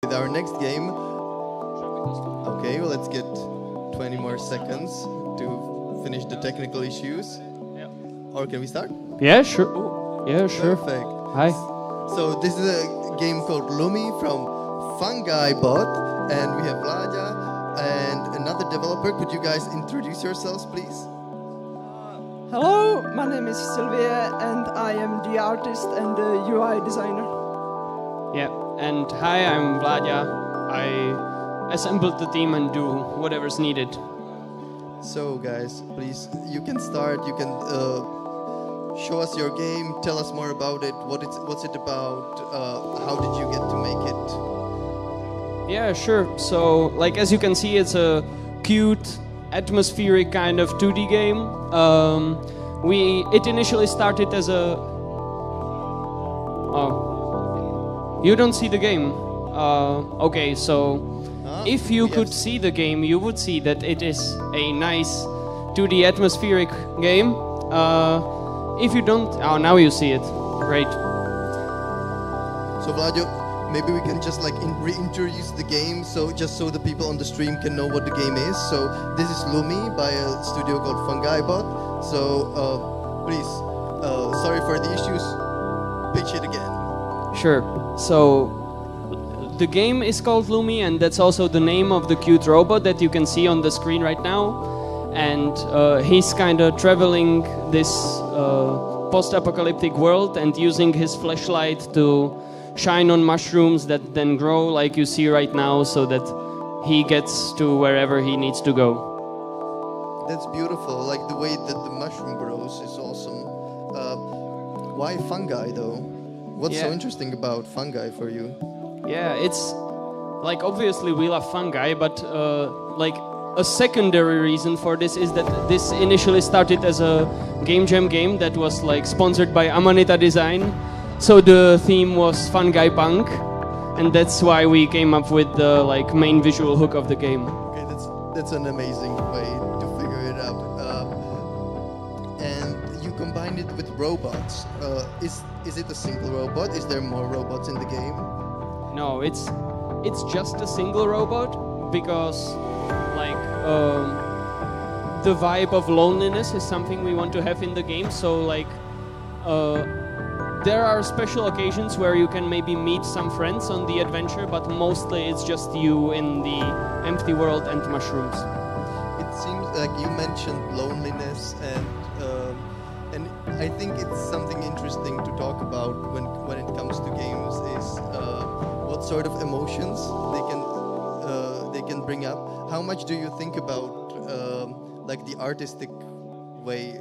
Speaker 1: With our next game. Okay, well, let's get 20 more seconds to finish the technical issues.
Speaker 9: Yeah.
Speaker 1: Or can we start?
Speaker 9: Yeah, sure. Ooh. Yeah, sure.
Speaker 1: Perfect.
Speaker 9: Hi.
Speaker 1: So this is a game called Lumi from Fungi Bot, and we have Vlada and another developer. Could you guys introduce yourselves, please?
Speaker 22: Hello, my name is Sylvia and I am the artist and the UI designer.
Speaker 9: Yeah, and hi, I'm Vlada. I assembled the team and do whatever's needed.
Speaker 1: So guys, please, you can start. You can show us your game. Tell us more about it. What's it about? How did you get to make it?
Speaker 9: Yeah, sure. So, like as you can see, it's a cute, atmospheric kind of 2D game. It initially started as a. Oh, you don't see the game. Okay, so if you could see the game, you would see that it is a nice 2D atmospheric game. If you don't, oh, now you see it. Great.
Speaker 1: So Vladio, maybe we can just like reintroduce the game, so just so the people on the stream can know what the game is. So this is Lumi by a studio called FungiBot. So please, sorry for the issues. Pitch it again.
Speaker 9: Sure. So the game is called Lumi, and that's also the name of the cute robot that you can see on the screen right now. And he's kind of traveling this post-apocalyptic world and using his flashlight to shine on mushrooms that then grow like you see right now, so that he gets to wherever he needs to go.
Speaker 1: That's beautiful. Like the way that the mushroom grows is awesome. Why fungi though? What's so interesting about fungi for you?
Speaker 9: Yeah, it's like obviously we love fungi, but like a secondary reason for this is that this initially started as a game jam game that was like sponsored by Amanita Design. So the theme was fungi punk, and that's why we came up with the like main visual hook of the game.
Speaker 1: Okay, that's an amazing way to figure it out. And you combined it with robots. Is it a single robot? Is there more robots in the game?
Speaker 9: No, it's just a single robot because like the vibe of loneliness is something we want to have in the game. So like there are special occasions where you can maybe meet some friends on the adventure, but mostly it's just you in the empty world and mushrooms.
Speaker 1: It seems like you mentioned loneliness, and I think it's something interesting to talk about when it comes to games is what sort of emotions they can bring up. How much do you think about like the artistic way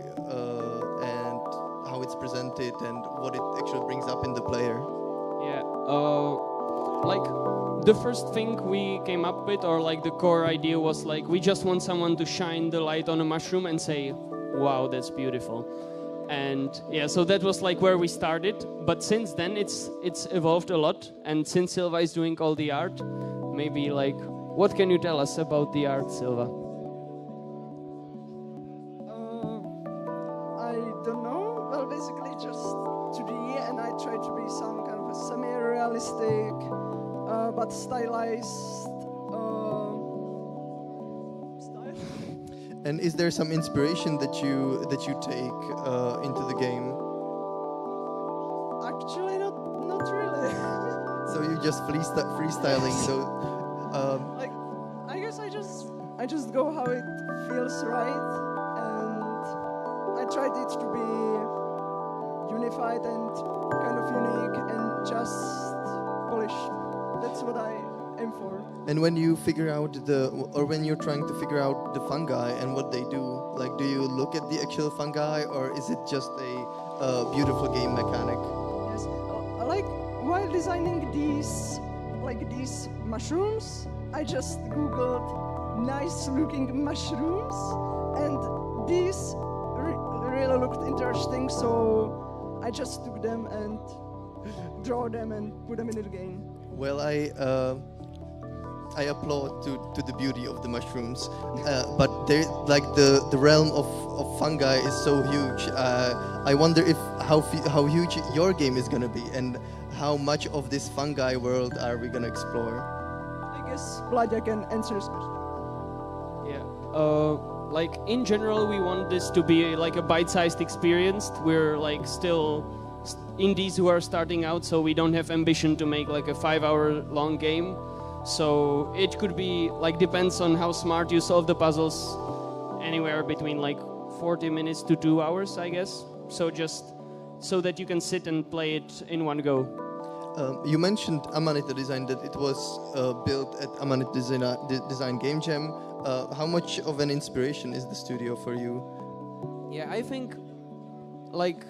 Speaker 1: and how it's presented and what it actually brings up in the player?
Speaker 9: Yeah, like the first thing we came up with, or like the core idea was like we just want someone to shine the light on a mushroom and say, wow, that's beautiful. And yeah, so that was like where we started. But since then it's evolved a lot, and since Silva is doing all the art, maybe like what can you tell us about the art, Silva?
Speaker 22: I don't know. Well, basically just 2D, and I try to be some kind of a semi-realistic but stylized style.
Speaker 1: And is there some inspiration that you take into the game?
Speaker 22: Actually, not really.
Speaker 1: So you're just freestyling. So
Speaker 22: like, I guess I just go how it feels right, and I tried it to be unified and kind of unique and just polished. That's what I aim for.
Speaker 1: And when you figure out when you're trying to figure out the fungi and what they do, like, do you look at the actual fungi, or is it just a beautiful game mechanic?
Speaker 22: Yes, like while designing these mushrooms, I just googled nice-looking mushrooms, and these really looked interesting. So I just took them and draw them and put them in the game.
Speaker 1: Well, I applaud to the beauty of the mushrooms, but the realm of fungi is so huge. I wonder how huge your game is gonna be, and how much of this fungi world are we gonna explore?
Speaker 22: I guess Vladia can answer this question.
Speaker 9: Yeah. Like in general, we want this to be like a bite-sized experience. We're like still indies who are starting out, so we don't have ambition to make like a 5-hour long game. So it could be like, depends on how smart you solve the puzzles, anywhere between like 40 minutes to 2 hours, I guess. So just so that you can sit and play it in one go.
Speaker 1: You mentioned Amanita Design, that it was built at Amanita Design Game Jam. How much of an inspiration is the studio for you?
Speaker 9: Yeah, I think, like,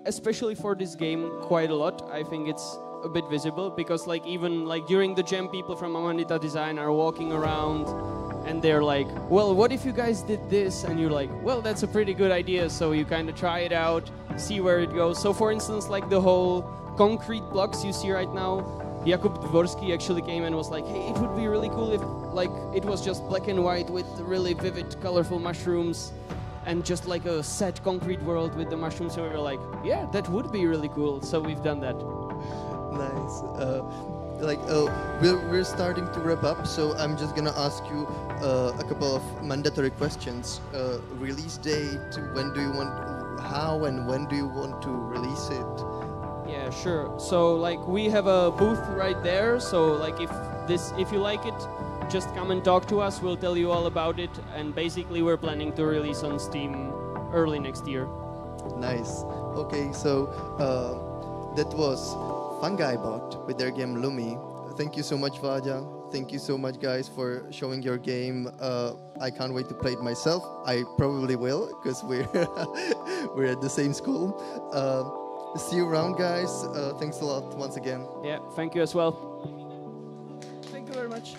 Speaker 9: especially for this game, quite a lot. I think it's a bit visible because, like, even like during the jam, people from Amanita Design are walking around, and they're like, "Well, what if you guys did this?" And you're like, "Well, that's a pretty good idea." So you kind of try it out, see where it goes. So, for instance, like the whole concrete blocks you see right now, Jakub Dvorsky actually came and was like, "Hey, it would be really cool if like it was just black and white with really vivid, colorful mushrooms, and just like a set concrete world with the mushrooms." So we were like, "Yeah, that would be really cool." So we've done that.
Speaker 1: Nice. We're starting to wrap up, so I'm just gonna ask you a couple of mandatory questions. Release date. When do you want? How and when do you want to release it?
Speaker 9: Yeah, sure. So like we have a booth right there. So like if you like it, just come and talk to us. We'll tell you all about it. And basically, we're planning to release on Steam early next year.
Speaker 1: Nice. Okay, so that was FungiBot with their game Lumi. Thank you so much, Vladia. Thank you so much, guys, for showing your game. I can't wait to play it myself. I probably will, because we're we're at the same school. See you around, guys. Thanks a lot once again.
Speaker 9: Yeah, thank you as well.
Speaker 22: Thank you very much.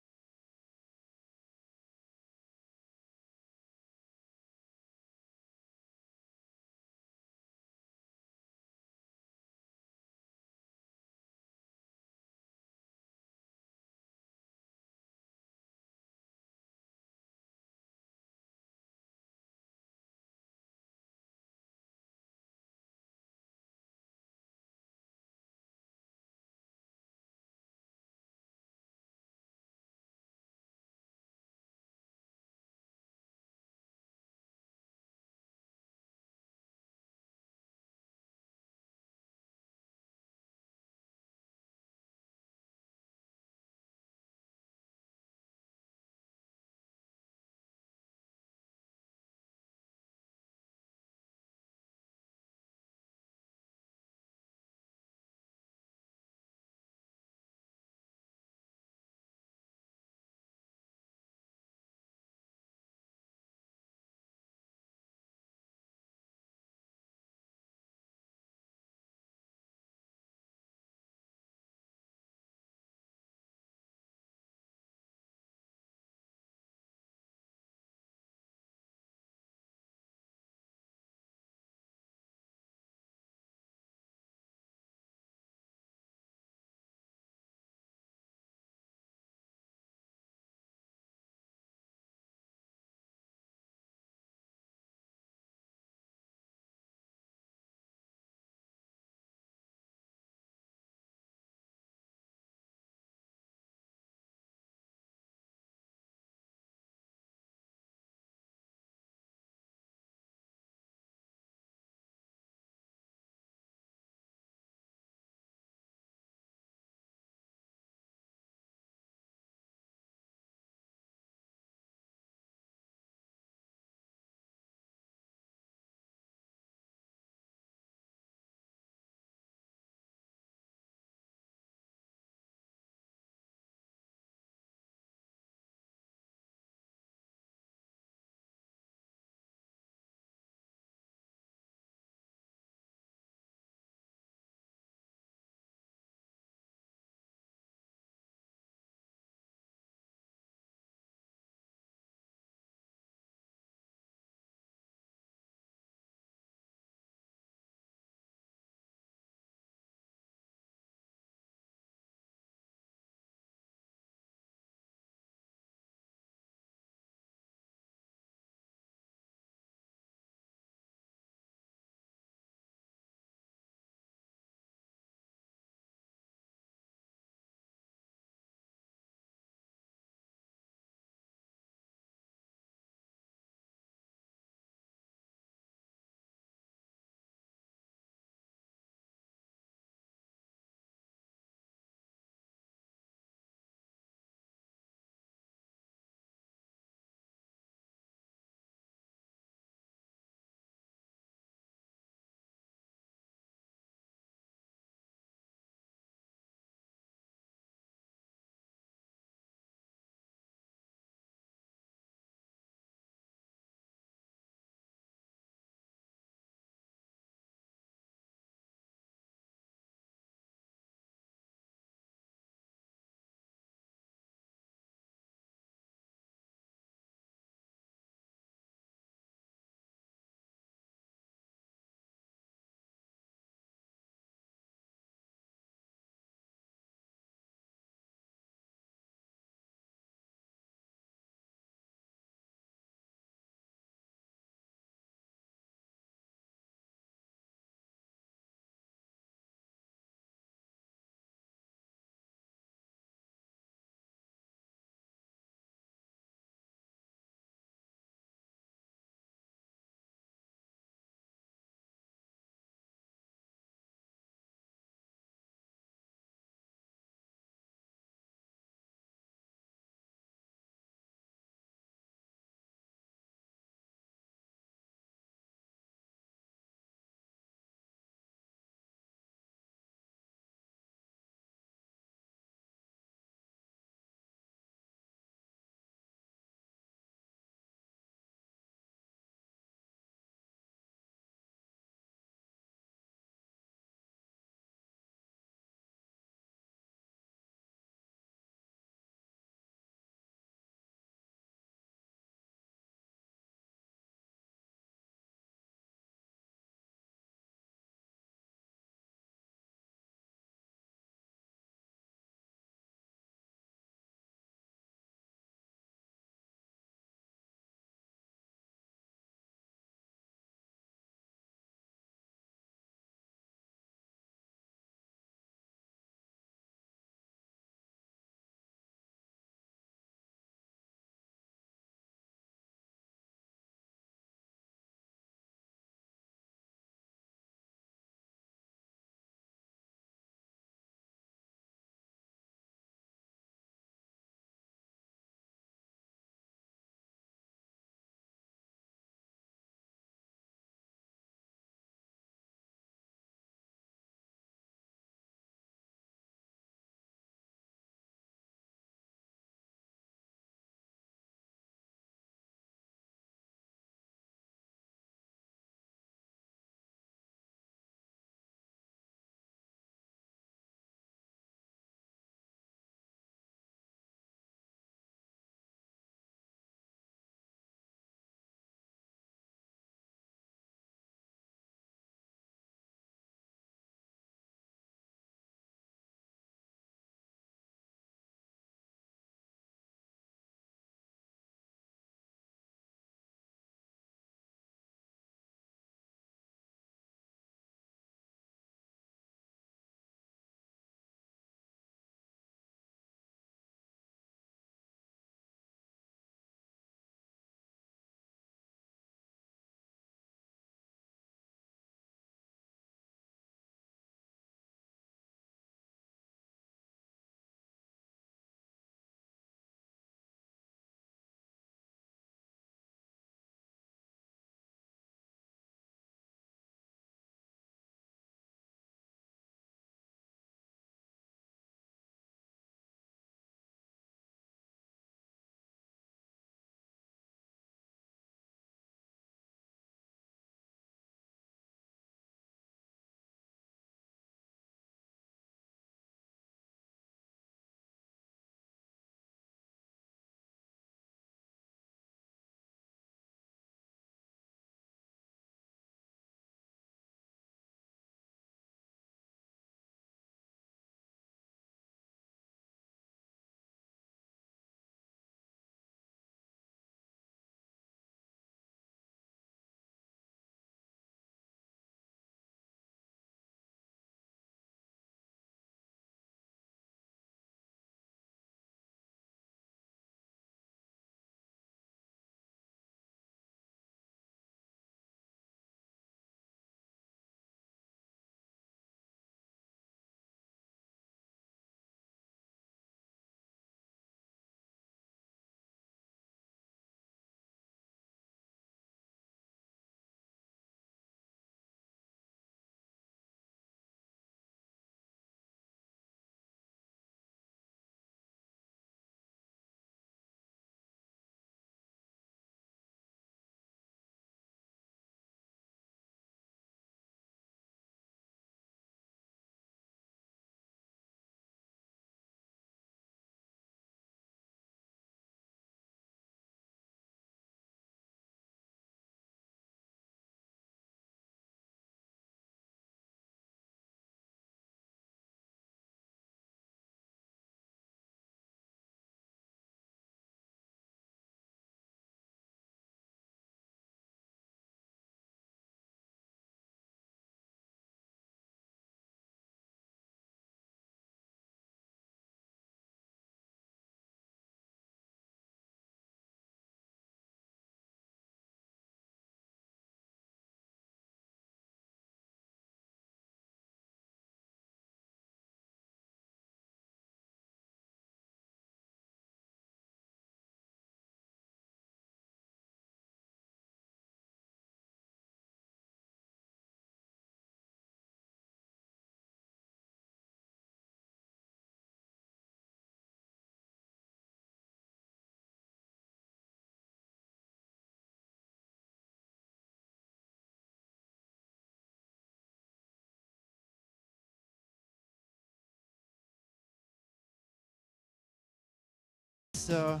Speaker 10: that's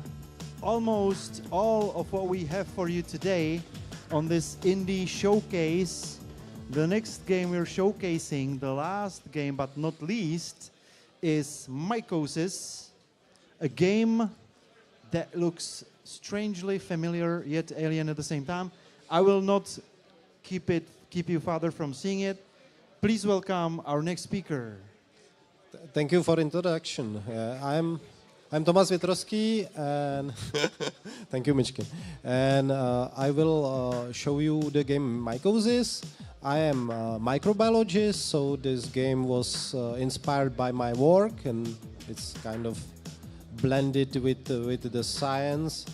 Speaker 10: almost all of what we have for you today on this indie showcase. The next game we're showcasing, the last game but not least, is Mycosis, a game that looks strangely familiar yet alien at the same time. I will not keep you further from seeing it. Please welcome our next speaker.
Speaker 2: Thank you for introduction. I'm Tomáš Větrovský, and thank you, Michkin. And I will show you the game Mycosis. I am a microbiologist, so this game was inspired by my work, and it's kind of blended with the science.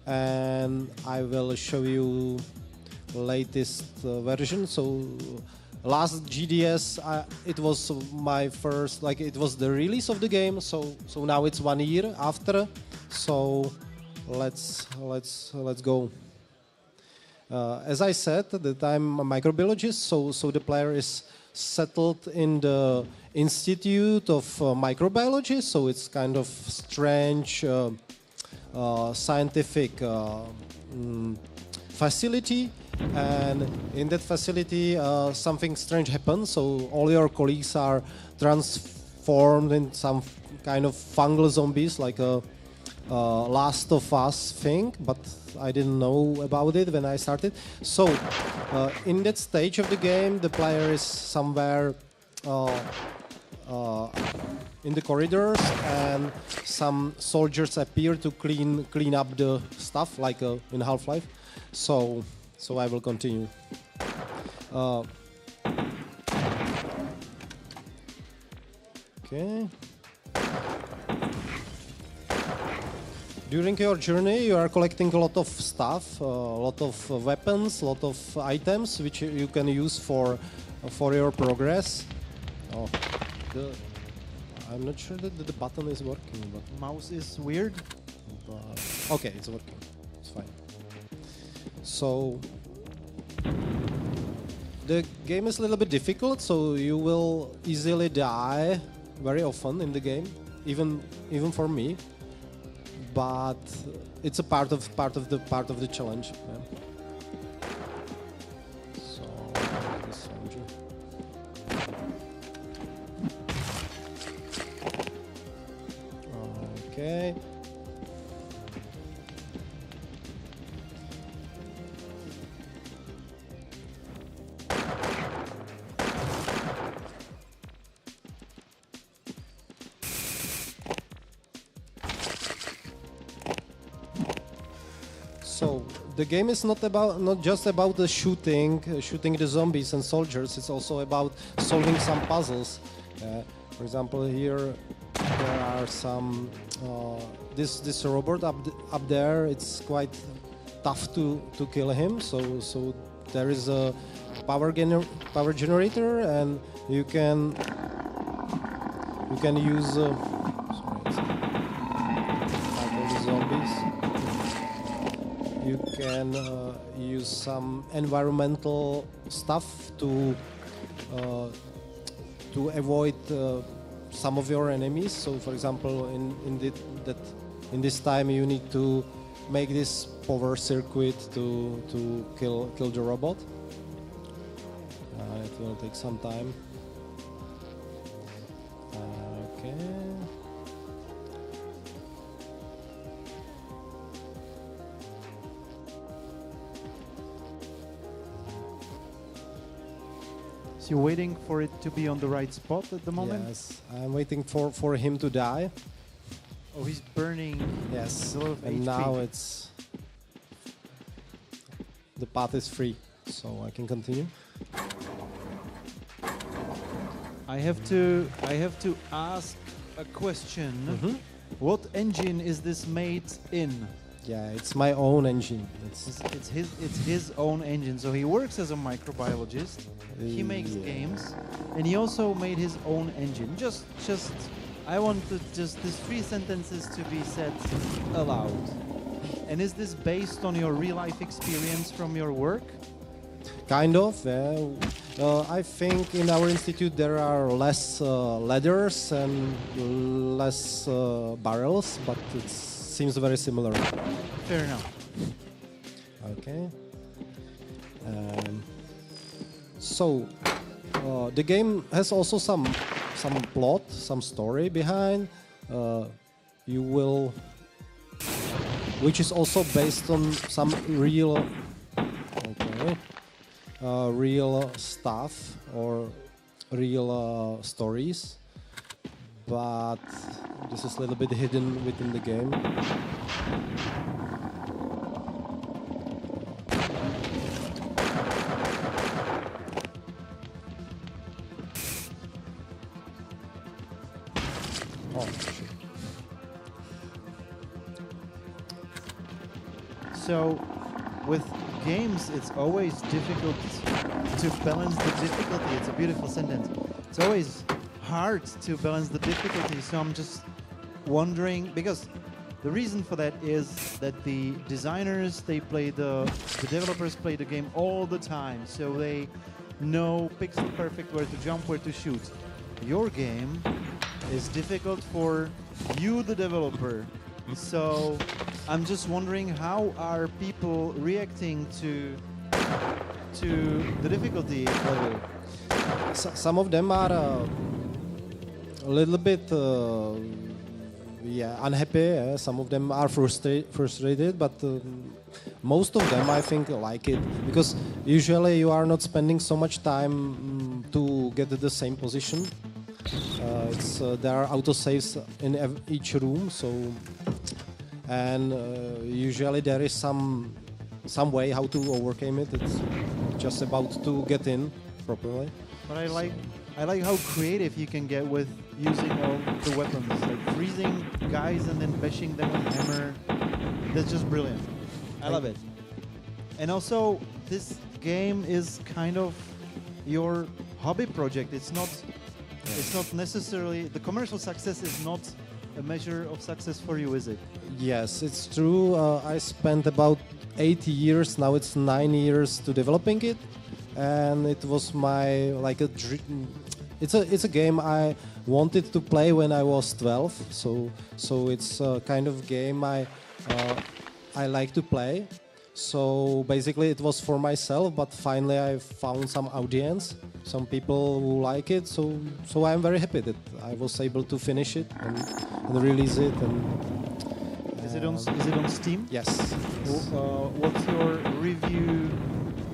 Speaker 2: And I will show you latest version. So last GDS, it was my first, like it was the release of the game. So now it's 1 year after. So let's go. As I said, that I'm a microbiologist. So the player is settled in the Institute of Microbiology. So it's kind of strange scientific facility. And in that facility, something strange happens. So all your colleagues are transformed in some kind of fungal zombies, like a Last of Us thing. But I didn't know about it when I started. So in that stage of the game, the player is somewhere in the corridors, and some soldiers appear to clean up the stuff, like in Half-Life. So I will continue. Okay. During your journey, you are collecting a lot of stuff, a lot of weapons, a lot of items which you can use for your progress. Oh, I'm not sure that the button is working, but
Speaker 10: mouse is weird.
Speaker 2: Okay, it's working. It's fine. So the game is a little bit difficult, so you will easily die very often in the game, even for me. But it's a part of the challenge. Yeah. So this soldier. Okay. So the game is not just about the shooting the zombies and soldiers. It's also about solving some puzzles. For example, here there are some this robot up there. It's quite tough to kill him. So there is a power generator, and you can use the zombies. You can use some environmental stuff to avoid some of your enemies. So, for example, in this time you need to make this power circuit to kill the robot. It will take some time. Okay.
Speaker 10: So you're waiting for it to be on the right spot at the moment?
Speaker 2: Yes, I'm waiting for him to die.
Speaker 10: Oh, he's burning.
Speaker 2: Yes,
Speaker 10: a lot of
Speaker 2: and
Speaker 10: HP.
Speaker 2: now the path is free, so I can continue.
Speaker 10: I have to ask a question. What engine is this made in?
Speaker 2: Yeah, it's my own engine.
Speaker 10: It's his own engine. So he works as a microbiologist. He makes games, and he also made his own engine. Just I want these 3 sentences to be said aloud. And is this based on your real life experience from your work?
Speaker 2: Kind of. I think in our institute there are less ladders and less barrels, but it's seems very similar.
Speaker 10: Fair enough.
Speaker 2: Okay. So the game has also some plot, some story behind. You will, which is also based on some real, real stuff or real stories, but this is a little bit hidden within the game.
Speaker 10: So, with games, it's always difficult to balance the difficulty. It's a beautiful sentence. It's always hard to balance the difficulty. So I'm just wondering, because the reason for that is that the designers, the developers play the game all the time. So they know pixel perfect where to jump, where to shoot. Your game is difficult for you, the developer. So I'm just wondering, how are people reacting to the difficulty level?
Speaker 2: Some of them are a little bit unhappy. Some of them are frustrated, but most of them, I think, like it, because usually you are not spending so much time to get the same position. There are autosaves in each room, so usually there is some way how to overcome it. It's just about to get in properly.
Speaker 10: But I like how creative you can get with using all the weapons, like freezing guys and then bashing them with a hammer. That's just brilliant. I love it. And also, this game is kind of your hobby project. It's not necessarily, the commercial success is not a measure of success for you, is it?
Speaker 2: Yes, it's true. I spent about 8 years, now it's 9 years to developing it, and it was my a dream. It's a game I wanted to play when I was 12, so it's a kind of game I like to play. So basically it was for myself, but finally I found some audience, some people who like it. So I'm very happy that I was able to finish it and release it.
Speaker 10: Is it on Steam?
Speaker 2: Yes.
Speaker 10: What's your review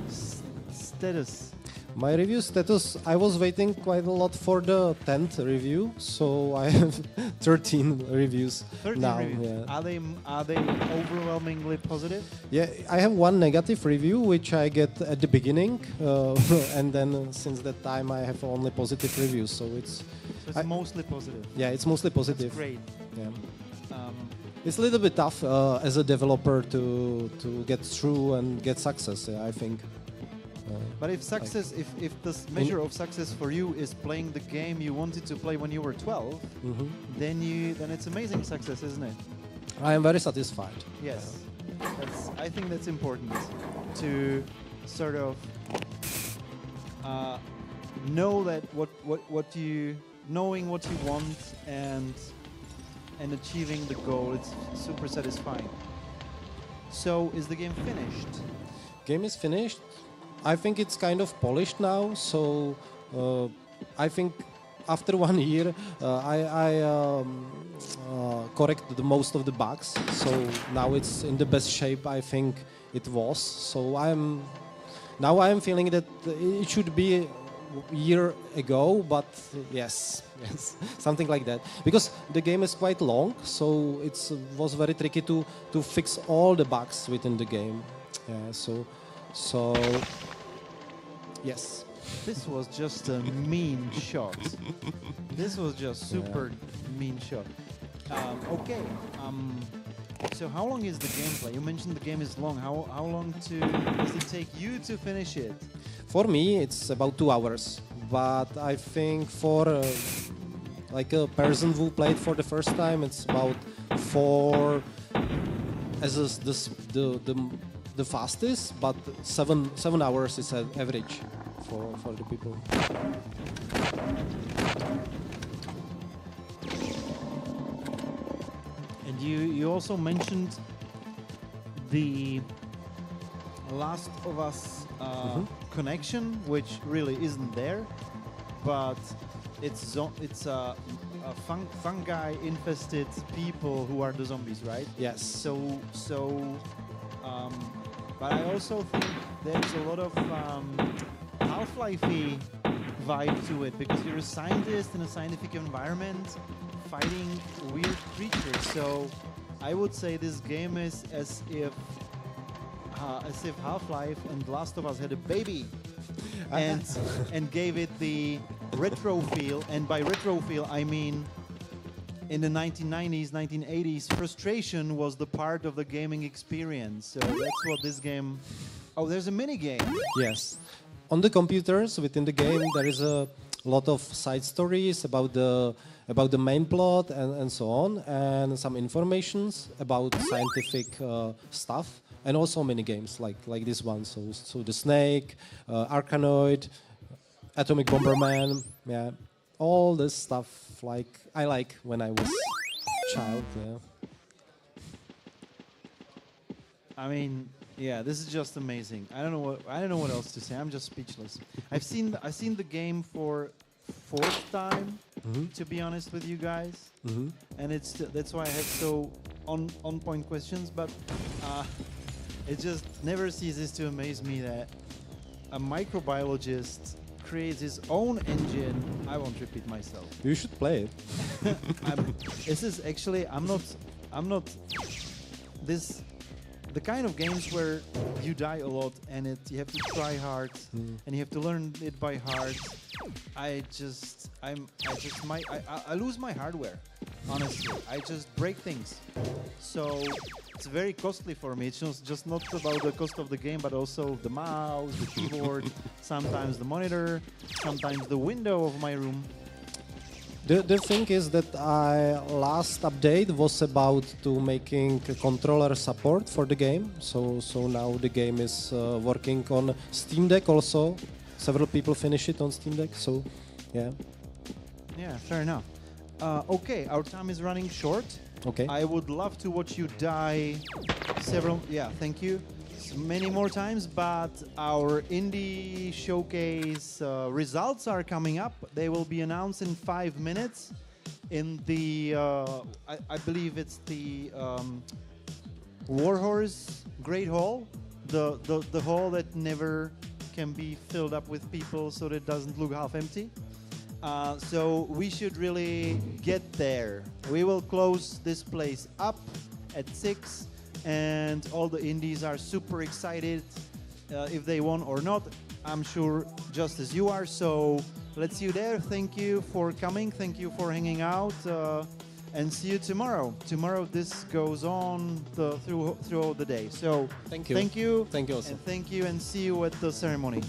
Speaker 10: status?
Speaker 2: My review status, I was waiting quite a lot for the 10th review, so I have 13 reviews
Speaker 10: 13
Speaker 2: now.
Speaker 10: reviews.
Speaker 2: Yeah.
Speaker 10: Are they overwhelmingly positive?
Speaker 2: Yeah, I have one negative review which I get at the beginning, and then since that time I have only positive reviews. So it's
Speaker 10: mostly positive.
Speaker 2: Yeah, it's mostly positive.
Speaker 10: That's great.
Speaker 2: Yeah. It's a little bit tough as a developer to get through and get success, I think.
Speaker 10: But if success, if this measure of success for you is playing the game you wanted to play when you were 12, then it's amazing success, isn't it?
Speaker 2: I am very satisfied.
Speaker 10: Yes, I think that's important to sort of know that knowing what you want and achieving the goal. It's super satisfying. So, is the game finished?
Speaker 2: Game is finished. I think it's kind of polished now, so I think after 1 year I corrected most of the bugs, so now it's in the best shape I think it was. So I am feeling that it should be a year ago, but yes, something like that. Because the game is quite long, so it was very tricky to fix all the bugs within the game. Yeah, so yes.
Speaker 10: This was just a mean shot. This was just super mean shot. Okay. So how long is the gameplay? You mentioned the game is long. How long does it take you to finish it?
Speaker 2: For me, it's about 2 hours. But I think for like a person who played for the first time, it's about 4 as the fastest, but 7 hours is an average for the people.
Speaker 10: And you also mentioned the Last of Us connection, which really isn't there, but it's fungi infested people who are the zombies, right?
Speaker 2: Yes.
Speaker 10: But I also think there's a lot of Half-Life-y vibe to it, because you're a scientist in a scientific environment fighting weird creatures. So I would say this game is as if Half-Life and Last of Us had a baby and gave it the retro feel. And by retro feel, I mean in the 1990s, 1980s, frustration was the part of the gaming experience. So that's what this game... Oh, there's a mini game.
Speaker 2: Yes. On the computers within the game, there is a lot of side stories about the main plot and so on, and some informations about scientific stuff, and also mini games like this one. So the snake, Arkanoid, Atomic Bomberman, yeah, all this stuff I like when I was a child. Yeah.
Speaker 10: I mean, yeah, this is just amazing. I don't know what else to say. I'm just speechless. I've seen the game for fourth time, to be honest with you guys, and that's why I have so on point questions. But it just never ceases to amaze me that a microbiologist creates his own engine. I won't repeat myself.
Speaker 2: You should play it.
Speaker 10: This is actually I'm not this. The kind of games where you die a lot and you have to try hard and you have to learn it by heart. I lose my hardware. Honestly, I just break things. So it's very costly for me. It's just not about the cost of the game, but also the mouse, the keyboard, sometimes the monitor, sometimes the window of my room.
Speaker 2: The thing is that last update was about to making a controller support for the game. So now the game is working on Steam Deck also. Several people finish it on Steam Deck. So yeah.
Speaker 10: Yeah, fair enough. Okay, our time is running short.
Speaker 2: Okay.
Speaker 10: I would love to watch you die thank you. Many more times, but our indie showcase results are coming up. They will be announced in 5 minutes in the, I believe it's the Warhorse Great Hall, the hall that never can be filled up with people so that it doesn't look half empty. So we should really get there. We will close this place up at 6. And all the indies are super excited if they won or not. I'm sure just as you are. So let's see you there. Thank you for coming. Thank you for hanging out. And see you tomorrow. Tomorrow this goes on throughout the day. So
Speaker 2: thank you.
Speaker 10: Thank you.
Speaker 2: Thank you also.
Speaker 10: And thank you and see you at the ceremony.